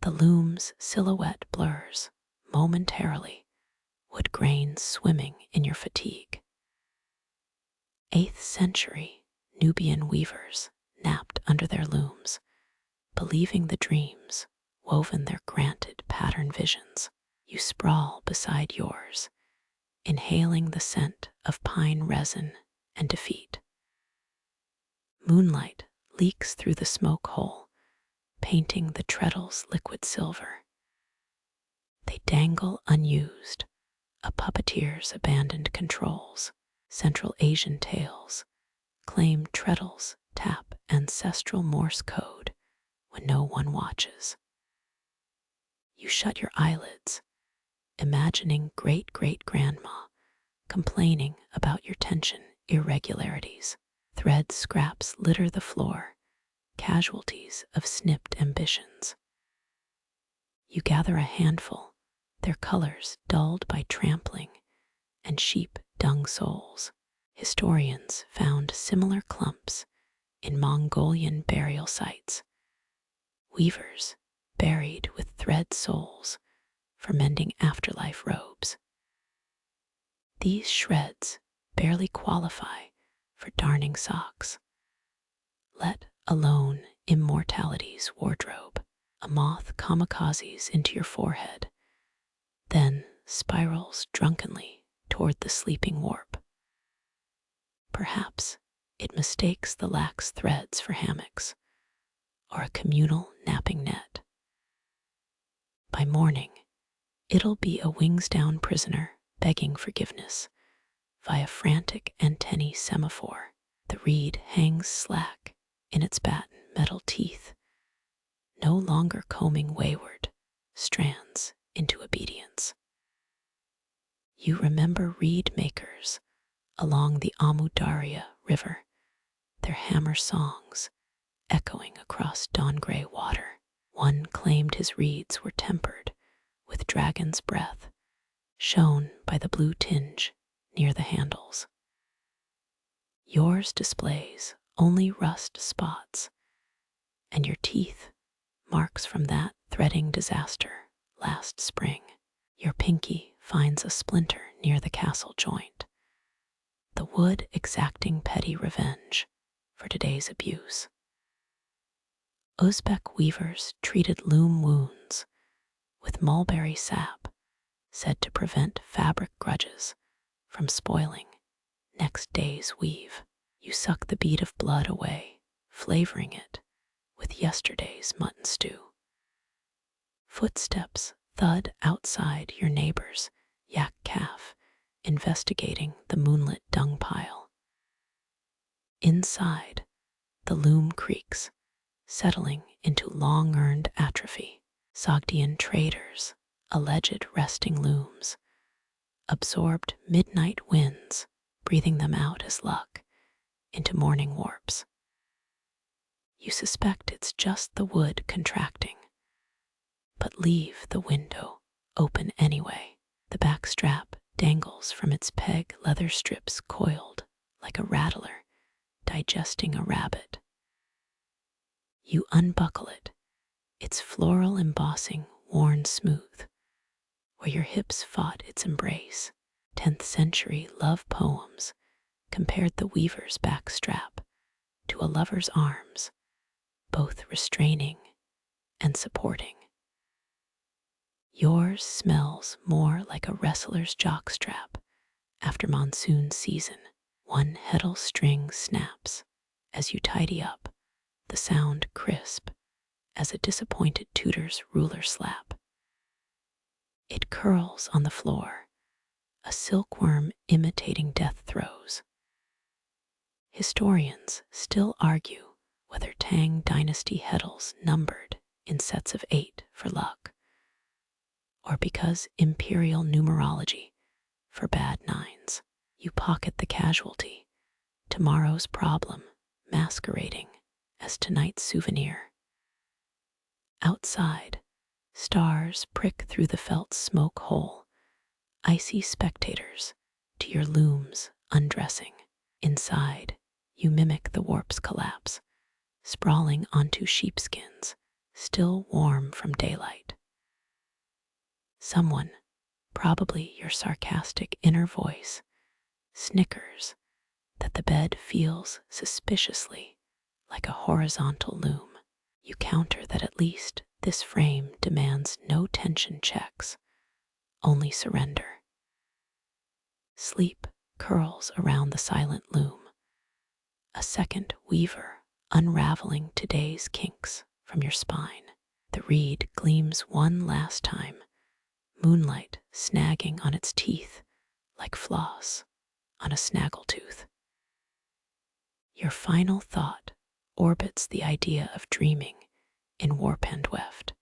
The loom's silhouette blurs momentarily, wood grains swimming in your fatigue. 8th century Nubian weavers napped under their looms, believing the dreams woven their granted pattern visions. You sprawl beside yours, inhaling the scent of pine resin and defeat. Moonlight leaks through the smoke hole, painting the treadles liquid silver. They dangle unused, a puppeteer's abandoned controls. Central Asian tales claim treadles tap ancestral Morse code when no one watches. You shut your eyelids, imagining great-great-grandma complaining about your tension irregularities. Thread scraps litter the floor, casualties of snipped ambitions. You gather a handful, their colors dulled by trampling and sheep dung soles. Historians found similar clumps in Mongolian burial sites. Weavers buried with thread soles for mending afterlife robes. These shreds barely qualify for darning socks, let alone immortality's wardrobe. A moth kamikazes into your forehead, then spirals drunkenly toward the sleeping warp. Perhaps it mistakes the lax threads for hammocks or a communal napping net. By morning, it'll be a wings-down prisoner begging forgiveness via frantic antennae semaphore. The reed hangs slack in its batten metal teeth, no longer combing wayward strands into obedience. You remember reed makers along the Amu Darya River, their hammer songs echoing across dawn-gray water. One claimed his reeds were tempered with dragon's breath, shown by the blue tinge near the handles. Yours displays only rust spots, and your teeth marks from that threading disaster last spring. Your pinky finds a splinter near the castle joint, the wood exacting petty revenge for today's abuse. Uzbek weavers treated loom wounds with mulberry sap, said to prevent fabric grudges from spoiling next day's weave. You suck the bead of blood away, flavoring it with yesterday's mutton stew. Footsteps thud outside your neighbor's yak calf, investigating the moonlit dung pile. Inside, the loom creaks, settling into long-earned atrophy. Sogdian traders, alleged resting looms, absorbed midnight winds, breathing them out as luck into morning warps. You suspect it's just the wood contracting, but leave the window open anyway. The back strap dangles from its peg, leather strips coiled like a rattler digesting a rabbit. You unbuckle it, its floral embossing worn smooth, where your hips fought its embrace. 10th century love poems compared the weaver's back strap to a lover's arms, both restraining and supporting. Yours smells more like a wrestler's jockstrap after monsoon season. One heddle string snaps as you tidy up, the sound crisp as a disappointed tutor's ruler slap. It curls on the floor, a silkworm imitating death throes. Historians still argue whether Tang dynasty heddles numbered in sets of 8 for luck, or because imperial numerology forbade 9s. You pocket the casualty, tomorrow's problem masquerading as tonight's souvenir. Outside, stars prick through the felt smoke hole, icy spectators to your loom's undressing. Inside, you mimic the warp's collapse, sprawling onto sheepskins, still warm from daylight. Someone, probably your sarcastic inner voice, snickers that the bed feels suspiciously like a horizontal loom. You counter that at least this frame demands no tension checks, only surrender. Sleep curls around the silent loom, a second weaver unraveling today's kinks from your spine. The reed gleams one last time, moonlight snagging on its teeth like floss on a snaggletooth. Your final thought orbits the idea of dreaming in warp and weft,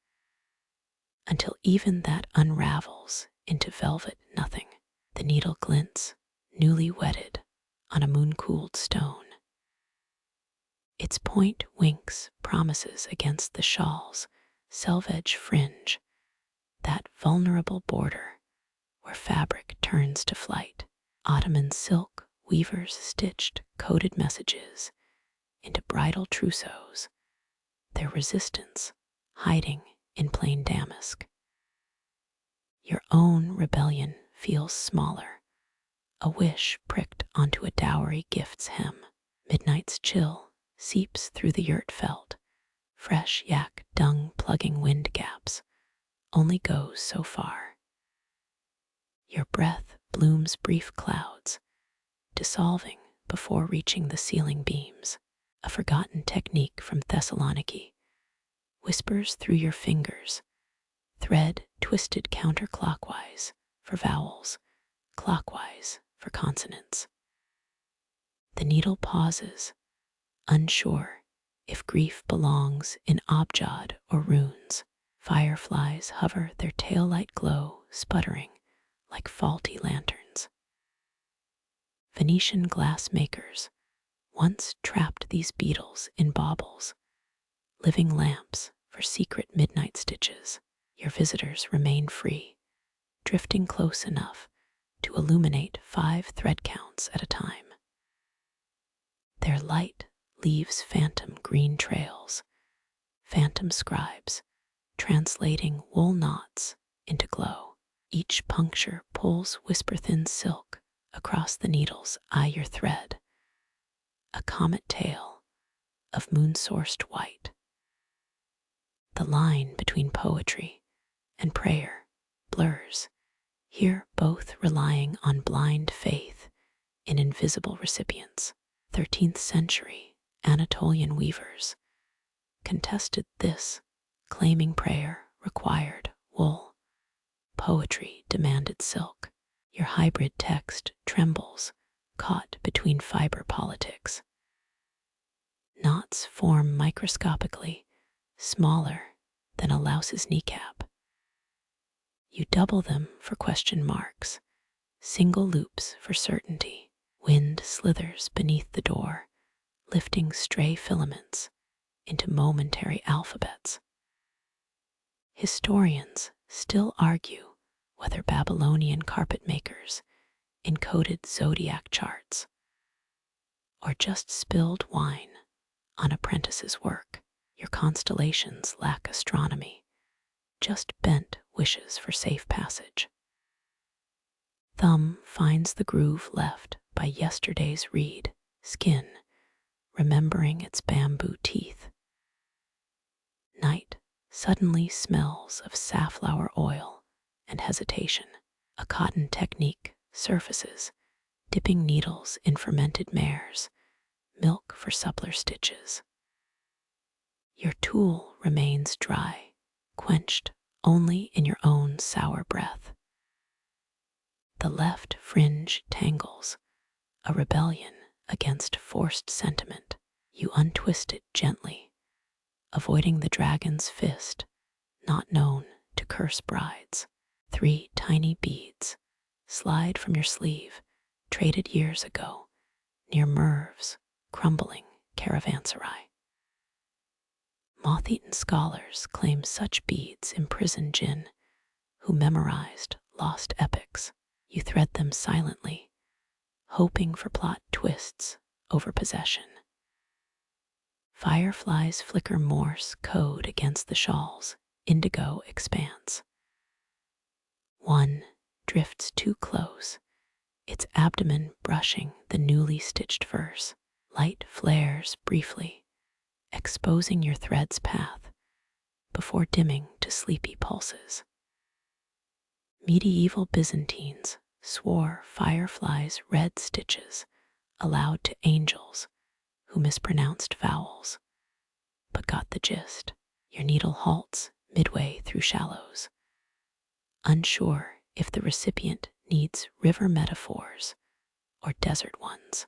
until even that unravels into velvet nothing. The needle glints, newly wetted, on a moon-cooled stone. Its point winks promises against the shawl's selvage fringe, that vulnerable border where fabric turns to flight. Ottoman silk weavers stitched coded messages into bridal trousseaux, their resistance hiding in plain damask. Your own rebellion feels smaller, A wish pricked onto a dowry gift's hem. Midnight's chill seeps through the yurt felt. Fresh yak dung plugging wind gaps only goes so far. Your breath blooms brief clouds, dissolving before reaching the ceiling beams. A forgotten technique from Thessaloniki whispers through your fingers, thread twisted counterclockwise for vowels, clockwise for consonants. The needle pauses, unsure if grief belongs in abjad or runes. Fireflies hover their tail-light glow, sputtering like faulty lanterns. Venetian glass makers once trapped these beetles in baubles, living lamps for secret midnight stitches. Your visitors remain free, drifting close enough to illuminate 5 thread counts at a time. Their light leaves phantom green trails, phantom scribes translating wool knots into glow. Each puncture pulls whisper-thin silk across the needle's eye your thread, a comet tail of moon-sourced white. The line between poetry and prayer blurs, here both relying on blind faith in invisible recipients. 13th century Anatolian weavers contested this, claiming prayer required wool, poetry demanded silk. Your hybrid text trembles, caught between fiber politics. Knots form microscopically, smaller than a louse's kneecap. You double them for question marks, single loops for certainty. Wind slithers beneath the door, lifting stray filaments into momentary alphabets. Historians still argue whether Babylonian carpet makers encoded zodiac charts or just spilled wine on apprentices' work. Your constellations lack astronomy, just bent wishes for safe passage. Thumb finds the groove left by yesterday's reed skin, remembering its bamboo teeth. Night suddenly smells of safflower oil and hesitation. A cotton technique surfaces, dipping needles in fermented mares, milk for suppler stitches. Your tool remains dry, quenched only in your own sour breath. The left fringe tangles, a rebellion against forced sentiment. You untwist it gently, avoiding the dragon's fist, not known to curse brides. 3 tiny beads slide from your sleeve, traded years ago, near Merv's crumbling caravanserai. Moth-eaten scholars claim such beads imprison jinn who memorized lost epics. You thread them silently, hoping for plot twists over possession. Fireflies flicker Morse code against the shawl's indigo expanse. One drifts too close, its abdomen brushing the newly stitched verse. Light flares briefly, exposing your thread's path before dimming to sleepy pulses. Medieval Byzantines swore fireflies' red stitches allowed to angels who mispronounced vowels, but got the gist. Your needle halts midway through shallows, unsure if the recipient needs river metaphors or desert ones.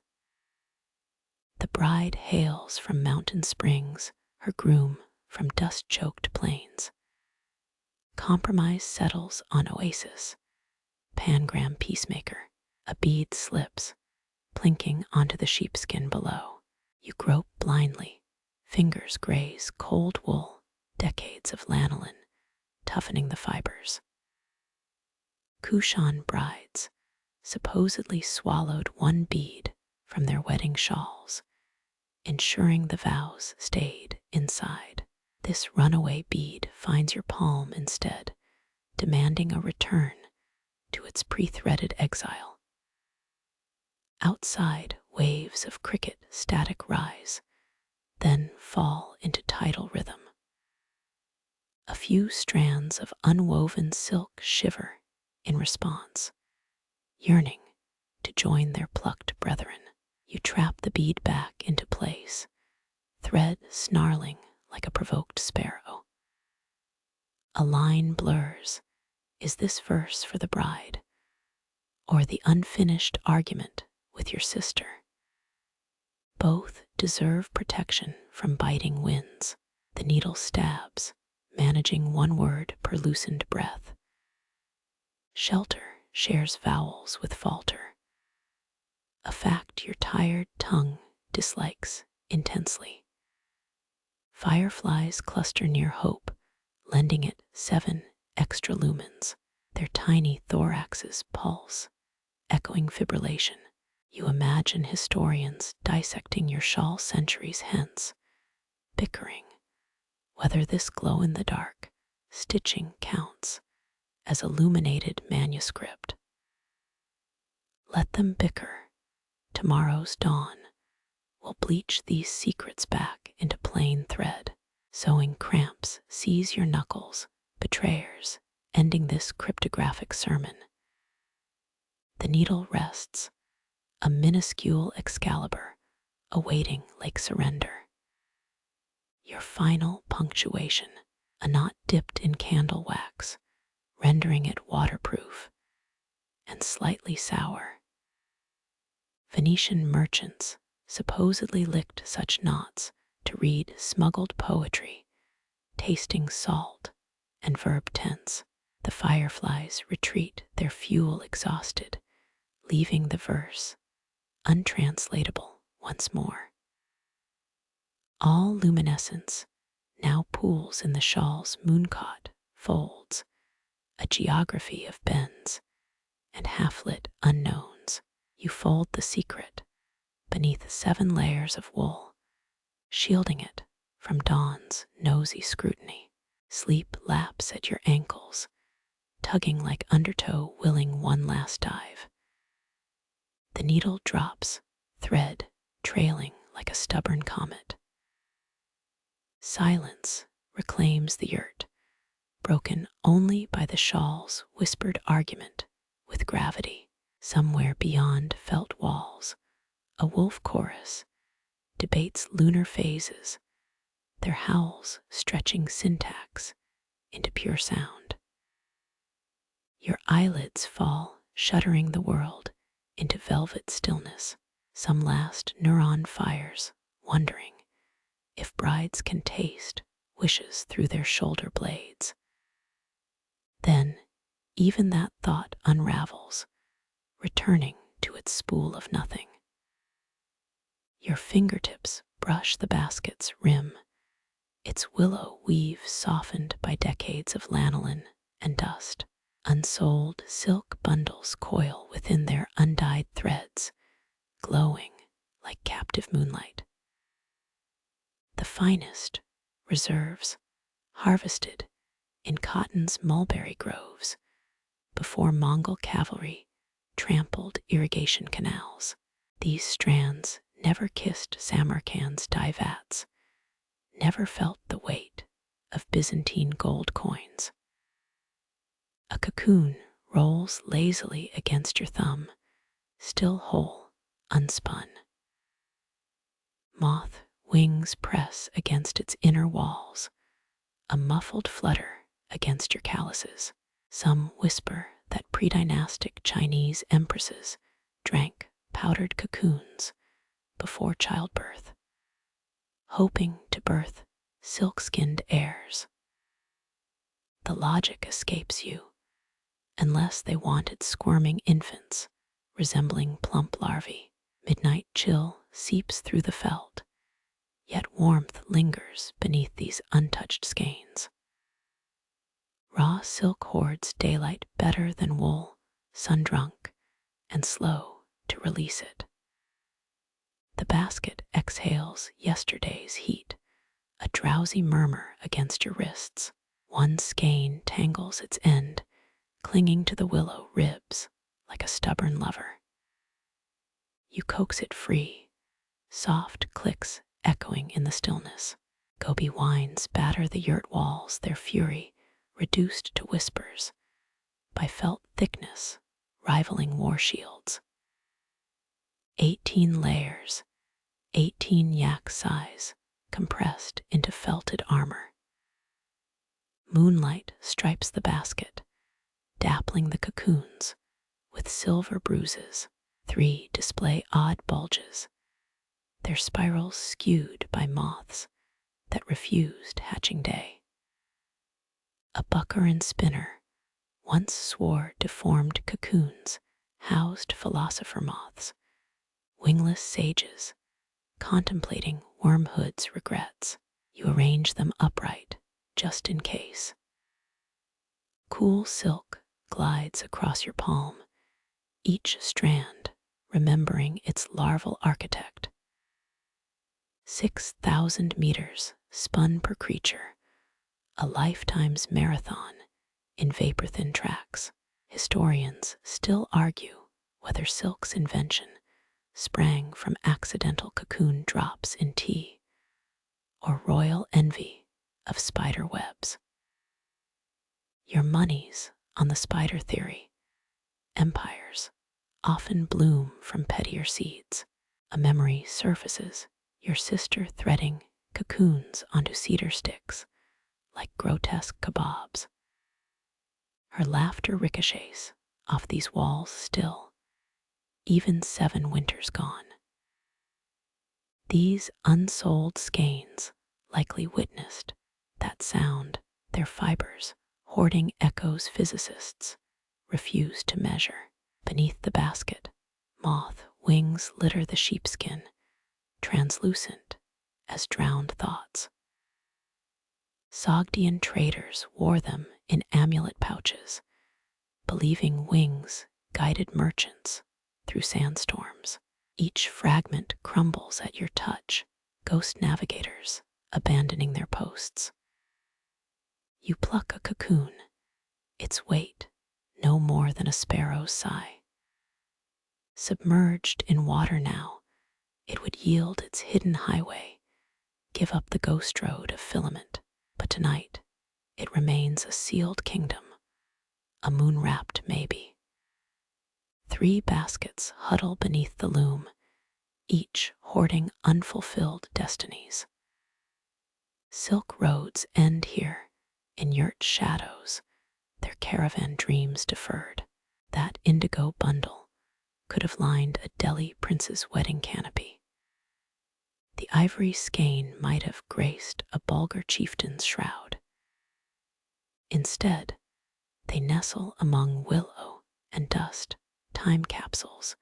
The bride hails from mountain springs, her groom from dust-choked plains. Compromise settles on oasis, pangram peacemaker. A bead slips, plinking onto the sheepskin below. You grope blindly, fingers graze cold wool, decades of lanolin, toughening the fibers. Kushan brides supposedly swallowed 1 bead from their wedding shawls, ensuring the vows stayed inside. This runaway bead finds your palm instead, demanding a return to its pre-threaded exile. Outside, waves of cricket static rise, then fall into tidal rhythm. A few strands of unwoven silk shiver in response, yearning to join their plucked brethren. You trap the bead back into place, thread snarling like a provoked sparrow. A line blurs. Is this verse for the bride, or the unfinished argument with your sister? Both deserve protection from biting winds. The needle stabs, managing one word per loosened breath. Shelter shares vowels with falter, a fact your tired tongue dislikes intensely. Fireflies cluster near hope, lending it 7 extra lumens. Their tiny thoraxes pulse, echoing fibrillation. You imagine historians dissecting your shawl centuries hence, bickering whether this glow-in-the-dark stitching counts as illuminated manuscript. Let them bicker. Tomorrow's dawn will bleach these secrets back into plain thread. Sewing cramps seize your knuckles, betrayers, ending this cryptographic sermon. The needle rests, a minuscule Excalibur, awaiting like surrender. Your final punctuation, a knot dipped in candle wax, rendering it waterproof and slightly sour. Venetian merchants supposedly licked such knots to read smuggled poetry, tasting salt and verb tense. The fireflies retreat, their fuel exhausted, leaving the verse untranslatable once more. All luminescence now pools in the shawl's moon-caught folds, a geography of bends and half-lit unknowns. You fold the secret beneath 7 layers of wool, shielding it from dawn's nosy scrutiny. Sleep laps at your ankles, tugging like undertow willing one last dive. The needle drops, thread trailing like a stubborn comet. Silence reclaims the yurt, broken only by the shawl's whispered argument with gravity. Somewhere beyond felt walls, a wolf chorus debates lunar phases, their howls stretching syntax into pure sound. Your eyelids fall, shuddering the world into velvet stillness. Some last neuron fires, wondering if brides can taste wishes through their shoulder blades. Then, even that thought unravels, returning to its spool of nothing. Your fingertips brush the basket's rim, its willow weave softened by decades of lanolin and dust. Unsold silk bundles coil within their undyed threads, glowing like captive moonlight. The finest reserves, harvested in cotton's mulberry groves, before Mongol cavalry trampled irrigation canals. These strands never kissed Samarkand's dye vats, never felt the weight of Byzantine gold coins. A cocoon rolls lazily against your thumb, still whole, unspun. Moth wings press against its inner walls, a muffled flutter against your calluses. Some whisper that pre-dynastic Chinese empresses drank powdered cocoons before childbirth, hoping to birth silk-skinned heirs. The logic escapes you, unless they wanted squirming infants resembling plump larvae. Midnight chill seeps through the felt, yet warmth lingers beneath these untouched skeins. Raw silk hoards daylight better than wool, sun-drunk and slow to release it. The basket exhales yesterday's heat, a drowsy murmur against your wrists. One skein tangles its end, clinging to the willow ribs like a stubborn lover. You coax it free, soft clicks echoing in the stillness. Gobi whines batter the yurt walls, their fury reduced to whispers by felt thickness, rivaling war shields. 18 layers, 18 yak size, compressed into felted armor. Moonlight stripes the basket, dappling the cocoons with silver bruises. 3 display odd bulges, their spirals skewed by moths that refused hatching day. A bucker and spinner once swore deformed cocoons housed philosopher moths, wingless sages, contemplating wormhood's regrets. You arrange them upright, just in case. Cool silk glides across your palm, each strand remembering its larval architect. 6,000 meters spun per creature, a lifetime's marathon in vapor-thin tracks. Historians still argue whether silk's invention sprang from accidental cocoon drops in tea or royal envy of spider webs. Your money's on the spider theory. Empires often bloom from pettier seeds. A memory surfaces, your sister threading cocoons onto cedar sticks like grotesque kebabs. Her laughter ricochets off these walls still, even 7 winters gone. These unsold skeins likely witnessed that sound, their fibers hoarding echoes physicists refuse to measure. Beneath the basket, moth wings litter the sheepskin, translucent as drowned thoughts. Sogdian traders wore them in amulet pouches, believing wings guided merchants through sandstorms. Each fragment crumbles at your touch, ghost navigators abandoning their posts. You pluck a cocoon, its weight no more than a sparrow's sigh. Submerged in water now, it would yield its hidden highway, give up the ghost road of filament. But tonight, it remains a sealed kingdom, a moon-wrapped maybe. 3 baskets huddle beneath the loom, each hoarding unfulfilled destinies. Silk roads end here, in Yurt shadows, their caravan dreams deferred. That indigo bundle could have lined a Delhi prince's wedding canopy. The ivory skein might have graced a Bulgar chieftain's shroud. Instead, they nestle among willow and dust, time capsules,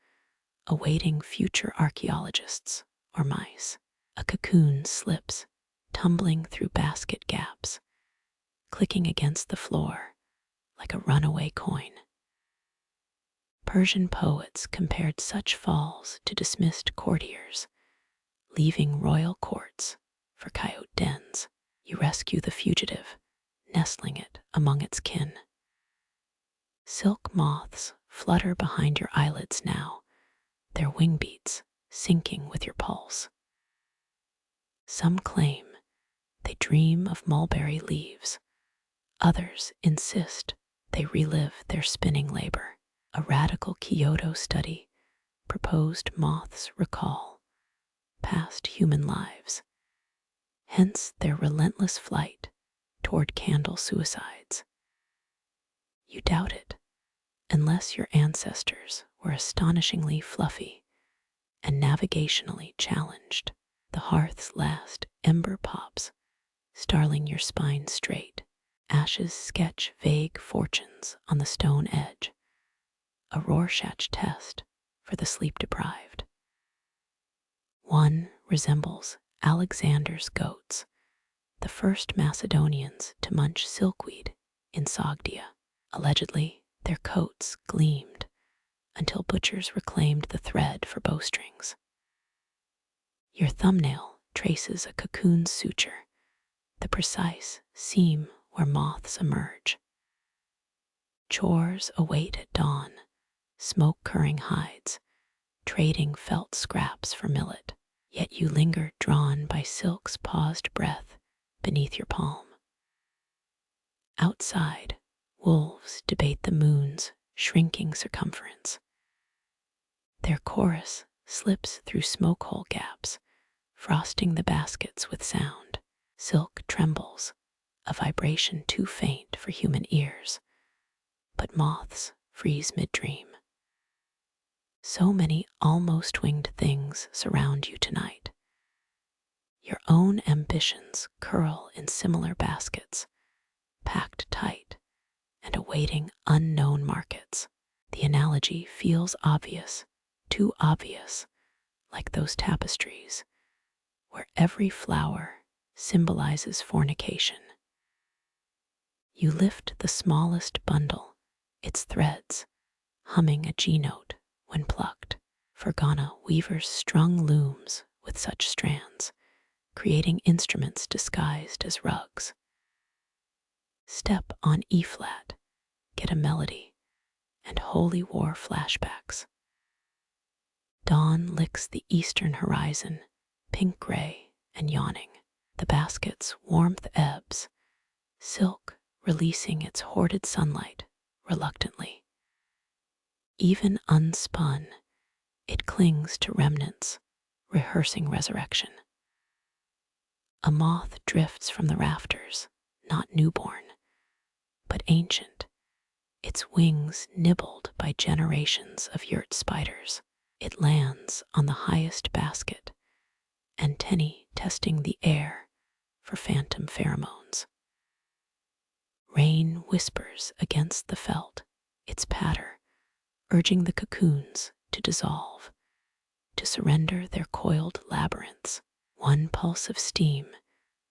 awaiting future archaeologists or mice. A cocoon slips, tumbling through basket gaps, clicking against the floor like a runaway coin. Persian poets compared such falls to dismissed courtiers, leaving royal courts for coyote dens. You rescue the fugitive, nestling it among its kin. Silk moths flutter behind your eyelids now, their wing beats syncing with your pulse. Some claim they dream of mulberry leaves. Others insist they relive their spinning labor. A radical Kyoto study proposed moths recall past human lives, hence their relentless flight toward candle suicides. You doubt it, unless your ancestors were astonishingly fluffy and navigationally challenged. The hearth's last ember pops, starling your spine straight. Ashes sketch vague fortunes on the stone edge, a Rorschach test for the sleep-deprived. One resembles Alexander's goats, the first Macedonians to munch silkweed in Sogdia. Allegedly, their coats gleamed until butchers reclaimed the thread for bowstrings. Your thumbnail traces a cocoon's suture, the precise seam where moths emerge. Chores await at dawn, smoke curring hides, trading felt scraps for millet. Yet you linger drawn by silk's paused breath beneath your palm. Outside, wolves debate the moon's shrinking circumference. Their chorus slips through smoke hole gaps, frosting the baskets with sound. Silk trembles, a vibration too faint for human ears, but moths freeze mid-dream. So many almost winged things surround you tonight. Your own ambitions curl in similar baskets, packed tight and awaiting unknown markets. The analogy feels obvious, too obvious, like those tapestries, where every flower symbolizes fornication. You lift the smallest bundle, its threads humming a G-note when plucked. Fergana weavers strung looms with such strands, creating instruments disguised as rugs. Step on E-flat, get a melody, and holy war flashbacks. Dawn licks the eastern horizon, pink-gray and yawning. The basket's warmth ebbs, silk releasing its hoarded sunlight reluctantly. Even unspun, it clings to remnants, rehearsing resurrection. A moth drifts from the rafters, not newborn, but ancient, its wings nibbled by generations of Yurt spiders. It lands on the highest basket, antennae testing the air for phantom pheromones. Rain whispers against the felt, its patter urging the cocoons to dissolve, to surrender their coiled labyrinths. One pulse of steam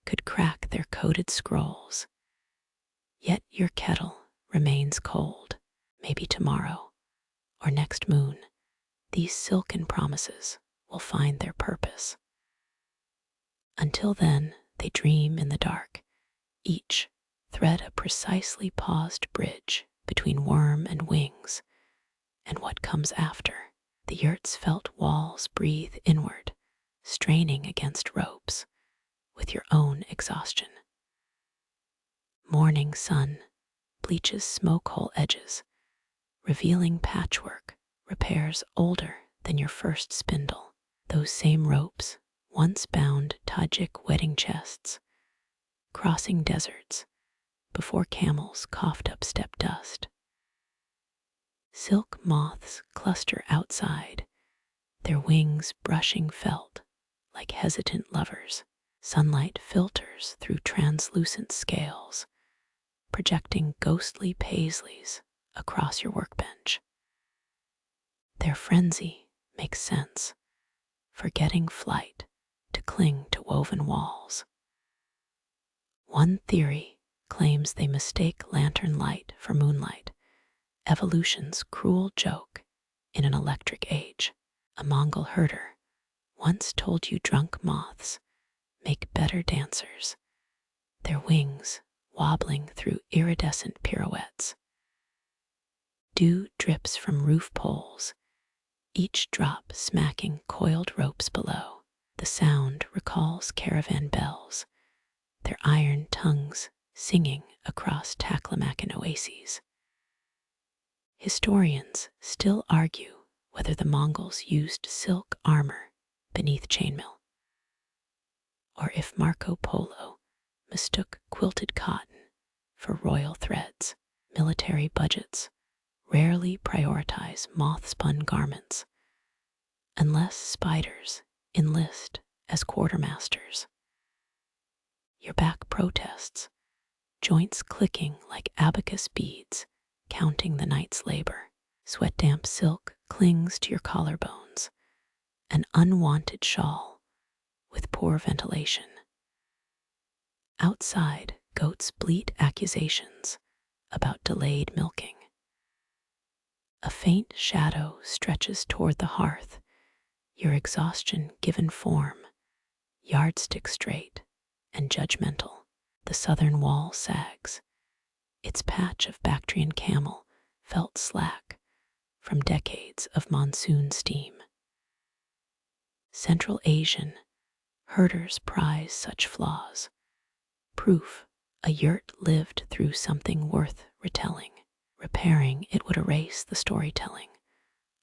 could crack their coded scrolls. Yet your kettle remains cold. Maybe tomorrow, or next moon, these silken promises will find their purpose. Until then, they dream in the dark, each thread a precisely paused bridge between worm and wings, and what comes after. The yurt's felt walls breathe inward, straining against ropes, with your own exhaustion. Morning sun bleaches smoke hole edges, revealing patchwork repairs older than your first spindle. Those same ropes once bound Tajik wedding chests, crossing deserts before camels coughed up steppe dust. Silk moths cluster outside, their wings brushing felt like hesitant lovers. Sunlight filters through translucent scales, projecting ghostly paisleys across your workbench. Their frenzy makes sense, forgetting flight to cling to woven walls. One theory claims they mistake lantern light for moonlight, evolution's cruel joke in an electric age. A Mongol herder once told you drunk moths make better dancers, their wings wobbling through iridescent pirouettes. Dew drips from roof poles, each drop smacking coiled ropes below. The sound recalls caravan bells, their iron tongues singing across Taklamakan oases. Historians still argue whether the Mongols used silk armor beneath chainmail, or if Marco Polo mistook quilted cotton for royal threads. Military budgets rarely prioritize moth-spun garments, unless spiders enlist as quartermasters. Your back protests, joints clicking like abacus beads, counting the night's labor. Sweat-damp silk clings to your collarbones, an unwanted shawl with poor ventilation. Outside, goats bleat accusations about delayed milking. A faint shadow stretches toward the hearth, your exhaustion given form, yardstick straight and judgmental. The southern wall sags, its patch of Bactrian camel felt slack from decades of monsoon steam. Central Asian herders prize such flaws. Proof a yurt lived through something worth retelling. Repairing it would erase the storytelling,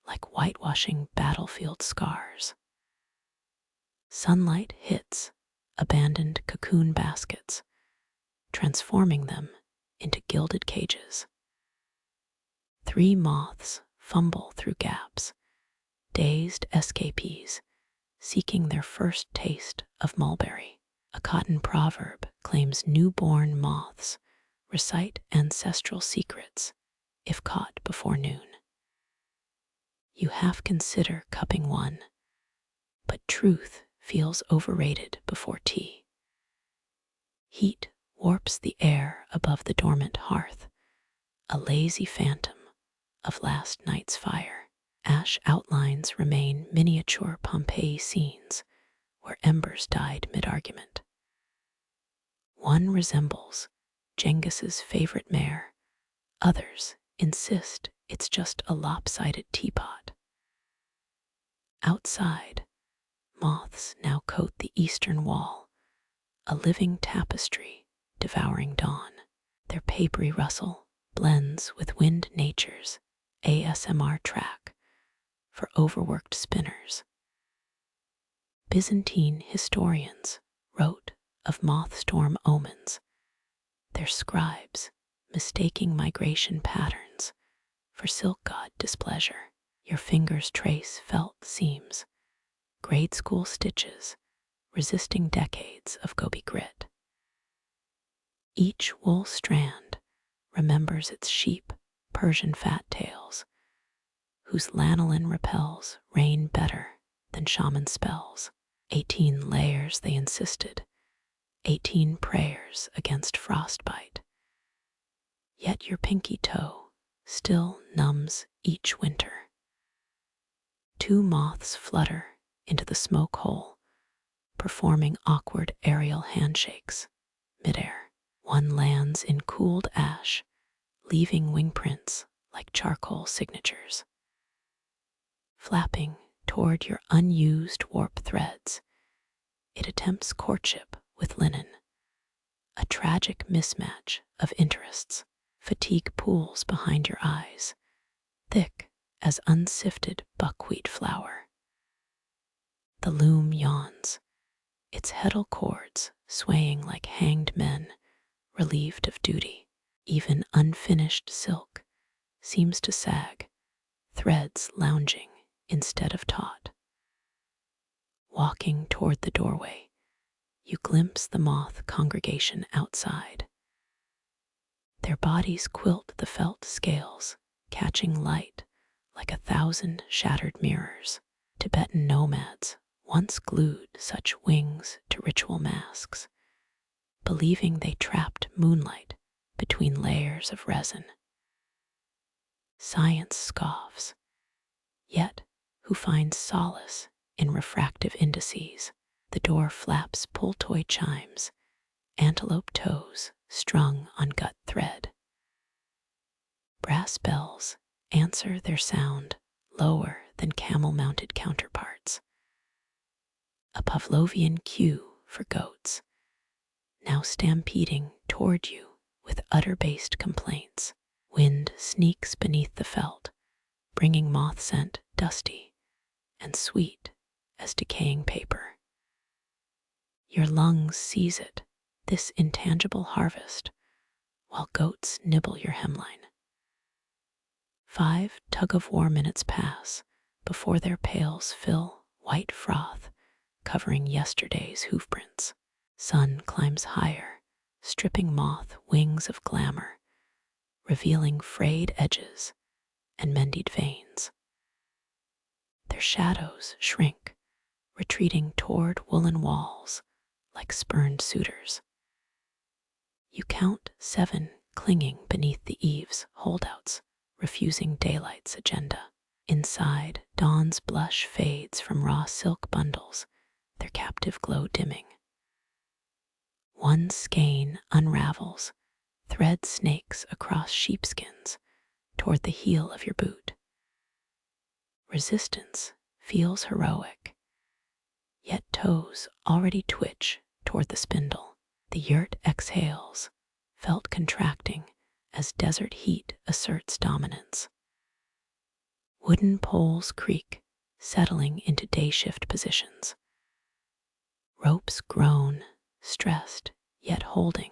like whitewashing battlefield scars. Sunlight hits abandoned cocoon baskets, transforming them into gilded cages. 3 moths fumble through gaps, dazed escapees, seeking their first taste of mulberry. A cotton proverb claims newborn moths recite ancestral secrets if caught before noon. You half consider cupping one, but truth feels overrated before tea. Heat warps the air above the dormant hearth, a lazy phantom of last night's fire. Ash outlines remain miniature Pompeii scenes where embers died mid-argument. One resembles Genghis's favorite mare, others insist it's just a lopsided teapot. Outside, moths now coat the eastern wall, a living tapestry devouring dawn. Their papery rustle blends with wind nature's ASMR track for overworked spinners. Byzantine historians wrote of moth storm omens, their scribes mistaking migration patterns for silk god displeasure. Your fingers trace felt seams, grade school stitches, resisting decades of Gobi grit. Each wool strand remembers its sheep, Persian fat tails, whose lanolin repels rain better than shaman spells. 18 layers, they insisted, 18 prayers against frostbite. Yet your pinky toe still numbs each winter. 2 moths flutter into the smoke hole, performing awkward aerial handshakes midair. One lands in cooled ash, leaving wing prints like charcoal signatures. Flapping toward your unused warp threads, it attempts courtship with linen, a tragic mismatch of interests. Fatigue pools behind your eyes, thick as unsifted buckwheat flour. The loom yawns, its heddle cords swaying like hanged men relieved of duty. Even unfinished silk seems to sag, threads lounging instead of taut. Walking toward the doorway, you glimpse the moth congregation outside. Their bodies quilt the felt scales, catching light like 1,000 shattered mirrors. Tibetan nomads once glued such wings to ritual masks, believing they trapped moonlight between layers of resin. Science scoffs, yet who finds solace in refractive indices? The door flaps pull toy chimes, antelope toes strung on gut thread. Brass bells answer their sound lower than camel-mounted counterparts. A Pavlovian cue for goats, now stampeding toward you with udder-based complaints. Wind sneaks beneath the felt, bringing moth scent dusty and sweet as decaying paper. Your lungs seize it, this intangible harvest, while goats nibble your hemline. 5 tug-of-war minutes pass before their pails fill white froth, covering yesterday's hoofprints. Sun climbs higher, stripping moth wings of glamour, revealing frayed edges and mended veins. Their shadows shrink, retreating toward woolen walls like spurned suitors. You count 7 clinging beneath the eaves holdouts, refusing daylight's agenda. Inside, dawn's blush fades from raw silk bundles, their captive glow dimming. One skein unravels, thread snakes across sheepskins toward the heel of your boot. Resistance feels heroic, toes already twitch toward the spindle. The yurt exhales, felt contracting as desert heat asserts dominance. Wooden poles creak, settling into day shift positions. Ropes groan, stressed, yet holding,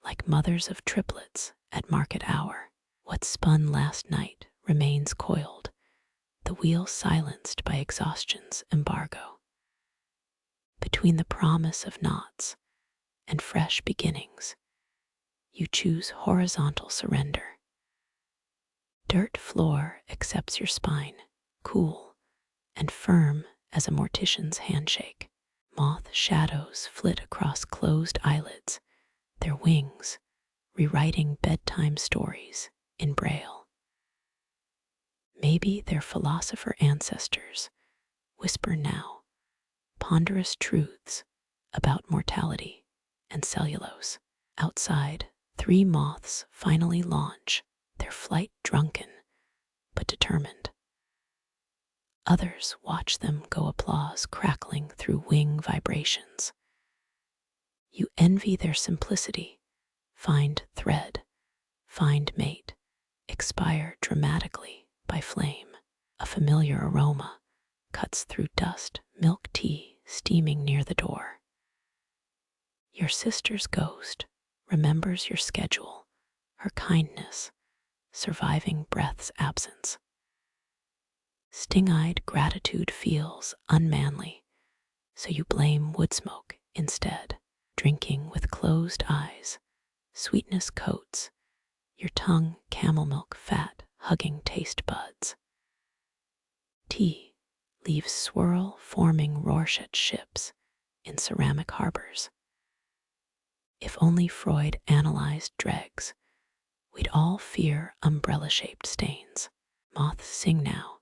like mothers of triplets at market hour. What spun last night remains coiled, the wheel silenced by exhaustion's embargo. Between the promise of knots and fresh beginnings, you choose horizontal surrender. Dirt floor accepts your spine, cool and firm as a mortician's handshake. Moth shadows flit across closed eyelids, their wings rewriting bedtime stories in braille. Maybe their philosopher ancestors whisper now ponderous truths about mortality and cellulose. Outside, 3 moths finally launch, their flight drunken but determined. Others watch them go, applause crackling through wing vibrations. You envy their simplicity, find thread, find mate, expire dramatically by flame. A familiar aroma cuts through dust, milk tea steaming near the door. Your sister's ghost remembers your schedule, her kindness surviving breath's absence. Sting-eyed gratitude feels unmanly, so you blame wood smoke instead. Drinking with closed eyes, sweetness coats your tongue, camel milk fat hugging taste buds. Tea leaves swirl forming Rorschach ships in ceramic harbors. If only Freud analyzed dregs, we'd all fear umbrella-shaped stains. Moths sing now,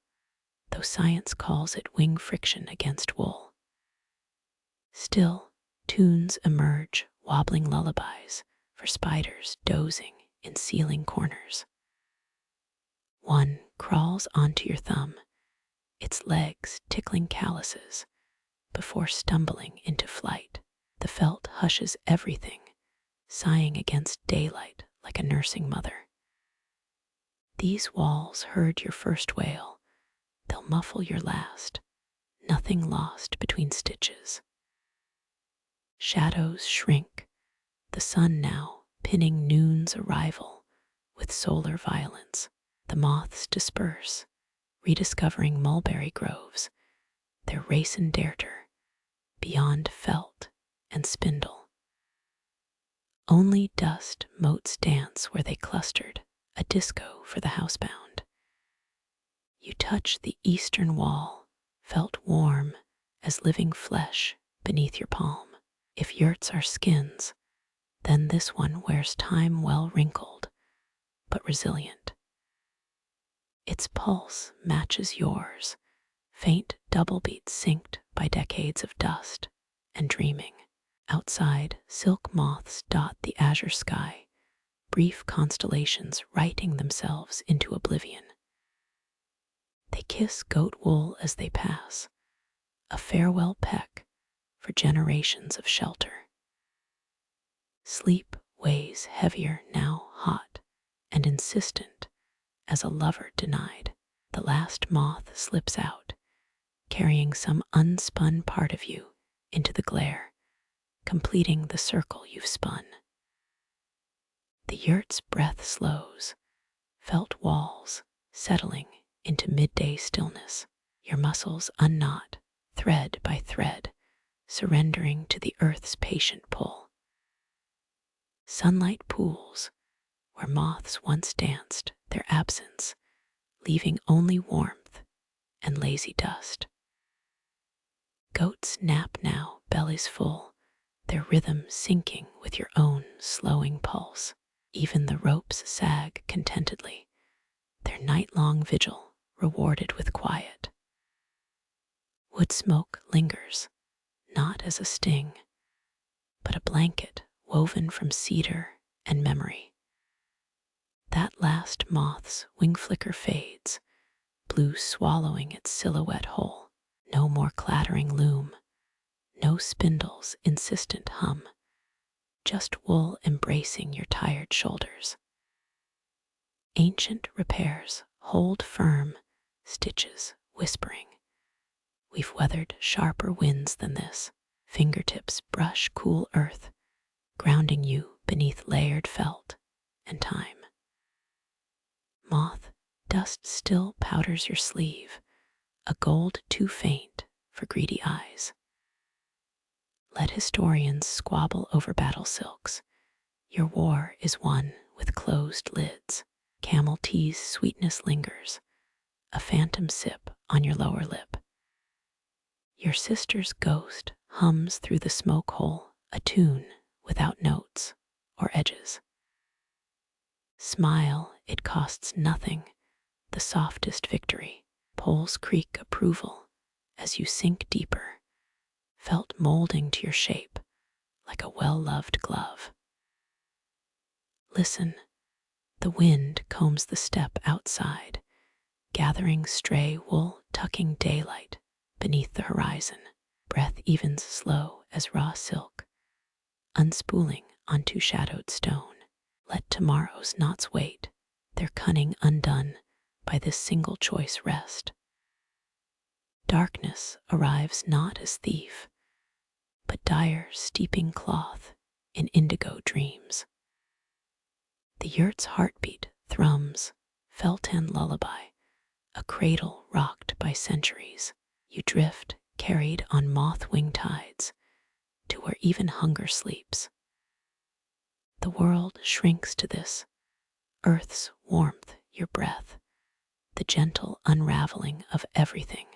though science calls it wing friction against wool. Still, tunes emerge, wobbling lullabies for spiders dozing in ceiling corners. One crawls onto your thumb, its legs tickling calluses before stumbling into flight. The felt hushes everything, sighing against daylight like a nursing mother. These walls heard your first wail, they'll muffle your last, nothing lost between stitches. Shadows shrink, the sun now pinning noon's arrival with solar violence. The moths disperse, rediscovering mulberry groves, their racin' darter beyond felt and spindle. Only dust motes dance where they clustered, a disco for the housebound. You touch the eastern wall, felt warm as living flesh beneath your palm. If yurts are skins, then this one wears time well wrinkled, but resilient. Its pulse matches yours, faint double beats synced by decades of dust and dreaming. Outside, silk moths dot the azure sky, brief constellations writing themselves into oblivion. They kiss goat wool as they pass, a farewell peck for generations of shelter. Sleep weighs heavier now, hot and insistent as a lover denied. The last moth slips out, carrying some unspun part of you into the glare, completing the circle you've spun. The yurt's breath slows, felt walls settling into midday stillness. Your muscles unknot, thread by thread, surrendering to the earth's patient pull. Sunlight pools, where moths once danced, their absence, leaving only warmth and lazy dust. Goats nap now, bellies full, their rhythm syncing with your own slowing pulse. Even the ropes sag contentedly, their night-long vigil rewarded with quiet. Wood smoke lingers, not as a sting, but a blanket woven from cedar and memory. That last moth's wing flicker fades, blue swallowing its silhouette whole. No more clattering loom, No spindles' insistent hum, just wool embracing your tired shoulders. Ancient repairs hold firm, stitches whispering. We've weathered sharper winds than this. Fingertips brush cool earth, grounding you beneath layered felt and time. Moth dust still powders your sleeve, a gold too faint for greedy eyes. Let historians squabble over battle silks. Your war is won with closed lids. Camel tea's sweetness lingers, a phantom sip on your lower lip. Your sister's ghost hums through the smoke hole, a tune without notes or edges. Smile, it costs nothing, the softest victory. Poles creak approval as you sink deeper, felt molding to your shape like a well-loved glove. Listen, the wind combs the steppe outside, gathering stray wool, tucking daylight beneath the horizon. Breath evens slow as raw silk, unspooling onto shadowed stone. Let tomorrow's knots wait, their cunning undone by this single choice rest. Darkness arrives not as thief, but dire steeping cloth in indigo dreams. The yurt's heartbeat thrums, felt and lullaby, a cradle rocked by centuries. You drift, carried on moth-wing tides, to where even hunger sleeps. The world shrinks to this, earth's warmth, your breath, the gentle unraveling of everything.